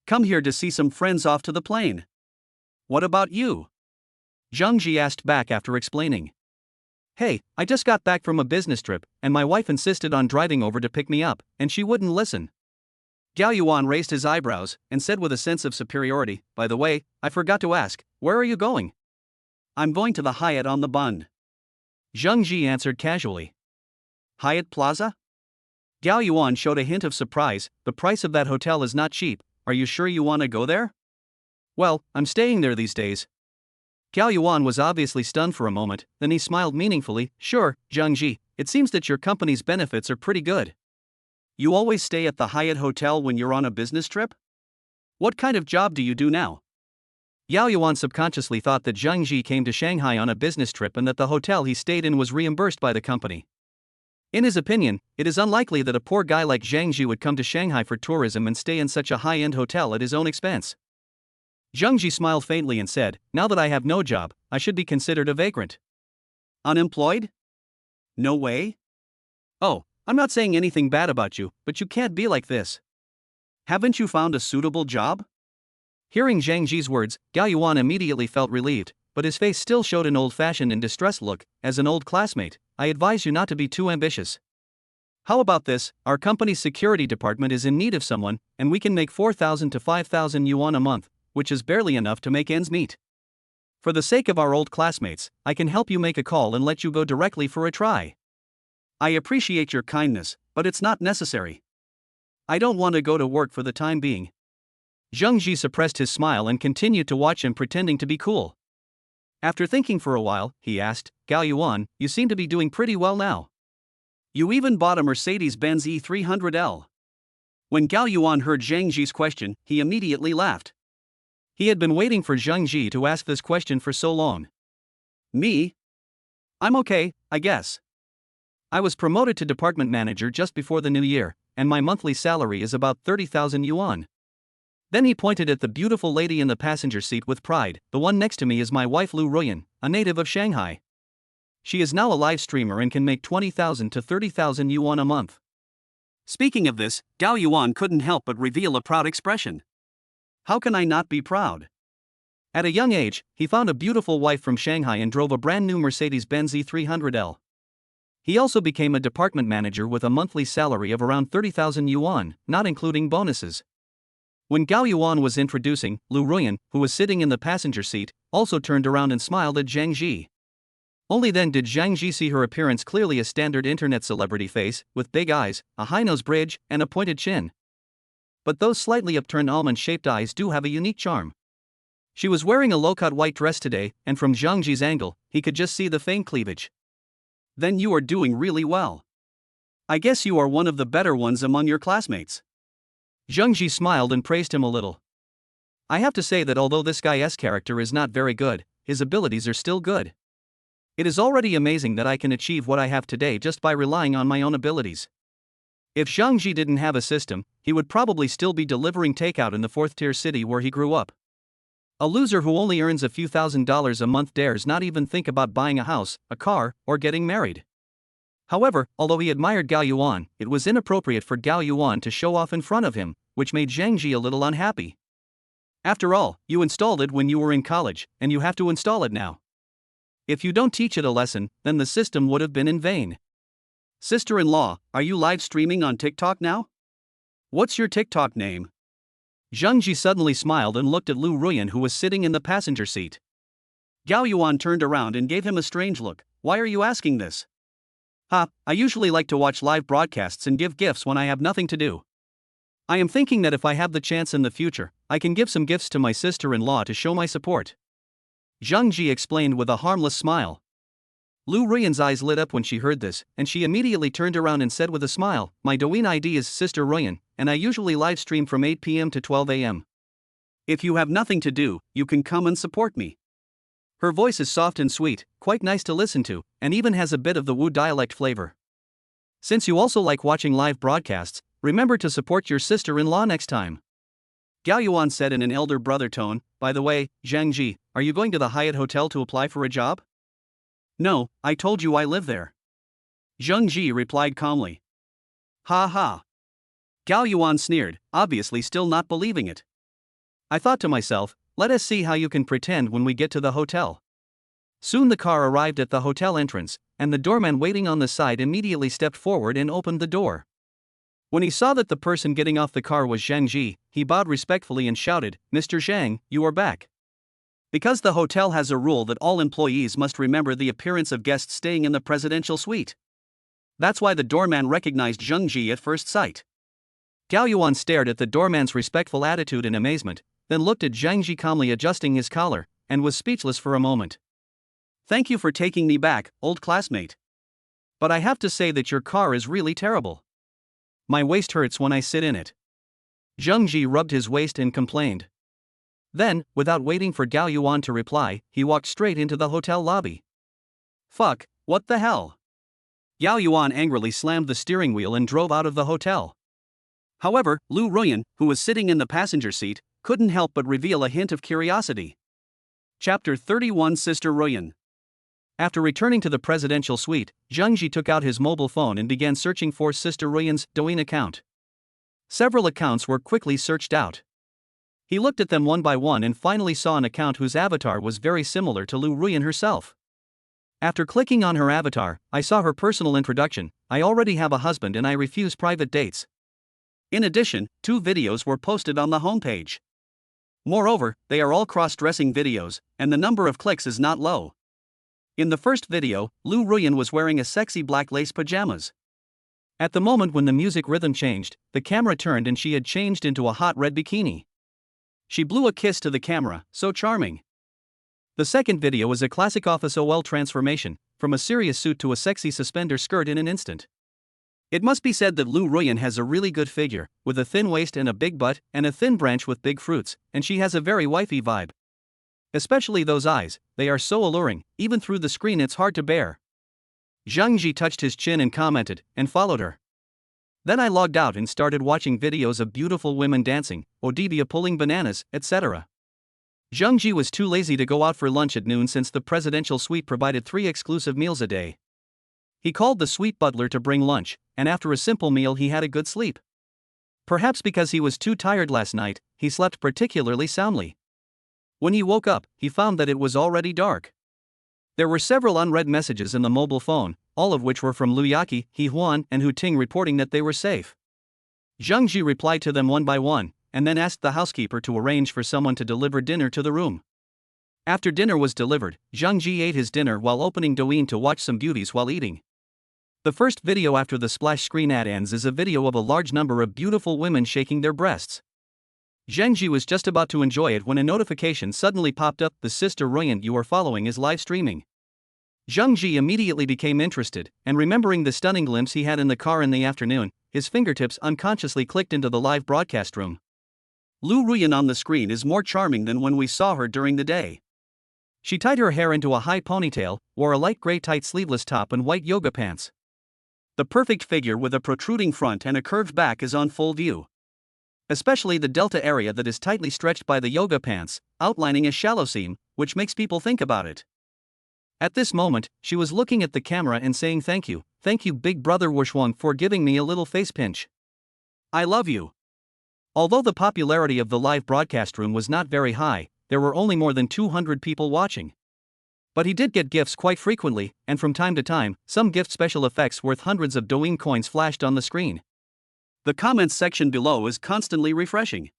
Come here to see some friends off to the plane. What about you? Zhang Ji asked back after explaining. Hey, I just got back from a business trip, and my wife insisted on driving over to pick me up, and she wouldn't listen. Gao Yuan raised his eyebrows and said with a sense of superiority, by the way, I forgot to ask, where are you going? I'm going to the Hyatt on the Bund. Zhang Ji answered casually. Hyatt Plaza? Gao Yuan showed a hint of surprise, the price of that hotel is not cheap, are you sure you want to go there? Well, I'm staying there these days. Gao Yuan was obviously stunned for a moment, then he smiled meaningfully, sure, Zhang Ji, it seems that your company's benefits are pretty good. You always stay at the Hyatt Hotel when you're on a business trip? What kind of job do you do now? Gao Yuan subconsciously thought that Zhang Ji came to Shanghai on a business trip and that the hotel he stayed in was reimbursed by the company. In his opinion, it is unlikely that a poor guy like Zhang Ji would come to Shanghai for tourism and stay in such a high-end hotel at his own expense. Zhang Ji smiled faintly and said, now that I have no job, I should be considered a vagrant. Unemployed? No way? Oh, I'm not saying anything bad about you, but you can't be like this. Haven't you found a suitable job? Hearing Zhang Ji's words, Gao Yuan immediately felt relieved, but his face still showed an old-fashioned and distressed look. As an old classmate, I advise you not to be too ambitious. How about this, our company's security department is in need of someone, and we can make 4,000 to 5,000 yuan a month, which is barely enough to make ends meet. For the sake of our old classmates, I can help you make a call and let you go directly for a try. I appreciate your kindness, but it's not necessary. I don't want to go to work for the time being. Zhang Ji suppressed his smile and continued to watch him pretending to be cool. After thinking for a while, he asked, Gao Yuan, you seem to be doing pretty well now. You even bought a Mercedes-Benz E300L. When Gao Yuan heard Zhang Ji's question, he immediately laughed. He had been waiting for Zhang Ji to ask this question for so long. Me? I'm okay, I guess. I was promoted to department manager just before the new year, and my monthly salary is about 30,000 yuan. Then he pointed at the beautiful lady in the passenger seat with pride. The one next to me is my wife Lu Ruyan, a native of Shanghai. She is now a live streamer and can make 20,000 to 30,000 yuan a month. Speaking of this, Gao Yuan couldn't help but reveal a proud expression. How can I not be proud? At a young age, he found a beautiful wife from Shanghai and drove a brand new Mercedes-Benz E300L. He also became a department manager with a monthly salary of around 30,000 yuan, not including bonuses. When Gao Yuan was introducing, Lu Ruyan, who was sitting in the passenger seat, also turned around and smiled at Zhang Ji. Only then did Zhang Ji see her appearance clearly a standard internet celebrity face, with big eyes, a high nose bridge, and a pointed chin. But those slightly upturned almond-shaped eyes do have a unique charm. She was wearing a low-cut white dress today, and from Zhang Ji's angle, he could just see the faint cleavage. Then you are doing really well. I guess you are one of the better ones among your classmates. Zhang Ji smiled and praised him a little. I have to say that although this guy's character is not very good, his abilities are still good. It is already amazing that I can achieve what I have today just by relying on my own abilities. If Zhang Ji didn't have a system, he would probably still be delivering takeout in the fourth-tier city where he grew up. A loser who only earns a few $1,000s a month dares not even think about buying a house, a car, or getting married. However, although he admired Gao Yuan, it was inappropriate for Gao Yuan to show off in front of him, which made Zhang Ji a little unhappy. After all, you installed it when you were in college, and you have to install it now. If you don't teach it a lesson, then the system would have been in vain. Sister-in-law, are you live streaming on TikTok now? What's your TikTok name? Zhang Ji suddenly smiled and looked at Lu Ruyan, who was sitting in the passenger seat. Gao Yuan turned around and gave him a strange look. Why are you asking this? I usually like to watch live broadcasts and give gifts when I have nothing to do. I am thinking that if I have the chance in the future, I can give some gifts to my sister-in-law to show my support. Zhang Ji explained with a harmless smile. Lu Ruyan's eyes lit up when she heard this, and she immediately turned around and said with a smile, My Douyin ID is Sister Ruyan, and I usually live stream from 8 p.m. to 12 a.m. If you have nothing to do, you can come and support me. Her voice is soft and sweet, quite nice to listen to, and even has a bit of the Wu dialect flavor. Since you also like watching live broadcasts, remember to support your sister-in-law next time. Gao Yuan said in an elder brother tone. By the way, Zhang Ji, are you going to the Hyatt Hotel to apply for a job? No, I told you I live there. Zhang Ji replied calmly. Ha ha. Gao Yuan sneered, obviously still not believing it. I thought to myself, let us see how you can pretend when we get to the hotel. Soon the car arrived at the hotel entrance, and the doorman waiting on the side immediately stepped forward and opened the door. When he saw that the person getting off the car was Zhang Ji, he bowed respectfully and shouted, Mr. Zhang, you are back. Because the hotel has a rule that all employees must remember the appearance of guests staying in the presidential suite. That's why the doorman recognized Zhang Ji at first sight. Gao Yuan stared at the doorman's respectful attitude in amazement, then looked at Zhang Ji calmly adjusting his collar, and was speechless for a moment. Thank you for taking me back, old classmate. But I have to say that your car is really terrible. My waist hurts when I sit in it. Zhang Ji rubbed his waist and complained. Then, without waiting for Gao Yuan to reply, he walked straight into the hotel lobby. Fuck, what the hell? Gao Yuan angrily slammed the steering wheel and drove out of the hotel. However, Lu Ruyan, who was sitting in the passenger seat, couldn't help but reveal a hint of curiosity. Chapter 31 Sister Ruyan. After returning to the presidential suite, Zhang Ji took out his mobile phone and began searching for Sister Ruyan's Douyin account. Several accounts were quickly searched out. He looked at them one by one and finally saw an account whose avatar was very similar to Lu Ruyan herself. After clicking on her avatar, I saw her personal introduction. I already have a husband and I refuse private dates. In addition, 2 videos were posted on the homepage. Moreover, they are all cross-dressing videos, and the number of clicks is not low. In the first video, Lu Ruyan was wearing a sexy black lace pajamas. At the moment when the music rhythm changed, the camera turned and she had changed into a hot red bikini. She blew a kiss to the camera, so charming. The second video was a classic office OL transformation, from a serious suit to a sexy suspender skirt in an instant. It must be said that Lu Ruyan has a really good figure, with a thin waist and a big butt, and a thin branch with big fruits, and she has a very wifey vibe. Especially those eyes, they are so alluring, even through the screen it's hard to bear. Zhang Ji touched his chin and commented, and followed her. Then I logged out and started watching videos of beautiful women dancing, Odibia pulling bananas, etc. Zheng Ji was too lazy to go out for lunch at noon since the presidential suite provided 3 exclusive meals a day. He called the suite butler to bring lunch, and after a simple meal he had a good sleep. Perhaps because he was too tired last night, he slept particularly soundly. When he woke up, he found that it was already dark. There were several unread messages in the mobile phone, all of which were from Lu Yaqi, He Huan, and Hu Ting reporting that they were safe. Zheng Ji replied to them one by one, and then asked the housekeeper to arrange for someone to deliver dinner to the room. After dinner was delivered, Zheng Ji ate his dinner while opening Douyin to watch some beauties while eating. The first video after the splash screen ad ends is a video of a large number of beautiful women shaking their breasts. Zheng Ji was just about to enjoy it when a notification suddenly popped up: the sister Royan you are following is live streaming. Zheng Ji immediately became interested, and remembering the stunning glimpse he had in the car in the afternoon, his fingertips unconsciously clicked into the live broadcast room. Lu Ruyan on the screen is more charming than when we saw her during the day. She tied her hair into a high ponytail, wore a light gray tight sleeveless top and white yoga pants. The perfect figure with a protruding front and a curved back is on full view. Especially the delta area that is tightly stretched by the yoga pants, outlining a shallow seam, which makes people think about it. At this moment, she was looking at the camera and saying thank you big brother Wushwang for giving me a little face pinch. I love you. Although the popularity of the live broadcast room was not very high, there were only more than 200 people watching. But he did get gifts quite frequently, and from time to time, some gift special effects worth hundreds of Douyin coins flashed on the screen. The comments section below is constantly refreshing.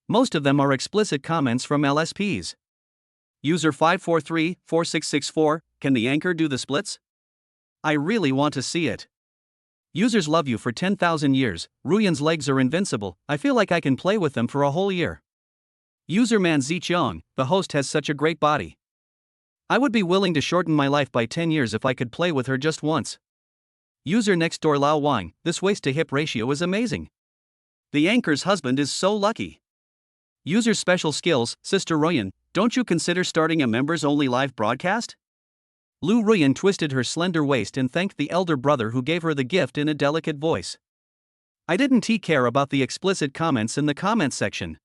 Most of them are explicit comments from LSPs. User 5434664, can the anchor do the splits? I really want to see it. Users love you for 10,000 years, Ruyan's legs are invincible, I feel like I can play with them for a whole year. User Man Ziqiang, the host has such a great body. I would be willing to shorten my life by 10 years if I could play with her just once. User Next Door Lao Wang, this waist to hip ratio is amazing. The anchor's husband is so lucky. User Special Skills, Sister Ruyan, don't you consider starting a members-only live broadcast? Lu Ruyan twisted her slender waist and thanked the elder brother who gave her the gift in a delicate voice. I didn't care about the explicit comments in the comments section.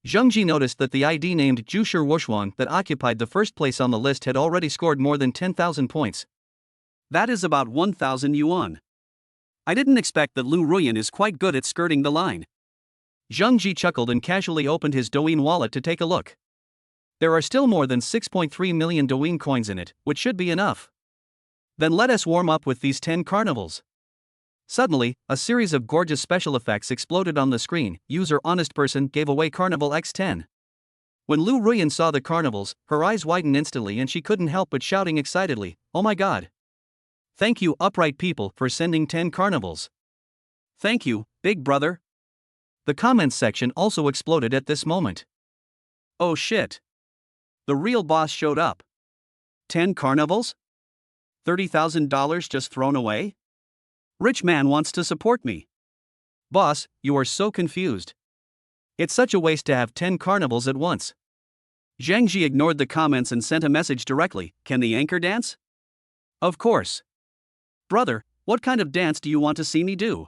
Zheng Ji noticed that the ID named Jusher Wushwang that occupied the first place on the list had already scored more than 10,000 points. That is about 1,000 yuan. I didn't expect that Lu Ruyan is quite good at skirting the line. Zheng Ji chuckled and casually opened his Douyin wallet to take a look. There are still more than 6.3 million Douyin coins in it, which should be enough. Then let us warm up with these 10 carnivals. Suddenly, a series of gorgeous special effects exploded on the screen. User Honest Person gave away Carnival X10. When Lu Ruyan saw the carnivals, her eyes widened instantly and she couldn't help but shouting excitedly, "Oh my god! Thank you, upright people, for sending 10 carnivals. Thank you, big brother." The comments section also exploded at this moment. Oh shit! The real boss showed up. 10 carnivals? $30,000 just thrown away? Rich man wants to support me. Boss, you are so confused. It's such a waste to have 10 carnivals at once. Zheng Ji ignored the comments and sent a message directly, can the anchor dance? Of course. Brother, what kind of dance do you want to see me do?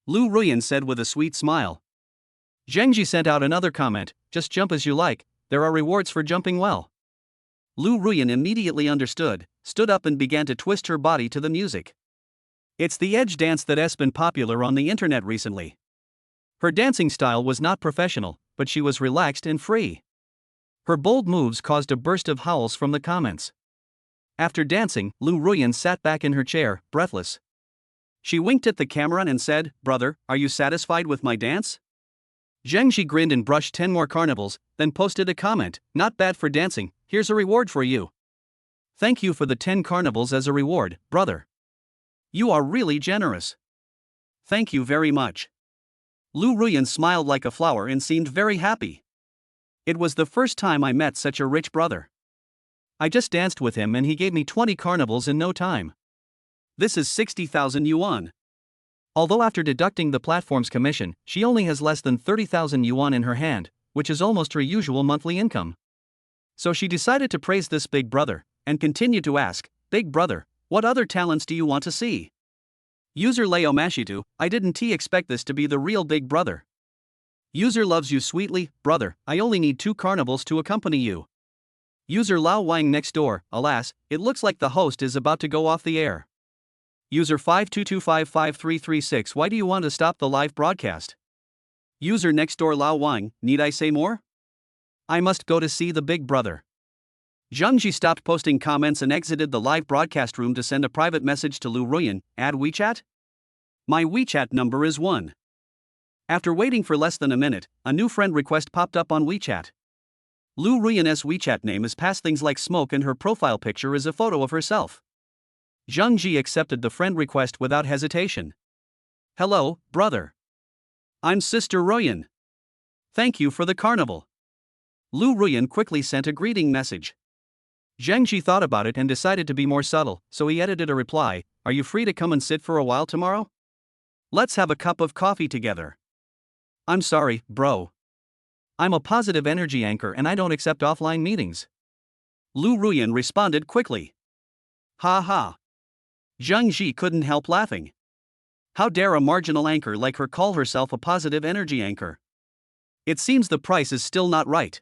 Lu Ruyan said with a sweet smile. Zheng Ji sent out another comment, just jump as you like, there are rewards for jumping well. Lu Ruyan immediately understood, stood up and began to twist her body to the music. It's the edge dance that has been popular on the internet recently. Her dancing style was not professional, but she was relaxed and free. Her bold moves caused a burst of howls from the comments. After dancing, Lu Ruyan sat back in her chair, breathless. She winked at the camera and said, "Brother, are you satisfied with my dance?" Zheng Ji grinned and brushed 10 more carnivals, then posted a comment, "Not bad for dancing, here's a reward for you. Thank you for the 10 carnivals as a reward, brother. You are really generous. Thank you very much." Lu Ruyan smiled like a flower and seemed very happy. It was the first time I met such a rich brother. I just danced with him and he gave me 20 carnivals in no time. This is 60,000 yuan. Although after deducting the platform's commission, she only has less than 30,000 yuan in her hand, which is almost her usual monthly income. So she decided to praise this big brother, and continued to ask, "Big brother, what other talents do you want to see?" User Leo Mashitu, I didn't expect this to be the real Big Brother. User loves you sweetly, brother, I only need 2 carnivals to accompany you. User Lao Wang next door, alas, it looks like the host is about to go off the air. User 52255336, why do you want to stop the live broadcast? User next door Lao Wang, need I say more? I must go to see the Big Brother. Zhang Ji stopped posting comments and exited the live broadcast room to send a private message to Lu Ruyan. Add WeChat? My WeChat number is 1. After waiting for less than a minute, a new friend request popped up on WeChat. Lu Ruyan's WeChat name is past things like smoke and her profile picture is a photo of herself. Zhang Ji accepted the friend request without hesitation. Hello, brother. I'm Sister Ruyan. Thank you for the carnival. Lu Ruyan quickly sent a greeting message. Zhang Ji thought about it and decided to be more subtle, so he edited a reply, are you free to come and sit for a while tomorrow? Let's have a cup of coffee together. I'm sorry, bro. I'm a positive energy anchor and I don't accept offline meetings. Lu Ruyan responded quickly. Ha ha. Zhang Ji couldn't help laughing. How dare a marginal anchor like her call herself a positive energy anchor? It seems the price is still not right.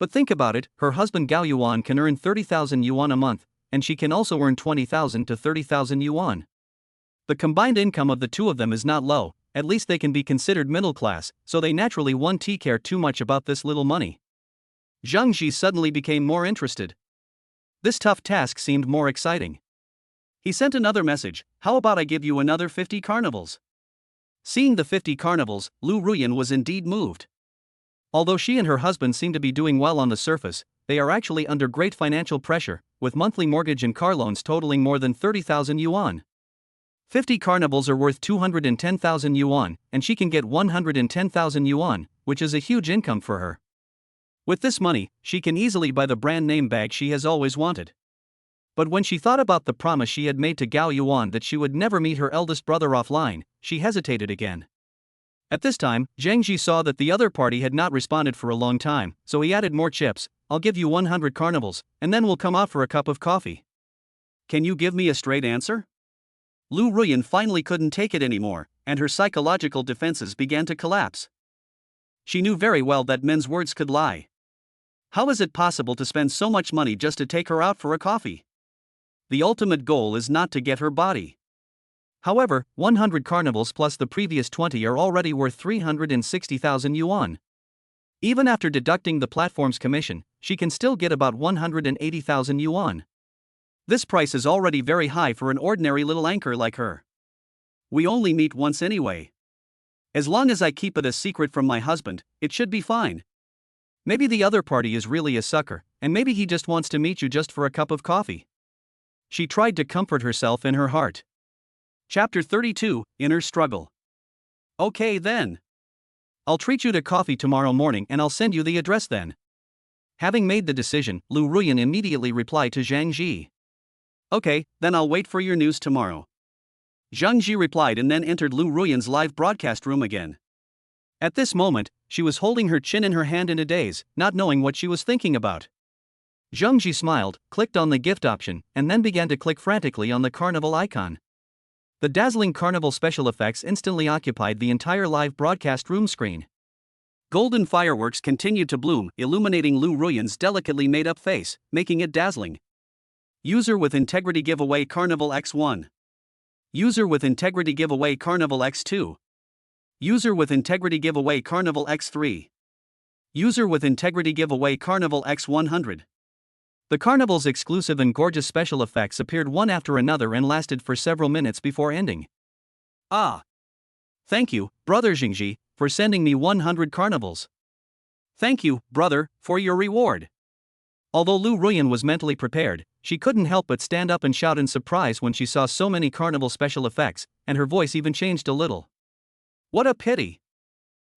But think about it, her husband Gao Yuan can earn 30,000 yuan a month, and she can also earn 20,000 to 30,000 yuan. The combined income of the two of them is not low, at least they can be considered middle class, so they naturally won't care too much about this little money. Zhang Ji suddenly became more interested. This tough task seemed more exciting. He sent another message, how about I give you another 50 carnivals? Seeing the 50 carnivals, Lu Ruyan was indeed moved. Although she and her husband seem to be doing well on the surface, they are actually under great financial pressure, with monthly mortgage and car loans totaling more than 30,000 yuan. 50 carnivals are worth 210,000 yuan, and she can get 110,000 yuan, which is a huge income for her. With this money, she can easily buy the brand name bag she has always wanted. But when she thought about the promise she had made to Gao Yuan that she would never meet her eldest brother offline, she hesitated again. At this time, Zhang Ji saw that the other party had not responded for a long time, so he added more chips, I'll give you 100 carnivals, and then we'll come out for a cup of coffee. Can you give me a straight answer? Lu Ruyan finally couldn't take it anymore, and her psychological defenses began to collapse. She knew very well that men's words could lie. How is it possible to spend so much money just to take her out for a coffee? The ultimate goal is not to get her body. However, 100 carnivals plus the previous 20 are already worth 360,000 yuan. Even after deducting the platform's commission, she can still get about 180,000 yuan. This price is already very high for an ordinary little anchor like her. We only meet once anyway. As long as I keep it a secret from my husband, it should be fine. Maybe the other party is really a sucker, and maybe he just wants to meet you just for a cup of coffee. She tried to comfort herself in her heart. Chapter 32, Inner Struggle. Okay then. I'll treat you to coffee tomorrow morning and I'll send you the address then. Having made the decision, Lu Ruyan immediately replied to Zhang Ji. Okay, then I'll wait for your news tomorrow. Zhang Ji replied and then entered Lu Ruyan's live broadcast room again. At this moment, she was holding her chin in her hand in a daze, not knowing what she was thinking about. Zhang Ji smiled, clicked on the gift option, and then began to click frantically on the carnival icon. The dazzling carnival special effects instantly occupied the entire live broadcast room screen. Golden fireworks continued to bloom, illuminating Lu Ruyan's delicately made-up face, making it dazzling. User with integrity giveaway Carnival X1. User with integrity giveaway Carnival X2. User with integrity giveaway Carnival X3. User with integrity giveaway Carnival X100. The carnival's exclusive and gorgeous special effects appeared one after another and lasted for several minutes before ending. Ah! Thank you, brother Jingji, for sending me 100 carnivals. Thank you, brother, for your reward. Although Lu Ruyan was mentally prepared, she couldn't help but stand up and shout in surprise when she saw so many carnival special effects, and her voice even changed a little. What a pity!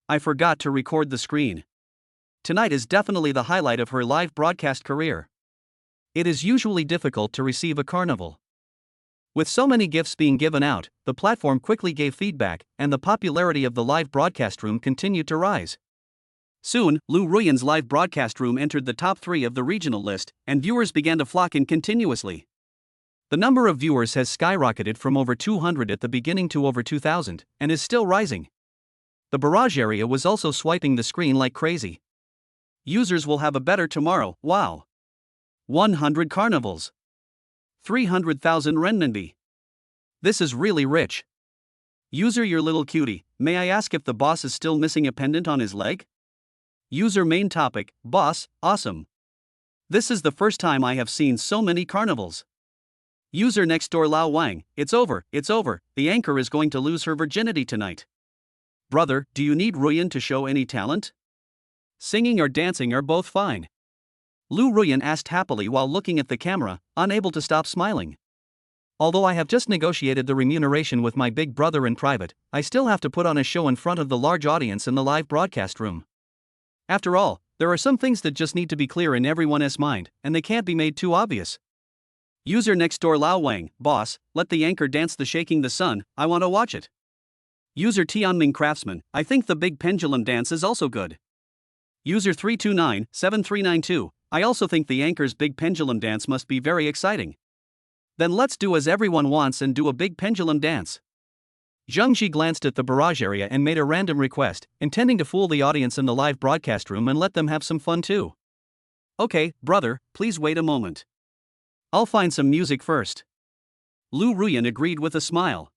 I forgot to record the screen. Tonight is definitely the highlight of her live broadcast career. It is usually difficult to receive a carnival. With so many gifts being given out, the platform quickly gave feedback, and the popularity of the live broadcast room continued to rise. Soon, Lu Ruyan's live broadcast room entered the top 3 of the regional list, and viewers began to flock in continuously. The number of viewers has skyrocketed from over 200 at the beginning to over 2,000, and is still rising. The barrage area was also swiping the screen like crazy. Users will have a better tomorrow, wow. 100 carnivals. 300,000 renminbi. This is really rich. User your little cutie, may I ask if the boss is still missing a pendant on his leg? User main topic, boss, awesome. This is the first time I have seen so many carnivals. User next door Lao Wang, it's over, the anchor is going to lose her virginity tonight. Brother, do you need Ruyan to show any talent? Singing or dancing are both fine. Lu Ruyan asked happily while looking at the camera, unable to stop smiling. Although I have just negotiated the remuneration with my big brother in private, I still have to put on a show in front of the large audience in the live broadcast room. After all, there are some things that just need to be clear in everyone's mind, and they can't be made too obvious. User next door Lao Wang, boss, let the anchor dance the shaking the sun, I want to watch it. User Tianming Craftsman, I think the big pendulum dance is also good. User 329-7392, I also think the anchor's big pendulum dance must be very exciting. Then let's do as everyone wants and do a big pendulum dance. Zheng Ji glanced at the barrage area and made a random request, intending to fool the audience in the live broadcast room and let them have some fun too. Okay, brother, please wait a moment. I'll find some music first. Lu Ruyan agreed with a smile.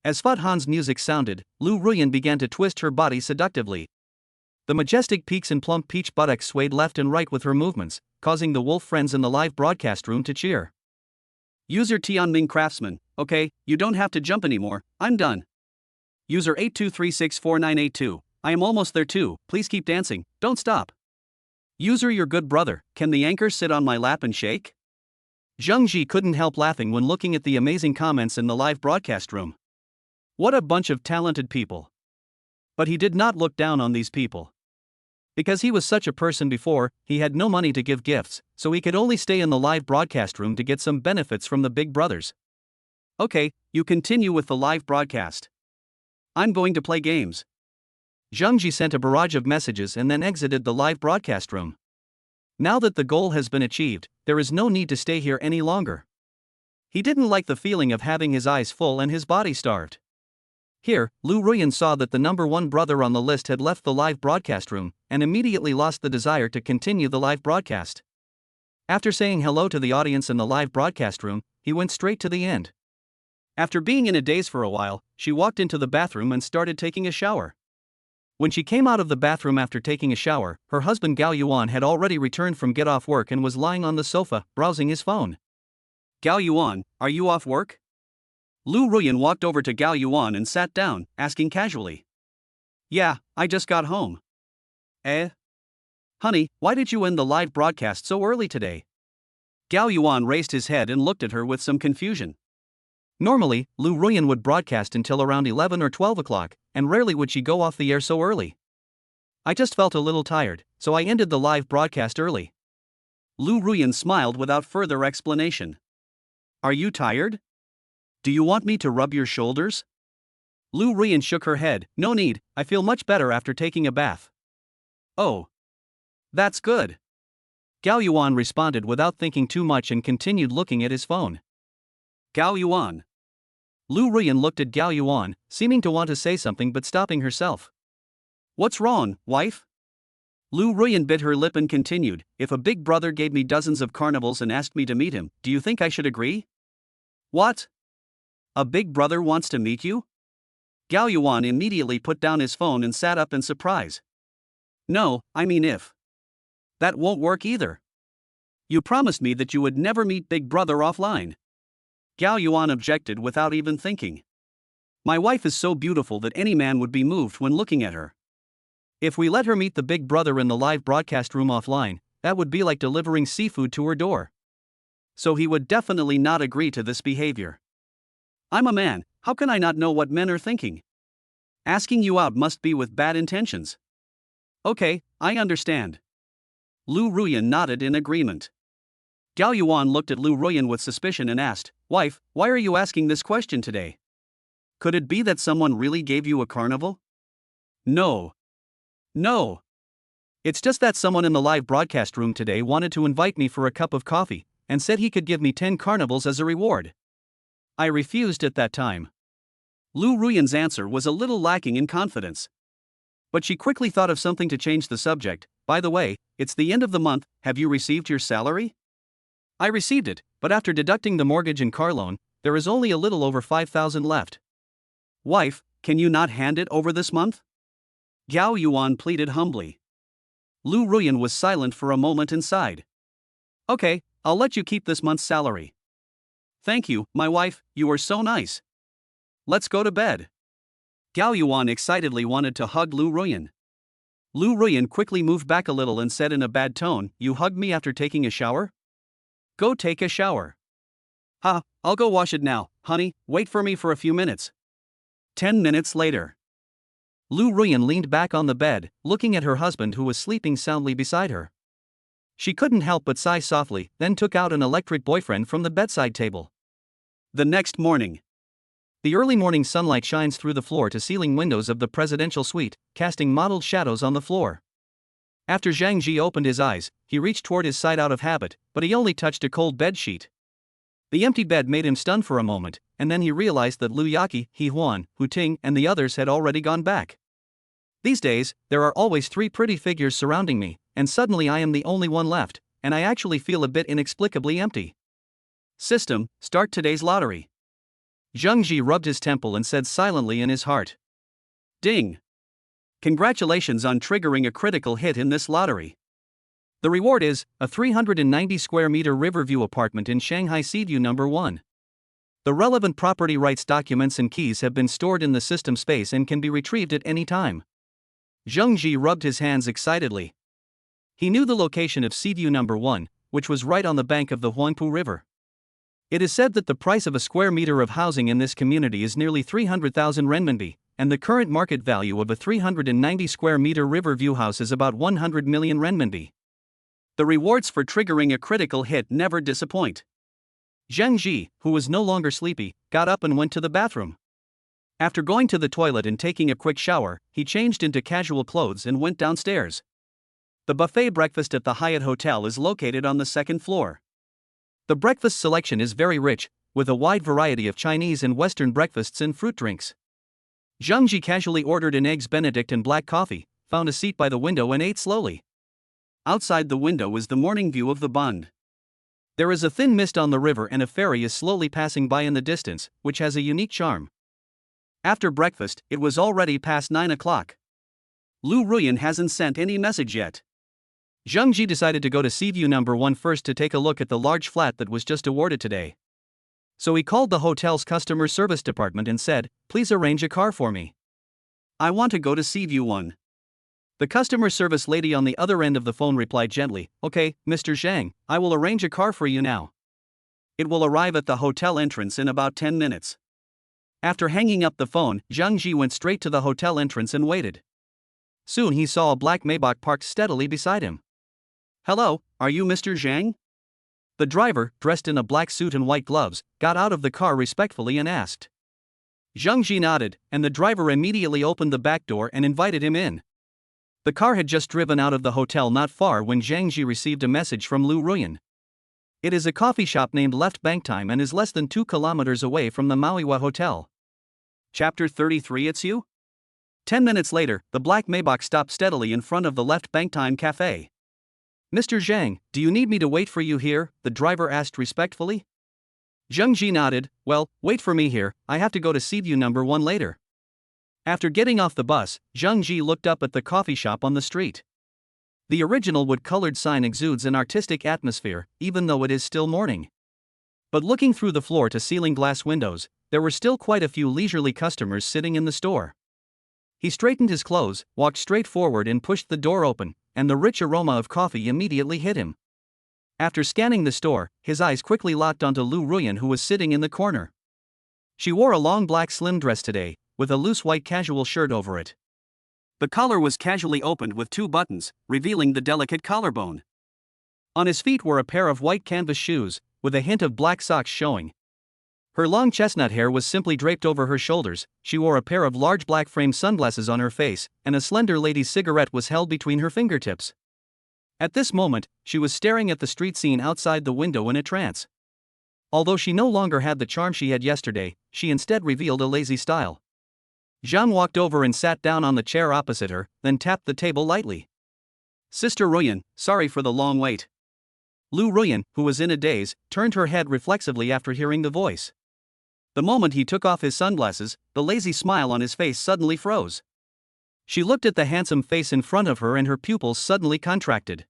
As Fat Han's music sounded, Lu Ruyan began to twist her body seductively. The majestic peaks and plump peach buttocks swayed left and right with her movements, causing the wolf friends in the live broadcast room to cheer. User Tianming Craftsman, okay, you don't have to jump anymore, I'm done. User 82364982, I am almost there too, please keep dancing, don't stop. User your good brother, can the anchor sit on my lap and shake? Zheng Ji couldn't help laughing when looking at the amazing comments in the live broadcast room. What a bunch of talented people. But he did not look down on these people. Because he was such a person before, he had no money to give gifts, so he could only stay in the live broadcast room to get some benefits from the big brothers. Okay, you continue with the live broadcast. I'm going to play games. Zheng Ji sent a barrage of messages and then exited the live broadcast room. Now that the goal has been achieved, there is no need to stay here any longer. He didn't like the feeling of having his eyes full and his body starved. Here, Lu Ruyan saw that the number one brother on the list had left the live broadcast room, and immediately lost the desire to continue the live broadcast. After saying hello to the audience in the live broadcast room, he went straight to the end. After being in a daze for a while, she walked into the bathroom and started taking a shower. When she came out of the bathroom after taking a shower, her husband Gao Yuan had already returned from get off work and was lying on the sofa, browsing his phone. Gao Yuan, are you off work? Lu Ruyan walked over to Gao Yuan and sat down, asking casually. Yeah, I just got home. Honey, why did you end the live broadcast so early today? Gao Yuan raised his head and looked at her with some confusion. Normally, Lu Ruyan would broadcast until around 11 or 12 o'clock, and rarely would she go off the air so early. I just felt a little tired, so I ended the live broadcast early. Lu Ruyan smiled without further explanation. Are you tired? Do you want me to rub your shoulders? Lu Ruyan shook her head, no need, I feel much better after taking a bath. Oh. That's good. Gao Yuan responded without thinking too much and continued looking at his phone. Gao Yuan. Lu Ruyan looked at Gao Yuan, seeming to want to say something but stopping herself. What's wrong, wife? Lu Ruyan bit her lip and continued, if a big brother gave me dozens of carnivals and asked me to meet him, do you think I should agree? What? A big brother wants to meet you? Gao Yuan immediately put down his phone and sat up in surprise. No, I mean if. That won't work either. You promised me that you would never meet big brother offline. Gao Yuan objected without even thinking. My wife is so beautiful that any man would be moved when looking at her. If we let her meet the big brother in the live broadcast room offline, that would be like delivering seafood to her door. So he would definitely not agree to this behavior. I'm a man, how can I not know what men are thinking? Asking you out must be with bad intentions. Okay, I understand. Lu Ruyan nodded in agreement. Gao Yuan looked at Lu Ruyan with suspicion and asked, Wife, why are you asking this question today? Could it be that someone really gave you a carnival? No. It's just that someone in the live broadcast room today wanted to invite me for a cup of coffee, and said he could give me 10 carnivals as a reward. I refused at that time. Lu Ruyan's answer was a little lacking in confidence. But she quickly thought of something to change the subject. By the way, it's the end of the month, have you received your salary? I received it, but after deducting the mortgage and car loan, there is only a little over 5,000 left. Wife, can you not hand it over this month? Gao Yuan pleaded humbly. Lu Ruyan was silent for a moment and sighed. Okay, I'll let you keep this month's salary. Thank you, my wife, you are so nice. Let's go to bed. Gao Yuan excitedly wanted to hug Lu Ruyan. Lu Ruyan quickly moved back a little and said in a bad tone, "You hugged me after taking a shower? Go take a shower." "Ha, I'll go wash it now, honey, wait for me for a few minutes." 10 minutes later. Lu Ruyan leaned back on the bed, looking at her husband who was sleeping soundly beside her. She couldn't help but sigh softly, then took out an electric boyfriend from the bedside table. The next morning. The early morning sunlight shines through the floor-to-ceiling windows of the presidential suite, casting mottled shadows on the floor. After Zhang Ji opened his eyes, he reached toward his side out of habit, but he only touched a cold bed sheet. The empty bed made him stunned for a moment, and then he realized that Lu Yaqi, He Huan, Hu Ting, and the others had already gone back. These days, there are always 3 pretty figures surrounding me, and suddenly I am the only one left, and I actually feel a bit inexplicably empty. System, start today's lottery. Zhang Ji rubbed his temple and said silently in his heart. Ding! Congratulations on triggering a critical hit in this lottery. The reward is a 390 square meter Riverview apartment in Shanghai Seaview number 1. The relevant property rights documents and keys have been stored in the system space and can be retrieved at any time. Zhang Ji rubbed his hands excitedly. He knew the location of Seaview number 1, which was right on the bank of the Huangpu River. It is said that the price of a square meter of housing in this community is nearly 300,000 renminbi, and the current market value of a 390 square meter Riverview house is about 100 million renminbi. The rewards for triggering a critical hit never disappoint. Zhang Ji, who was no longer sleepy, got up and went to the bathroom. After going to the toilet and taking a quick shower, he changed into casual clothes and went downstairs. The buffet breakfast at the Hyatt Hotel is located on the 2nd floor. The breakfast selection is very rich, with a wide variety of Chinese and Western breakfasts and fruit drinks. Zhang Ji casually ordered an Eggs Benedict and black coffee, found a seat by the window and ate slowly. Outside the window is the morning view of the Bund. There is a thin mist on the river and a ferry is slowly passing by in the distance, which has a unique charm. After breakfast, it was already past 9 o'clock. Lu Ruyan hasn't sent any message yet. Zhang Ji decided to go to Seaview number 1 first to take a look at the large flat that was just awarded today. So he called the hotel's customer service department and said, "Please arrange a car for me. I want to go to Seaview 1. The customer service lady on the other end of the phone replied gently, "Okay, Mr. Zhang, I will arrange a car for you now. It will arrive at the hotel entrance in about 10 minutes. After hanging up the phone, Zhang Ji went straight to the hotel entrance and waited. Soon he saw a black Maybach parked steadily beside him. "Hello, are you Mr. Zhang?" The driver, dressed in a black suit and white gloves, got out of the car respectfully and asked. Zhang Ji nodded, and the driver immediately opened the back door and invited him in. The car had just driven out of the hotel not far when Zhang Ji received a message from Lu Ruyan. It is a coffee shop named Left Bank Time and is less than 2 kilometers away from the Manhwa Hotel. Chapter 33. It's you? 10 minutes later, the black Maybach stopped steadily in front of the Left Bank Time cafe. "Mr. Zhang, do you need me to wait for you here?" the driver asked respectfully. Zhang Ji nodded. "Well, wait for me here, I have to go to Seaview number 1 later." After getting off the bus, Zhang Ji looked up at the coffee shop on the street. The original wood-colored sign exudes an artistic atmosphere, even though it is still morning. But looking through the floor-to-ceiling glass windows, there were still quite a few leisurely customers sitting in the store. He straightened his clothes, walked straight forward and pushed the door open, and the rich aroma of coffee immediately hit him. After scanning the store, his eyes quickly locked onto Lu Ruyan, who was sitting in the corner. She wore a long black slim dress today, with a loose white casual shirt over it. The collar was casually opened with 2 buttons, revealing the delicate collarbone. On his feet were a pair of white canvas shoes, with a hint of black socks showing. Her long chestnut hair was simply draped over her shoulders, she wore a pair of large black frame sunglasses on her face, and a slender lady's cigarette was held between her fingertips. At this moment, she was staring at the street scene outside the window in a trance. Although she no longer had the charm she had yesterday, she instead revealed a lazy style. Zhang walked over and sat down on the chair opposite her, then tapped the table lightly. Sister Ruyan, sorry for the long wait. Lu Ruyan, who was in a daze, turned her head reflexively after hearing the voice. The moment he took off his sunglasses, the lazy smile on his face suddenly froze. She looked at the handsome face in front of her and her pupils suddenly contracted.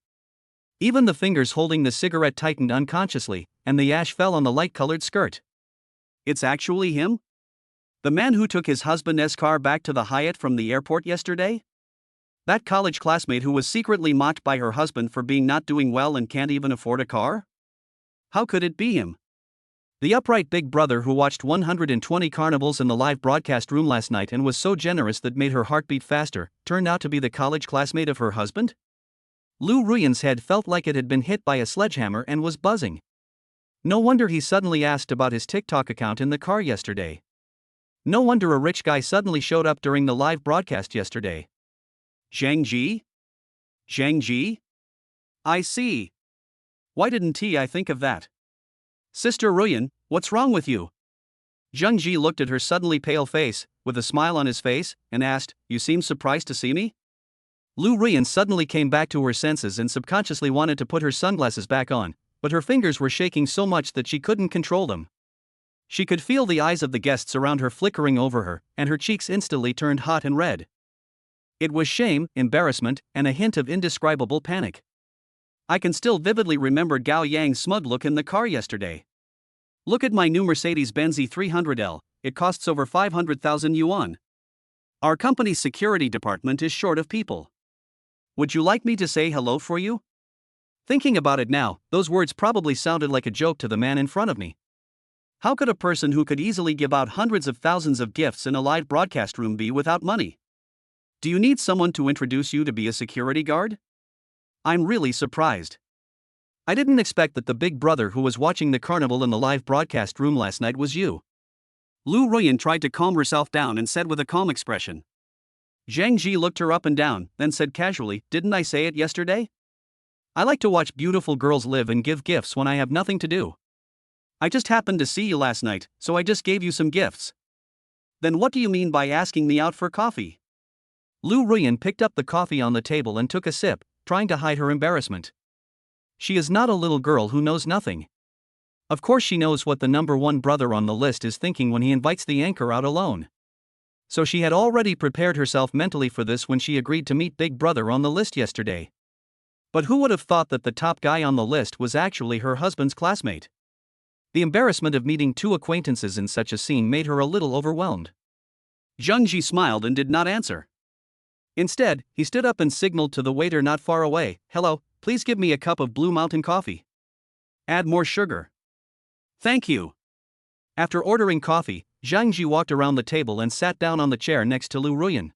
Even the fingers holding the cigarette tightened unconsciously, and the ash fell on the light-colored skirt. It's actually him? The man who took his husband's car back to the Hyatt from the airport yesterday? That college classmate who was secretly mocked by her husband for being not doing well and can't even afford a car? How could it be him? The upright big brother who watched 120 carnivals in the live broadcast room last night and was so generous that made her heart beat faster, turned out to be the college classmate of her husband? Lu Ruyan's head felt like it had been hit by a sledgehammer and was buzzing. No wonder he suddenly asked about his TikTok account in the car yesterday. No wonder a rich guy suddenly showed up during the live broadcast yesterday. Zhang Ji? Zhang Ji? I see. Why didn't I think of that? Sister Ruyan, what's wrong with you? Zhang Ji looked at her suddenly pale face, with a smile on his face, and asked, You seem surprised to see me? Lu Ruyan suddenly came back to her senses and subconsciously wanted to put her sunglasses back on, but her fingers were shaking so much that she couldn't control them. She could feel the eyes of the guests around her flickering over her, and her cheeks instantly turned hot and red. It was shame, embarrassment, and a hint of indescribable panic. I can still vividly remember Gao Yang's smug look in the car yesterday. Look at my new Mercedes-Benz E300L, it costs over 500,000 yuan. Our company's security department is short of people. Would you like me to say hello for you? Thinking about it now, those words probably sounded like a joke to the man in front of me. How could a person who could easily give out hundreds of thousands of gifts in a live broadcast room be without money? Do you need someone to introduce you to be a security guard? I'm really surprised. I didn't expect that the big brother who was watching the carnival in the live broadcast room last night was you. Lu Ruyan tried to calm herself down and said with a calm expression. Zhang Ji looked her up and down, then said casually, Didn't I say it yesterday? I like to watch beautiful girls live and give gifts when I have nothing to do. I just happened to see you last night, so I just gave you some gifts. Then what do you mean by asking me out for coffee? Lu Ruyan picked up the coffee on the table and took a sip, trying to hide her embarrassment. She is not a little girl who knows nothing. Of course she knows what the number one brother on the list is thinking when he invites the anchor out alone. So she had already prepared herself mentally for this when she agreed to meet Big Brother on the list yesterday. But who would have thought that the top guy on the list was actually her husband's classmate? The embarrassment of meeting two acquaintances in such a scene made her a little overwhelmed. Zhang Ji smiled and did not answer. Instead, he stood up and signaled to the waiter not far away, Hello, please give me a cup of Blue Mountain coffee. Add more sugar. Thank you. After ordering coffee, Zhang Ji walked around the table and sat down on the chair next to Lu Ruyan.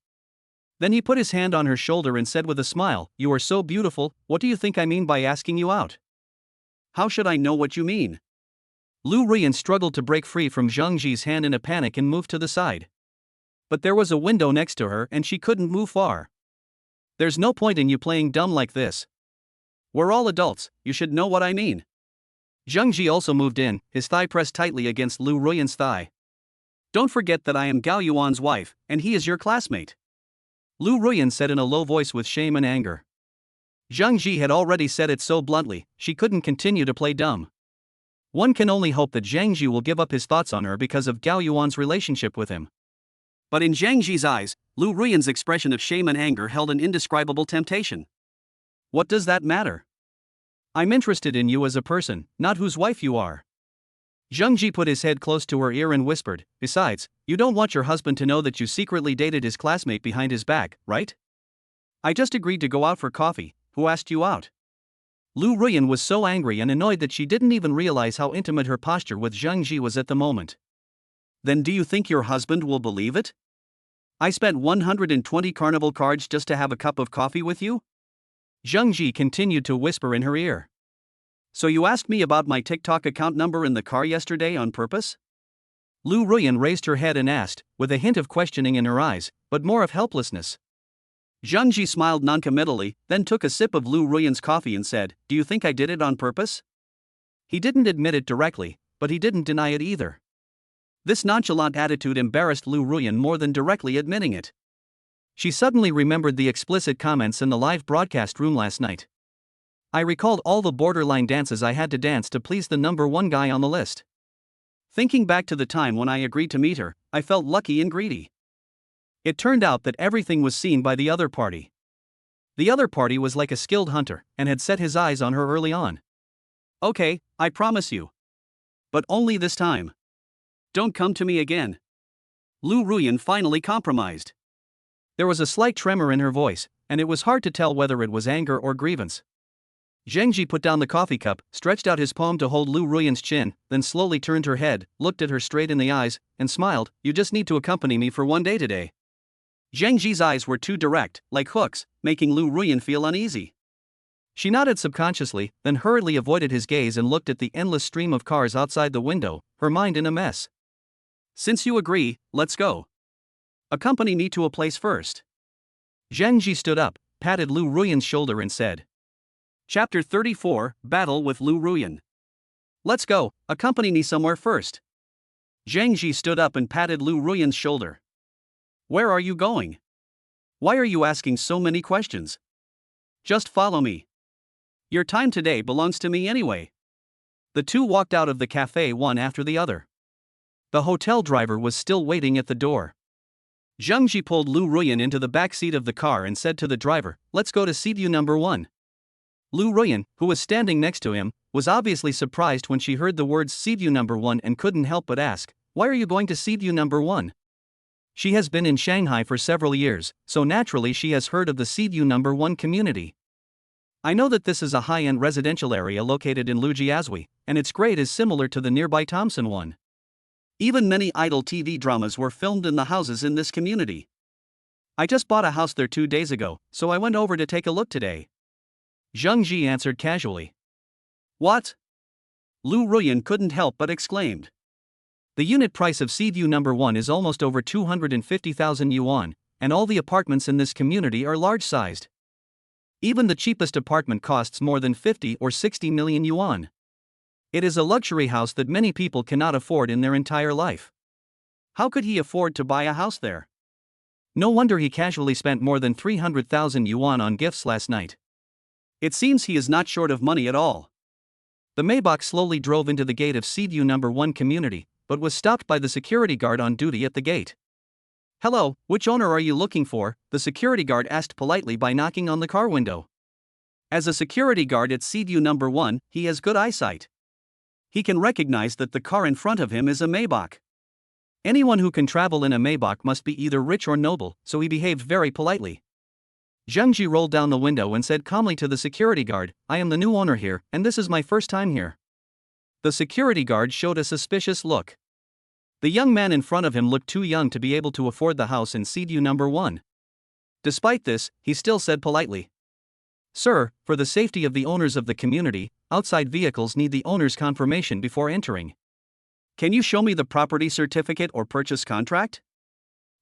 Then he put his hand on her shoulder and said with a smile, You are so beautiful, what do you think I mean by asking you out? How should I know what you mean? Lu Ruyan struggled to break free from Zhang Ji's hand in a panic and moved to the side. But there was a window next to her and she couldn't move far. There's no point in you playing dumb like this. We're all adults, you should know what I mean. Zhang Ji also moved in, his thigh pressed tightly against Lu Ruyan's thigh. Don't forget that I am Gao Yuan's wife, and he is your classmate. Lu Ruyan said in a low voice with shame and anger. Zhang Ji had already said it so bluntly, she couldn't continue to play dumb. One can only hope that Zhang Ji will give up his thoughts on her because of Gao Yuan's relationship with him. But in Zhang Ji's eyes, Lu Ruyan's expression of shame and anger held an indescribable temptation. What does that matter? I'm interested in you as a person, not whose wife you are. Zhang Ji put his head close to her ear and whispered, Besides, you don't want your husband to know that you secretly dated his classmate behind his back, right? I just agreed to go out for coffee, who asked you out? Lu Ruyan was so angry and annoyed that she didn't even realize how intimate her posture with Zhang Ji was at the moment. Then do you think your husband will believe it? I spent 120 carnival cards just to have a cup of coffee with you? Zhang Ji continued to whisper in her ear. So you asked me about my TikTok account number in the car yesterday on purpose? Lu Ruyan raised her head and asked, with a hint of questioning in her eyes, but more of helplessness. Zhang Ji smiled noncommittally, then took a sip of Lu Ruyan's coffee and said, "Do you think I did it on purpose?" He didn't admit it directly, but he didn't deny it either. This nonchalant attitude embarrassed Lu Ruyan more than directly admitting it. She suddenly remembered the explicit comments in the live broadcast room last night. I recalled all the borderline dances I had to dance to please the number one guy on the list. Thinking back to the time when I agreed to meet her, I felt lucky and greedy. It turned out that everything was seen by the other party. The other party was like a skilled hunter and had set his eyes on her early on. "Okay, I promise you. But only this time. Don't come to me again." Lu Ruyan finally compromised. There was a slight tremor in her voice, and it was hard to tell whether it was anger or grievance. Zheng Ji put down the coffee cup, stretched out his palm to hold Lu Ruyan's chin, then slowly turned her head, looked at her straight in the eyes, and smiled. "You just need to accompany me for one day today." Zheng Ji's eyes were too direct, like hooks, making Lu Ruyan feel uneasy. She nodded subconsciously, then hurriedly avoided his gaze and looked at the endless stream of cars outside the window, her mind in a mess. "Since you agree, let's go. Accompany me to a place first." Zheng Ji stood up, patted Lu Ruyan's shoulder and said. Chapter 34, Battle with Lu Ruyan. "Let's go, accompany me somewhere first." Zheng Ji stood up and patted Lu Ruyan's shoulder. "Where are you going? Why are you asking so many questions? Just follow me. Your time today belongs to me anyway." The two walked out of the cafe one after the other. The hotel driver was still waiting at the door. Zhang Ji pulled Lu Ruyan into the back seat of the car and said to the driver, "Let's go to Seaview number 1. Lu Ruyan, who was standing next to him, was obviously surprised when she heard the words Seaview number 1 and couldn't help but ask, "Why are you going to Seaview number 1? She has been in Shanghai for several years, so naturally she has heard of the Seaview number 1 community. "I know that this is a high-end residential area located in Lujiazui, and its grade is similar to the nearby Thompson one. Even many idol TV dramas were filmed in the houses in this community. I just bought a house there 2 days ago, so I went over to take a look today." Zhang Ji answered casually. "What?" Lu Ruyan couldn't help but exclaimed. "The unit price of Seaview number 1 is almost over 250,000 yuan, and all the apartments in this community are large-sized. Even the cheapest apartment costs more than 50 or 60 million yuan. It is a luxury house that many people cannot afford in their entire life. How could he afford to buy a house there? No wonder he casually spent more than 300,000 yuan on gifts last night. It seems he is not short of money at all." The Maybach slowly drove into the gate of Seaview number 1 community, but was stopped by the security guard on duty at the gate. "Hello, which owner are you looking for?" the security guard asked politely by knocking on the car window. As a security guard at Seaview number 1, he has good eyesight. He can recognize that the car in front of him is a Maybach. Anyone who can travel in a Maybach must be either rich or noble, so he behaved very politely. Zhang Ji rolled down the window and said calmly to the security guard, "I am the new owner here, and this is my first time here." The security guard showed a suspicious look. The young man in front of him looked too young to be able to afford the house in Seaview number 1. Despite this, he still said politely, "Sir, for the safety of the owners of the community, outside vehicles need the owner's confirmation before entering. Can you show me the property certificate or purchase contract?"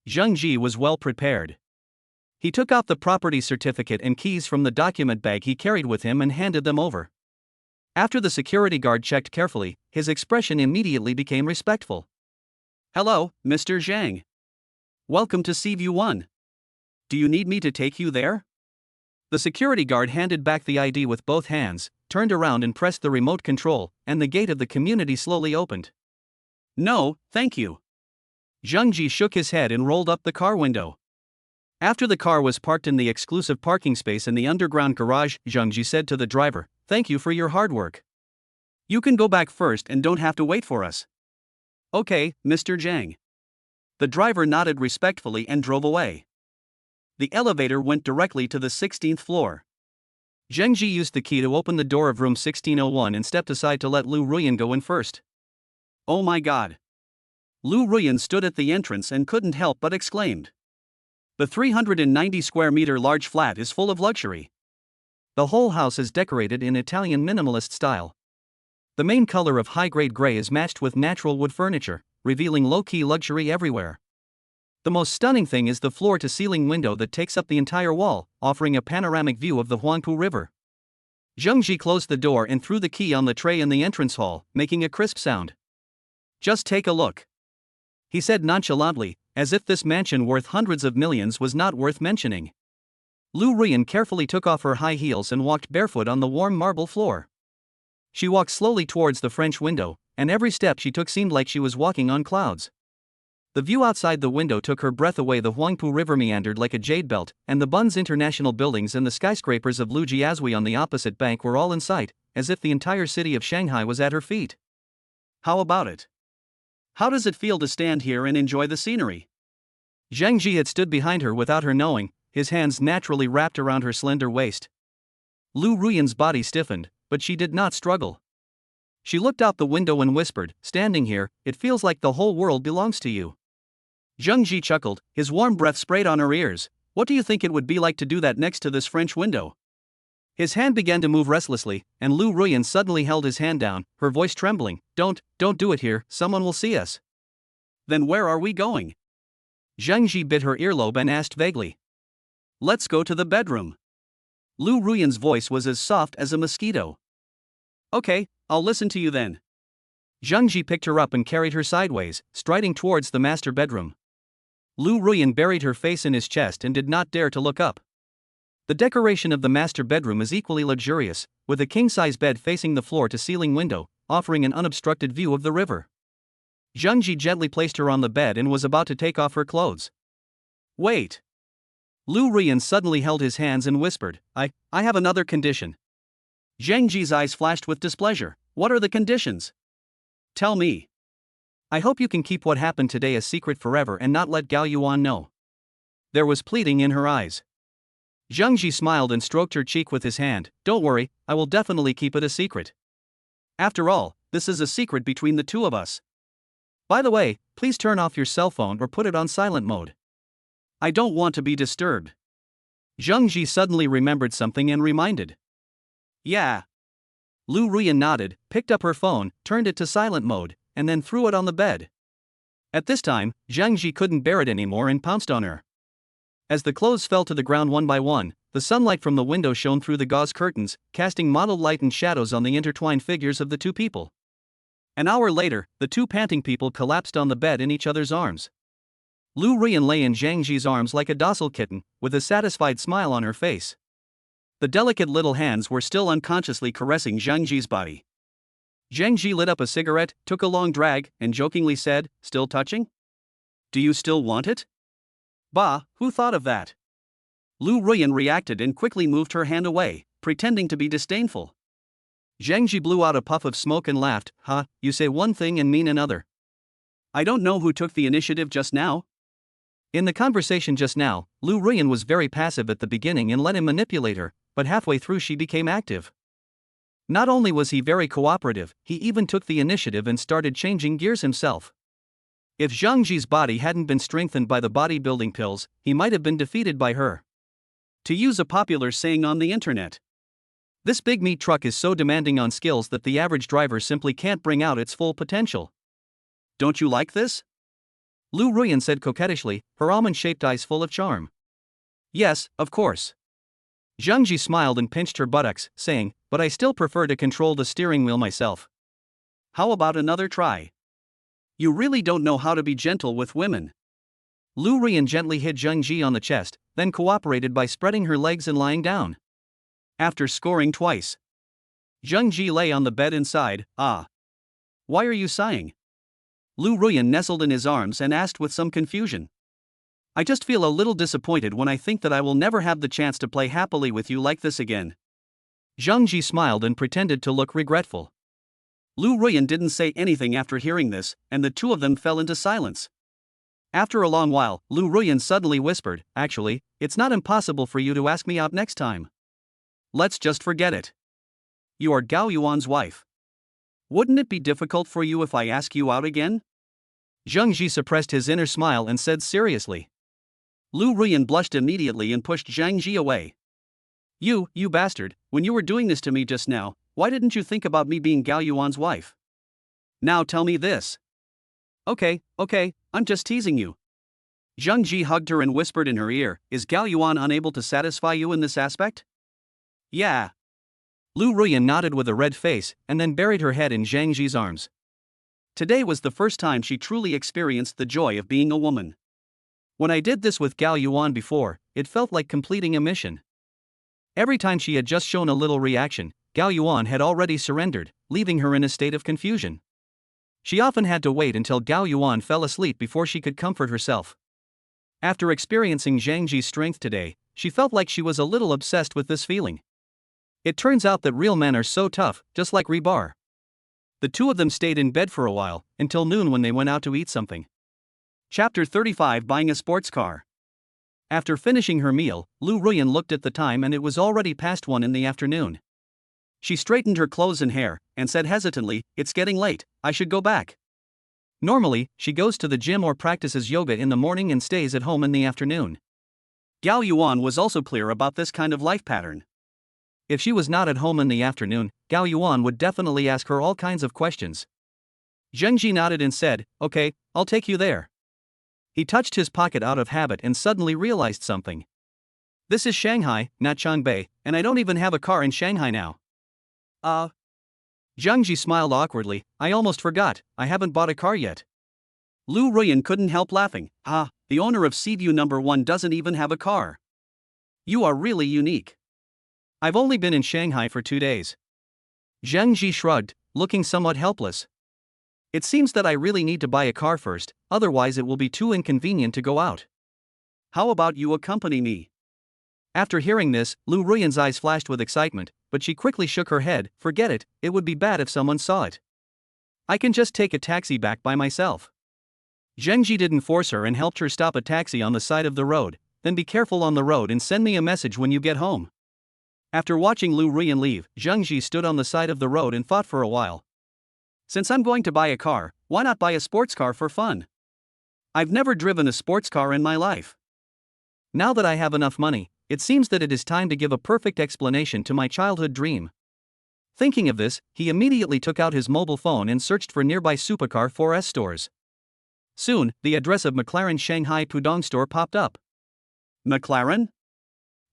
Zhang Ji was well prepared. He took out the property certificate and keys from the document bag he carried with him and handed them over. After the security guard checked carefully, his expression immediately became respectful. "Hello, Mr. Zhang. Welcome to Seaview 1. Do you need me to take you there?" The security guard handed back the ID with both hands, turned around and pressed the remote control, and the gate of the community slowly opened. "No, thank you." Zhang Ji shook his head and rolled up the car window. After the car was parked in the exclusive parking space in the underground garage, Zhang Ji said to the driver, "Thank you for your hard work. You can go back first and don't have to wait for us." "Okay, Mr. Zhang." The driver nodded respectfully and drove away. The elevator went directly to the 16th floor. Zheng Ji used the key to open the door of room 1601 and stepped aside to let Lu Ruyan go in first. "Oh my god." Lu Ruyan stood at the entrance and couldn't help but exclaimed. The 390 square meter large flat is full of luxury. The whole house is decorated in Italian minimalist style. The main color of high-grade gray is matched with natural wood furniture, revealing low-key luxury everywhere. The most stunning thing is the floor-to-ceiling window that takes up the entire wall, offering a panoramic view of the Huangpu River. Zheng Ji closed the door and threw the key on the tray in the entrance hall, making a crisp sound. "Just take a look," he said nonchalantly, as if this mansion worth hundreds of millions was not worth mentioning. Lu Ruyan carefully took off her high heels and walked barefoot on the warm marble floor. She walked slowly towards the French window, and every step she took seemed like she was walking on clouds. The view outside the window took her breath away. The Huangpu River meandered like a jade belt, and the Bun's international buildings and the skyscrapers of Lujiazui on the opposite bank were all in sight, as if the entire city of Shanghai was at her feet. "How about it? How does it feel to stand here and enjoy the scenery?" Zheng Ji had stood behind her without her knowing, his hands naturally wrapped around her slender waist. Lu Ruyan's body stiffened, but she did not struggle. She looked out the window and whispered, "Standing here, it feels like the whole world belongs to you." Zheng Ji chuckled, his warm breath sprayed on her ears. "What do you think it would be like to do that next to this French window?" His hand began to move restlessly, and Lu Ruyan suddenly held his hand down, her voice trembling. Don't do it here, someone will see us." "Then where are we going?" Zheng Ji bit her earlobe and asked vaguely. "Let's go to the bedroom." Lu Ruyan's voice was as soft as a mosquito. "Okay, I'll listen to you then." Zheng Ji picked her up and carried her sideways, striding towards the master bedroom. Lu Ruyan buried her face in his chest and did not dare to look up. The decoration of the master bedroom is equally luxurious, with a king-size bed facing the floor-to-ceiling window, offering an unobstructed view of the river. Zheng Ji gently placed her on the bed and was about to take off her clothes. "Wait." Lu Ruyan suddenly held his hands and whispered, I have another condition." Zheng Ji's eyes flashed with displeasure. "What are the conditions? Tell me. I hope you can keep what happened today a secret forever and not let Gao Yuan know." There was pleading in her eyes. Zheng Ji smiled and stroked her cheek with his hand. "Don't worry, I will definitely keep it a secret. After all, this is a secret between the two of us. By the way, please turn off your cell phone or put it on silent mode. I don't want to be disturbed." Zheng Ji suddenly remembered something and reminded. "Yeah." Lu Ruyan nodded, picked up her phone, turned it to silent mode, and then threw it on the bed. At this time, Zheng Ji couldn't bear it anymore and pounced on her. As the clothes fell to the ground one by one, the sunlight from the window shone through the gauze curtains, casting mottled light and shadows on the intertwined figures of the two people. An hour later, the two panting people collapsed on the bed in each other's arms. Lu Ruyan lay in Zheng Ji's arms like a docile kitten, with a satisfied smile on her face. The delicate little hands were still unconsciously caressing Zheng Ji's body. Zheng Ji lit up a cigarette, took a long drag, and jokingly said, "Still touching? Do you still want it?" "Bah, who thought of that?" Lu Ruyan reacted and quickly moved her hand away, pretending to be disdainful. Zheng Ji blew out a puff of smoke and laughed. "Ha, you say one thing and mean another. I don't know who took the initiative just now." In the conversation just now, Lu Ruyan was very passive at the beginning and let him manipulate her, but halfway through she became active. Not only was he very cooperative, he even took the initiative and started changing gears himself. If Zheng Ji's body hadn't been strengthened by the bodybuilding pills, he might have been defeated by her. To use a popular saying on the internet, this big meat truck is so demanding on skills that the average driver simply can't bring out its full potential. "Don't you like this?" Lu Ruyan said coquettishly, her almond-shaped eyes full of charm. "Yes, of course." Zheng Ji smiled and pinched her buttocks, saying, "But I still prefer to control the steering wheel myself. How about another try? You really don't know how to be gentle with women." Lu Ruyan gently hit Zheng Ji on the chest, then cooperated by spreading her legs and lying down. After scoring twice, Zheng Ji lay on the bed inside. "Ah. Why are you sighing?" Lu Ruyan nestled in his arms and asked with some confusion. "I just feel a little disappointed when I think that I will never have the chance to play happily with you like this again." Zheng Ji smiled and pretended to look regretful. Lu Ruyan didn't say anything after hearing this, and the two of them fell into silence. After a long while, Lu Ruyan suddenly whispered, "Actually, it's not impossible for you to ask me out next time. Let's just forget it. You are Gao Yuan's wife. Wouldn't it be difficult for you if I ask you out again?" Zheng Ji suppressed his inner smile and said seriously. Lu Ruyan blushed immediately and pushed Zheng Ji away. You bastard, when you were doing this to me just now, why didn't you think about me being Gao Yuan's wife? Now tell me this." Okay, I'm just teasing you." Zheng Ji hugged her and whispered in her ear, "Is Gao Yuan unable to satisfy you in this aspect?" "Yeah." Lu Ruyan nodded with a red face and then buried her head in Zhang Ji's arms. Today was the first time she truly experienced the joy of being a woman. When I did this with Gao Yuan before, it felt like completing a mission. Every time she had just shown a little reaction, Gao Yuan had already surrendered, leaving her in a state of confusion. She often had to wait until Gao Yuan fell asleep before she could comfort herself. After experiencing Zhang Ji's strength today, she felt like she was a little obsessed with this feeling. It turns out that real men are so tough, just like rebar. The two of them stayed in bed for a while, until noon when they went out to eat something. Chapter 35: Buying a Sports Car. After finishing her meal, Lu Ruyan looked at the time and it was already past 1 in the afternoon. She straightened her clothes and hair, and said hesitantly, "It's getting late, I should go back." Normally, she goes to the gym or practices yoga in the morning and stays at home in the afternoon. Gao Yuan was also clear about this kind of life pattern. If she was not at home in the afternoon, Gao Yuan would definitely ask her all kinds of questions. Zheng Ji nodded and said, "Okay, I'll take you there." He touched his pocket out of habit and suddenly realized something. "This is Shanghai, not Changbei, and I don't even have a car in Shanghai now." Zheng Ji smiled awkwardly, "I almost forgot, I haven't bought a car yet." Lu Ruyan couldn't help laughing. The owner of Seaview number 1 doesn't even have a car. You are really unique." "I've only been in Shanghai for 2 days." Zheng Ji shrugged, looking somewhat helpless. "It seems that I really need to buy a car first, otherwise it will be too inconvenient to go out. How about you accompany me?" After hearing this, Lu Ruyan's eyes flashed with excitement, but she quickly shook her head. "Forget it, it would be bad if someone saw it. I can just take a taxi back by myself." Zheng Ji didn't force her and helped her stop a taxi on the side of the road. "Then be careful on the road and send me a message when you get home." After watching Lu Ruyan leave, Zheng Ji stood on the side of the road and thought for a while. "Since I'm going to buy a car, why not buy a sports car for fun? I've never driven a sports car in my life. Now that I have enough money, it seems that it is time to give a perfect explanation to my childhood dream." Thinking of this, he immediately took out his mobile phone and searched for nearby supercar 4S stores. Soon, the address of McLaren Shanghai Pudong store popped up. "McLaren?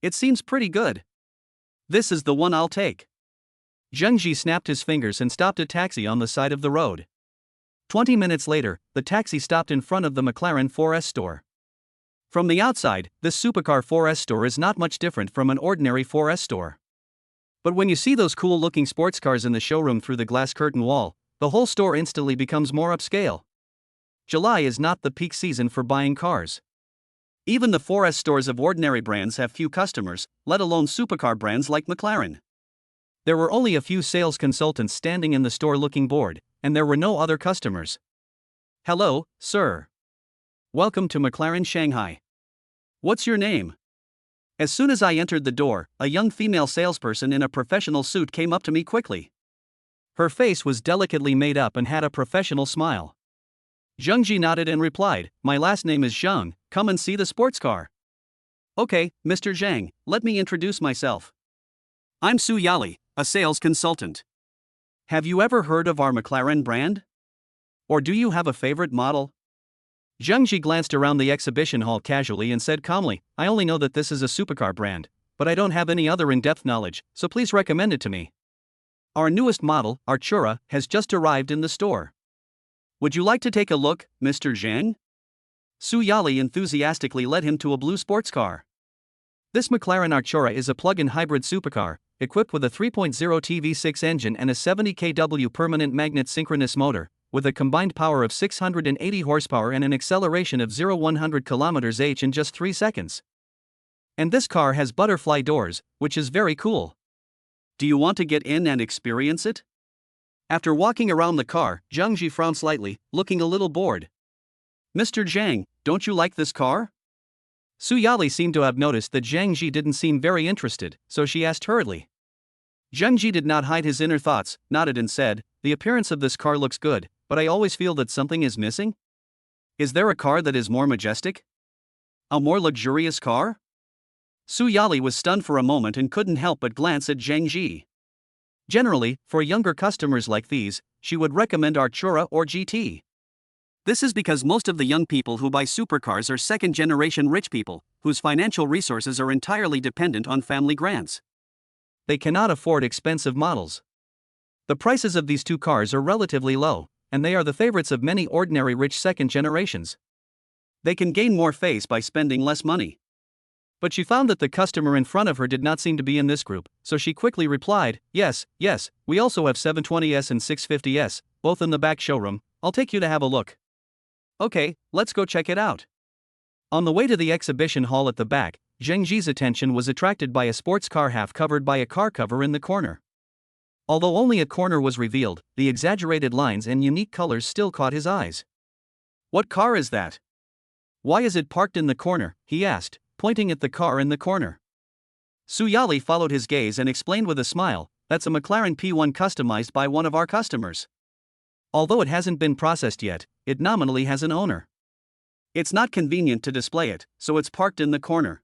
It seems pretty good. This is the one I'll take." Zheng Ji snapped his fingers and stopped a taxi on the side of the road. 20 minutes later, the taxi stopped in front of the McLaren 4S store. From the outside, this supercar 4S store is not much different from an ordinary 4S store. But when you see those cool-looking sports cars in the showroom through the glass curtain wall, the whole store instantly becomes more upscale. July is not the peak season for buying cars. Even the 4S stores of ordinary brands have few customers, let alone supercar brands like McLaren. There were only a few sales consultants standing in the store looking bored, and there were no other customers. "Hello, sir. Welcome to McLaren Shanghai. What's your name?" As soon as I entered the door, a young female salesperson in a professional suit came up to me quickly. Her face was delicately made up and had a professional smile. Zheng Ji nodded and replied, "My last name is Zhang, come and see the sports car." "Okay, Mr. Zhang, let me introduce myself. I'm Su Yali, a sales consultant. Have you ever heard of our McLaren brand? Or do you have a favorite model?" Zheng Ji glanced around the exhibition hall casually and said calmly, "I only know that this is a supercar brand, but I don't have any other in-depth knowledge, so please recommend it to me. Our newest model, Artura, has just arrived in the store. Would you like to take a look, Mr. Zhang?" Su Yali enthusiastically led him to a blue sports car. This McLaren Artura is a plug-in hybrid supercar, equipped with a 3.0 V6 engine and a 70 kW permanent magnet synchronous motor, with a combined power of 680 horsepower and an acceleration of 0-100 km/h in just 3 seconds. And this car has butterfly doors, which is very cool. Do you want to get in and experience it? After walking around the car, Zheng Ji frowned slightly, looking a little bored. "Mr. Zhang, don't you like this car?" Su Yali seemed to have noticed that Zheng Ji didn't seem very interested, so she asked hurriedly. Zheng Ji did not hide his inner thoughts, nodded and said, "The appearance of this car looks good, but I always feel that something is missing. Is there a car that is more majestic? A more luxurious car?" Su Yali was stunned for a moment and couldn't help but glance at Zheng Ji. Generally, for younger customers like these, she would recommend Artura or GT. This is because most of the young people who buy supercars are second-generation rich people, whose financial resources are entirely dependent on family grants. They cannot afford expensive models. The prices of these two cars are relatively low, and they are the favorites of many ordinary rich second generations. They can gain more face by spending less money. But she found that the customer in front of her did not seem to be in this group, so she quickly replied, yes, we also have 720S and 650S, both in the back showroom. I'll take you to have a look. Okay, let's go check it out. On the way to the exhibition hall at the back, Zheng Ji's attention was attracted by a sports car half covered by a car cover in the corner. Although only a corner was revealed, the exaggerated lines and unique colors still caught his eyes. What car is that? Why is it parked in the corner? He asked, pointing at the car in the corner. Suyali followed his gaze and explained with a smile, that's a McLaren P1 customized by one of our customers. Although it hasn't been processed yet, it nominally has an owner. It's not convenient to display it, so it's parked in the corner.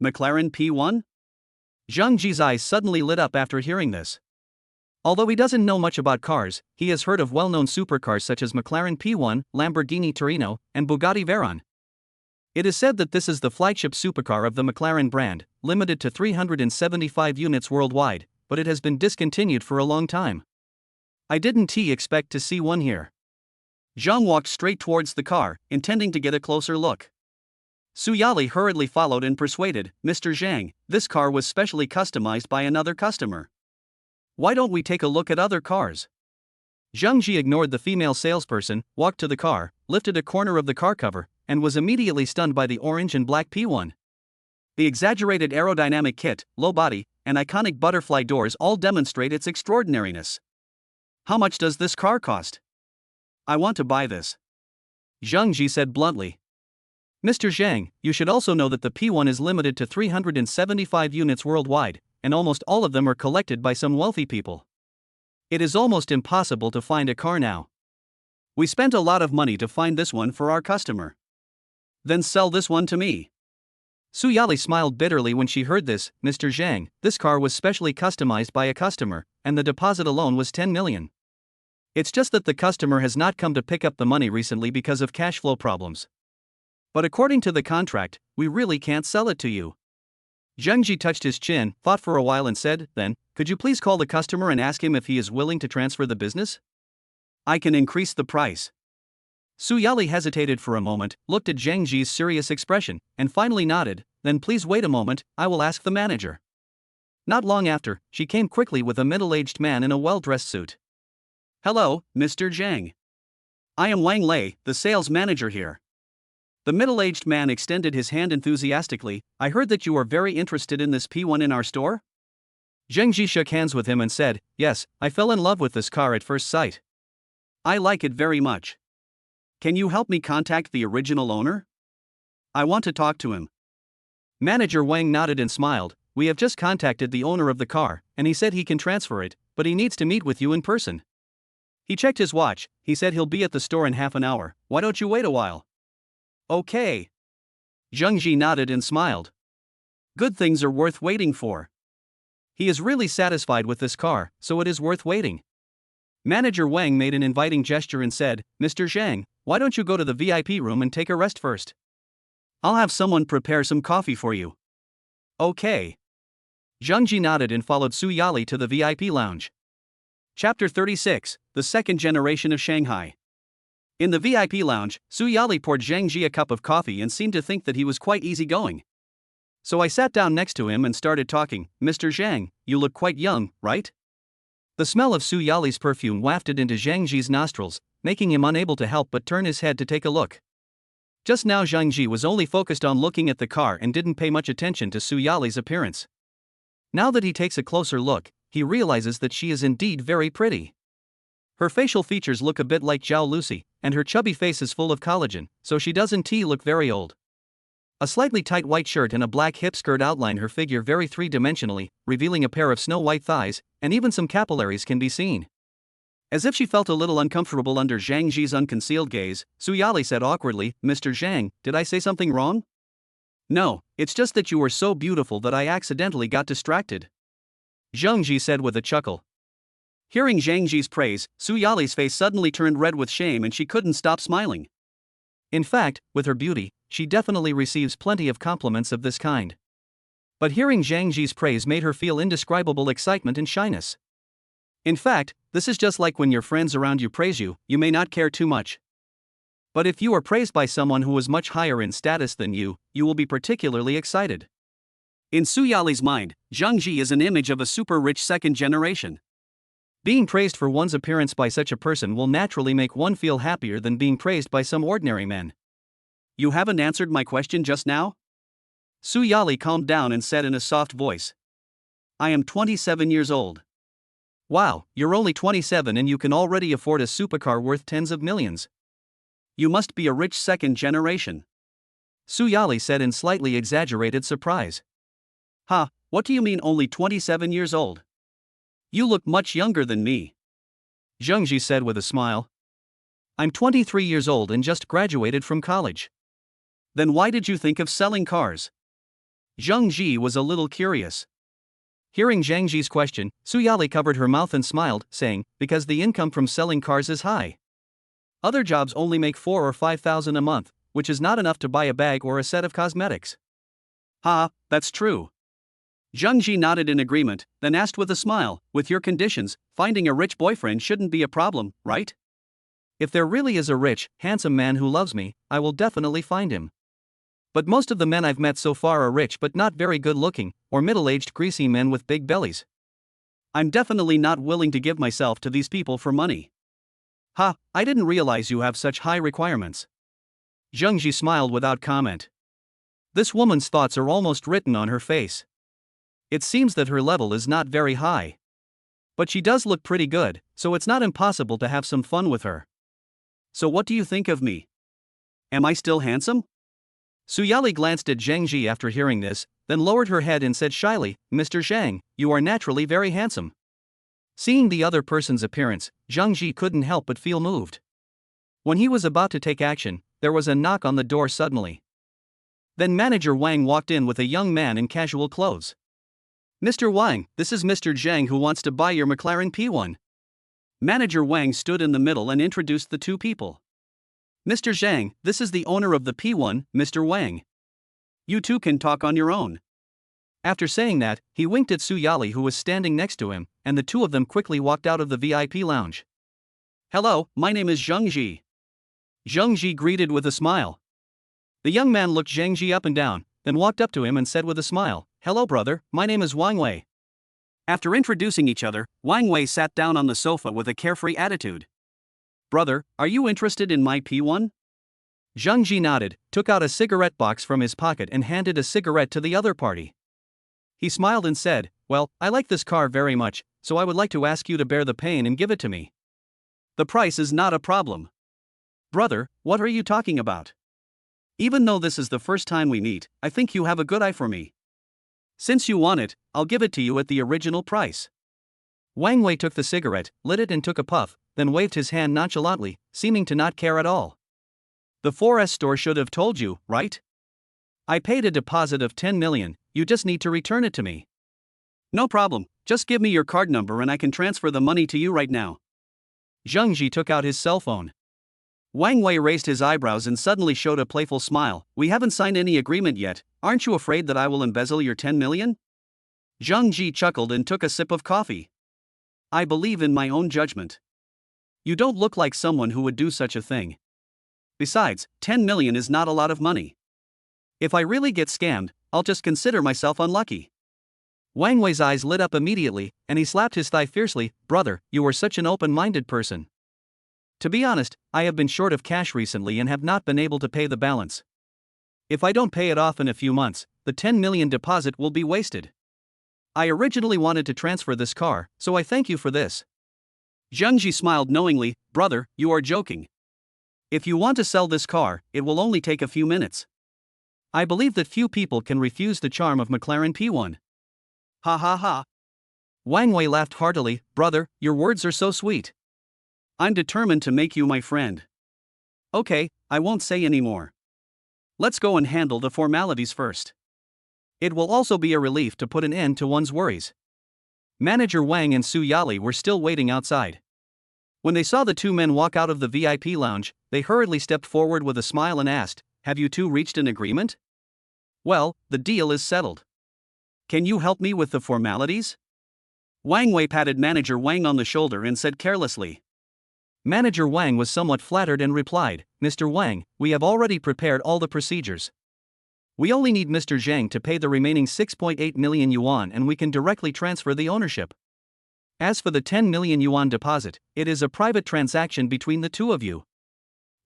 McLaren P1? Zhang Ji's eyes suddenly lit up after hearing this. Although he doesn't know much about cars, he has heard of well-known supercars such as McLaren P1, Lamborghini Torino, and Bugatti Veyron. It is said that this is the flagship supercar of the McLaren brand, limited to 375 units worldwide, but it has been discontinued for a long time. I didn't expect to see one here. Zhang walked straight towards the car, intending to get a closer look. Suyali hurriedly followed and persuaded, Mr. Zhang, this car was specially customized by another customer. Why don't we take a look at other cars? Zhang Ji ignored the female salesperson, walked to the car, lifted a corner of the car cover, and was immediately stunned by the orange and black P1. The exaggerated aerodynamic kit, low body, and iconic butterfly doors all demonstrate its extraordinariness. How much does this car cost? I want to buy this. Zhang Ji said bluntly. Mr. Zhang, you should also know that the P1 is limited to 375 units worldwide, and almost all of them are collected by some wealthy people. It is almost impossible to find a car now. We spent a lot of money to find this one for our customer. Then sell this one to me. Suyali smiled bitterly when she heard this, Mr. Zhang, this car was specially customized by a customer, and the deposit alone was 10 million. It's just that the customer has not come to pick up the money recently because of cash flow problems. But according to the contract, we really can't sell it to you. Zhang Ji touched his chin, thought for a while and said, then, could you please call the customer and ask him if he is willing to transfer the business? I can increase the price. Suyali hesitated for a moment, looked at Zhang Ji's serious expression, and finally nodded, then please wait a moment, I will ask the manager. Not long after, she came quickly with a middle-aged man in a well-dressed suit. Hello, Mr. Zhang. I am Wang Lei, the sales manager here. The middle-aged man extended his hand enthusiastically. I heard that you are very interested in this P1 in our store? Zhang Ji shook hands with him and said, yes, I fell in love with this car at first sight. I like it very much. Can you help me contact the original owner? I want to talk to him. Manager Wang nodded and smiled. We have just contacted the owner of the car, and he said he can transfer it, but he needs to meet with you in person. He checked his watch, he said he'll be at the store in half an hour, why don't you wait a while? Okay. Zhang Ji nodded and smiled. Good things are worth waiting for. He is really satisfied with this car, so it is worth waiting. Manager Wang made an inviting gesture and said, Mr. Zhang, why don't you go to the VIP room and take a rest first? I'll have someone prepare some coffee for you. Okay. Zhang Ji nodded and followed Suyali to the VIP lounge. Chapter 36, The Second Generation of Shanghai. In the VIP lounge, Suyali poured Zhang Ji a cup of coffee and seemed to think that he was quite easygoing. So I sat down next to him and started talking. Mr. Zhang, you look quite young, right? The smell of Suyali's perfume wafted into Zhang Ji's nostrils, making him unable to help but turn his head to take a look. Just now Zhang Ji was only focused on looking at the car and didn't pay much attention to Suyali's appearance. Now that he takes a closer look, he realizes that she is indeed very pretty. Her facial features look a bit like Zhao Lucy, and her chubby face is full of collagen, so she doesn't look very old. A slightly tight white shirt and a black hip skirt outline her figure very three-dimensionally, revealing a pair of snow-white thighs, and even some capillaries can be seen. As if she felt a little uncomfortable under Zhang Ji's unconcealed gaze, Suyali said awkwardly, Mr. Zhang, did I say something wrong? No, it's just that you were so beautiful that I accidentally got distracted. Zhang Ji said with a chuckle. Hearing Zhang Ji's praise, Su Yali's face suddenly turned red with shame and she couldn't stop smiling. In fact, with her beauty, she definitely receives plenty of compliments of this kind. But hearing Zhang Ji's praise made her feel indescribable excitement and shyness. In fact, this is just like when your friends around you praise you, you may not care too much. But if you are praised by someone who is much higher in status than you will be particularly excited. In Su Yali's mind, Zhang Ji is an image of a super rich second generation. Being praised for one's appearance by such a person will naturally make one feel happier than being praised by some ordinary men. You haven't answered my question just now? Su Yali calmed down and said in a soft voice. I am 27 years old. Wow, you're only 27 and you can already afford a supercar worth tens of millions. You must be a rich second generation. Su Yali said in slightly exaggerated surprise. Ha, what do you mean only 27 years old? You look much younger than me. Zhang Ji said with a smile. I'm 23 years old and just graduated from college. Then why did you think of selling cars? Zhang Ji was a little curious. Hearing Zhang Ji's question, Su Yali covered her mouth and smiled, saying, because the income from selling cars is high. Other jobs only make 4 or 5,000 a month, which is not enough to buy a bag or a set of cosmetics. Ha, that's true. Zhang Ji nodded in agreement, then asked with a smile, with your conditions, finding a rich boyfriend shouldn't be a problem, right? If there really is a rich, handsome man who loves me, I will definitely find him. But most of the men I've met so far are rich but not very good looking, or middle-aged greasy men with big bellies. I'm definitely not willing to give myself to these people for money. Ha, I didn't realize you have such high requirements. Zhang Ji smiled without comment. This woman's thoughts are almost written on her face. It seems that her level is not very high. But she does look pretty good, so it's not impossible to have some fun with her. So what do you think of me? Am I still handsome? Su Yali glanced at Zhang Ji after hearing this, then lowered her head and said shyly, Mr. Zhang, you are naturally very handsome. Seeing the other person's appearance, Zhang Ji couldn't help but feel moved. When he was about to take action, there was a knock on the door suddenly. Then Manager Wang walked in with a young man in casual clothes. Mr. Wang, this is Mr. Zhang who wants to buy your McLaren P1. Manager Wang stood in the middle and introduced the two people. Mr. Zhang, this is the owner of the P1, Mr. Wang. You two can talk on your own. After saying that, he winked at Su Yali who was standing next to him, and the two of them quickly walked out of the VIP lounge. Hello, my name is Zhang Ji. Zhang Ji greeted with a smile. The young man looked Zhang Ji up and down, then walked up to him and said with a smile, Hello brother, my name is Wang Wei. After introducing each other, Wang Wei sat down on the sofa with a carefree attitude. Brother, are you interested in my P1? Zhang Ji nodded, took out a cigarette box from his pocket and handed a cigarette to the other party. He smiled and said, Well, I like this car very much, so I would like to ask you to bear the pain and give it to me. The price is not a problem. Brother, what are you talking about? Even though this is the first time we meet, I think you have a good eye for me. Since you want it, I'll give it to you at the original price. Wang Wei took the cigarette, lit it and took a puff, then waved his hand nonchalantly, seeming to not care at all. The 4S store should have told you, right? I paid a deposit of 10 million, you just need to return it to me. No problem, just give me your card number and I can transfer the money to you right now. Zhang Ji took out his cell phone. Wang Wei raised his eyebrows and suddenly showed a playful smile. We haven't signed any agreement yet, aren't you afraid that I will embezzle your 10 million? Zhang Ji chuckled and took a sip of coffee. I believe in my own judgment. You don't look like someone who would do such a thing. Besides, 10 million is not a lot of money. If I really get scammed, I'll just consider myself unlucky. Wang Wei's eyes lit up immediately, and he slapped his thigh fiercely. Brother, you are such an open-minded person. To be honest, I have been short of cash recently and have not been able to pay the balance. If I don't pay it off in a few months, the 10 million deposit will be wasted. I originally wanted to transfer this car, so I thank you for this. Zhang Ji smiled knowingly. Brother, you are joking. If you want to sell this car, it will only take a few minutes. I believe that few people can refuse the charm of McLaren P1. Ha ha ha. Wang Wei laughed heartily. Brother, your words are so sweet. I'm determined to make you my friend. Okay, I won't say any more. Let's go and handle the formalities first. It will also be a relief to put an end to one's worries. Manager Wang and Su Yali were still waiting outside. When they saw the two men walk out of the VIP lounge, they hurriedly stepped forward with a smile and asked, "Have you two reached an agreement?" "Well, the deal is settled. Can you help me with the formalities?" Wang Wei patted Manager Wang on the shoulder and said carelessly. Manager Wang was somewhat flattered and replied, "Mr. Wang, we have already prepared all the procedures. We only need Mr. Zhang to pay the remaining 6.8 million yuan and we can directly transfer the ownership. As for the 10 million yuan deposit, it is a private transaction between the two of you.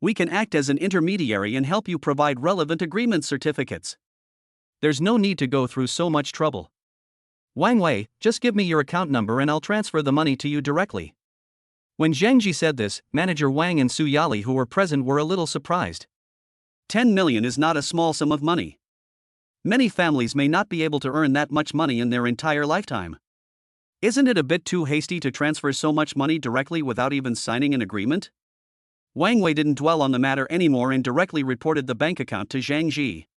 We can act as an intermediary and help you provide relevant agreement certificates. There's no need to go through so much trouble. Wang Wei, just give me your account number and I'll transfer the money to you directly." When Zhang Ji said this, Manager Wang and Su Yali who were present were a little surprised. 10 million is not a small sum of money. Many families may not be able to earn that much money in their entire lifetime. Isn't it a bit too hasty to transfer so much money directly without even signing an agreement? Wang Wei didn't dwell on the matter anymore and directly reported the bank account to Zhang Ji.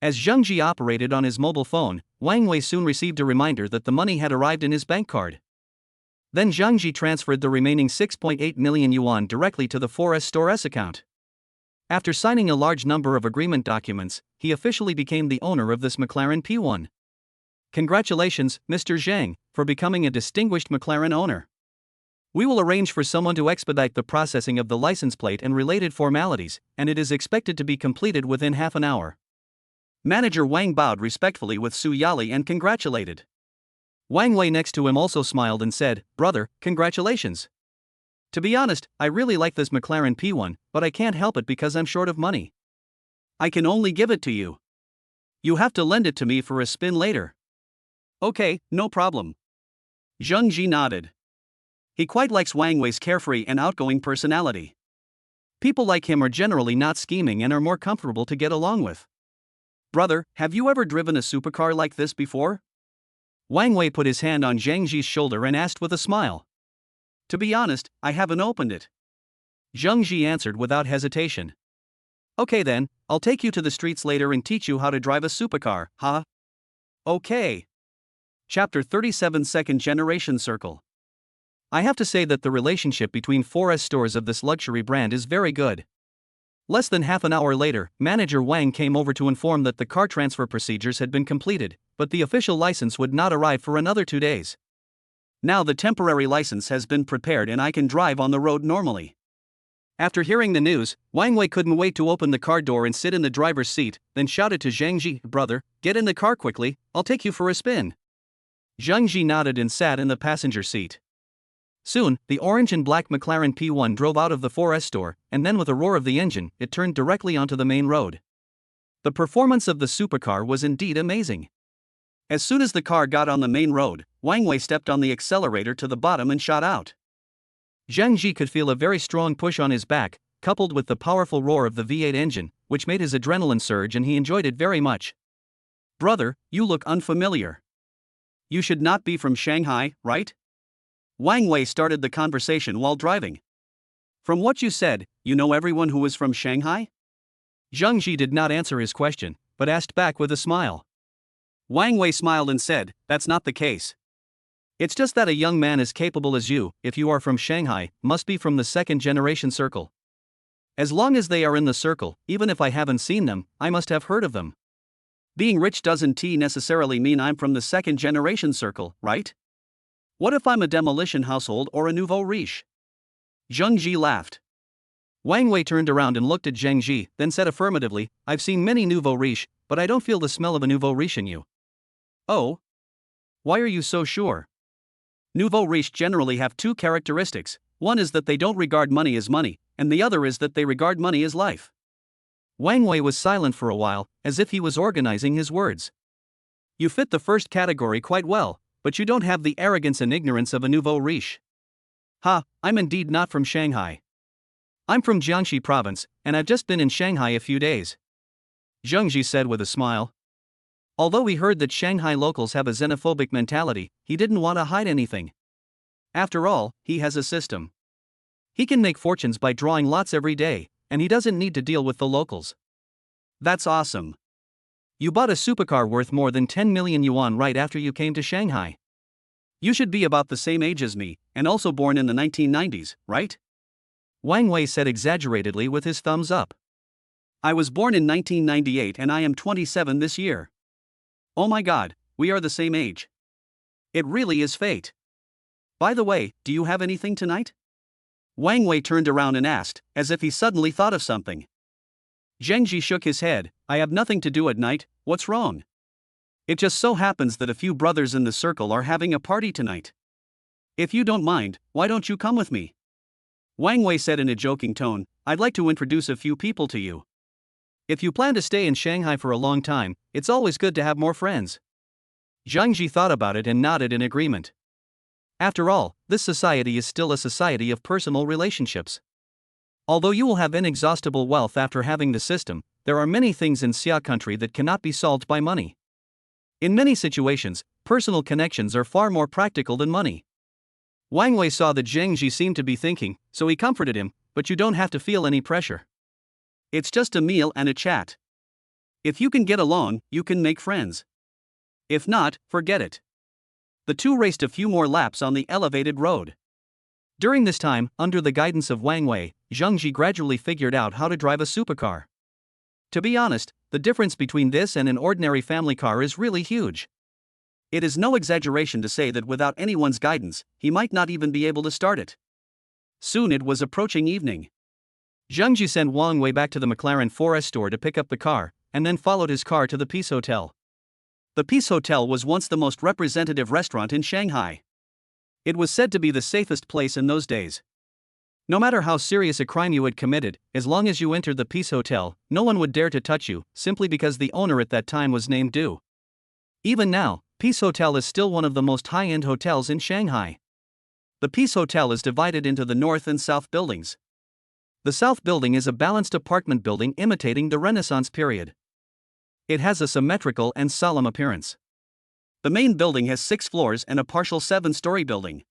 As Zhang Ji operated on his mobile phone, Wang Wei soon received a reminder that the money had arrived in his bank card. Then Zhang Ji transferred the remaining 6.8 million yuan directly to the 4S Store's account. After signing a large number of agreement documents, he officially became the owner of this McLaren P1. Congratulations, Mr. Zhang, for becoming a distinguished McLaren owner. We will arrange for someone to expedite the processing of the license plate and related formalities, and it is expected to be completed within half an hour. Manager Wang bowed respectfully with Su Yali and congratulated. Wang Wei next to him also smiled and said, "Brother, congratulations. To be honest, I really like this McLaren P1, but I can't help it because I'm short of money. I can only give it to you. You have to lend it to me for a spin later." "Okay, no problem." Zhang Ji nodded. He quite likes Wang Wei's carefree and outgoing personality. People like him are generally not scheming and are more comfortable to get along with. "Brother, have you ever driven a supercar like this before?" Wang Wei put his hand on Zhang Ji's shoulder and asked with a smile. "To be honest, I haven't opened it." Zhang Ji answered without hesitation. "Okay then, I'll take you to the streets later and teach you how to drive a supercar, huh?" "Okay." Chapter 37 Second Generation Circle. I have to say that the relationship between 4S stores of this luxury brand is very good. Less than half an hour later, Manager Wang came over to inform that the car transfer procedures had been completed, but the official license would not arrive for another 2 days. Now the temporary license has been prepared and I can drive on the road normally. After hearing the news, Wang Wei couldn't wait to open the car door and sit in the driver's seat, then shouted to Zhang Ji, "Brother, get in the car quickly, I'll take you for a spin." Zhang Ji nodded and sat in the passenger seat. Soon, the orange and black McLaren P1 drove out of the 4S store, and then with a roar of the engine, it turned directly onto the main road. The performance of the supercar was indeed amazing. As soon as the car got on the main road, Wang Wei stepped on the accelerator to the bottom and shot out. Zhang Ji could feel a very strong push on his back, coupled with the powerful roar of the V8 engine, which made his adrenaline surge and he enjoyed it very much. "Brother, you look unfamiliar. You should not be from Shanghai, right?" Wang Wei started the conversation while driving. "From what you said, you know everyone who is from Shanghai?" Zhang Ji did not answer his question, but asked back with a smile. Wang Wei smiled and said, "That's not the case. It's just that a young man as capable as you, if you are from Shanghai, must be from the second generation circle. As long as they are in the circle, even if I haven't seen them, I must have heard of them. Being rich doesn't necessarily mean I'm from the second generation circle, right? What if I'm a demolition household or a nouveau riche?" Zhang Ji laughed. Wang Wei turned around and looked at Zhang Ji, then said affirmatively, "I've seen many nouveau riche, but I don't feel the smell of a nouveau riche in you." "Oh? Why are you so sure?" Nouveau riche generally have two characteristics. One is that they don't regard money as money, and the other is that they regard money as life. Wang Wei was silent for a while, as if he was organizing his words. "You fit the first category quite well, but you don't have the arrogance and ignorance of a nouveau riche." "Ha, I'm indeed not from Shanghai. I'm from Jiangxi province, and I've just been in Shanghai a few days," Zhang Ji said with a smile. Although he heard that Shanghai locals have a xenophobic mentality, he didn't want to hide anything. After all, he has a system. He can make fortunes by drawing lots every day, and he doesn't need to deal with the locals. "That's awesome. You bought a supercar worth more than 10 million yuan right after you came to Shanghai. You should be about the same age as me, and also born in the 1990s, right? Wang Wei said exaggeratedly with his thumbs up. I was born in 1998 and I am 27 this year. Oh my god, we are the same age. It really is fate. By the way, do you have anything tonight? Wang Wei turned around and asked, as if he suddenly thought of something. Zheng Ji shook his head. I have nothing to do at night, what's wrong? It just so happens that a few brothers in the circle are having a party tonight. If you don't mind, why don't you come with me? Wang Wei said in a joking tone, I'd like to introduce a few people to you. If you plan to stay in Shanghai for a long time, it's always good to have more friends. Zhang Ji thought about it and nodded in agreement. After all, this society is still a society of personal relationships. Although you will have inexhaustible wealth after having the system, there are many things in Xia country that cannot be solved by money. In many situations, personal connections are far more practical than money. Wang Wei saw that Zheng Ji seemed to be thinking, so he comforted him, but you don't have to feel any pressure. It's just a meal and a chat. If you can get along, you can make friends. If not, forget it. The two raced a few more laps on the elevated road. During this time, under the guidance of Wang Wei, Zheng Ji gradually figured out how to drive a supercar. To be honest, the difference between this and an ordinary family car is really huge. It is no exaggeration to say that without anyone's guidance, he might not even be able to start it. Soon it was approaching evening. Zheng Ji sent Wang Wei back to the McLaren 4S store to pick up the car, and then followed his car to the Peace Hotel. The Peace Hotel was once the most representative restaurant in Shanghai. It was said to be the safest place in those days. No matter how serious a crime you had committed, as long as you entered the Peace Hotel, no one would dare to touch you, simply because the owner at that time was named Du. Even now, Peace Hotel is still one of the most high-end hotels in Shanghai. The Peace Hotel is divided into the north and south buildings. The south building is a balanced apartment building imitating the Renaissance period. It has a symmetrical and solemn appearance. The main building has 6 floors and a partial 7-story building.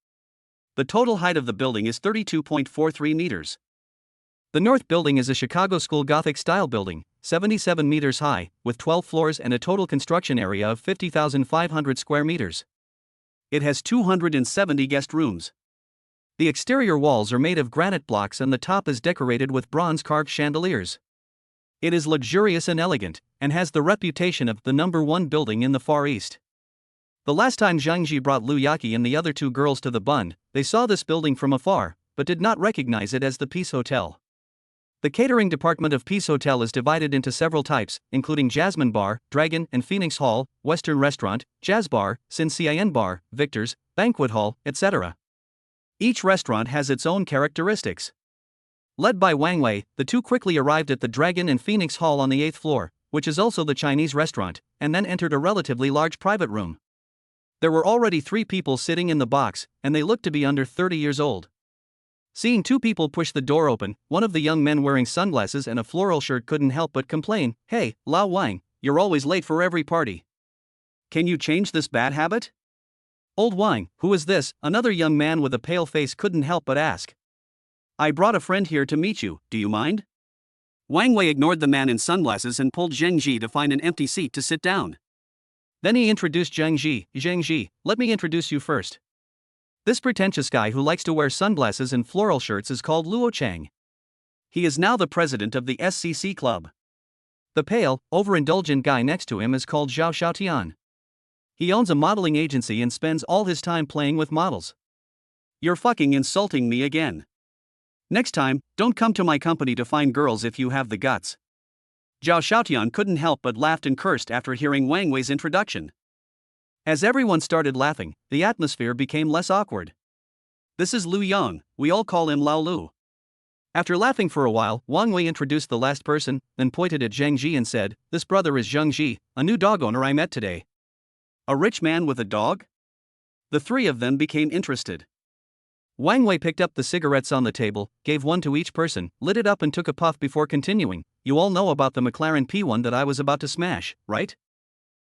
The total height of the building is 32.43 meters. The north building is a Chicago School Gothic-style building, 77 meters high, with 12 floors and a total construction area of 50,500 square meters. It has 270 guest rooms. The exterior walls are made of granite blocks and the top is decorated with bronze-carved chandeliers. It is luxurious and elegant, and has the reputation of the #1 building in the Far East. The last time Zhang Ji brought Lu Yaqi and the other 2 girls to the Bund, they saw this building from afar, but did not recognize it as the Peace Hotel. The catering department of Peace Hotel is divided into several types, including Jasmine Bar, Dragon and Phoenix Hall, Western Restaurant, Jazz Bar, Sin Cian Bar, Victor's, Banquet Hall, etc. Each restaurant has its own characteristics. Led by Wang Wei, the two quickly arrived at the Dragon and Phoenix Hall on the 8th floor, which is also the Chinese restaurant, and then entered a relatively large private room. There were already 3 people sitting in the box, and they looked to be under 30 years old. Seeing 2 people push the door open, one of the young men wearing sunglasses and a floral shirt couldn't help but complain, "Hey, Lao Wang, you're always late for every party. Can you change this bad habit?" "Old Wang, who is this?" another young man with a pale face couldn't help but ask. "I brought a friend here to meet you, do you mind?" Wang Wei ignored the man in sunglasses and pulled Zheng Ji to find an empty seat to sit down. Then he introduced Zheng Ji. "Zheng Ji, let me introduce you first. This pretentious guy who likes to wear sunglasses and floral shirts is called Luo Chang. He is now the president of the SCC Club. The pale, overindulgent guy next to him is called Zhao Xiaotian. He owns a modeling agency and spends all his time playing with models." "You're fucking insulting me again. Next time, don't come to my company to find girls if you have the guts." Zhao Xiaotian couldn't help but laughed and cursed after hearing Wang Wei's introduction. As everyone started laughing, the atmosphere became less awkward. "This is Lu Yang, we all call him Lao Lu." After laughing for a while, Wang Wei introduced the last person, then pointed at Zheng Ji and said, "This brother is Zheng Ji, a new dog owner I met today." "A rich man with a dog?" The 3 of them became interested. Wang Wei picked up the cigarettes on the table, gave one to each person, lit it up and took a puff before continuing. "You all know about the McLaren P1 that I was about to smash, right?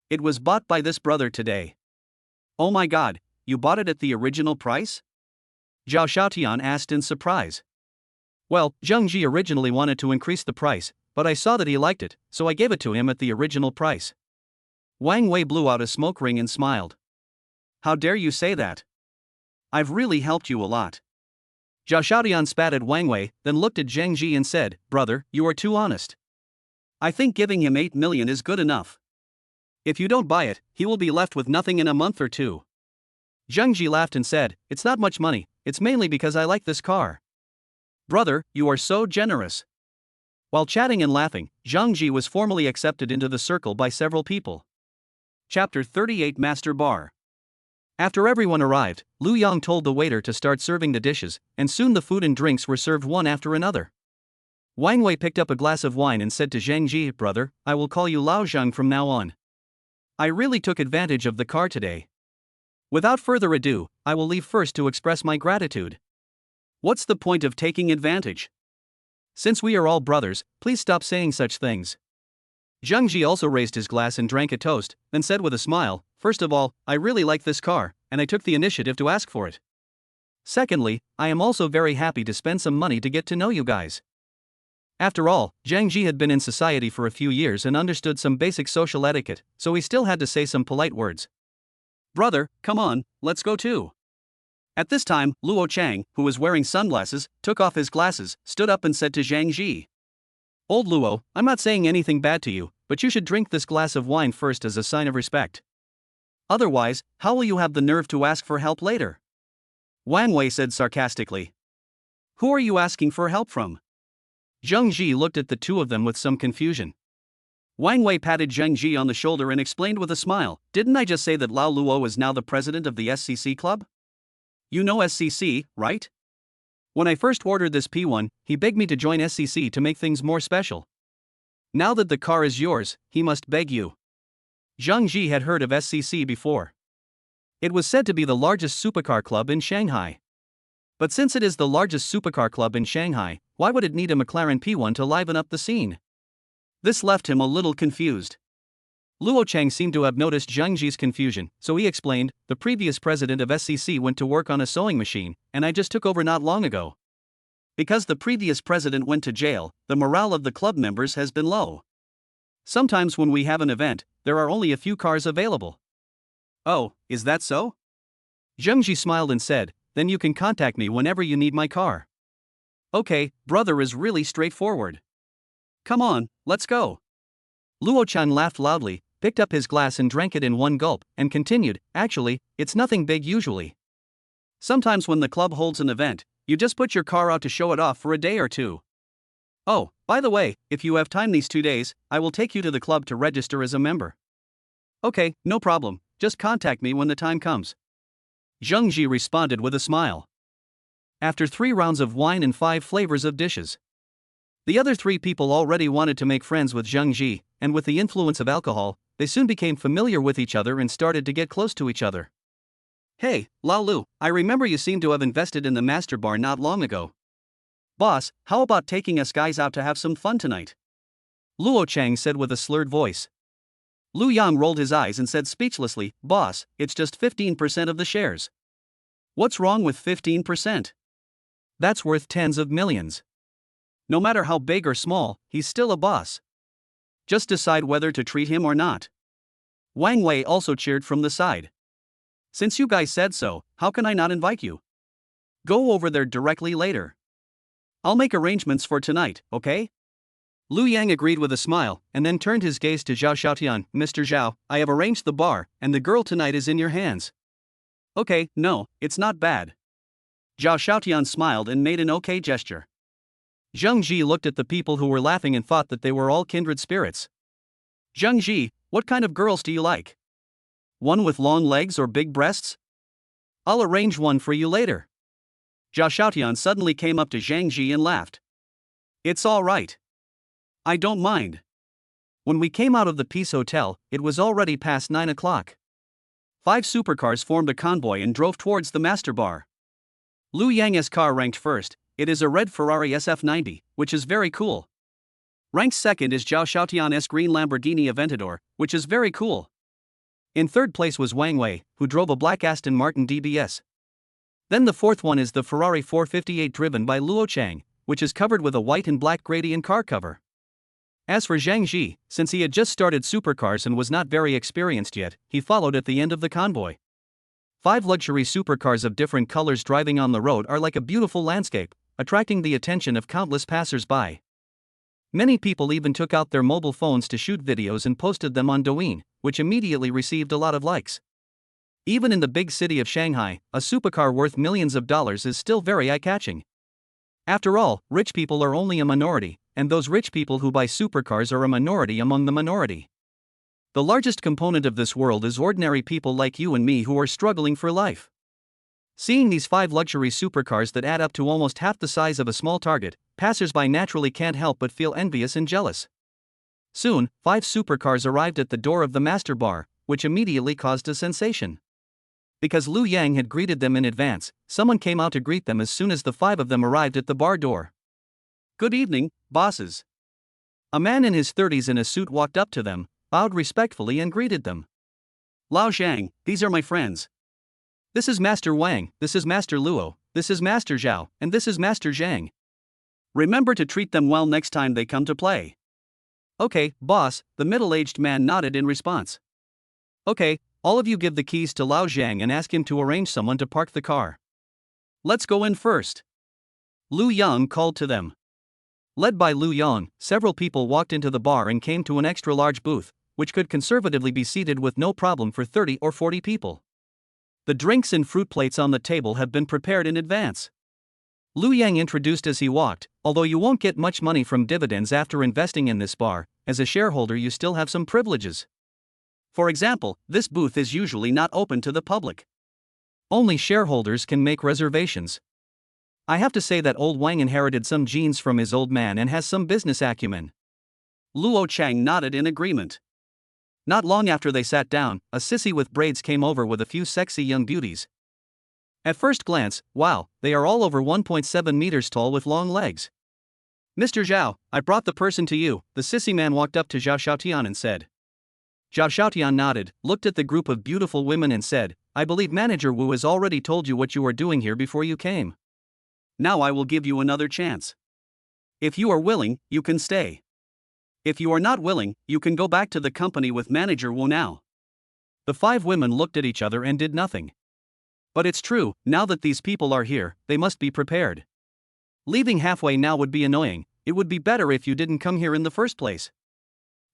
It was bought by this brother today." "Oh my god, you bought it at the original price?" Zhao Xiaotian asked in surprise. "Well, Zheng Ji originally wanted to increase the price, but I saw that he liked it, so I gave it to him at the original price." Wang Wei blew out a smoke ring and smiled. "How dare you say that? I've really helped you a lot. Zhao Xiaotian spat at Wang Wei, then looked at Zhang Ji and said, Brother, you are too honest. I think giving him 8 million is good enough. If you don't buy it, he will be left with nothing in a month or two. Zhang Ji laughed and said, It's not much money, it's mainly because I like this car. Brother, you are so generous. While chatting and laughing, Zhang Ji was formally accepted into the circle by several people. Chapter 38 Master Bar. After everyone arrived, Lu Yang told the waiter to start serving the dishes, and soon the food and drinks were served one after another. Wang Wei picked up a glass of wine and said to Zhang Ji, Brother, I will call you Lao Zhang from now on. I really took advantage of the car today. Without further ado, I will leave first to express my gratitude. What's the point of taking advantage? Since we are all brothers, please stop saying such things. Zhang Ji also raised his glass and drank a toast, then said with a smile, First of all, I really like this car, and I took the initiative to ask for it. Secondly, I am also very happy to spend some money to get to know you guys. After all, Zhang Ji had been in society for a few years and understood some basic social etiquette, so he still had to say some polite words. Brother, come on, let's go too. At this time, Luo Chang, who was wearing sunglasses, took off his glasses, stood up and said to Zhang Ji, Old Luo, I'm not saying anything bad to you, but you should drink this glass of wine first as a sign of respect. Otherwise, how will you have the nerve to ask for help later? Wang Wei said sarcastically. Who are you asking for help from? Zhang Ji looked at the two of them with some confusion. Wang Wei patted Zhang Ji on the shoulder and explained with a smile, Didn't I just say that Lao Luo is now the president of the SCC club? You know SCC, right? When I first ordered this P1, he begged me to join SCC to make things more special. Now that the car is yours, he must beg you. Zhang Ji had heard of SCC before. It was said to be the largest supercar club in Shanghai. But since it is the largest supercar club in Shanghai, why would it need a McLaren P1 to liven up the scene? This left him a little confused. Luo Chang seemed to have noticed Zhang Ji's confusion, so he explained, The previous president of SCC went to work on a sewing machine, and I just took over not long ago. Because the previous president went to jail, the morale of the club members has been low. Sometimes when we have an event, there are only a few cars available. Oh, is that so? Zhang Ji smiled and said, Then you can contact me whenever you need my car. Okay, brother is really straightforward. Come on, let's go. Luo Chan laughed loudly, picked up his glass and drank it in one gulp, and continued, Actually, it's nothing big usually. Sometimes when the club holds an event, you just put your car out to show it off for a day or two. Oh, by the way, if you have time these 2 days, I will take you to the club to register as a member. Okay, no problem, just contact me when the time comes. Zhang Ji responded with a smile. After 3 rounds of wine and 5 flavors of dishes, the other 3 people already wanted to make friends with Zhang Ji, and with the influence of alcohol, they soon became familiar with each other and started to get close to each other. Hey, Lao Lu, I remember you seem to have invested in the master bar not long ago. Boss, how about taking us guys out to have some fun tonight? Luo Chang said with a slurred voice. Lu Yang rolled his eyes and said speechlessly, Boss, it's just 15% of the shares. What's wrong with 15%? That's worth tens of millions. No matter how big or small, he's still a boss. Just decide whether to treat him or not. Wang Wei also cheered from the side. Since you guys said so, how can I not invite you? Go over there directly later. I'll make arrangements for tonight, okay? Lu Yang agreed with a smile, and then turned his gaze to Zhao Xiaotian. Mr. Zhao, I have arranged the bar, and the girl tonight is in your hands. Okay, no, it's not bad. Zhao Xiaotian smiled and made an okay gesture. Zhang Ji looked at the people who were laughing and thought that they were all kindred spirits. Zhang Ji, what kind of girls do you like? One with long legs or big breasts? I'll arrange one for you later. Zhao Xiaotian suddenly came up to Zhang Ji and laughed. It's all right. I don't mind. When we came out of the Peace Hotel, it was already past 9 o'clock. 5 supercars formed a convoy and drove towards the master bar. Lu Yang's car ranked first. It is a red Ferrari SF90, which is very cool. Ranked second is Zhao Xiaotian's green Lamborghini Aventador, which is very cool. In third place was Wang Wei, who drove a black Aston Martin DBS. Then the fourth one is the Ferrari 458 driven by Luo Chang, which is covered with a white and black gradient car cover. As for Zhang Ji, since he had just started supercars and was not very experienced yet, he followed at the end of the convoy. 5 luxury supercars of different colors driving on the road are like a beautiful landscape, attracting the attention of countless passers-by. Many people even took out their mobile phones to shoot videos and posted them on Douyin, which immediately received a lot of likes. Even in the big city of Shanghai, a supercar worth millions of dollars is still very eye-catching. After all, rich people are only a minority, and those rich people who buy supercars are a minority among the minority. The largest component of this world is ordinary people like you and me who are struggling for life. Seeing these 5 luxury supercars that add up to almost half the size of a small Target, passers-by naturally can't help but feel envious and jealous. Soon, 5 supercars arrived at the door of the master bar, which immediately caused a sensation. Because Lu Yang had greeted them in advance, someone came out to greet them as soon as the 5 of them arrived at the bar door. "Good evening, bosses." A man in his 30s in a suit walked up to them, bowed respectfully and greeted them. "Lao Zhang, these are my friends. This is Master Wang, this is Master Luo, this is Master Zhao, and this is Master Zhang. Remember to treat them well next time they come to play." "Okay, boss," the middle-aged man nodded in response. "Okay, all of you give the keys to Lao Zhang and ask him to arrange someone to park the car. Let's go in first." Lu Yang called to them. Led by Lu Yang, several people walked into the bar and came to an extra-large booth, which could conservatively be seated with no problem for 30 or 40 people. The drinks and fruit plates on the table have been prepared in advance. Lu Yang introduced as he walked, although you won't get much money from dividends after investing in this bar, as a shareholder you still have some privileges. For example, this booth is usually not open to the public. Only shareholders can make reservations. I have to say that old Wang inherited some genes from his old man and has some business acumen. Luo Chang nodded in agreement. Not long after they sat down, a sissy with braids came over with a few sexy young beauties. At first glance, wow, they are all over 1.7 meters tall with long legs. "Mr. Zhao, I brought the person to you," the sissy man walked up to Zhao Xiaotian and said. Zhao Xiaotian nodded, looked at the group of beautiful women and said, "I believe Manager Wu has already told you what you are doing here before you came. Now I will give you another chance. If you are willing, you can stay. If you are not willing, you can go back to the company with Manager Wu now." The 5 women looked at each other and did nothing. But it's true, now that these people are here, they must be prepared. Leaving halfway now would be annoying. It would be better if you didn't come here in the first place.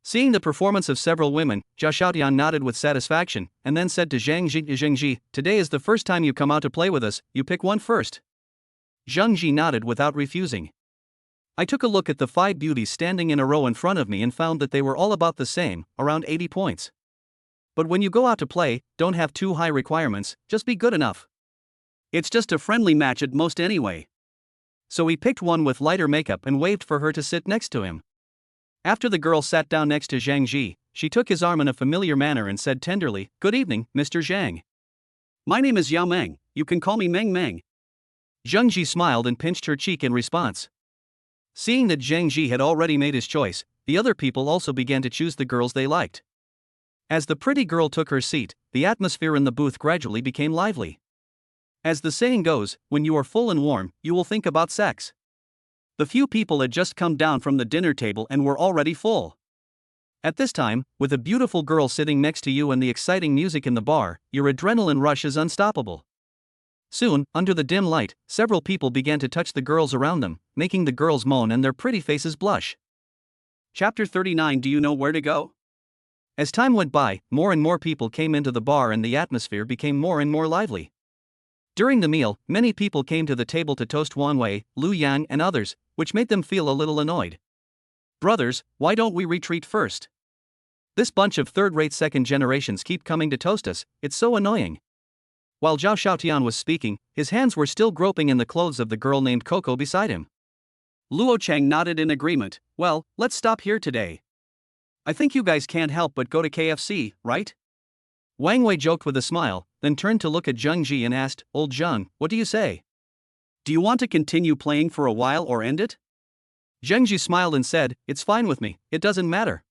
Seeing the performance of several women, Zhao Xiaotian nodded with satisfaction, and then said to Zhang Ji, "Today is the first time you come out to play with us, you pick one first." Zhang Ji nodded without refusing. I took a look at the 5 beauties standing in a row in front of me and found that they were all about the same, around 80 points. But when you go out to play, don't have too high requirements, just be good enough. It's just a friendly match at most anyway. So he picked one with lighter makeup and waved for her to sit next to him. After the girl sat down next to Zhang Ji, she took his arm in a familiar manner and said tenderly, "Good evening, Mr. Zhang. My name is Yao Meng, you can call me Meng Meng." Zhang Ji smiled and pinched her cheek in response. Seeing that Zhang Ji had already made his choice, the other people also began to choose the girls they liked. As the pretty girl took her seat, the atmosphere in the booth gradually became lively. As the saying goes, when you are full and warm, you will think about sex. The few people had just come down from the dinner table and were already full. At this time, with a beautiful girl sitting next to you and the exciting music in the bar, your adrenaline rush is unstoppable. Soon, under the dim light, several people began to touch the girls around them, making the girls moan and their pretty faces blush. Chapter 39. Do you know where to go? As time went by, more and more people came into the bar and the atmosphere became more and more lively. During the meal, many people came to the table to toast Wan Wei, Lu Yang and others, which made them feel a little annoyed. "Brothers, why don't we retreat first? This bunch of third-rate second generations keep coming to toast us, it's so annoying." While Zhao Xiaotian was speaking, his hands were still groping in the clothes of the girl named Coco beside him. Luo Chang nodded in agreement. "Well, let's stop here today. I think you guys can't help but go to KFC, right?" Wang Wei joked with a smile, then turned to look at Zheng Ji and asked, "Old Zheng, what do you say? Do you want to continue playing for a while or end it?" Zheng Ji smiled and said, "It's fine with me, it doesn't matter.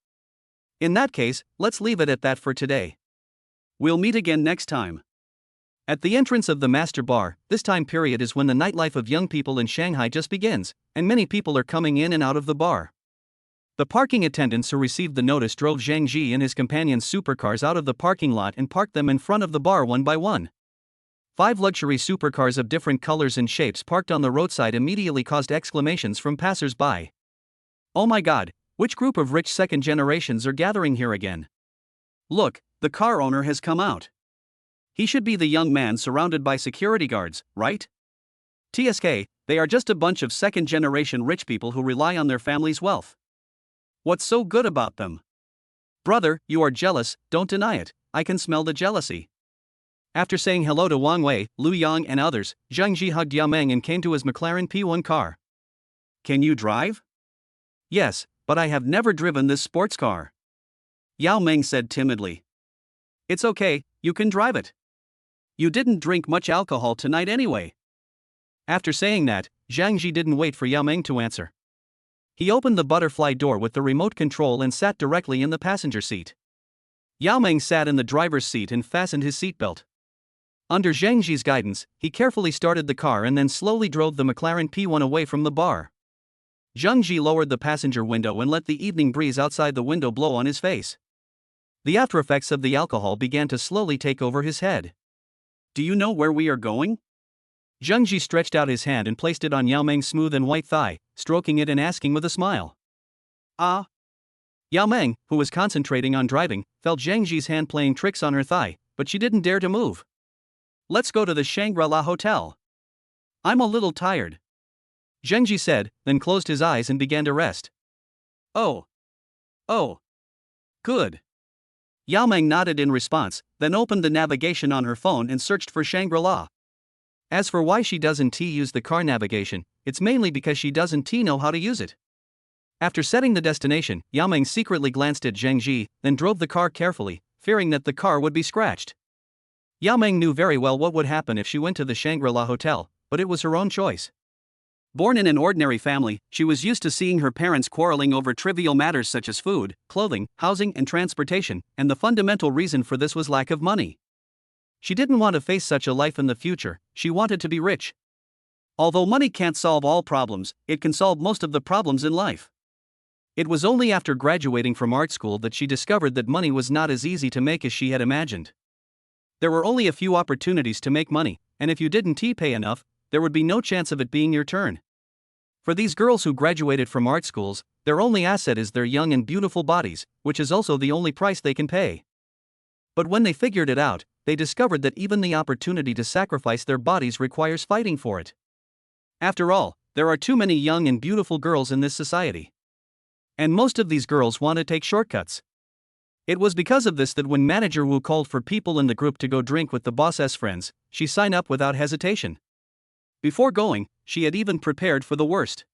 In that case, let's leave it at that for today. We'll meet again next time." At the entrance of the master bar, this time period is when the nightlife of young people in Shanghai just begins, and many people are coming in and out of the bar. The parking attendants who received the notice drove Zhang Ji and his companions' supercars out of the parking lot and parked them in front of the bar one by one. 5 luxury supercars of different colors and shapes parked on the roadside immediately caused exclamations from passers-by. Oh my god, which group of rich second generations are gathering here again? Look, the car owner has come out. He should be the young man surrounded by security guards, right? TSK, they are just a bunch of second-generation rich people who rely on their family's wealth. What's so good about them? Brother, you are jealous, don't deny it, I can smell the jealousy. After saying hello to Wang Wei, Lu Yang and others, Zhang Ji hugged Yao Meng and came to his McLaren P1 car. Can you drive? Yes, but I have never driven this sports car. Yao Meng said timidly. It's okay, you can drive it. You didn't drink much alcohol tonight anyway. After saying that, Zhang Ji didn't wait for Yao Meng to answer. He opened the butterfly door with the remote control and sat directly in the passenger seat. Yao Meng sat in the driver's seat and fastened his seatbelt. Under Zhang Ji's guidance, he carefully started the car and then slowly drove the McLaren P1 away from the bar. Zhang Ji lowered the passenger window and let the evening breeze outside the window blow on his face. The aftereffects of the alcohol began to slowly take over his head. Do you know where we are going? Zhang Ji stretched out his hand and placed it on Yao Meng's smooth and white thigh, stroking it and asking with a smile. Ah. Yao Meng, who was concentrating on driving, felt Zhang Ji's hand playing tricks on her thigh, but she didn't dare to move. Let's go to the Shangri-La Hotel. I'm a little tired. Zhang Ji said, then closed his eyes and began to rest. Oh. Good. Yao Meng nodded in response, then opened the navigation on her phone and searched for Shangri-La. As for why she doesn't use the car navigation, it's mainly because she doesn't know how to use it. After setting the destination, Yao Meng secretly glanced at Zhang Ji, then drove the car carefully, fearing that the car would be scratched. Yao Meng knew very well what would happen if she went to the Shangri-La Hotel, but it was her own choice. Born in an ordinary family, she was used to seeing her parents quarreling over trivial matters such as food, clothing, housing, and transportation, and the fundamental reason for this was lack of money. She didn't want to face such a life in the future, she wanted to be rich. Although money can't solve all problems, it can solve most of the problems in life. It was only after graduating from art school that she discovered that money was not as easy to make as she had imagined. There were only a few opportunities to make money, and if you didn't pay enough, there would be no chance of it being your turn. For these girls who graduated from art schools, their only asset is their young and beautiful bodies, which is also the only price they can pay. But when they figured it out, they discovered that even the opportunity to sacrifice their bodies requires fighting for it. After all, there are too many young and beautiful girls in this society. And most of these girls want to take shortcuts. It was because of this that when Manager Wu called for people in the group to go drink with the boss's friends, she signed up without hesitation. Before going, she had even prepared for the worst.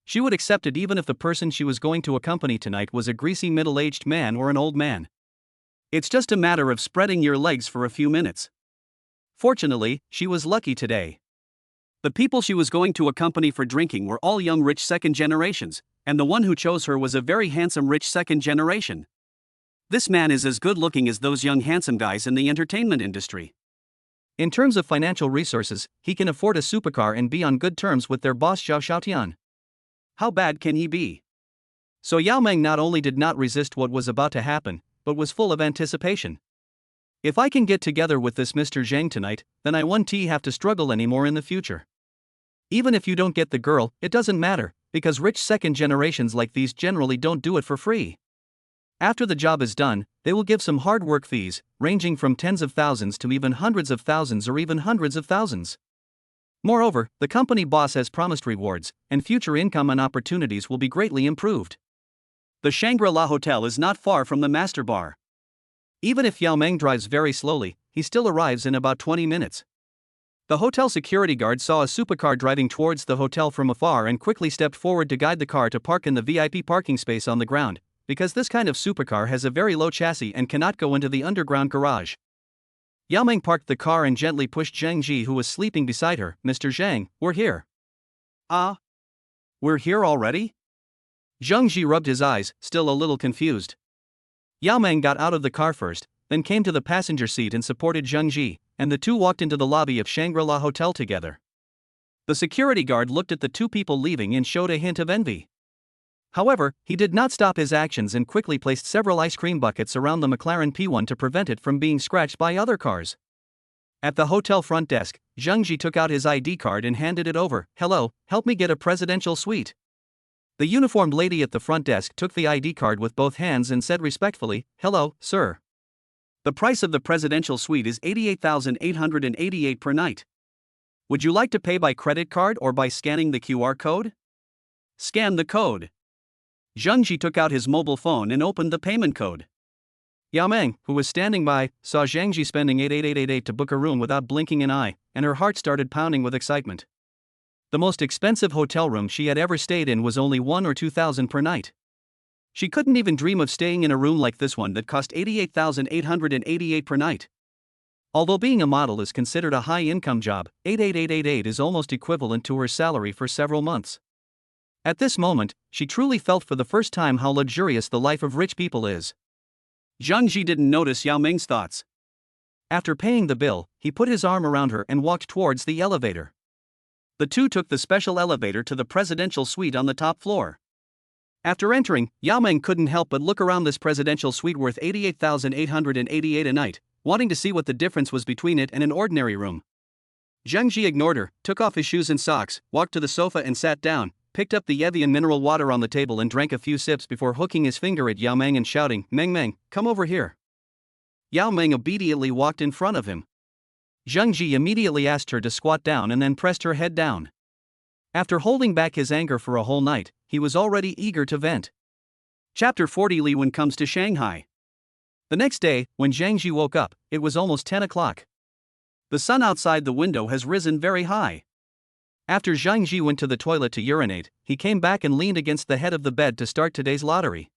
She would accept it even if the person she was going to accompany tonight was a greasy middle-aged man or an old man. It's just a matter of spreading your legs for a few minutes. Fortunately, she was lucky today. The people she was going to accompany for drinking were all young rich second generations, and the one who chose her was a very handsome rich second generation. This man is as good looking as those young handsome guys in the entertainment industry. In terms of financial resources, he can afford a supercar and be on good terms with their boss Zhao Xiaotian. How bad can he be? So Yao Meng not only did not resist what was about to happen, but was full of anticipation. If I can get together with this Mr. Zhang tonight, then I won't have to struggle anymore in the future. Even if you don't get the girl, it doesn't matter, because rich second generations like these generally don't do it for free. After the job is done, they will give some hard work fees, ranging from tens of thousands to even hundreds of thousands or even hundreds of thousands. Moreover, the company boss has promised rewards, and future income and opportunities will be greatly improved. The Shangri-La Hotel is not far from the master bar. Even if Yao Meng drives very slowly, he still arrives in about 20 minutes. The hotel security guard saw a supercar driving towards the hotel from afar and quickly stepped forward to guide the car to park in the VIP parking space on the ground, because this kind of supercar has a very low chassis and cannot go into the underground garage. Yao Meng parked the car and gently pushed Zhang Ji, who was sleeping beside her. Mr. Zhang, we're here. Ah? We're here already? Zhang Ji rubbed his eyes, still a little confused. Yao Meng got out of the car first, then came to the passenger seat and supported Zhang Ji, and the two walked into the lobby of Shangri-La Hotel together. The security guard looked at the two people leaving and showed a hint of envy. However, he did not stop his actions and quickly placed several ice cream buckets around the McLaren P1 to prevent it from being scratched by other cars. At the hotel front desk, Zheng Ji took out his ID card and handed it over. "Hello, help me get a presidential suite." The uniformed lady at the front desk took the ID card with both hands and said respectfully, "Hello, sir. The price of the presidential suite is 88,888 per night. Would you like to pay by credit card or by scanning the QR code?" "Scan the code." Zheng Ji took out his mobile phone and opened the payment code. Yao Meng, who was standing by, saw Zheng Ji spending 8888 to book a room without blinking an eye, and her heart started pounding with excitement. The most expensive hotel room she had ever stayed in was only 1 or 2,000 per night. She couldn't even dream of staying in a room like this one that cost 88,888 per night. Although being a model is considered a high-income job, 88888 is almost equivalent to her salary for several months. At this moment, she truly felt for the first time how luxurious the life of rich people is. Zheng Ji didn't notice Yao Meng's thoughts. After paying the bill, he put his arm around her and walked towards the elevator. The two took the special elevator to the presidential suite on the top floor. After entering, Yao Meng couldn't help but look around this presidential suite worth 88,888 a night, wanting to see what the difference was between it and an ordinary room. Zheng Ji ignored her, took off his shoes and socks, walked to the sofa and sat down, picked up the Evian mineral water on the table and drank a few sips before hooking his finger at Yao Meng and shouting, "Meng Meng, come over here." Yao Meng obediently walked in front of him. Zheng Ji immediately asked her to squat down and then pressed her head down. After holding back his anger for a whole night, he was already eager to vent. Chapter 40. Li Wen comes to Shanghai. The next day, when Zheng Ji woke up, it was almost 10 o'clock. The sun outside the window has risen very high. After Zheng Ji went to the toilet to urinate, he came back and leaned against the head of the bed to start today's lottery.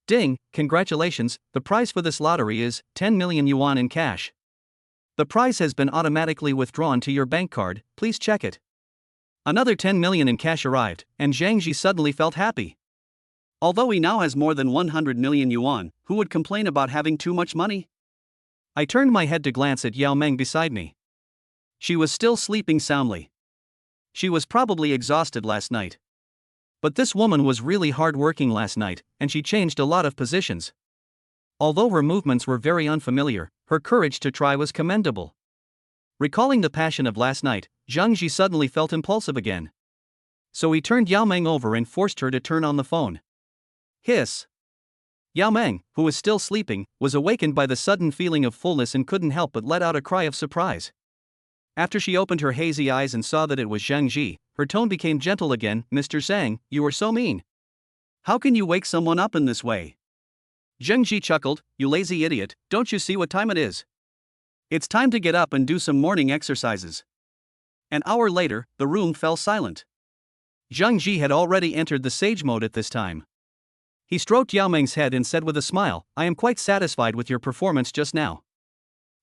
Ding, congratulations, the prize for this lottery is 10 million yuan in cash. The prize has been automatically withdrawn to your bank card, please check it. Another 10 million in cash arrived, and Zheng Ji suddenly felt happy. Although he now has more than 100 million yuan, who would complain about having too much money? I turned my head to glance at Yao Meng beside me. She was still sleeping soundly. She was probably exhausted last night. But this woman was really hard-working last night, and she changed a lot of positions. Although her movements were very unfamiliar, her courage to try was commendable. Recalling the passion of last night, Zheng Ji suddenly felt impulsive again. So he turned Yao Meng over and forced her to turn on the phone. Hiss. Yao Meng, who was still sleeping, was awakened by the sudden feeling of fullness and couldn't help but let out a cry of surprise. After she opened her hazy eyes and saw that it was Zheng Ji, her tone became gentle again. "Mr. Zhang, you are so mean. How can you wake someone up in this way?" Zheng Ji chuckled, "You lazy idiot, don't you see what time it is? It's time to get up and do some morning exercises." An hour later, the room fell silent. Zheng Ji had already entered the sage mode at this time. He stroked Yao Meng's head and said with a smile, "I am quite satisfied with your performance just now.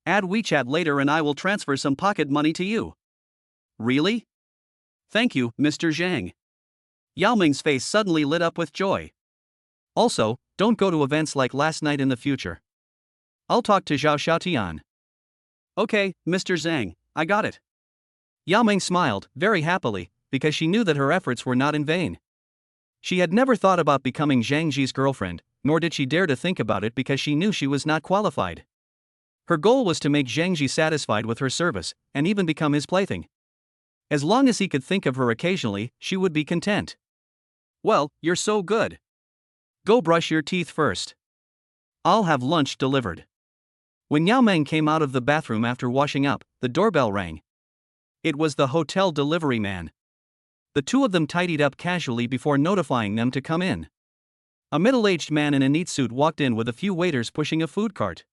Add WeChat later and I will transfer some pocket money to you." "Really? Thank you, Mr. Zhang." Yao Meng's face suddenly lit up with joy. "Also, don't go to events like last night in the future. I'll talk to Zhao Xiaotian." "Okay, Mr. Zhang, I got it." Yao Meng smiled, very happily, because she knew that her efforts were not in vain. She had never thought about becoming Zhang Ji's girlfriend, nor did she dare to think about it because she knew she was not qualified. Her goal was to make Zhang Ji satisfied with her service, and even become his plaything. As long as he could think of her occasionally, she would be content. "Well, you're so good. Go brush your teeth first. I'll have lunch delivered." When Yao Meng came out of the bathroom after washing up, the doorbell rang. It was the hotel delivery man. The two of them tidied up casually before notifying them to come in. A middle-aged man in a neat suit walked in with a few waiters pushing a food cart.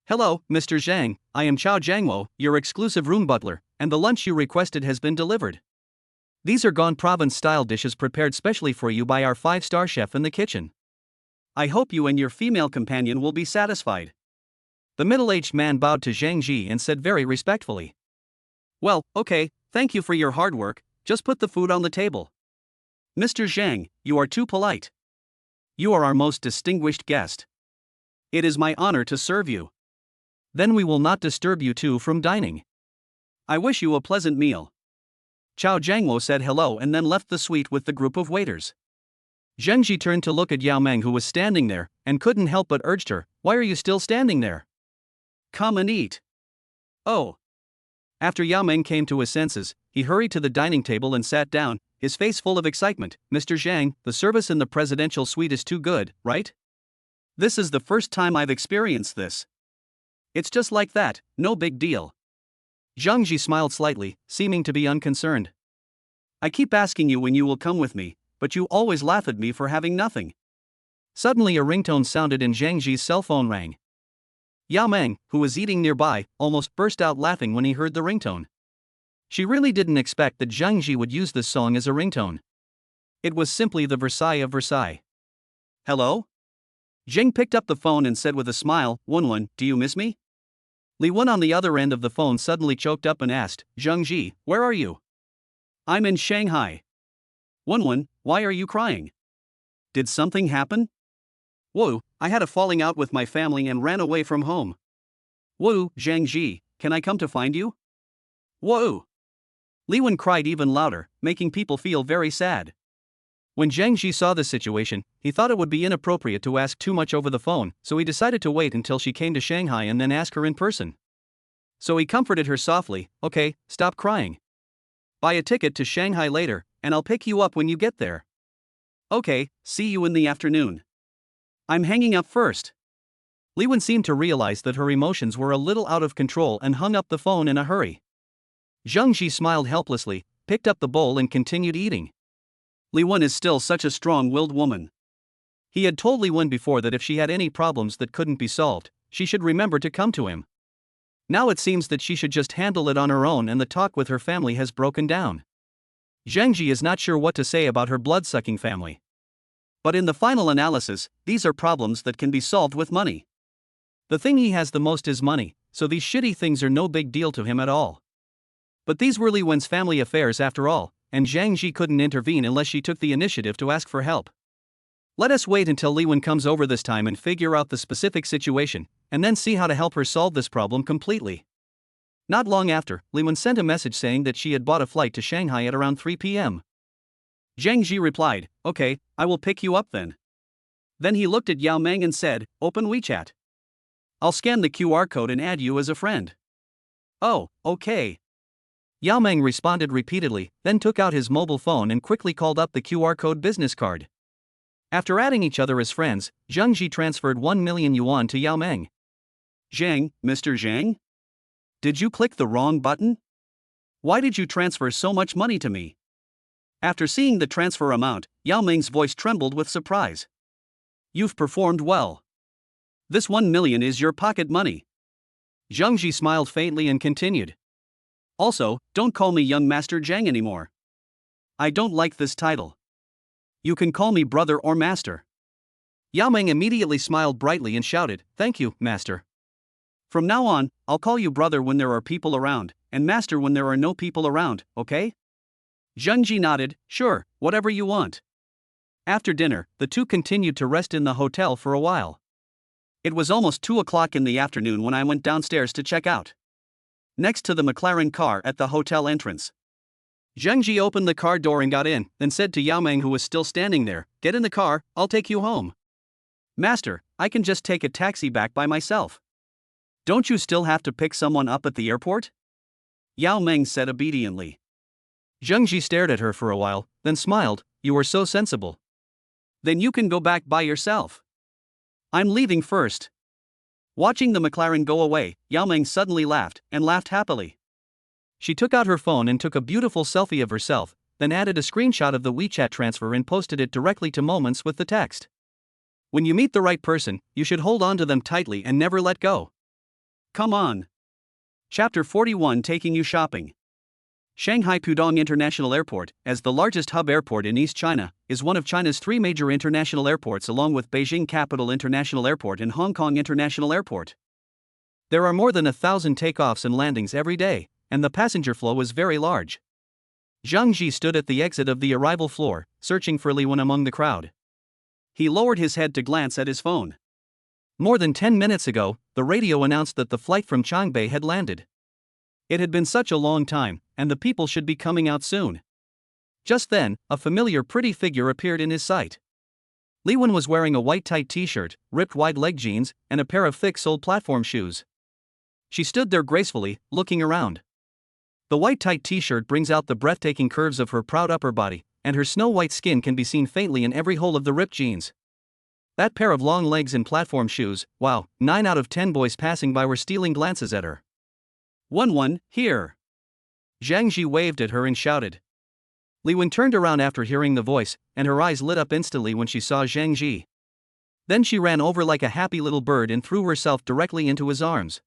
"Hello, Mr. Zhang, I am Chao Jiangwo, your exclusive room butler, and the lunch you requested has been delivered. These are Gone Province-style dishes prepared specially for you by our 5-star chef in the kitchen. I hope you and your female companion will be satisfied." The middle-aged man bowed to Zhang Ji and said very respectfully, "Well, okay, thank you for your hard work, just put the food on the table." "Mr. Zhang, you are too polite. You are our most distinguished guest. It is my honor to serve you. Then we will not disturb you two from dining. I wish you a pleasant meal." Chao Jiangwo said hello and then left the suite with the group of waiters. Zheng Ji turned to look at Yao Meng, who was standing there, and couldn't help but urged her, "Why are you still standing there? Come and eat." Oh. After Yao Meng came to his senses, he hurried to the dining table and sat down, his face full of excitement. Mr. Zhang, the service in the presidential suite is too good, right? This is the first time I've experienced this. It's just like that, no big deal. Zhang Ji smiled slightly, seeming to be unconcerned. I keep asking you when you will come with me, but you always laugh at me for having nothing. Suddenly a ringtone sounded and Zhang Ji's cell phone rang. Yao Meng, who was eating nearby, almost burst out laughing when he heard the ringtone. She really didn't expect that Zhang Ji would use this song as a ringtone. It was simply the Versailles of Versailles. Hello? Zheng picked up the phone and said with a smile, Wenwen, do you miss me? Li Wen on the other end of the phone suddenly choked up and asked, Zhang Ji, where are you? I'm in Shanghai. Wenwen, why are you crying? Did something happen? Whoa, I had a falling out with my family and ran away from home. Whoa, Zhang Ji, can I come to find you? Whoa! Li Wen cried even louder, making people feel very sad. When Zhang Ji saw the situation, he thought it would be inappropriate to ask too much over the phone, so he decided to wait until she came to Shanghai and then ask her in person. So he comforted her softly, okay, stop crying. Buy a ticket to Shanghai later, and I'll pick you up when you get there. Okay, see you in the afternoon. I'm hanging up first. Li Wen seemed to realize that her emotions were a little out of control and hung up the phone in a hurry. Zhang Ji smiled helplessly, picked up the bowl and continued eating. Li Wen is still such a strong-willed woman. He had told Li Wen before that if she had any problems that couldn't be solved, she should remember to come to him. Now it seems that she should just handle it on her own and the talk with her family has broken down. Zhang Ji is not sure what to say about her blood-sucking family. But in the final analysis, these are problems that can be solved with money. The thing he has the most is money, so these shitty things are no big deal to him at all. But these were Li Wen's family affairs after all, and Zhang Ji couldn't intervene unless she took the initiative to ask for help. Let us wait until Li Wen comes over this time and figure out the specific situation, and then see how to help her solve this problem completely. Not long after, Li Wen sent a message saying that she had bought a flight to Shanghai at around 3 p.m. Zhang Ji replied, okay, I will pick you up then. Then he looked at Yao Meng and said, open WeChat. I'll scan the QR code and add you as a friend. Oh, okay. Yao Meng responded repeatedly, then took out his mobile phone and quickly called up the QR code business card. After adding each other as friends, Zhang Ji transferred 1 million yuan to Yao Meng. Zhang, Mr. Zhang? Did you click the wrong button? Why did you transfer so much money to me? After seeing the transfer amount, Yao Meng's voice trembled with surprise. You've performed well. This 1 million is your pocket money. Zhang Ji smiled faintly and continued. Also, don't call me young Master Zhang anymore. I don't like this title. You can call me brother or master. Yao Meng immediately smiled brightly and shouted, thank you, master. From now on, I'll call you brother when there are people around, and master when there are no people around, okay? Zhang Ji nodded, sure, whatever you want. After dinner, the two continued to rest in the hotel for a while. It was almost 2 o'clock in the afternoon when I went downstairs to check out. Next to the McLaren car at the hotel entrance. Zhang Ji opened the car door and got in, then said to Yao Meng who was still standing there, get in the car, I'll take you home. Master, I can just take a taxi back by myself. Don't you still have to pick someone up at the airport? Yao Meng said obediently. Zhang Ji stared at her for a while, then smiled, you are so sensible. Then you can go back by yourself. I'm leaving first. Watching the McLaren go away, Yao Meng suddenly laughed, and laughed happily. She took out her phone and took a beautiful selfie of herself, then added a screenshot of the WeChat transfer and posted it directly to Moments with the text. When you meet the right person, you should hold on to them tightly and never let go. Come on. Chapter 41 Taking You Shopping. Shanghai Pudong International Airport, as the largest hub airport in East China, is one of China's 3 major international airports along with Beijing Capital International Airport and Hong Kong International Airport. There are more than 1,000 takeoffs and landings every day, and the passenger flow is very large. Zhang Ji stood at the exit of the arrival floor, searching for Li Wen among the crowd. He lowered his head to glance at his phone. More than 10 minutes ago, the radio announced that the flight from Changbei had landed. It had been such a long time, and the people should be coming out soon. Just then, a familiar pretty figure appeared in his sight. Li Wen was wearing a white tight t-shirt, ripped wide leg jeans, and a pair of thick-soled platform shoes. She stood there gracefully, looking around. The white tight t-shirt brings out the breathtaking curves of her proud upper body, and her snow-white skin can be seen faintly in every hole of the ripped jeans. That pair of long legs and platform shoes, wow, 9 out of 10 boys passing by were stealing glances at her. One, here. Zhang Ji waved at her and shouted. Li Wen turned around after hearing the voice, and her eyes lit up instantly when she saw Zhang Ji. Then she ran over like a happy little bird and threw herself directly into his arms.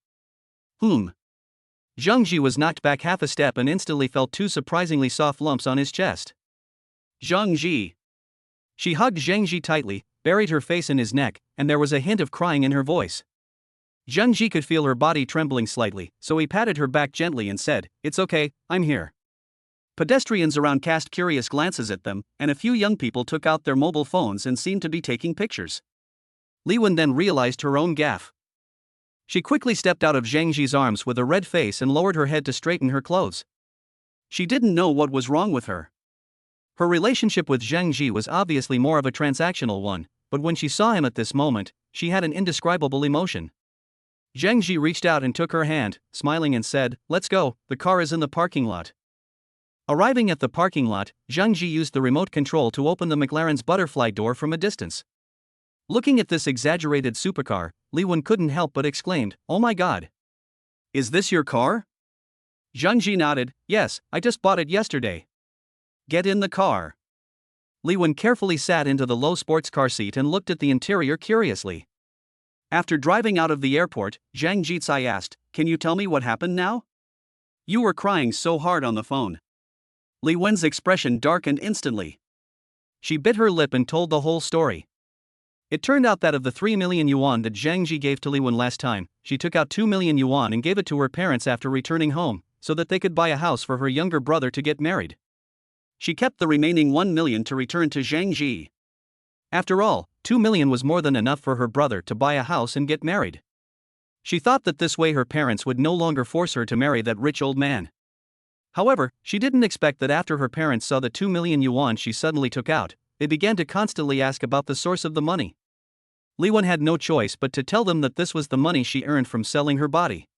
Zhang Ji was knocked back half a step and instantly felt 2 surprisingly soft lumps on his chest. Zhang Ji. She hugged Zhang Ji tightly, buried her face in his neck, and there was a hint of crying in her voice. Zhang Ji could feel her body trembling slightly, so he patted her back gently and said, "It's okay, I'm here." Pedestrians around cast curious glances at them, and a few young people took out their mobile phones and seemed to be taking pictures. Li Wen then realized her own gaffe. She quickly stepped out of Zhang Ji's arms with a red face and lowered her head to straighten her clothes. She didn't know what was wrong with her. Her relationship with Zhang Ji was obviously more of a transactional one, but when she saw him at this moment, she had an indescribable emotion. Zhang Ji reached out and took her hand, smiling and said, "Let's go, the car is in the parking lot." Arriving at the parking lot, Zhang Ji used the remote control to open the McLaren's butterfly door from a distance. Looking at this exaggerated supercar, Li Wen couldn't help but exclaimed, "Oh my god. Is this your car?" Zhang Ji nodded, "Yes, I just bought it yesterday." "Get in the car." Li Wen carefully sat into the low sports car seat and looked at the interior curiously. After driving out of the airport, Zhang Jitsai asked, "Can you tell me what happened now? You were crying so hard on the phone." Li Wen's expression darkened instantly. She bit her lip and told the whole story. It turned out that of the 3 million yuan that Zhang Ji gave to Li Wen last time, she took out 2 million yuan and gave it to her parents after returning home, so that they could buy a house for her younger brother to get married. She kept the remaining 1 million to return to Zhang Ji. After all, 2 million was more than enough for her brother to buy a house and get married. She thought that this way her parents would no longer force her to marry that rich old man. However, she didn't expect that after her parents saw the 2 million yuan she suddenly took out, they began to constantly ask about the source of the money. Li Wen had no choice but to tell them that this was the money she earned from selling her body.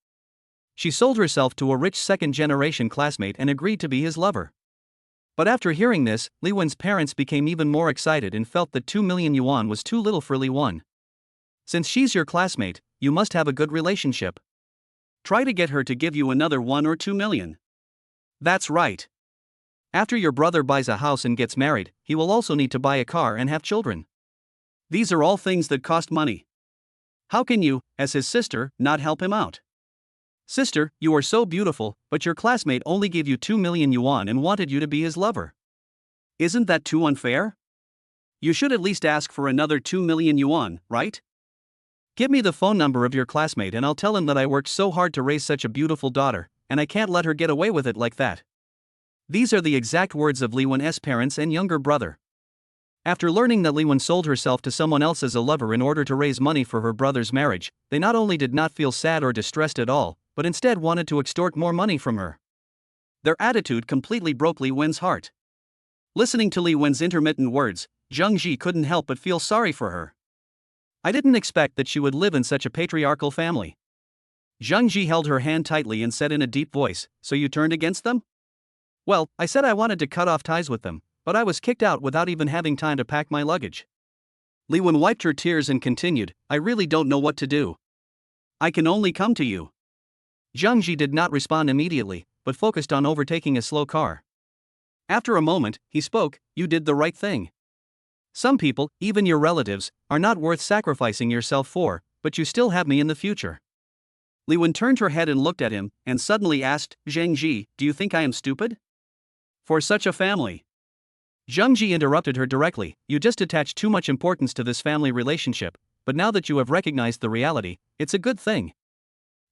She sold herself to a rich second-generation classmate and agreed to be his lover. But after hearing this, Li Wen's parents became even more excited and felt that 2 million yuan was too little for Li Wen. "Since she's your classmate, you must have a good relationship. Try to get her to give you another 1 or 2 million. That's right. After your brother buys a house and gets married, he will also need to buy a car and have children. These are all things that cost money. How can you, as his sister, not help him out? Sister, you are so beautiful, but your classmate only gave you 2 million yuan and wanted you to be his lover. Isn't that too unfair? You should at least ask for another 2 million yuan, right? Give me the phone number of your classmate and I'll tell him that I worked so hard to raise such a beautiful daughter, and I can't let her get away with it like that." These are the exact words of Li Wen's parents and younger brother. After learning that Li Wen sold herself to someone else as a lover in order to raise money for her brother's marriage, they not only did not feel sad or distressed at all, but instead wanted to extort more money from her. Their attitude completely broke Li Wen's heart. Listening to Li Wen's intermittent words, Zhang Ji couldn't help but feel sorry for her. "I didn't expect that she would live in such a patriarchal family." Zhang Ji held her hand tightly and said in a deep voice, "So you turned against them?" "Well, I said I wanted to cut off ties with them, but I was kicked out without even having time to pack my luggage." Li Wen wiped her tears and continued, "I really don't know what to do. I can only come to you." Zhang Ji did not respond immediately, but focused on overtaking a slow car. After a moment, he spoke, "You did the right thing. Some people, even your relatives, are not worth sacrificing yourself for, but you still have me in the future." Li Wen turned her head and looked at him, and suddenly asked, "Zhang Ji, do you think I am stupid? For such a family?" Zhang Ji interrupted her directly, "You just attach too much importance to this family relationship, but now that you have recognized the reality, it's a good thing."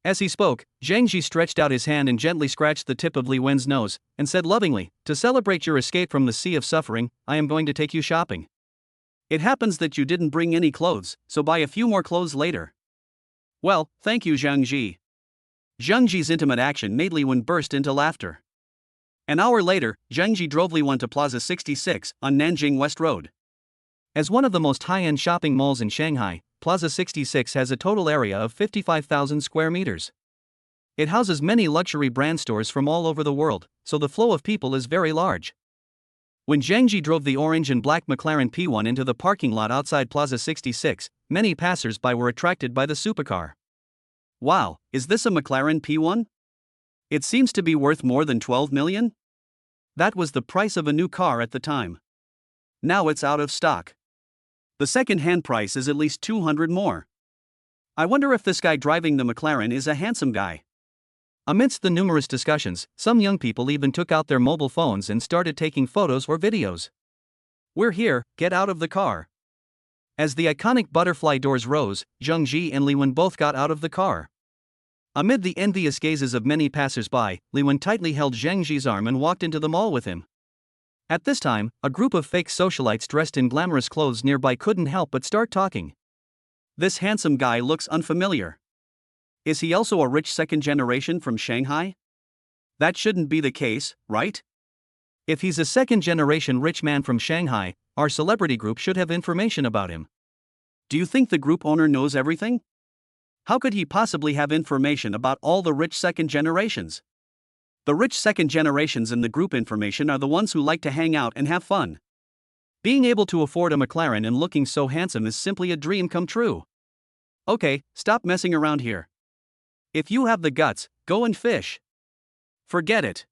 As he spoke, Zhang Ji stretched out his hand and gently scratched the tip of Li Wen's nose, and said lovingly, "To celebrate your escape from the sea of suffering, I am going to take you shopping. It happens that you didn't bring any clothes, so buy a few more clothes later." "Well, thank you, Zhang Ji." Zhang Ji's intimate action made Li Wen burst into laughter. An hour later, Zhang Ji drove Li Wen to Plaza 66 on Nanjing West Road. As one of the most high-end shopping malls in Shanghai, Plaza 66 has a total area of 55,000 square meters. It houses many luxury brand stores from all over the world, so the flow of people is very large. When Zhang Ji drove the orange and black McLaren P1 into the parking lot outside Plaza 66, many passers-by were attracted by the supercar. Wow, is this a McLaren P1? It seems to be worth more than 12 million? That was the price of a new car at the time. Now it's out of stock. The second-hand price is at least 200 more. I wonder if this guy driving the McLaren is a handsome guy. Amidst the numerous discussions, some young people even took out their mobile phones and started taking photos or videos. We're here, get out of the car. As the iconic butterfly doors rose, Zhang Ji and Li Wen both got out of the car. Amid the envious gazes of many passers-by, Li Wen tightly held Zhang Ji's arm and walked into the mall with him. At this time, a group of fake socialites dressed in glamorous clothes nearby couldn't help but start talking. This handsome guy looks unfamiliar. Is he also a rich second generation from Shanghai? That shouldn't be the case, right? If he's a second generation rich man from Shanghai, our celebrity group should have information about him. Do you think the group owner knows everything? How could he possibly have information about all the rich second generations? The rich second generations in the group information are the ones who like to hang out and have fun. Being able to afford a McLaren and looking so handsome is simply a dream come true. Okay, stop messing around here. If you have the guts, go and fish. Forget it.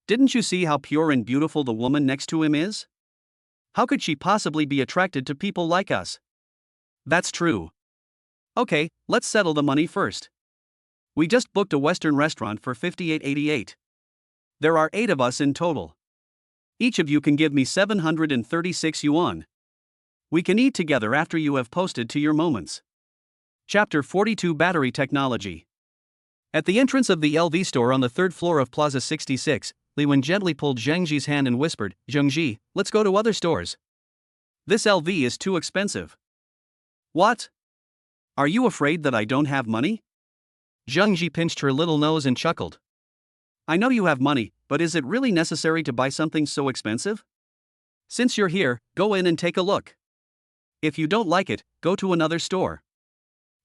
Didn't you see how pure and beautiful the woman next to him is? How could she possibly be attracted to people like us? That's true. Okay, let's settle the money first. We just booked a Western restaurant for $58.88. There are 8 of us in total. Each of you can give me 736 yuan. We can eat together after you have posted to your moments. Chapter 42 Battery Technology. At the entrance of the LV store on the 3rd floor of Plaza 66, Li Wen gently pulled Zhang Ji's hand and whispered, "Zhang Ji, let's go to other stores. This LV is too expensive." What? Are you afraid that I don't have money? Zhang Ji pinched her little nose and chuckled. I know you have money, but is it really necessary to buy something so expensive? Since you're here, go in and take a look. If you don't like it, go to another store.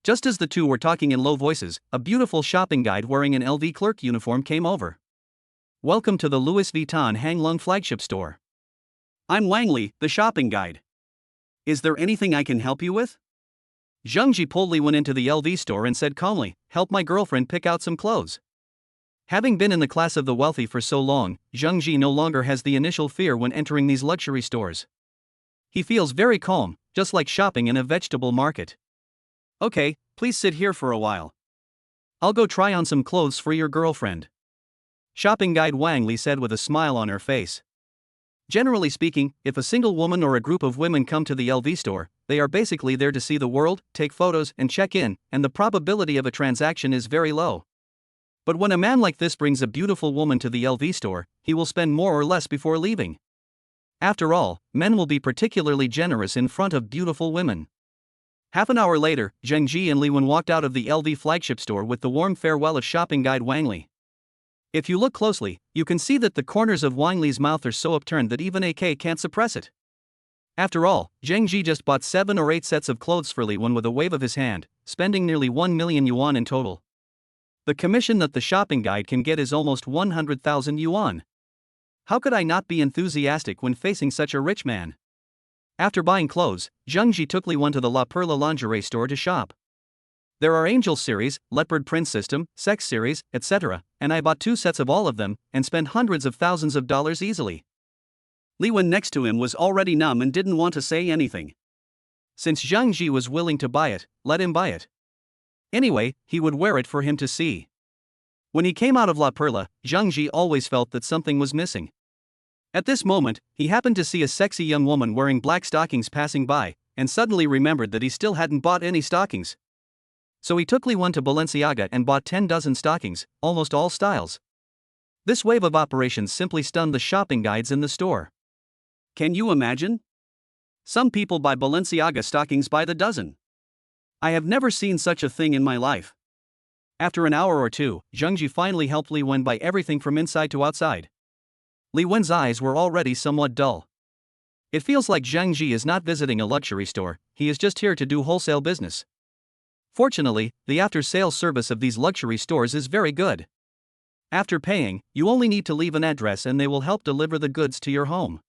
Just as the two were talking in low voices, a beautiful shopping guide wearing an LV clerk uniform came over. Welcome to the Louis Vuitton Hang Lung flagship store. I'm Wang Li, the shopping guide. Is there anything I can help you with? Zhang Ji pulled Li Wen into the LV store and said calmly, help my girlfriend pick out some clothes. Having been in the class of the wealthy for so long, Zhang Ji no longer has the initial fear when entering these luxury stores. He feels very calm, just like shopping in a vegetable market. Okay, please sit here for a while. I'll go try on some clothes for your girlfriend. Shopping guide Wang Li said with a smile on her face. Generally speaking, if a single woman or a group of women come to the LV store, they are basically there to see the world, take photos, and check in, and the probability of a transaction is very low. But when a man like this brings a beautiful woman to the LV store, he will spend more or less before leaving. After all, men will be particularly generous in front of beautiful women. Half an hour later, Zhang Ji and Li Wen walked out of the LV flagship store with the warm farewell of shopping guide Wang Li. If you look closely, you can see that the corners of Wang Li's mouth are so upturned that even AK can't suppress it. After all, Zhang Ji just bought 7 or 8 sets of clothes for Li Wen with a wave of his hand, spending nearly 1 million yuan in total. The commission that the shopping guide can get is almost 100,000 yuan. How could I not be enthusiastic when facing such a rich man? After buying clothes, Zhang Ji took Li Wen to the La Perla lingerie store to shop. There are Angel series, Leopard Print System, Sex series, etc., and I bought 2 sets of all of them, and spent hundreds of thousands of dollars easily. Li Wen next to him was already numb and didn't want to say anything. Since Zhang Ji was willing to buy it, let him buy it. Anyway, he would wear it for him to see. When he came out of La Perla, Zhang Ji always felt that something was missing. At this moment, he happened to see a sexy young woman wearing black stockings passing by, and suddenly remembered that he still hadn't bought any stockings. So he took Li Wen to Balenciaga and bought 10 dozen stockings, almost all styles. This wave of operations simply stunned the shopping guides in the store. Can you imagine? Some people buy Balenciaga stockings by the dozen. I have never seen such a thing in my life. After an hour or two, Zhang Ji finally helped Li Wen buy everything from inside to outside. Li Wen's eyes were already somewhat dull. It feels like Zhang Ji is not visiting a luxury store, he is just here to do wholesale business. Fortunately, the after-sales service of these luxury stores is very good. After paying, you only need to leave an address and they will help deliver the goods to your home.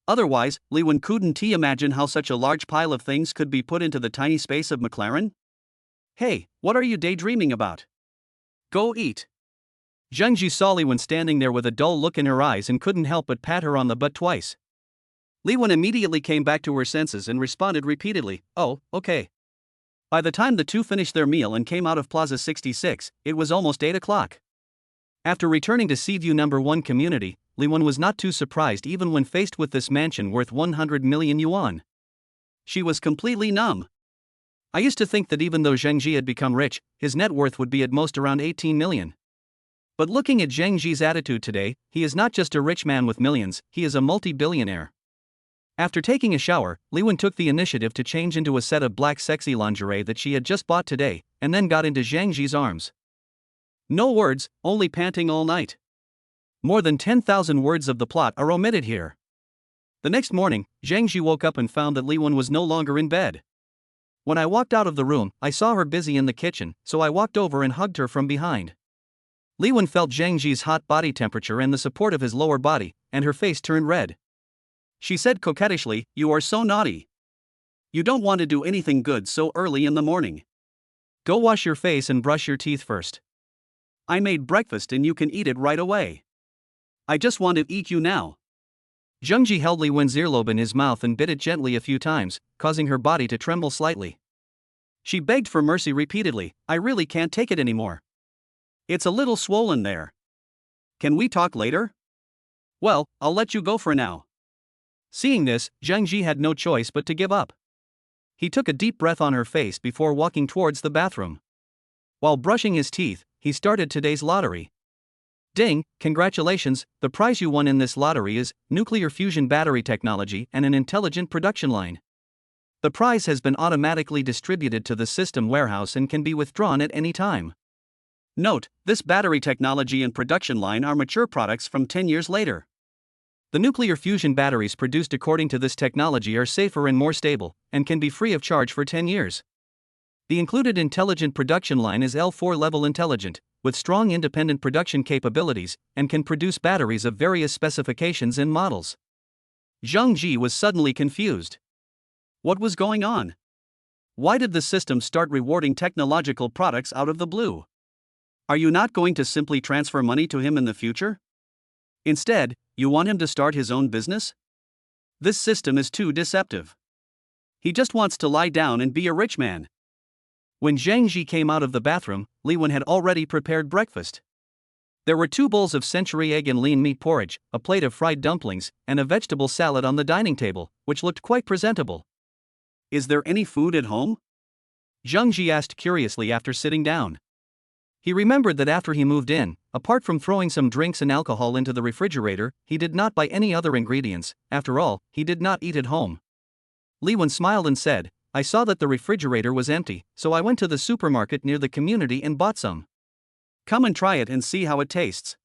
Otherwise, Liwen couldn't imagine how such a large pile of things could be put into the tiny space of McLaren. Hey, what are you daydreaming about? Go eat. Zhengji saw Liwen standing there with a dull look in her eyes and couldn't help but pat her on the butt twice. Liwen immediately came back to her senses and responded repeatedly, "Oh, okay." By the time the two finished their meal and came out of Plaza 66, it was almost 8 o'clock. After returning to Seaview No. 1 community, Liwen was not too surprised even when faced with this mansion worth 100 million yuan. She was completely numb. I used to think that even though Zhengji had become rich, his net worth would be at most around 18 million. But looking at Zhengji's attitude today, he is not just a rich man with millions, he is a multi-billionaire. After taking a shower, Liwen took the initiative to change into a set of black sexy lingerie that she had just bought today, and then got into Zhengji's arms. No words, only panting all night. More than 10,000 words of the plot are omitted here. The next morning, Zhengji woke up and found that Liwen was no longer in bed. When I walked out of the room, I saw her busy in the kitchen, so I walked over and hugged her from behind. Liwen felt Zhengji's hot body temperature and the support of his lower body, and her face turned red. She said coquettishly, "You are so naughty. You don't want to do anything good so early in the morning. Go wash your face and brush your teeth first. I made breakfast and you can eat it right away. I just want to eat you now." Zhengji held Liwen's earlobe in his mouth and bit it gently a few times, causing her body to tremble slightly. She begged for mercy repeatedly, "I really can't take it anymore. It's a little swollen there. Can we talk later?" "Well, I'll let you go for now." Seeing this, Zhengji had no choice but to give up. He took a deep breath on her face before walking towards the bathroom. While brushing his teeth, he started today's lottery. Ding, congratulations, the prize you won in this lottery is nuclear fusion battery technology and an intelligent production line. The prize has been automatically distributed to the system warehouse and can be withdrawn at any time. Note, this battery technology and production line are mature products from 10 years later. The nuclear fusion batteries produced according to this technology are safer and more stable, and can be free of charge for 10 years. The included intelligent production line is L4 level intelligent, with strong independent production capabilities, and can produce batteries of various specifications and models. Zhang Ji was suddenly confused. What was going on? Why did the system start rewarding technological products out of the blue? Are you not going to simply transfer money to him in the future? Instead, you want him to start his own business? This system is too deceptive. He just wants to lie down and be a rich man. When Zhang Ji came out of the bathroom, Liwen had already prepared breakfast. There were 2 bowls of century egg and lean meat porridge, a plate of fried dumplings, and a vegetable salad on the dining table, which looked quite presentable. "Is there any food at home?" Zhang Ji asked curiously after sitting down. He remembered that after he moved in, apart from throwing some drinks and alcohol into the refrigerator, he did not buy any other ingredients. After all, he did not eat at home. Liwen smiled and said, "I saw that the refrigerator was empty, so I went to the supermarket near the community and bought some. Come and try it and see how it tastes."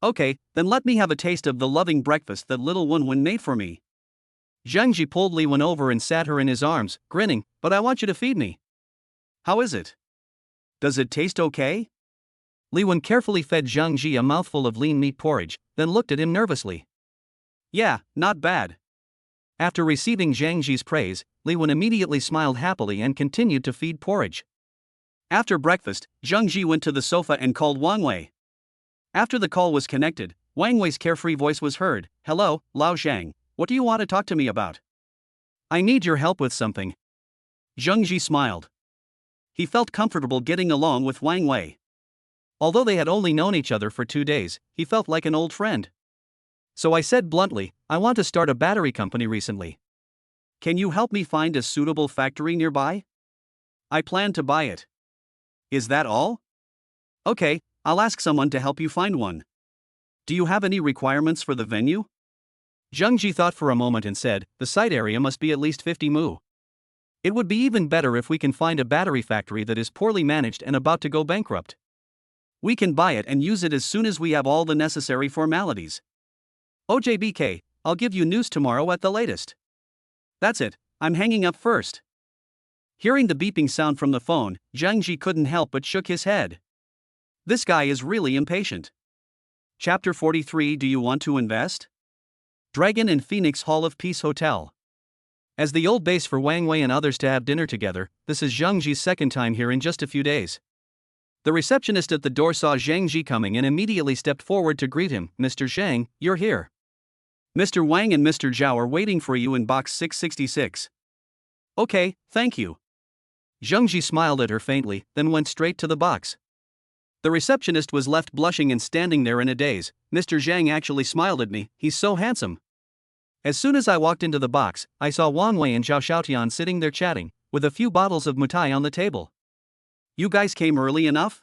"Okay, then let me have a taste of the loving breakfast that little Wenwen made for me." Zhang Ji pulled Liwen over and sat her in his arms, grinning, "But I want you to feed me. How is it? Does it taste okay?" Liwen carefully fed Zhang Ji a mouthful of lean meat porridge, then looked at him nervously. "Yeah, not bad." After receiving Zhang Ji's praise, Liwen immediately smiled happily and continued to feed porridge. After breakfast, Zhang Ji went to the sofa and called Wang Wei. After the call was connected, Wang Wei's carefree voice was heard. "Hello, Lao Zhang, what do you want to talk to me about?" "I need your help with something." Zhang Ji smiled. He felt comfortable getting along with Wang Wei. Although they had only known each other for 2 days, he felt like an old friend. So I said bluntly, "I want to start a battery company recently. Can you help me find a suitable factory nearby? I plan to buy it." "Is that all?" "Okay, I'll ask someone to help you find one. Do you have any requirements for the venue?" Zhang Ji thought for a moment and said, "The site area must be at least 50 mu. It would be even better if we can find a battery factory that is poorly managed and about to go bankrupt. We can buy it and use it as soon as we have all the necessary formalities. OJBK, I'll give you news tomorrow at the latest. That's it, I'm hanging up first." Hearing the beeping sound from the phone, Zhang Ji couldn't help but shook his head. This guy is really impatient. Chapter 43. Do you want to invest? Dragon and Phoenix Hall of Peace Hotel. As the old base for Wang Wei and others to have dinner together, this is Zhang Ji's second time here in just a few days. The receptionist at the door saw Zhang Ji coming and immediately stepped forward to greet him. Mr. Zhang, you're here. Mr. Wang and Mr. Zhao are waiting for you in box 666. Okay, thank you. Zhang Ji smiled at her faintly, then went straight to the box. The receptionist was left blushing and standing there in a daze. Mr. Zhang actually smiled at me, he's so handsome. As soon as I walked into the box, I saw Wang Wei and Zhao Xiaotian sitting there chatting, with a few bottles of mutai on the table. You guys came early enough?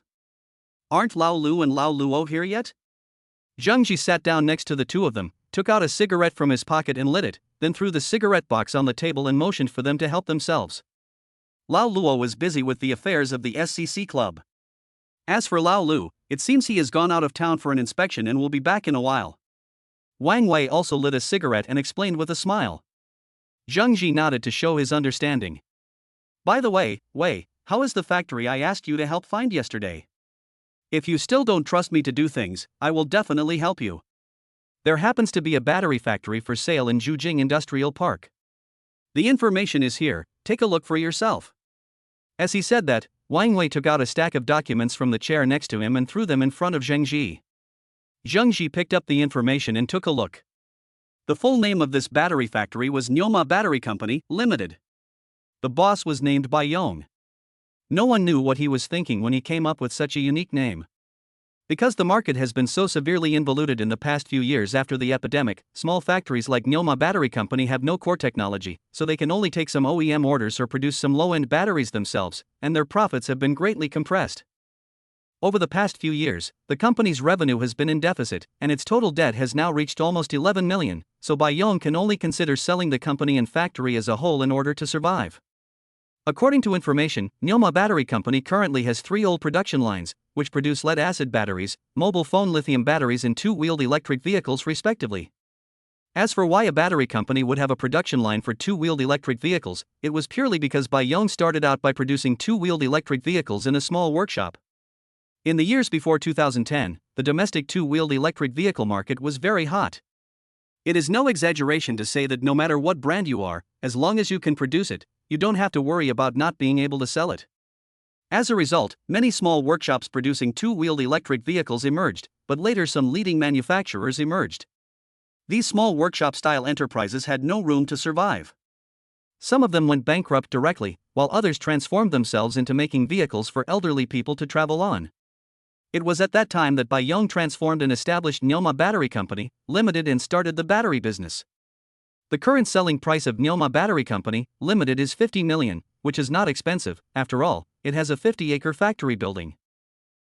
Aren't Lao Lu and Lao Luo here yet? Zhang Ji sat down next to the two of them, took out a cigarette from his pocket and lit it, then threw the cigarette box on the table and motioned for them to help themselves. Lao Luo was busy with the affairs of the SCC club. As for Lao Lu, it seems he has gone out of town for an inspection and will be back in a while. Wang Wei also lit a cigarette and explained with a smile. Zhang Ji nodded to show his understanding. By the way, Wei, how is the factory I asked you to help find yesterday? If you still don't trust me to do things, I will definitely help you. There happens to be a battery factory for sale in Jujing Industrial Park. The information is here, take a look for yourself. As he said that, Wang Wei took out a stack of documents from the chair next to him and threw them in front of Zhang Ji. Zhang Ji picked up the information and took a look. The full name of this battery factory was Nyoma Battery Company, Limited. The boss was named Bai Yong. No one knew what he was thinking when he came up with such a unique name. Because the market has been so severely involuted in the past few years after the epidemic, small factories like Nyoma Battery Company have no core technology, so they can only take some OEM orders or produce some low-end batteries themselves, and their profits have been greatly compressed. Over the past few years, the company's revenue has been in deficit, and its total debt has now reached almost 11 million, so Bai Yong can only consider selling the company and factory as a whole in order to survive. According to information, Nyoma Battery Company currently has 3 old production lines, which produce lead-acid batteries, mobile phone lithium batteries and 2-wheeled electric vehicles respectively. As for why a battery company would have a production line for 2-wheeled electric vehicles, it was purely because Bai Yong started out by producing 2-wheeled electric vehicles in a small workshop. In the years before 2010, the domestic 2-wheeled electric vehicle market was very hot. It is no exaggeration to say that no matter what brand you are, as long as you can produce it, you don't have to worry about not being able to sell it. As a result, many small workshops producing 2-wheeled electric vehicles emerged, but later some leading manufacturers emerged. These small workshop-style enterprises had no room to survive. Some of them went bankrupt directly, while others transformed themselves into making vehicles for elderly people to travel on. It was at that time that Bai Yong transformed and established Nyoma Battery Company, Limited and started the battery business. The current selling price of Nyoma Battery Company, Limited is 50 million, which is not expensive, after all, it has a 50-acre factory building.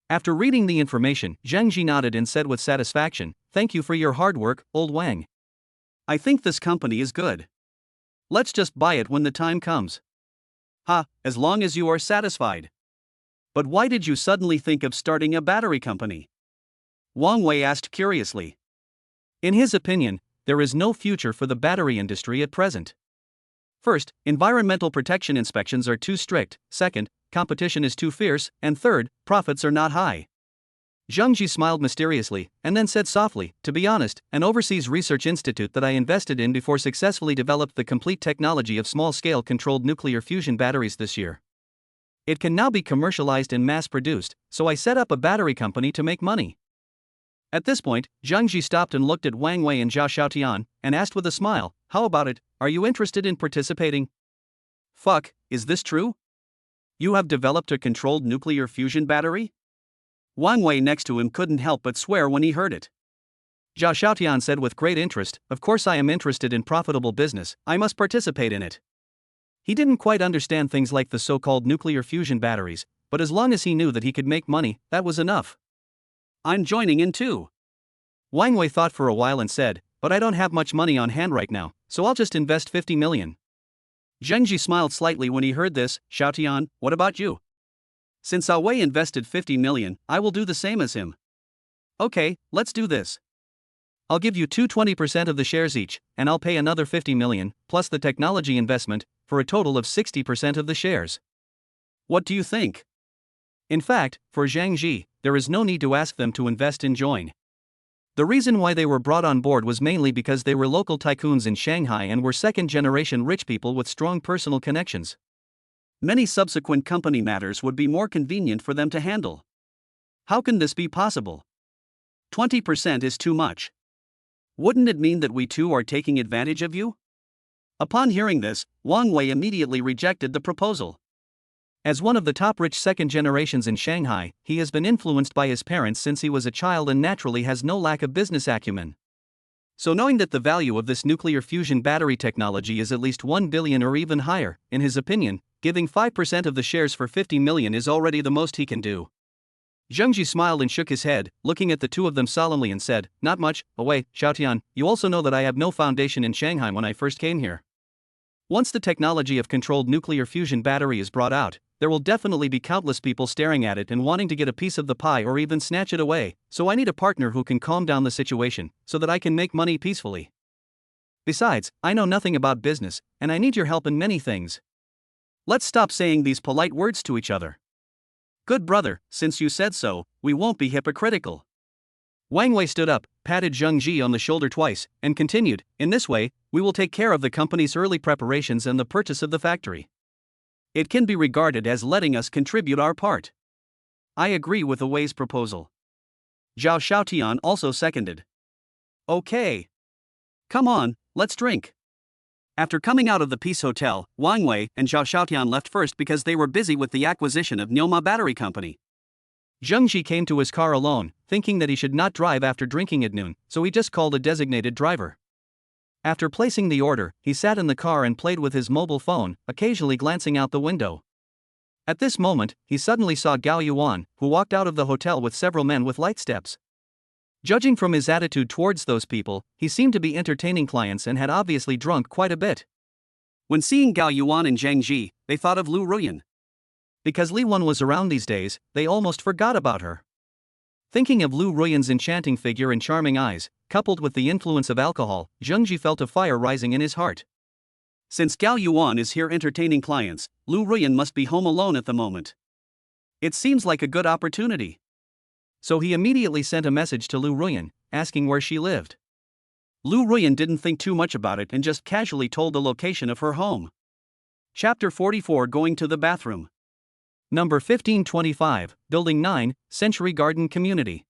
After reading the information, Zhang Ji nodded and said with satisfaction, "Thank you for your hard work, old Wang. I think this company is good. Let's just buy it when the time comes." "Ha, as long as you are satisfied. But why did you suddenly think of starting a battery company?" Wang Wei asked curiously. In his opinion, there is no future for the battery industry at present. First, environmental protection inspections are too strict, second, competition is too fierce, and third, profits are not high. Zhang Ji smiled mysteriously, and then said softly, "To be honest, an overseas research institute that I invested in before successfully developed the complete technology of small-scale controlled nuclear fusion batteries this year. It can now be commercialized and mass-produced, so I set up a battery company to make money." At this point, Zhang Ji stopped and looked at Wang Wei and Zhao Xiaotian, and asked with a smile, "How about it, are you interested in participating?" "Fuck, is this true? You have developed a controlled nuclear fusion battery?" Wang Wei next to him couldn't help but swear when he heard it. Zhao Xiaotian said with great interest, "Of course I am interested in profitable business, I must participate in it." He didn't quite understand things like the so-called nuclear fusion batteries, but as long as he knew that he could make money, that was enough. "I'm joining in too." Wang Wei thought for a while and said, "But I don't have much money on hand right now, so I'll just invest 50 million. Zhang Ji smiled slightly when he heard this. "Xiaotian, what about you?" "Since Cao Wei invested 50 million, I will do the same as him." "Okay, let's do this. I'll give you 20% of the shares each, and I'll pay another 50 million, plus the technology investment, for a total of 60% of the shares. What do you think? In fact, for Zhang Ji, there is no need to ask them to invest and join. The reason why they were brought on board was mainly because they were local tycoons in Shanghai and were second-generation rich people with strong personal connections. Many subsequent company matters would be more convenient for them to handle. How can this be possible? 20% is too much. Wouldn't it mean that we too are taking advantage of you? Upon hearing this, Wang Wei immediately rejected the proposal. As one of the top rich second generations in Shanghai, he has been influenced by his parents since he was a child and naturally has no lack of business acumen. So knowing that the value of this nuclear fusion battery technology is at least 1 billion or even higher, in his opinion, giving 5% of the shares for 50 million is already the most he can do. Zhang Ji smiled and shook his head, looking at the two of them solemnly and said, "Not much. Oh wait, Xiaotian, you also know that I have no foundation in Shanghai when I first came here. Once the technology of controlled nuclear fusion battery is brought out, there will definitely be countless people staring at it and wanting to get a piece of the pie or even snatch it away, so I need a partner who can calm down the situation, so that I can make money peacefully. Besides, I know nothing about business, and I need your help in many things. Let's stop saying these polite words to each other. Good brother, since you said so, we won't be hypocritical." Wang Wei stood up, patted Zhang Ji on the shoulder twice, and continued, "In this way, we will take care of the company's early preparations and the purchase of the factory. It can be regarded as letting us contribute our part." I agree with Wei's proposal. Zhao Xiaotian also seconded. Okay. Come on, let's drink. After coming out of the Peace Hotel, Wang Wei and Zhao Xiaotian left first because they were busy with the acquisition of Nyoma Battery Company. Zhang Ji came to his car alone, thinking that he should not drive after drinking at noon, so he just called a designated driver. After placing the order, he sat in the car and played with his mobile phone, occasionally glancing out the window. At this moment, he suddenly saw Gao Yuan, who walked out of the hotel with several men with light steps. Judging from his attitude towards those people, he seemed to be entertaining clients and had obviously drunk quite a bit. When seeing Gao Yuan and Zhang Ji, they thought of Lu Ruyan. Because Li Wan was around these days, they almost forgot about her. Thinking of Lu Ruyan's enchanting figure and charming eyes, coupled with the influence of alcohol, Zhang Ji felt a fire rising in his heart. Since Gao Yuan is here entertaining clients, Lu Ruyan must be home alone at the moment. It seems like a good opportunity. So he immediately sent a message to Lu Ruyan, asking where she lived. Lu Ruyan didn't think too much about it and just casually told the location of her home. Chapter 44, Going to the Bathroom. Number 1525, Building 9, Century Garden Community.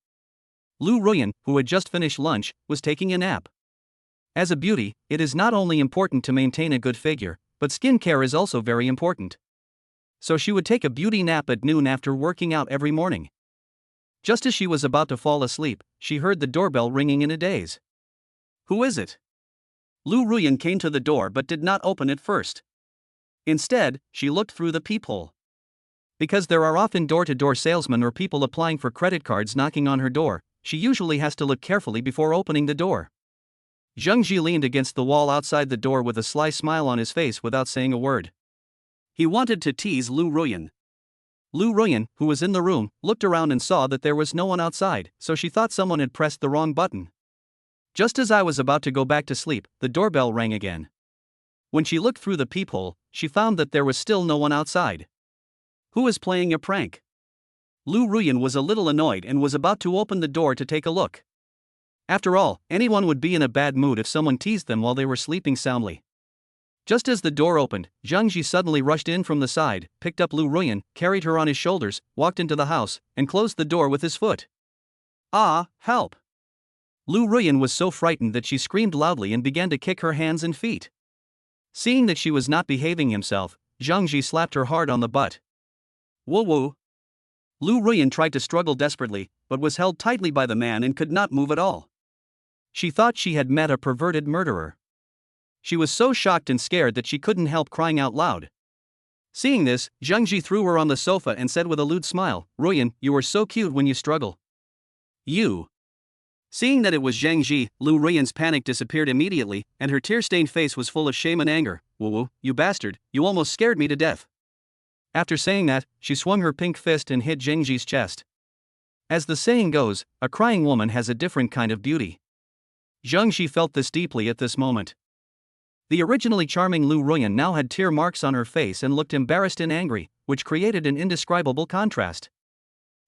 Lu Ruyan, who had just finished lunch, was taking a nap. As a beauty, it is not only important to maintain a good figure, but skin care is also very important. So she would take a beauty nap at noon after working out every morning. Just as she was about to fall asleep, she heard the doorbell ringing in a daze. Who is it? Lu Ruyan came to the door but did not open it first. Instead, she looked through the peephole. Because there are often door-to-door salesmen or people applying for credit cards knocking on her door, she usually has to look carefully before opening the door. Zhang Ji leaned against the wall outside the door with a sly smile on his face without saying a word. He wanted to tease Lu Ruyan. Lu Ruyan, who was in the room, looked around and saw that there was no one outside, so she thought someone had pressed the wrong button. Just as I was about to go back to sleep, the doorbell rang again. When she looked through the peephole, she found that there was still no one outside. Who is playing a prank? Lu Ruyan was a little annoyed and was about to open the door to take a look. After all, anyone would be in a bad mood if someone teased them while they were sleeping soundly. Just as the door opened, Zhang Ji suddenly rushed in from the side, picked up Lu Ruyan, carried her on his shoulders, walked into the house, and closed the door with his foot. Ah, help! Lu Ruyan was so frightened that she screamed loudly and began to kick her hands and feet. Seeing that she was not behaving himself, Zhang Ji slapped her hard on the butt. Woo woo! Lu Ruyan tried to struggle desperately, but was held tightly by the man and could not move at all. She thought she had met a perverted murderer. She was so shocked and scared that she couldn't help crying out loud. Seeing this, Zhang Ji threw her on the sofa and said with a lewd smile, "Ruyan, you are so cute when you struggle." You. Seeing that it was Zhang Ji, Lu Ruyan's panic disappeared immediately, and her tear-stained face was full of shame and anger. Woo-woo, you bastard, you almost scared me to death. After saying that, she swung her pink fist and hit Zhang Ji's chest. As the saying goes, a crying woman has a different kind of beauty. Zhang Ji felt this deeply at this moment. The originally charming Lu Ruyan now had tear marks on her face and looked embarrassed and angry, which created an indescribable contrast.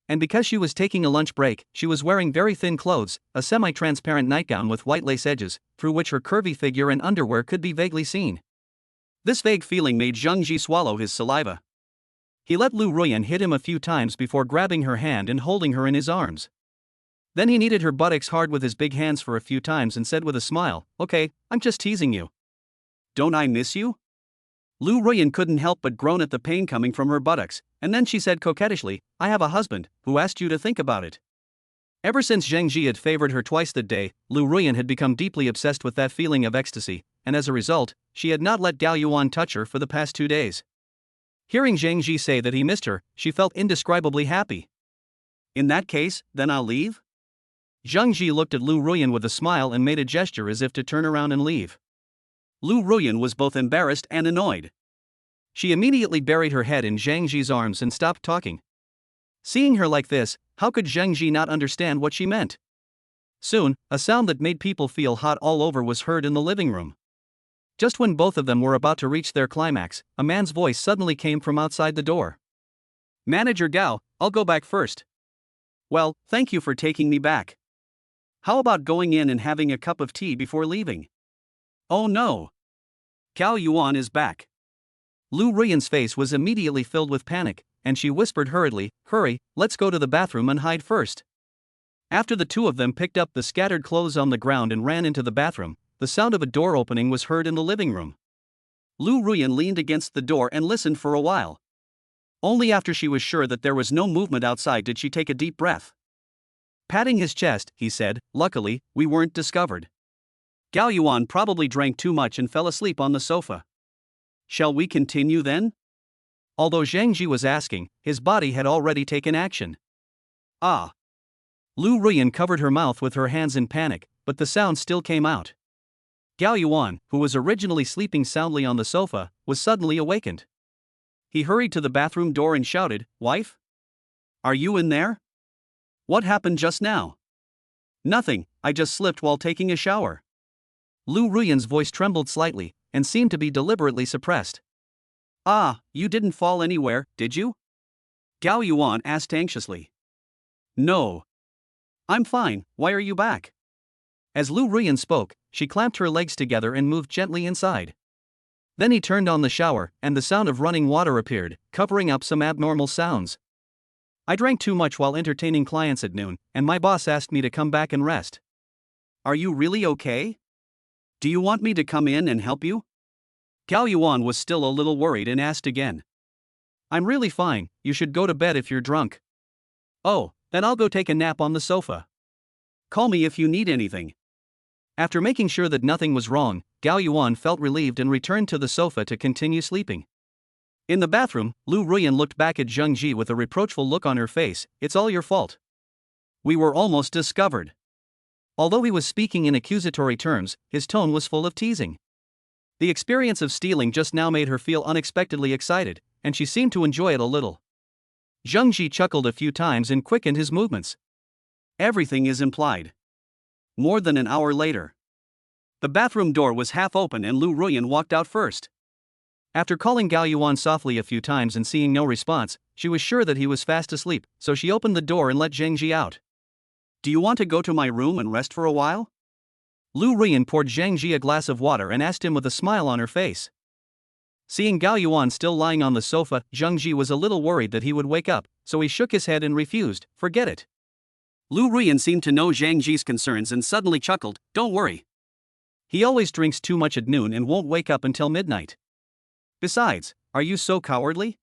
And because she was taking a lunch break, she was wearing very thin clothes, a semi-transparent nightgown with white lace edges, through which her curvy figure and underwear could be vaguely seen. This vague feeling made Zheng Ji swallow his saliva. He let Lu Ruyan hit him a few times before grabbing her hand and holding her in his arms. Then he kneaded her buttocks hard with his big hands for a few times and said with a smile, "Okay, I'm just teasing you. Don't I miss you?" Lu Ruyan couldn't help but groan at the pain coming from her buttocks, and then she said coquettishly, "I have a husband, who asked you to think about it." Ever since Zheng Ji had favored her twice that day, Lu Ruyan had become deeply obsessed with that feeling of ecstasy, and as a result, she had not let Gao Yuan touch her for the past 2 days. Hearing Zheng Ji say that he missed her, she felt indescribably happy. "In that case, then I'll leave?" Zheng Ji looked at Lu Ruyan with a smile and made a gesture as if to turn around and leave. Lu Ruyan was both embarrassed and annoyed. She immediately buried her head in Zheng Ji's arms and stopped talking. Seeing her like this, how could Zheng Ji not understand what she meant? Soon, a sound that made people feel hot all over was heard in the living room. Just when both of them were about to reach their climax, a man's voice suddenly came from outside the door. "Manager Gao, I'll go back first." "Well, thank you for taking me back. How about going in and having a cup of tea before leaving?" "Oh no. Gao Yuan is back." Lu Ruyan's face was immediately filled with panic, and she whispered hurriedly, "Hurry, let's go to the bathroom and hide first." After the two of them picked up the scattered clothes on the ground and ran into the bathroom, the sound of a door opening was heard in the living room. Lu Ruyan leaned against the door and listened for a while. Only after she was sure that there was no movement outside did she take a deep breath. Patting his chest, he said, "Luckily, we weren't discovered. Gao Yuan probably drank too much and fell asleep on the sofa. Shall we continue then?" Although Zheng Ji was asking, his body had already taken action. "Ah." Lu Ruyan covered her mouth with her hands in panic, but the sound still came out. Gao Yuan, who was originally sleeping soundly on the sofa, was suddenly awakened. He hurried to the bathroom door and shouted, "Wife? Are you in there? What happened just now?" "Nothing, I just slipped while taking a shower." Lu Ruyan's voice trembled slightly, and seemed to be deliberately suppressed. "Ah, you didn't fall anywhere, did you?" Gao Yuan asked anxiously. "No. I'm fine, why are you back?" As Lu Ruyan spoke, she clamped her legs together and moved gently inside. Then he turned on the shower, and the sound of running water appeared, covering up some abnormal sounds. "I drank too much while entertaining clients at noon, and my boss asked me to come back and rest." "Are you really okay? Do you want me to come in and help you?" Gao Yuan was still a little worried and asked again. "I'm really fine, you should go to bed if you're drunk." "Oh, then I'll go take a nap on the sofa. Call me if you need anything." After making sure that nothing was wrong, Gao Yuan felt relieved and returned to the sofa to continue sleeping. In the bathroom, Lu Ruyan looked back at Zheng Ji with a reproachful look on her face. "It's all your fault. We were almost discovered." Although he was speaking in accusatory terms, his tone was full of teasing. The experience of stealing just now made her feel unexpectedly excited, and she seemed to enjoy it a little. Zheng Ji chuckled a few times and quickened his movements. Everything is implied. More than an hour later. The bathroom door was half open and Lu Ruyan walked out first. After calling Gao Yuan softly a few times and seeing no response, she was sure that he was fast asleep, so she opened the door and let Zheng Ji out. "Do you want to go to my room and rest for a while?" Lu Ruyan poured Zheng Ji a glass of water and asked him with a smile on her face. Seeing Gao Yuan still lying on the sofa, Zheng Ji was a little worried that he would wake up, so he shook his head and refused. "Forget it." Lu Ruyan seemed to know Zheng Ji's concerns and suddenly chuckled, "Don't worry. He always drinks too much at noon and won't wake up until midnight. Besides, are you so cowardly?"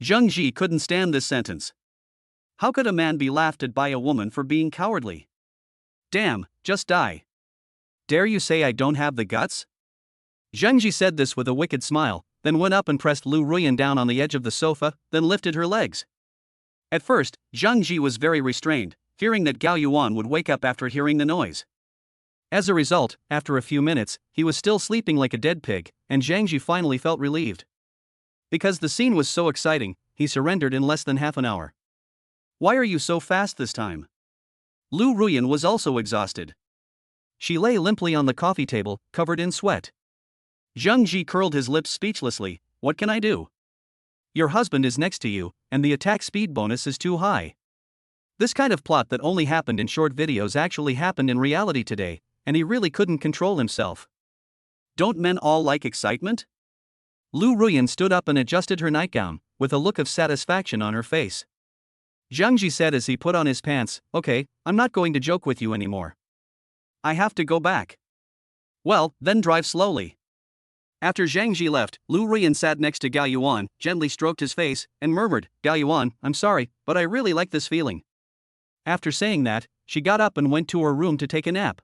Zheng Ji couldn't stand this sentence. How could a man be laughed at by a woman for being cowardly? Damn, just die. Dare you say I don't have the guts? Zheng Ji said this with a wicked smile, then went up and pressed Lu Ruyan down on the edge of the sofa, then lifted her legs. At first, Zheng Ji was very restrained, fearing that Gao Yuan would wake up after hearing the noise. As a result, after a few minutes, he was still sleeping like a dead pig, and Zheng Ji finally felt relieved. Because the scene was so exciting, he surrendered in less than half an hour. "Why are you so fast this time?" Lu Ruyan was also exhausted. She lay limply on the coffee table, covered in sweat. Zhang Ji curled his lips speechlessly. What can I do? Your husband is next to you, and the attack speed bonus is too high. This kind of plot that only happened in short videos actually happened in reality today, and he really couldn't control himself. Don't men all like excitement? Lu Ruyan stood up and adjusted her nightgown, with a look of satisfaction on her face. Zhang Ji said as he put on his pants, okay, I'm not going to joke with you anymore. I have to go back. Well, then drive slowly. After Zhang Ji left, Lu Ruyan sat next to Gao Yuan, gently stroked his face, and murmured, Gao Yuan, I'm sorry, but I really like this feeling. After saying that, she got up and went to her room to take a nap.